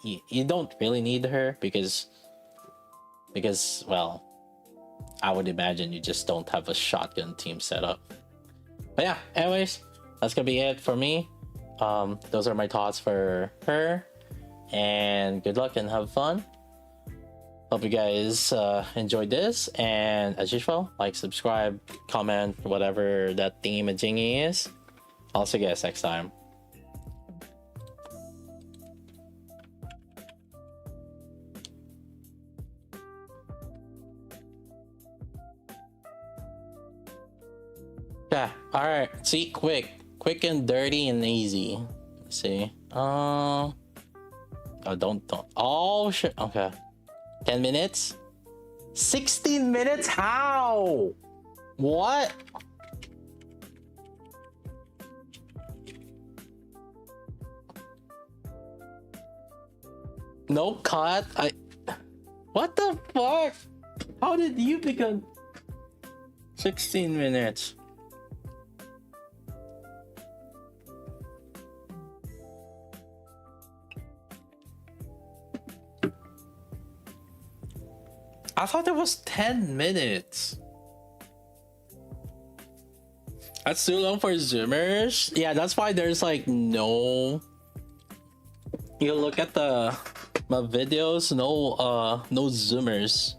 you don't really need her because well, I would imagine you just don't have a shotgun team set up. But yeah, anyways, that's gonna be it for me. Those are my thoughts for her, and good luck and have fun. Hope you guys enjoyed this, and as usual, like, subscribe, comment, whatever that thingy-majingy is. I'll see you guys next time. Yeah, alright. See, quick and dirty and easy. Let's see. Oh, don't. Oh, shit. Okay. 10 minutes? 16 minutes? How? What? No cut? What the fuck? How did you become 16 minutes? I thought it was 10 minutes. That's too long for zoomers. Yeah, that's why there's like no. You look at my videos, no zoomers.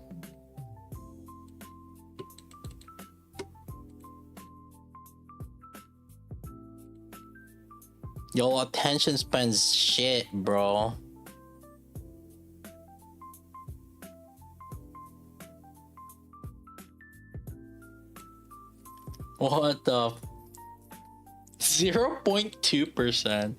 Yo, attention span's shit, bro. What the 0.2%?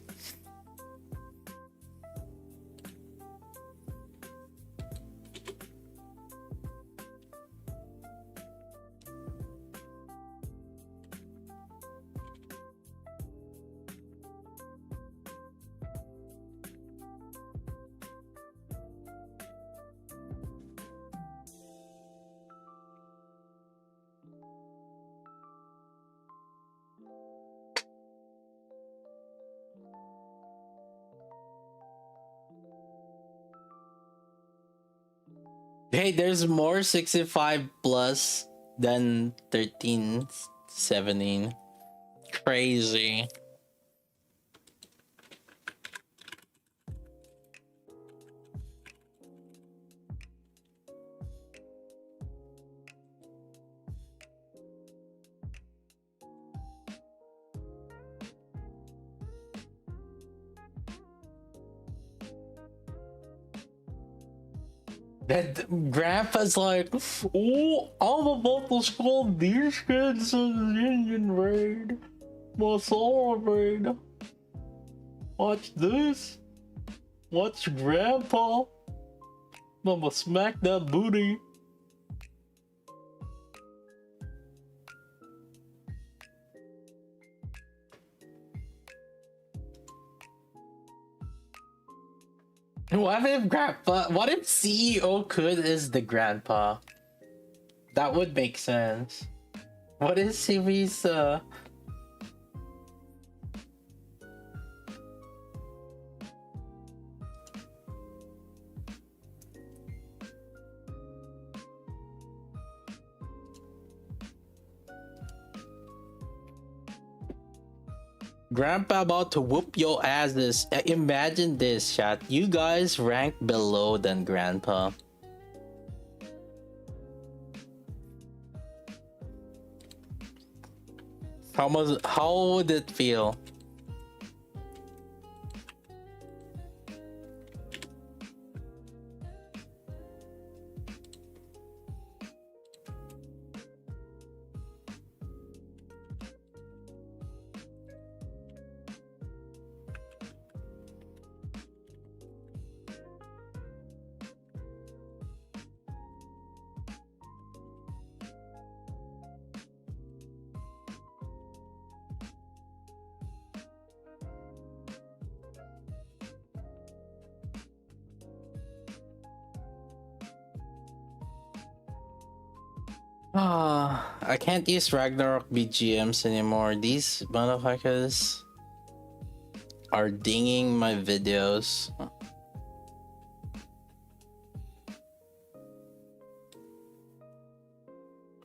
Hey, there's more 65 plus than 13, 17. Crazy. That grandpa's like, oh, I'm about to school these kids in the Indian raid. Masala raid. Watch this. Watch grandpa. I'ma smack that booty. What if CEO could is the grandpa? That would make sense. What is he's Grandpa about to whoop your asses. Imagine this, chat. You guys rank below than Grandpa. How would it feel? I can't use Ragnarok BGMs anymore. These motherfuckers are dinging my videos.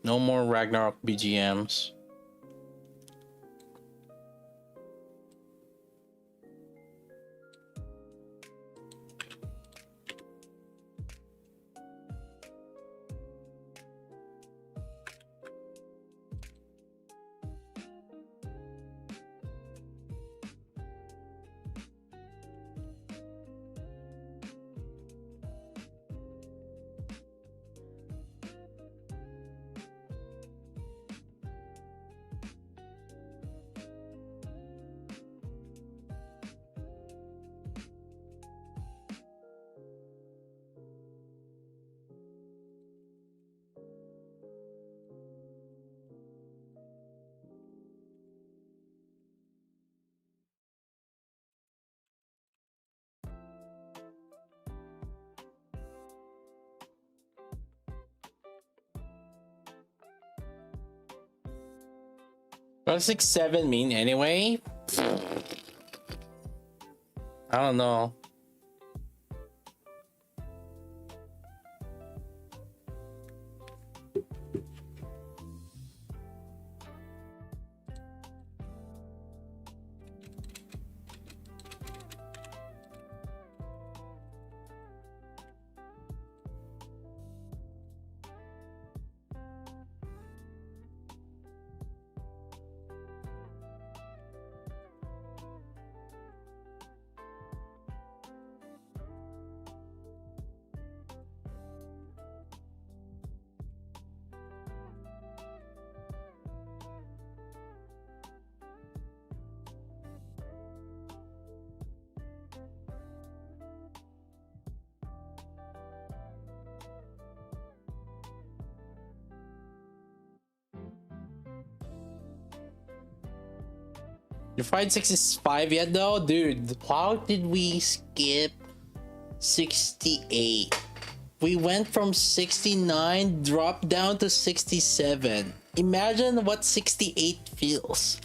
No more Ragnarok BGMs. What does 6-7 mean anyway? I don't know. Your Fight 6 is 5 yet though? Dude, how did we skip 68? We went from 69, dropped down to 67. Imagine what 68 feels.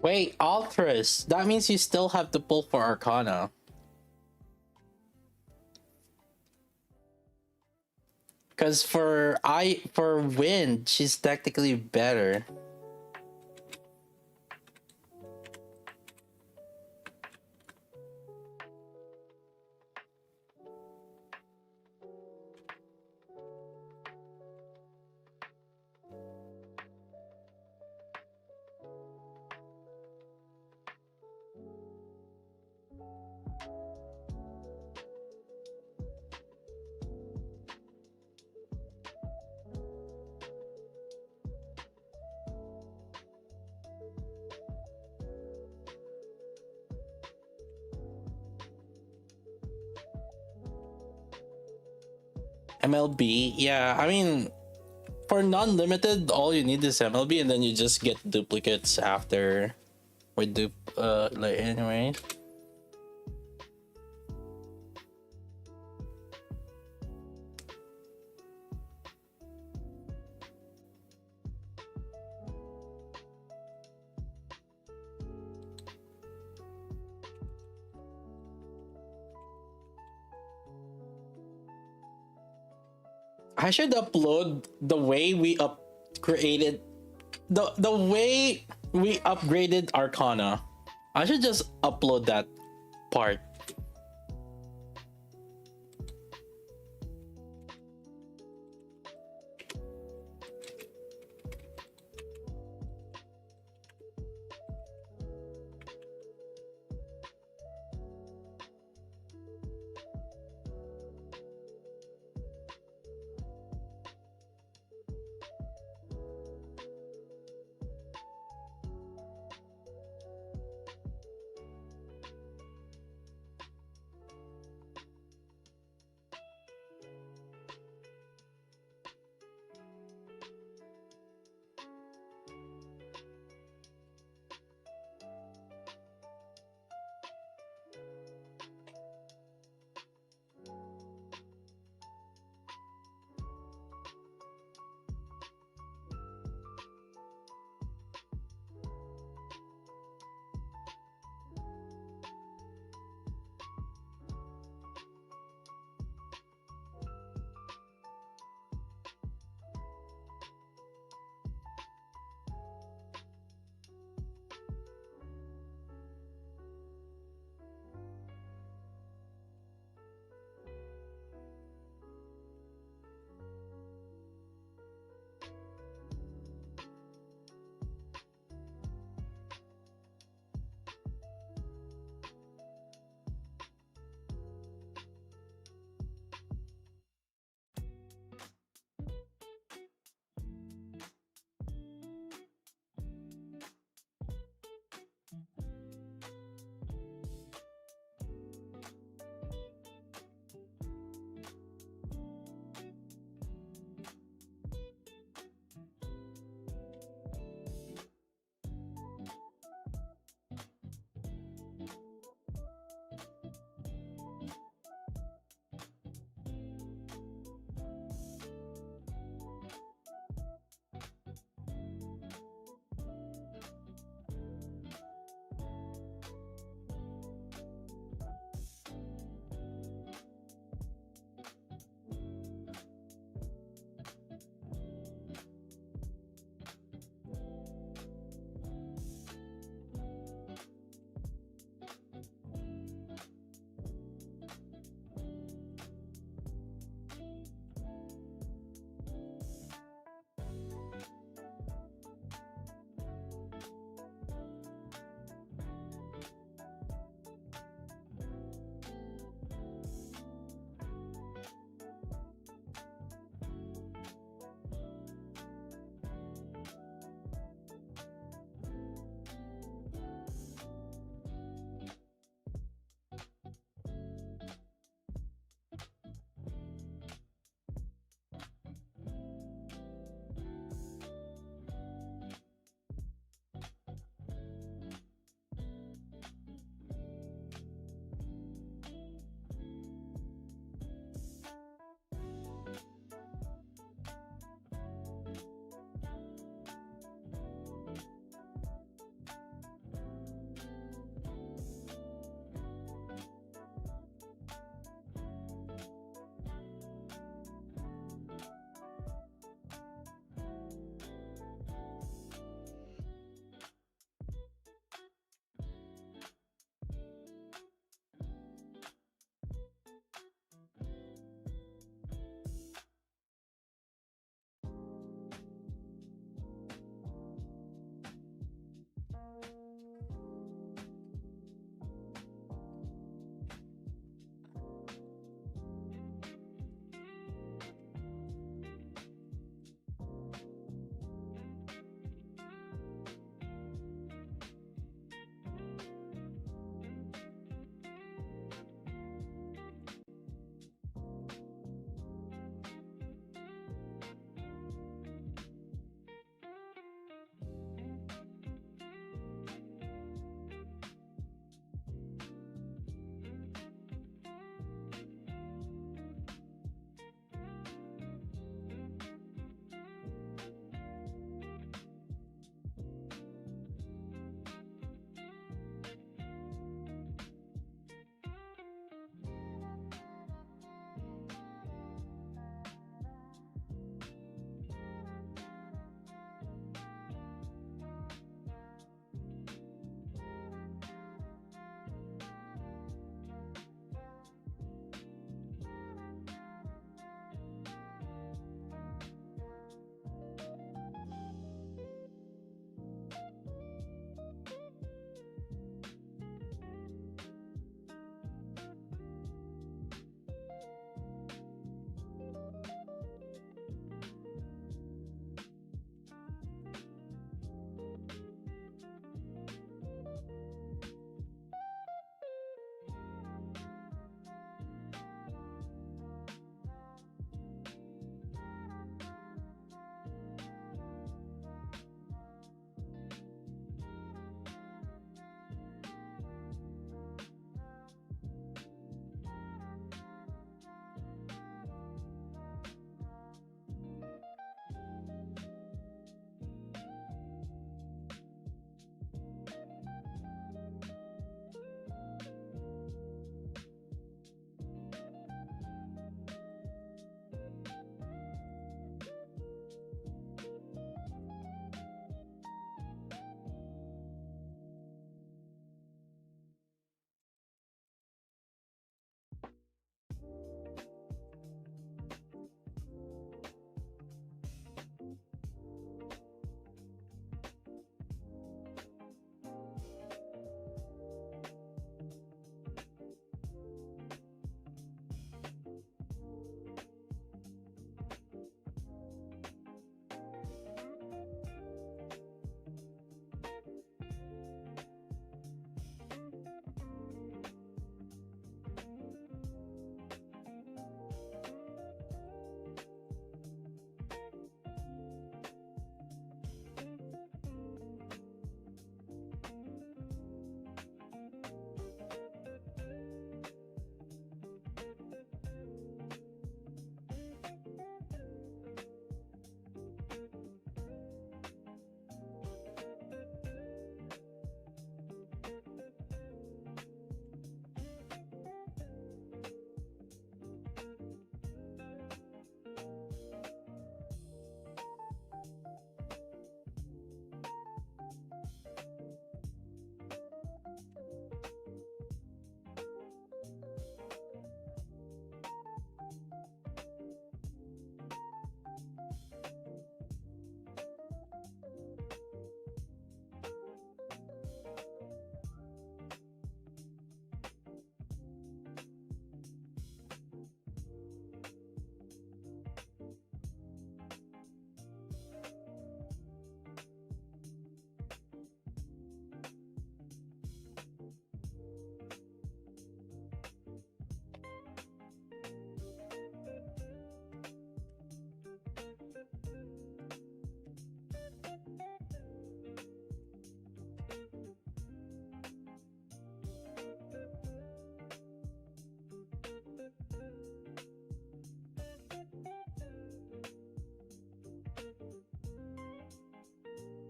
Wait, Altris. That means you still have to pull for Arcana. Because for Wind, she's technically better. MLB, yeah. I mean, for non-limited, all you need is MLB, and then you just get duplicates after. With like anyway. I should upload the way we created the way we upgraded Arcana. I should just upload that part.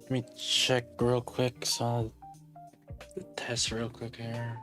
Let me check real quick. So test real quick here.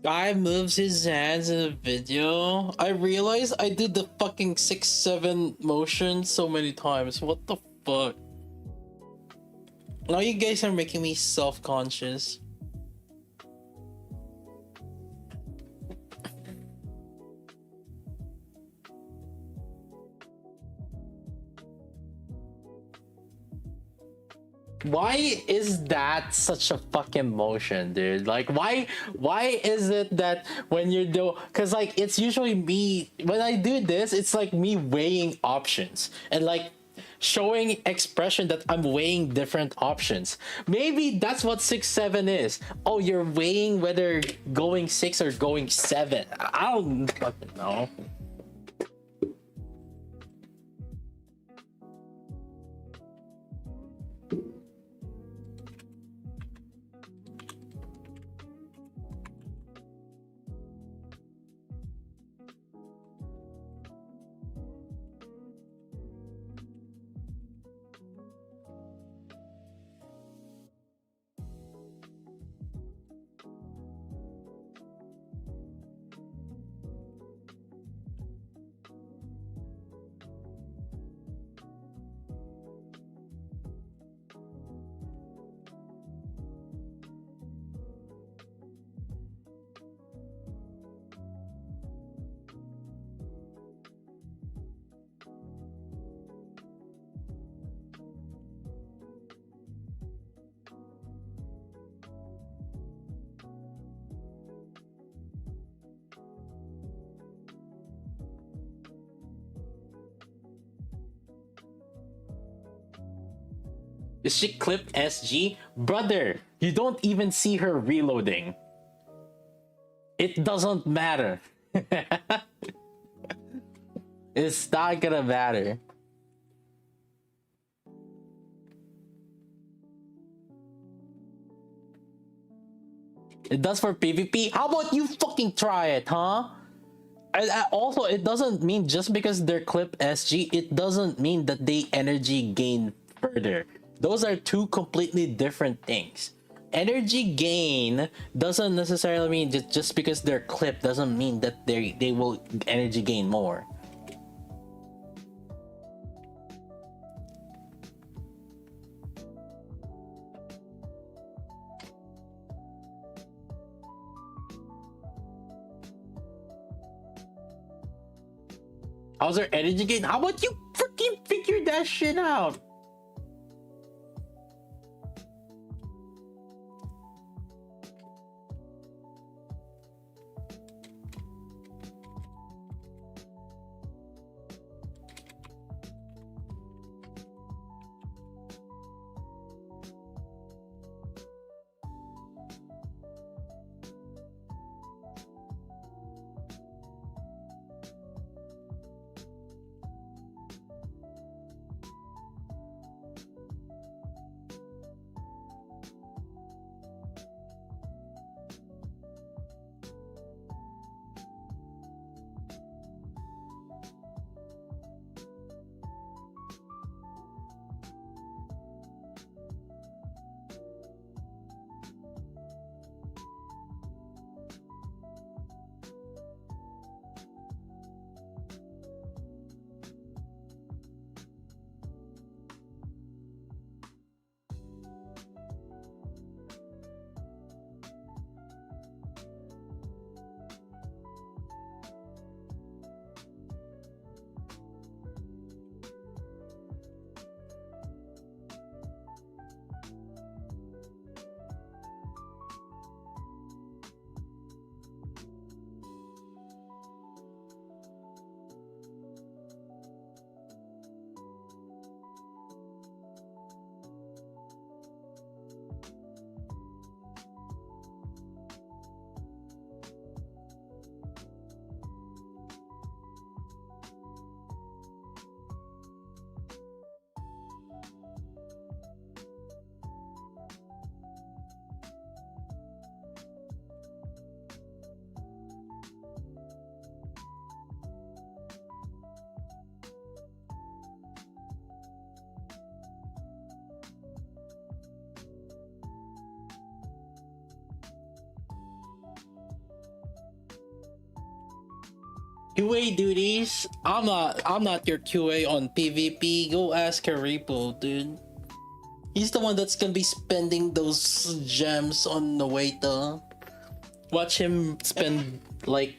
Guy moves his hands in the video. I realized I did the fucking 6-7 motion so many times. What the fuck? Now you guys are making me self-conscious. Why is that such a fucking motion, dude? Like, why is it that when you do, because like it's usually me when I do this, it's like me weighing options and like showing expression that I'm weighing different options. Maybe that's what 6-7 is. Oh, you're weighing whether going 6 or going 7. I don't fucking know. Is she clip SG? Brother, you don't even see her reloading. It doesn't matter. It's not gonna matter. It does for PvP? How about you fucking try it, huh? Also, it doesn't mean just because they're clip SG, it doesn't mean that they energy gain further. Those are two completely different things. Energy gain doesn't necessarily mean just because they're clipped doesn't mean that they will energy gain more. How's their energy gain? How about you freaking figure that shit out? QA duties? I'm not your QA on PvP. Go ask Karipo, dude. He's the one that's gonna be spending those gems on the way to watch him spend like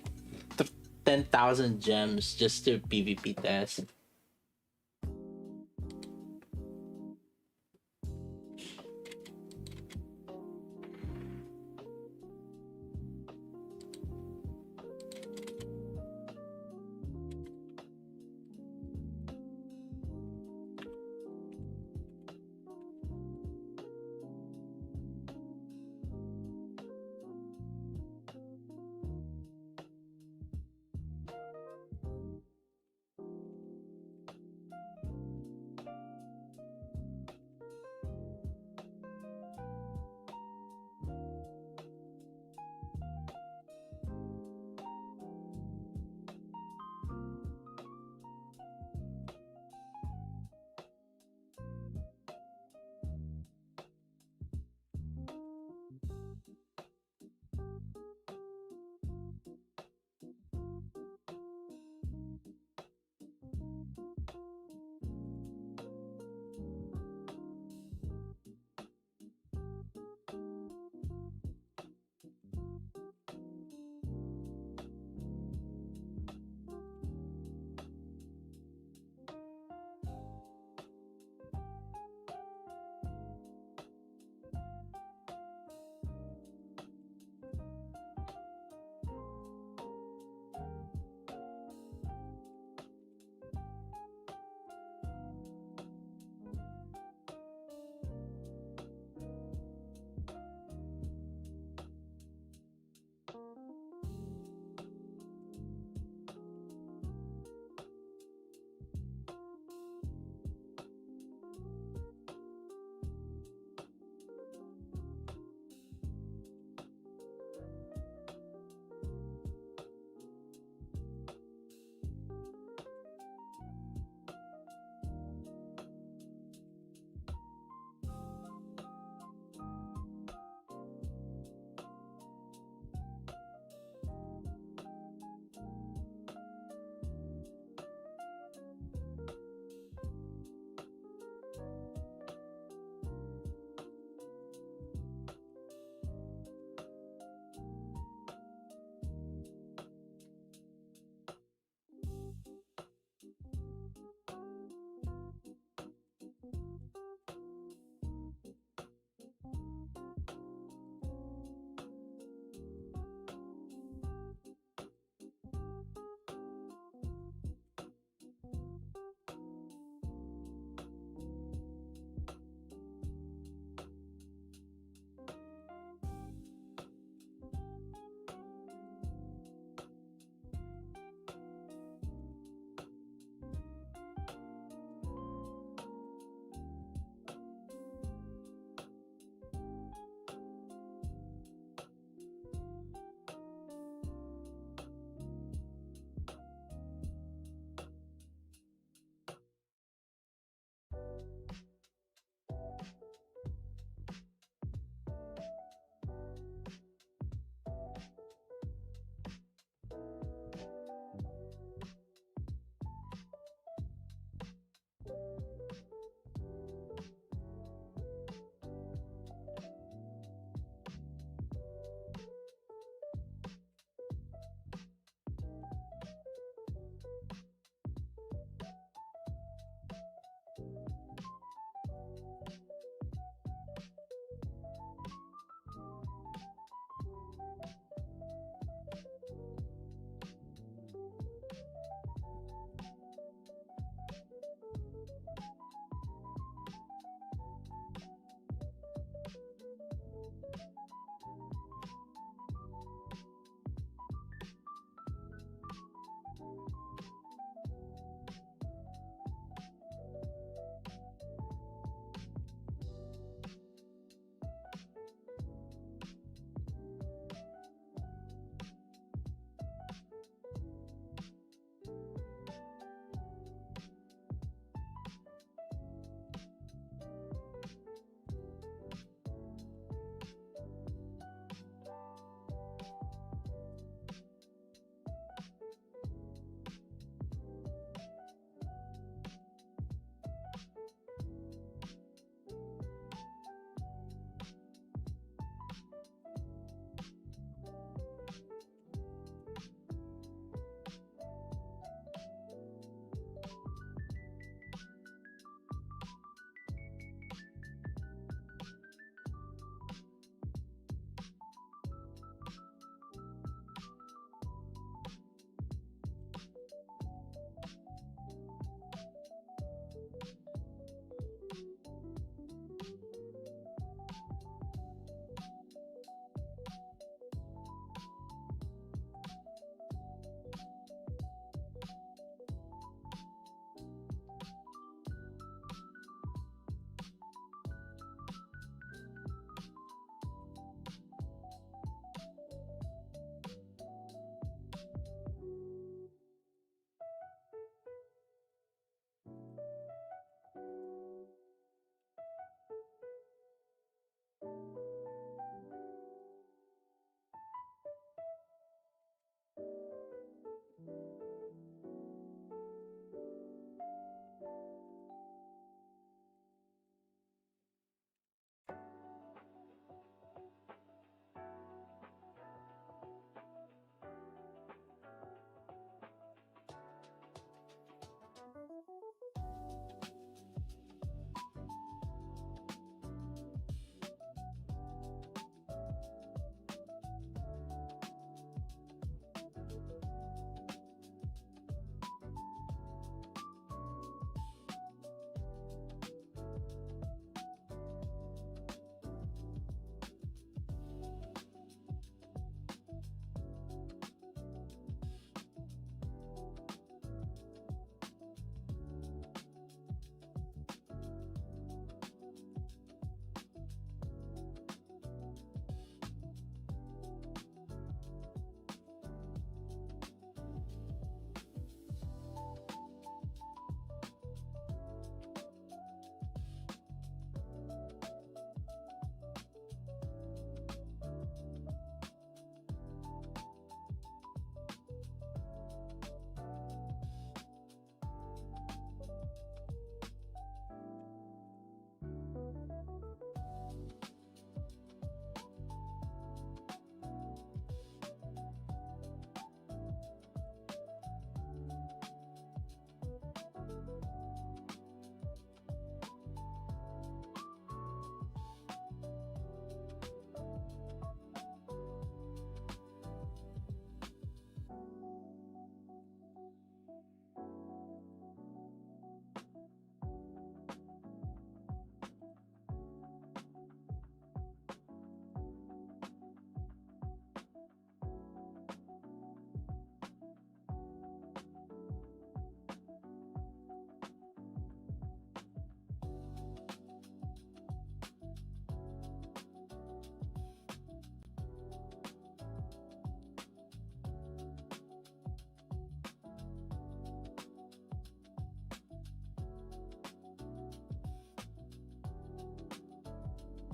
10,000 gems just to PvP test.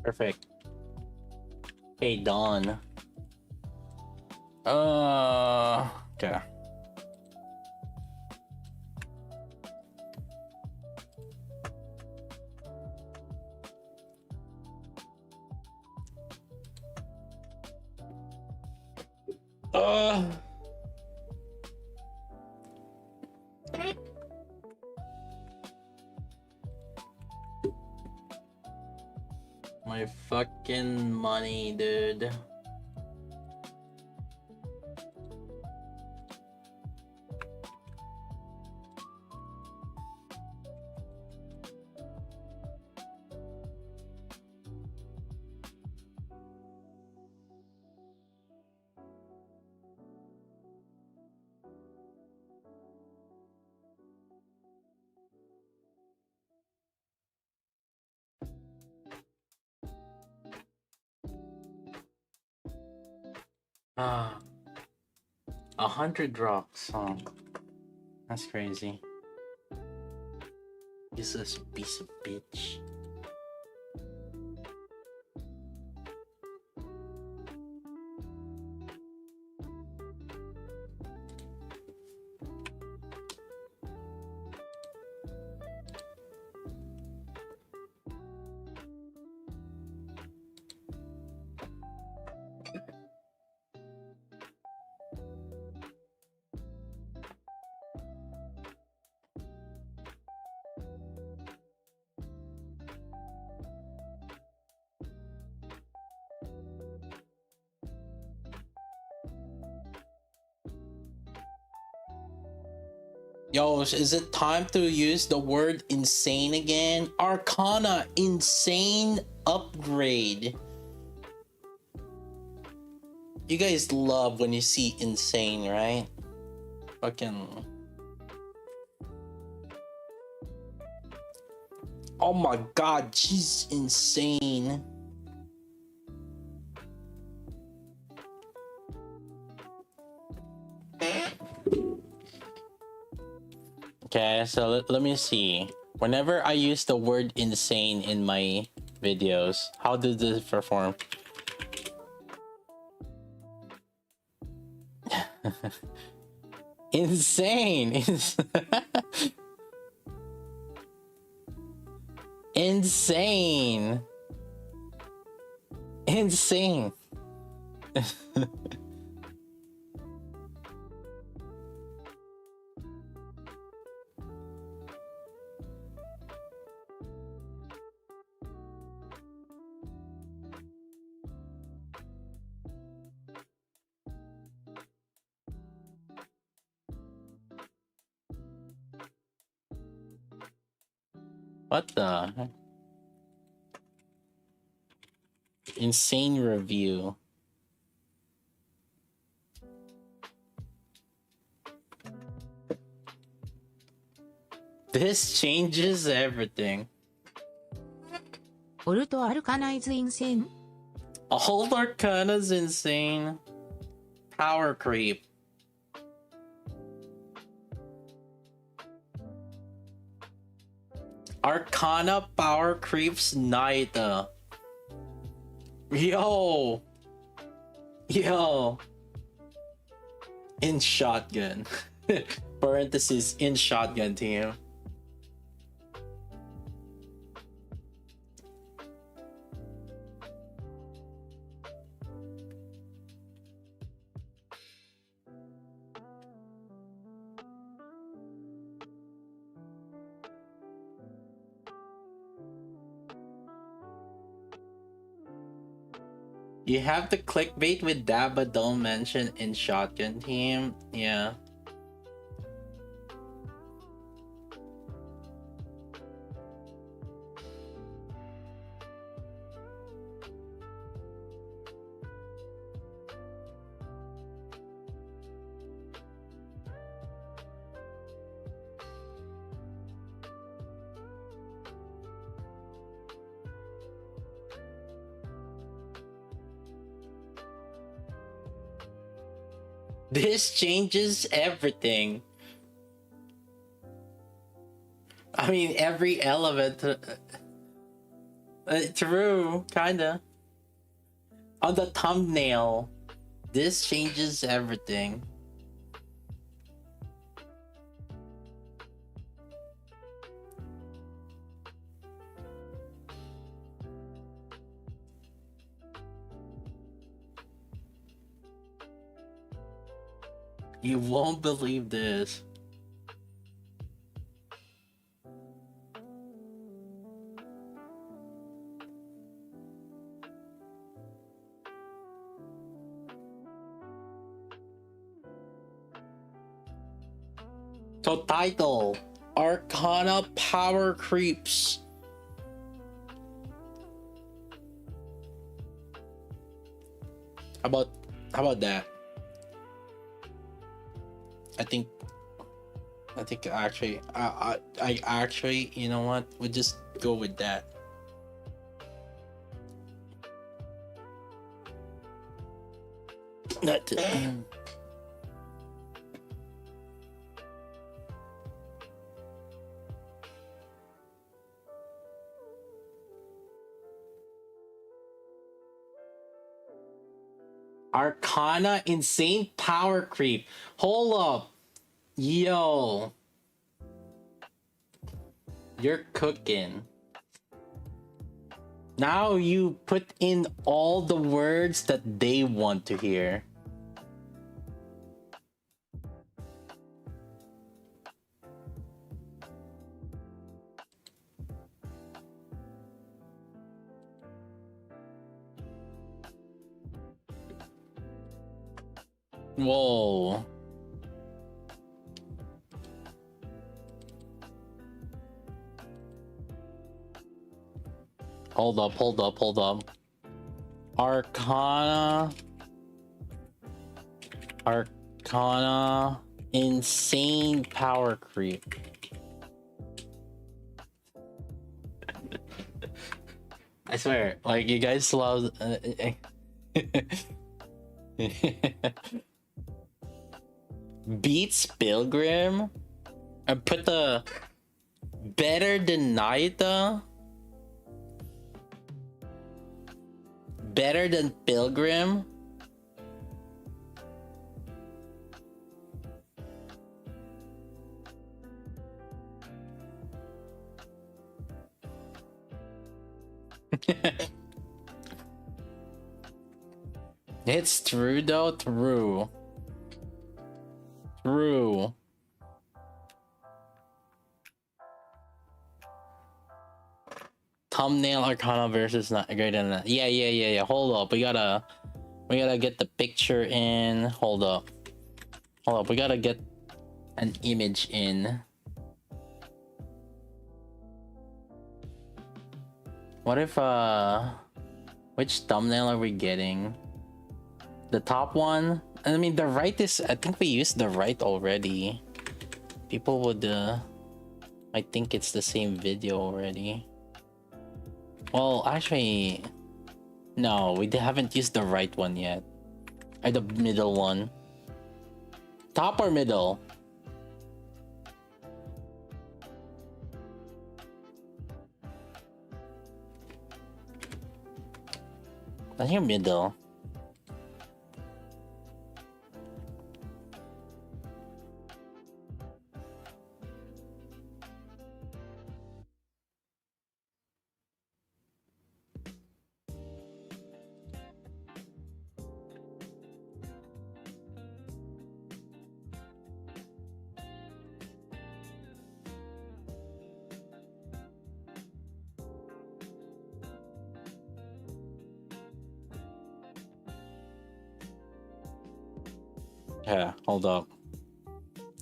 Perfect. Hey, Dawn. Okay. My fucking money, dude. Ah, 100 rocks. Oh, that's crazy. He's this piece of bitch. Yo, is it time to use the word insane again? Arcana insane upgrade. You guys love when you see insane, right? Fucking. Oh my god, she's insane. Okay, so let me see. Whenever I use the word insane in my videos, how does this perform? Insane! Insane! Insane! What the? Insane review. This changes everything. Alt Arcana is insane. Alt Arcana's insane. Power creep. Arcana power creeps Naita. Yo! Yo! In shotgun. Parenthesis, in shotgun team. You have to clickbait with that, but don't mention in shotgun team. Yeah. This changes everything. I mean, every element. True, kinda. On the thumbnail, this changes everything. You won't believe this. So title, Arcana Power Creeps. How about that? I think actually I actually, you know what? We'll just go with that. Not Arcana Insane Power Creep. Hold up. Yo. You're cooking. Now you put in all the words that they want to hear. Whoa. Hold up. Arcana Insane Power Creep. I swear, like, you guys love Beats Pilgrim and put the better than Naita, better than Pilgrim. It's true though, true. Thumbnail Arcana versus not greater than that. Yeah. Hold up, we gotta get the picture in. Hold up, we gotta get an image in. What if which thumbnail are we getting? The top one? I mean, the right is, I think we used the right already. People would I think it's the same video already. Well, actually, no, we haven't used the right one yet. Or the middle one. Top or middle? I think middle. Yeah, hold up.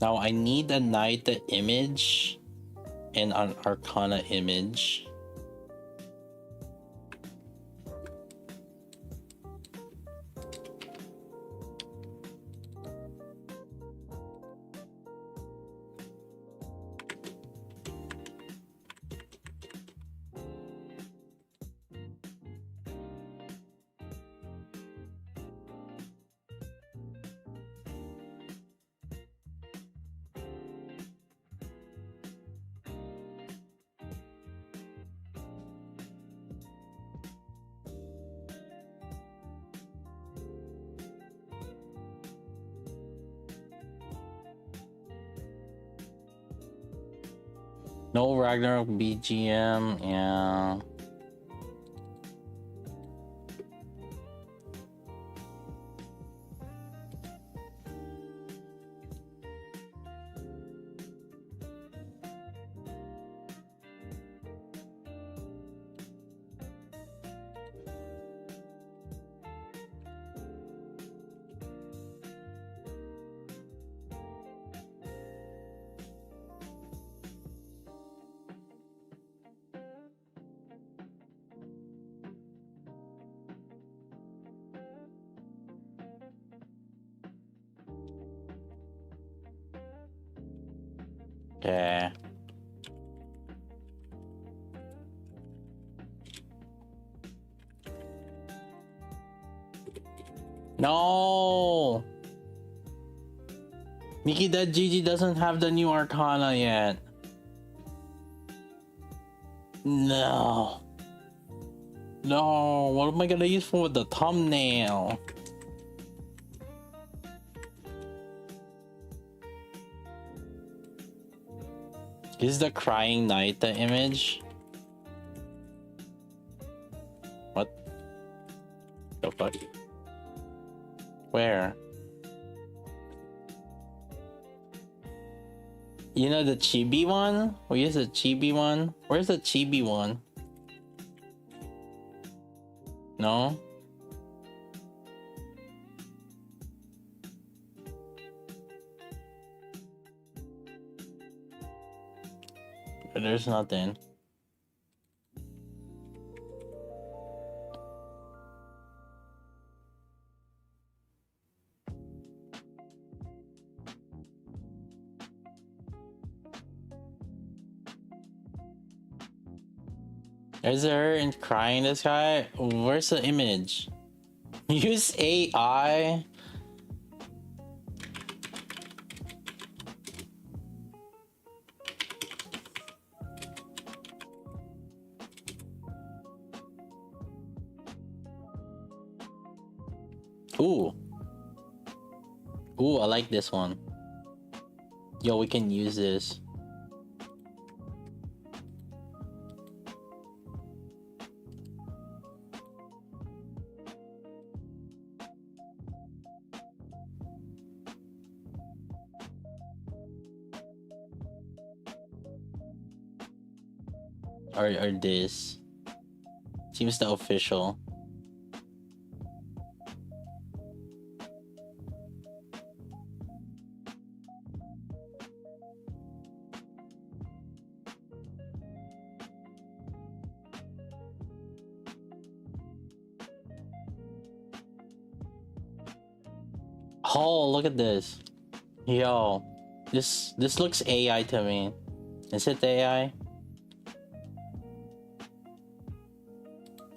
Now I need a Naita image and an Arcana image. No Ragnarok BGM, yeah. Okay. No! Nikki, that GG doesn't have the new Arcana yet. No. No, what am I gonna use for the thumbnail? Is the crying knight the image? What the fuck? Where? You know the chibi one? We use the chibi one? Where's the chibi one? No? There's nothing. Is there in crying this guy? Where's the image? Use AI? Ooh. Ooh, I like this one. Yo, we can use this. Or this. Seems the official. Oh, look at this. Yo, this looks AI to me. Is it AI?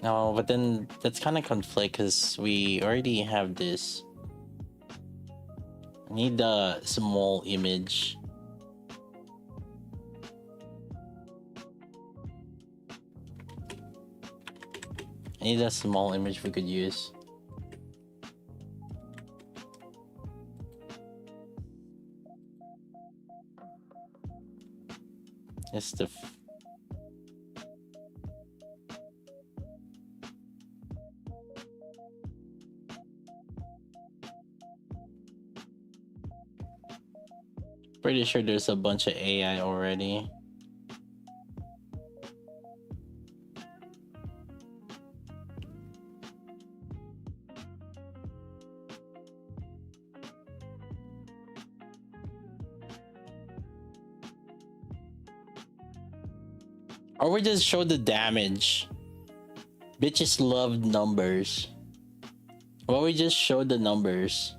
No, but then that's kind of conflict because we already have this. I need the small image. I need a small image we could use. It's the pretty sure there's a bunch of AI already. Or we just show the damage. Bitches love numbers. Or we just show the numbers.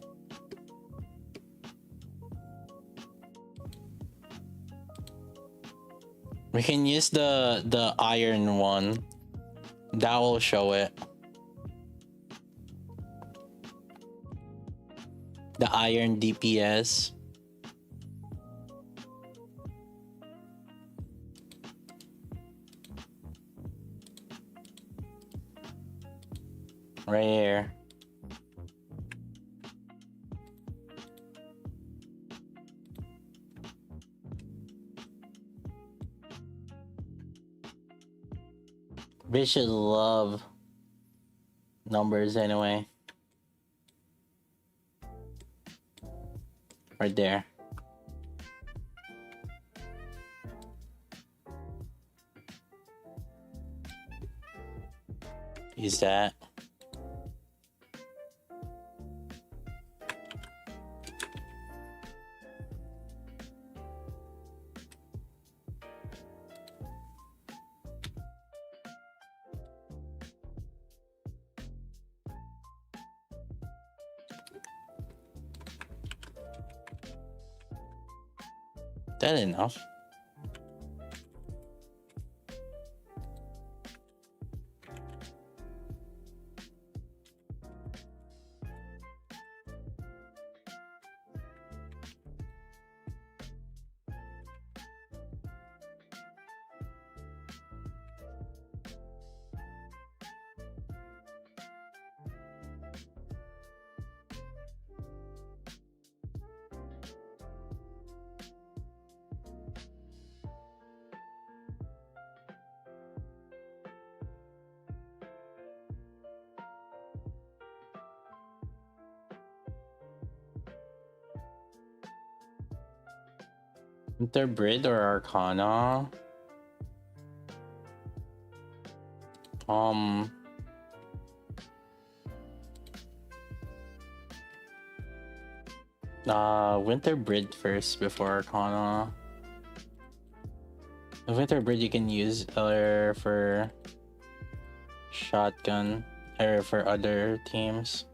We can use the iron one. That will show it. The iron DPS. Right here. We should love numbers anyway. Right there. Use that. That enough. Interbreed or Arcana? Winterbreed first before Arcana. The Winterbreed you can use for shotgun or for other teams.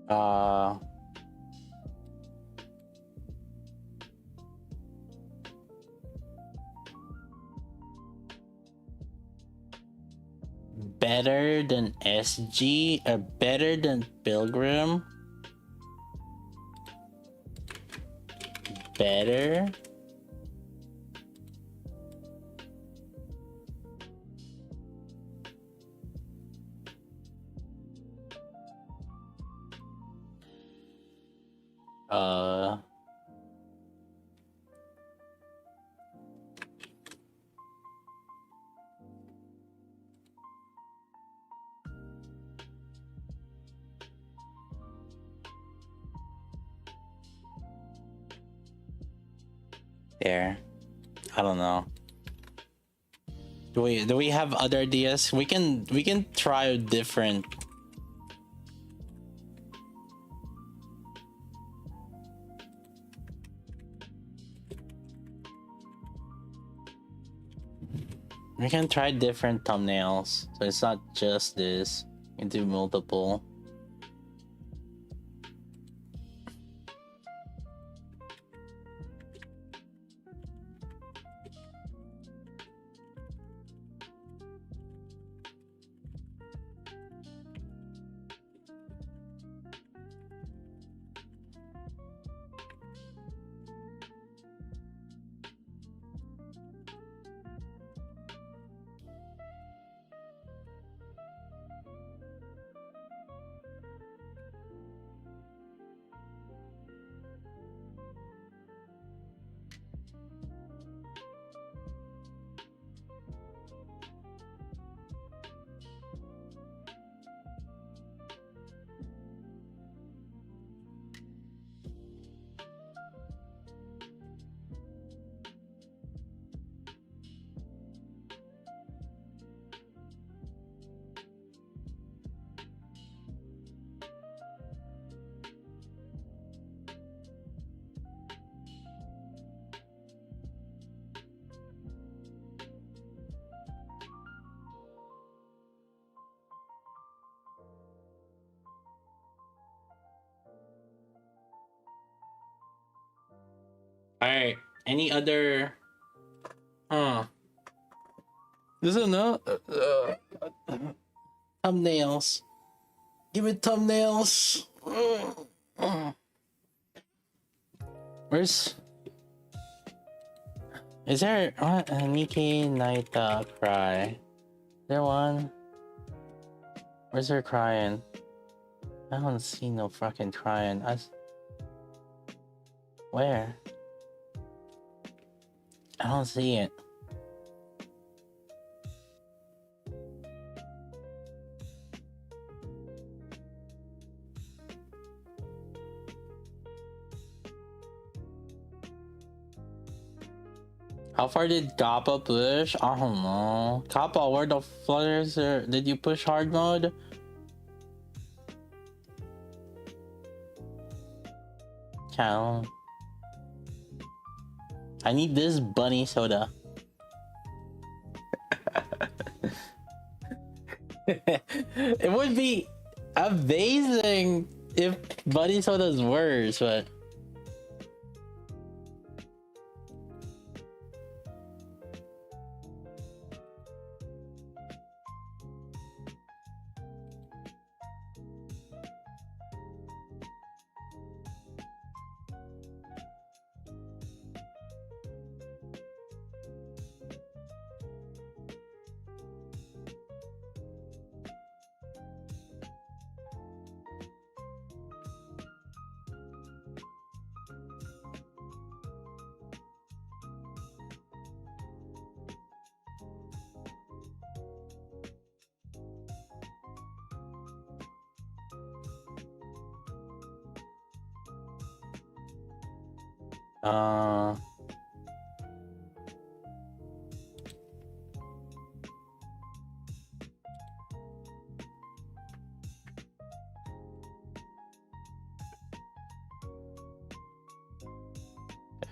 Uh, better than SG, better than Pilgrim, better. Uh, there. I don't know. Do we have other ideas? We can try different. We can try different thumbnails, so it's not just this. and do multiple. Alright, any other... This is no... thumbnails. Give it thumbnails. Where's... Is there... What? Nikki Naita cry. Is there one? Where's her crying? I don't see no fucking crying. Where? I don't see it. How far did Kappa push? I don't know. Kappa, where the flutters are? Did you push hard mode? Count. I need this bunny soda. It would be amazing if bunny soda's worse, but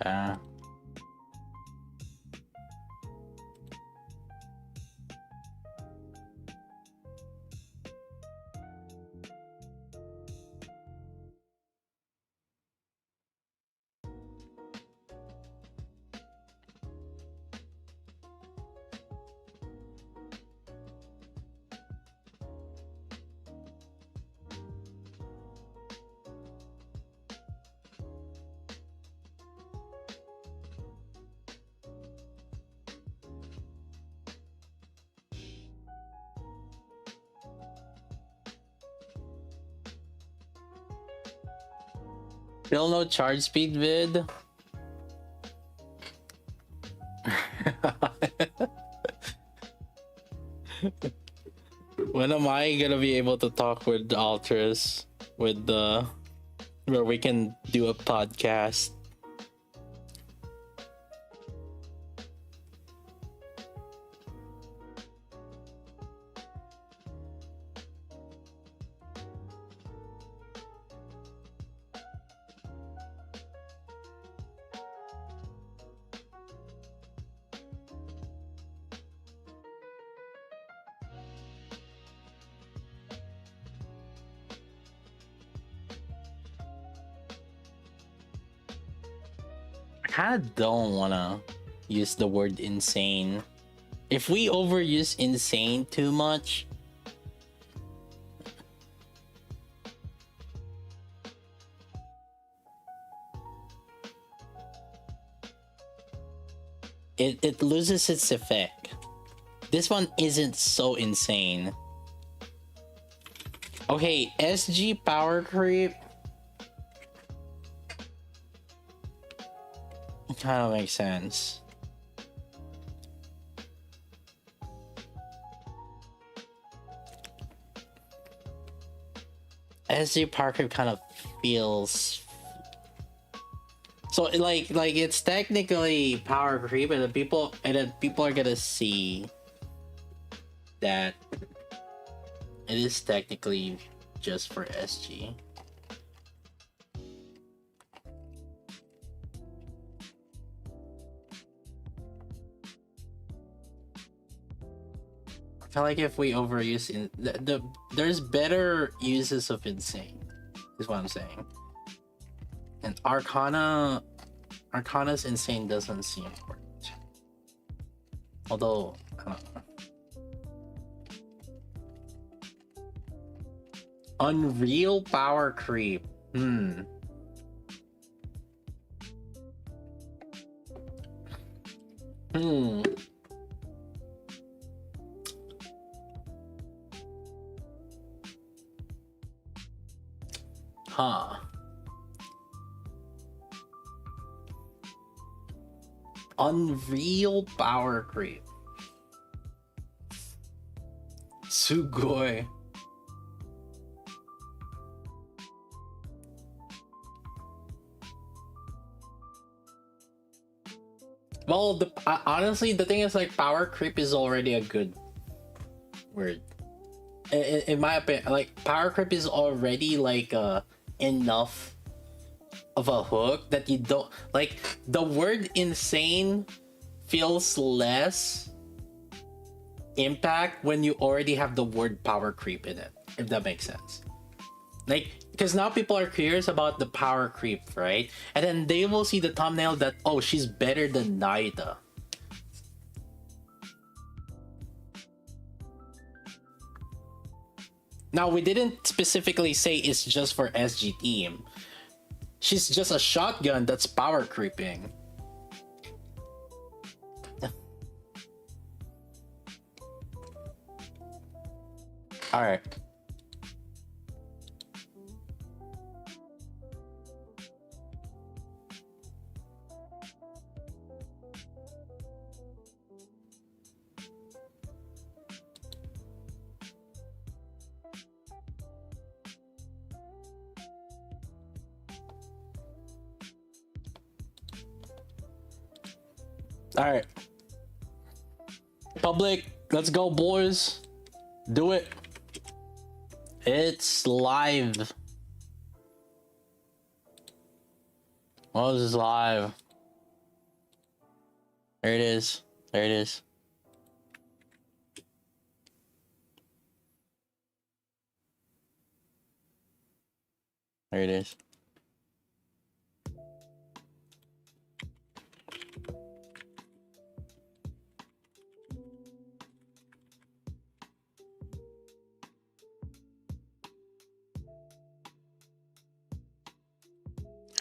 yeah. Still no charge speed vid? When am I gonna be able to talk with Altris with the where we can do a podcast? kind of don't want to use the word insane. If we overuse insane too much, it loses its effect. This one isn't so insane. Okay, SG power creep kind of makes sense. SG power creep kind of feels so like it's technically power creep, and then people are gonna see that it is technically just for SG. I feel like if we overuse there's better uses of insane, is what I'm saying. And Arcana's insane doesn't seem important. Although, I don't know. Unreal power creep. Huh. Unreal power creep. Sugoi. Well, honestly, the thing is, like, power creep is already a good word. In my opinion, like, power creep is already like enough of a hook that you don't like. The word insane feels less impact when you already have the word power creep in it, if that makes sense. Like, because now people are curious about the power creep, right? And then they will see the thumbnail that, oh, she's better than Naida. Now, we didn't specifically say it's just for SG team. She's just a shotgun that's power creeping. Alright. Alright. Public, let's go, boys. Do it. It's live. Oh, this is live. There it is. There it is. There it is.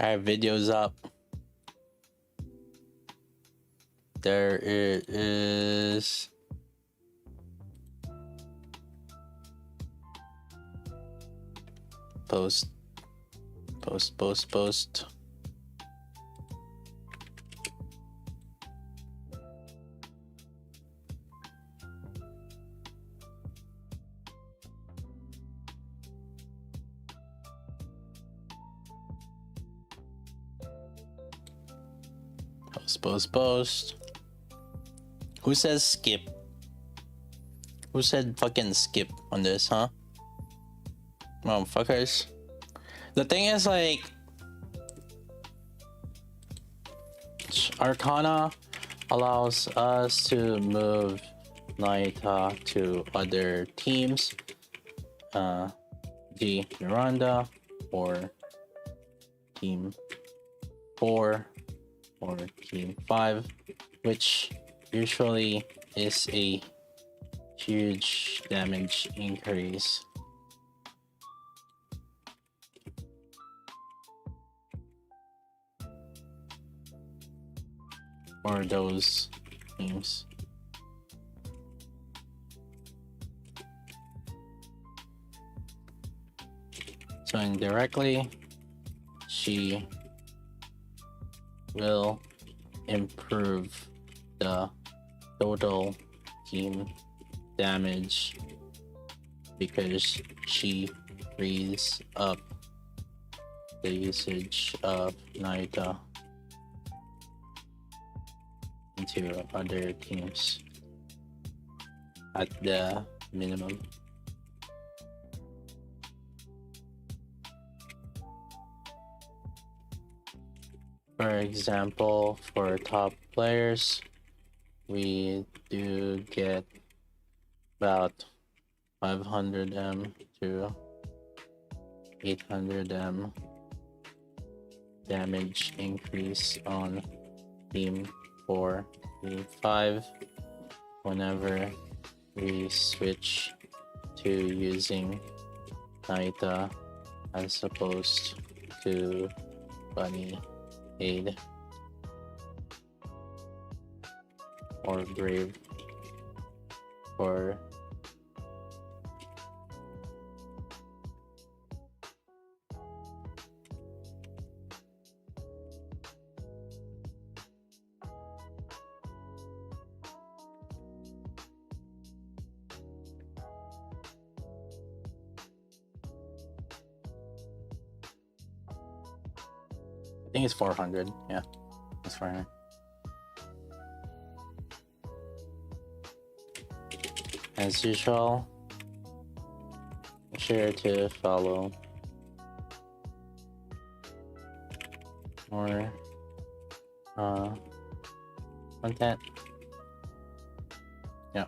Alright, video's up. There it is. Post. Post, post, post. Post. Who says skip? Who said fucking skip on this, huh? Motherfuckers. The thing is, like, Arcana allows us to move Naita to other teams. G Miranda or Team 4 for team 5, which usually is a huge damage increase. For those teams. So indirectly, she will improve the total team damage because she frees up the usage of Naita into other teams at the minimum. For example, for top players, we do get about 500M to 800M damage increase on team 4, team 5 whenever we switch to using Naita as opposed to Bunny Aid or Brave for I think it's 400. Yeah, it's 400. As usual, make sure to follow more content. Yeah,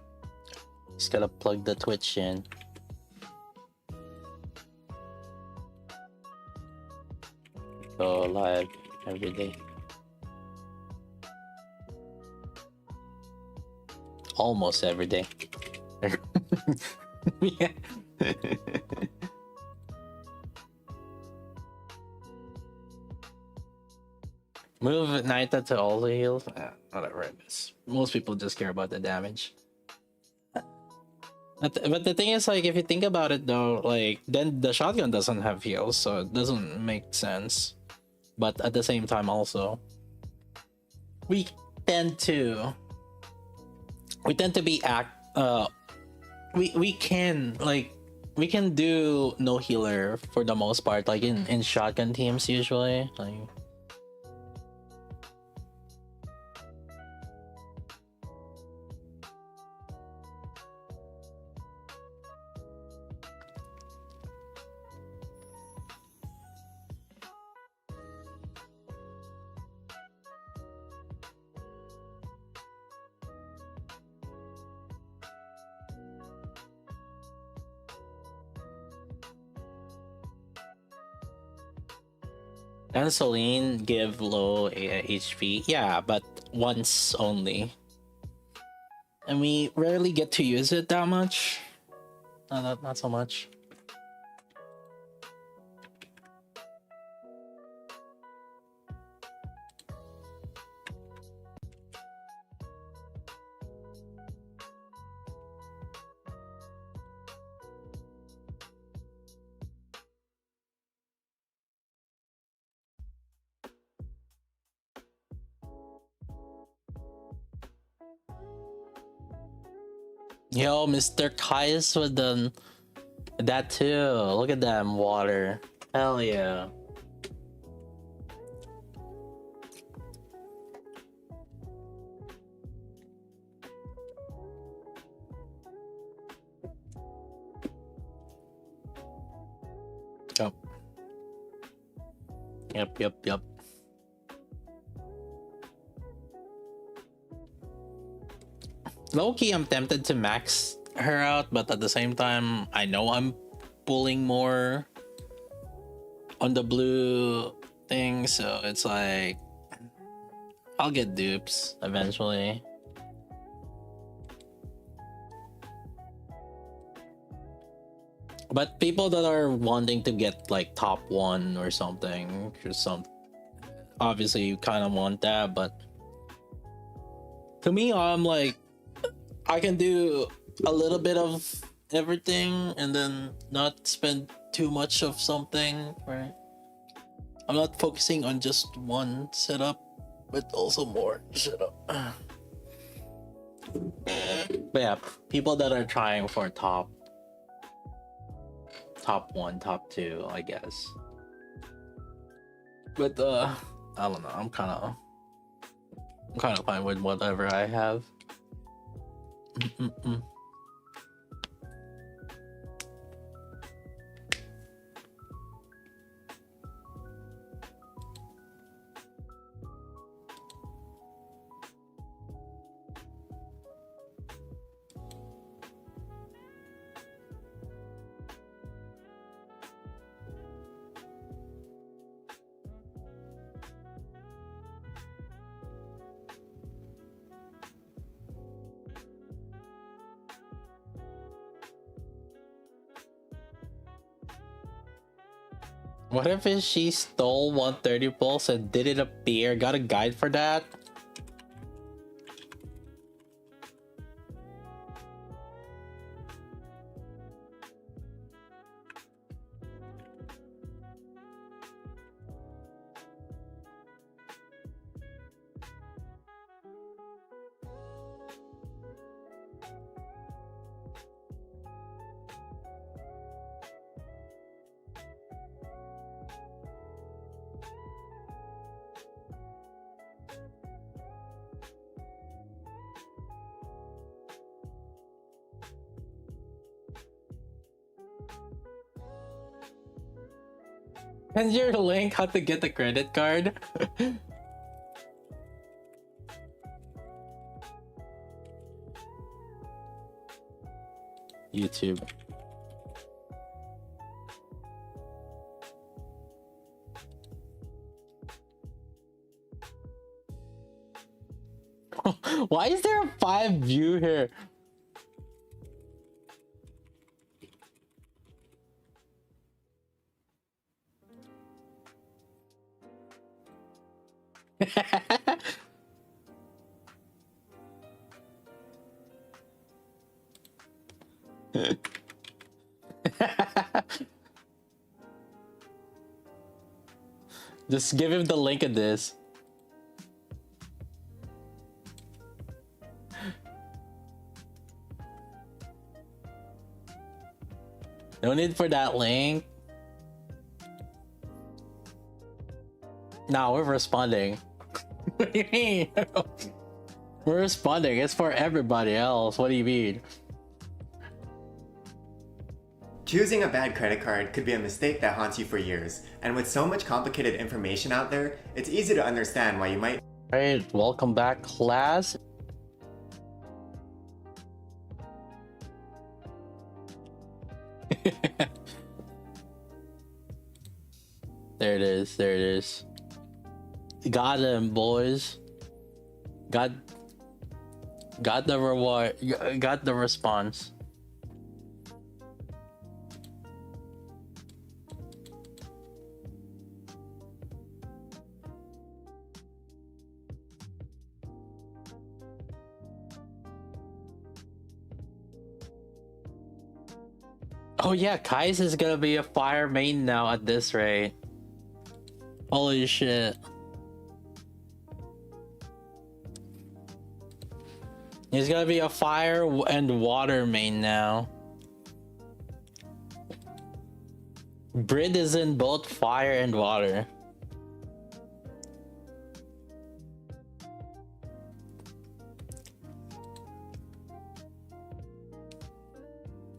just gotta plug the Twitch in. Go live every day. Almost every day. Yeah. Move Naita to all the heals. Whatever it is. Most people just care about the damage. But the thing is, like, if you think about it though, like, then the shotgun doesn't have heals, so it doesn't make sense. But at the same time also, we tend to be we can do no healer for the most part, like in shotgun teams usually, like. And Celine give low HP, yeah, but once only. And we rarely get to use it that much. Not so much. Yo, Mr. Kais with that too. Look at them water. Hell yeah. Yep. Low-key, I'm tempted to max her out, but at the same time, I know I'm pulling more on the blue thing, so it's like I'll get dupes eventually. But people that are wanting to get like top 1 or something, or some, obviously you kind of want that, but to me, I'm like, I can do a little bit of everything and then not spend too much of something, right? I'm not focusing on just one setup, but also more setup. But yeah, people that are trying for top 1, top 2, I guess. But I don't know. I'm kind of fine with whatever I have. What if she stole 130 pulse and didn't appear? Got a guide for that? Send your link how to get the credit card. YouTube. Why is there a 5 view here? Just give him the link of this. No need for that link. Nah, we're responding. What do you mean? We're responding. It's for everybody else. What do you mean? Choosing a bad credit card could be a mistake that haunts you for years, and with so much complicated information out there, it's easy to understand why you might. Alright, welcome back, class. There it is, there it is. Got him, boys. Got the reward, got the response. Oh yeah, Kais is gonna be a fire main now at this rate. Holy shit. He's gonna be a fire and water main now. Brid is in both fire and water.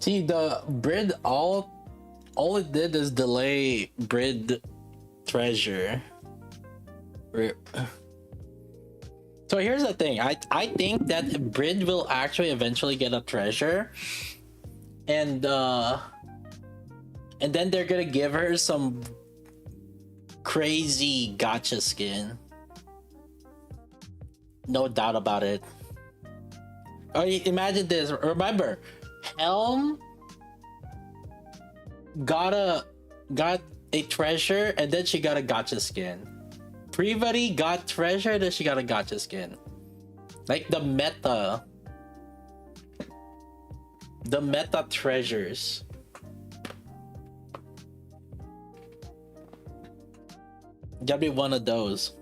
See, the Brid, all it did is delay Brid treasure. So here's the thing, I think that Brid will actually eventually get a treasure, and then they're gonna give her some crazy gacha skin. No doubt about it. Oh, imagine this. Remember, Helm got a treasure, and then she got a gotcha skin. Privity got treasure, then she got a gotcha skin. Like the meta treasures. Gotta be one of those.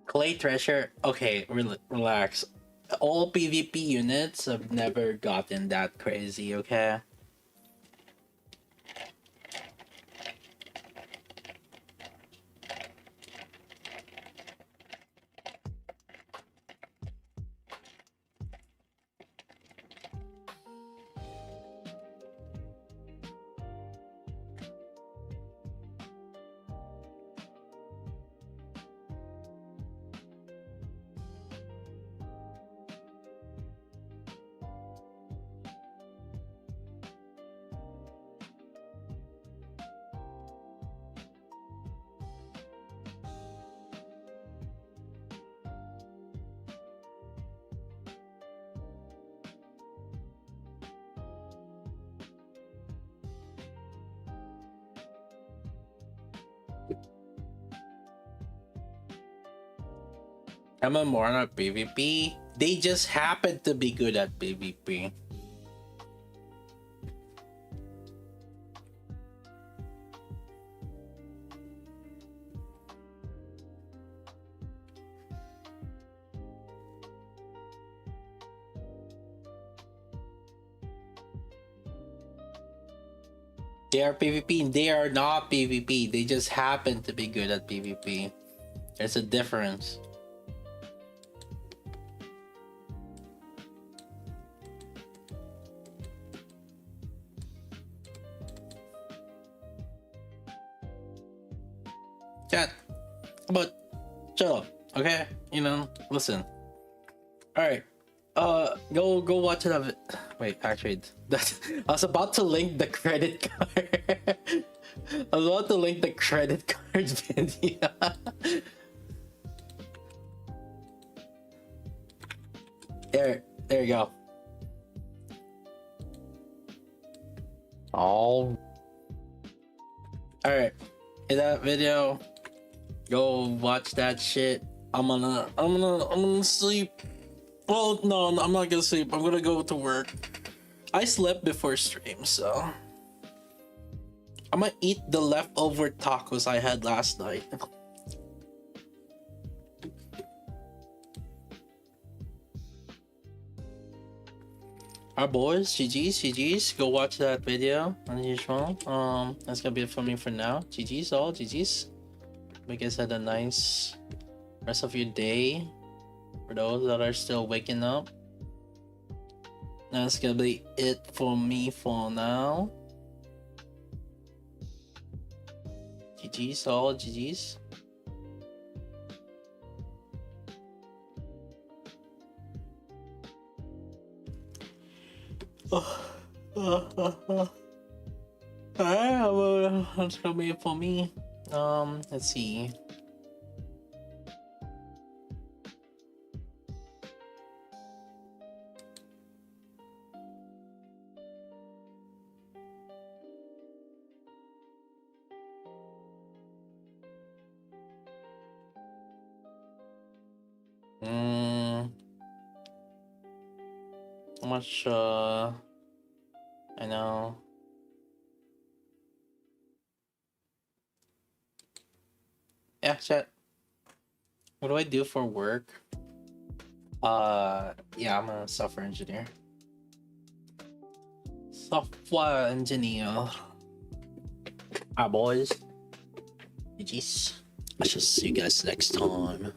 Clay treasure. Okay, relax. All PvP units have never gotten that crazy, okay? I'm a more on PvP. They just happen to be good at PvP. They are PvP and they are not PvP. They just happen to be good at PvP. There's a difference. Chat, but shut up, okay? You know, listen. All right, go watch it. Wait, actually, that I was about to link the credit card. I was about to link the credit card video. There you go. All right, in that video, go watch that shit. I'm gonna sleep. Well, no, I'm not gonna sleep. I'm gonna go to work. I slept before stream, so I'm gonna eat the leftover tacos I had last night. Alright, boys, GG's. Go watch that video as usual. That's gonna be it for me for now. GG's all, GG's. Hope you guys had a nice rest of your day. For those that are still waking up, that's gonna be it for me for now. GG's all, GG's. Alright, that's gonna be it for me. Let's see. How much I know. Yeah, chat. What do I do for work? Yeah, I'm a software engineer. Software engineer. Ah, boys. GG's. I shall see you guys next time.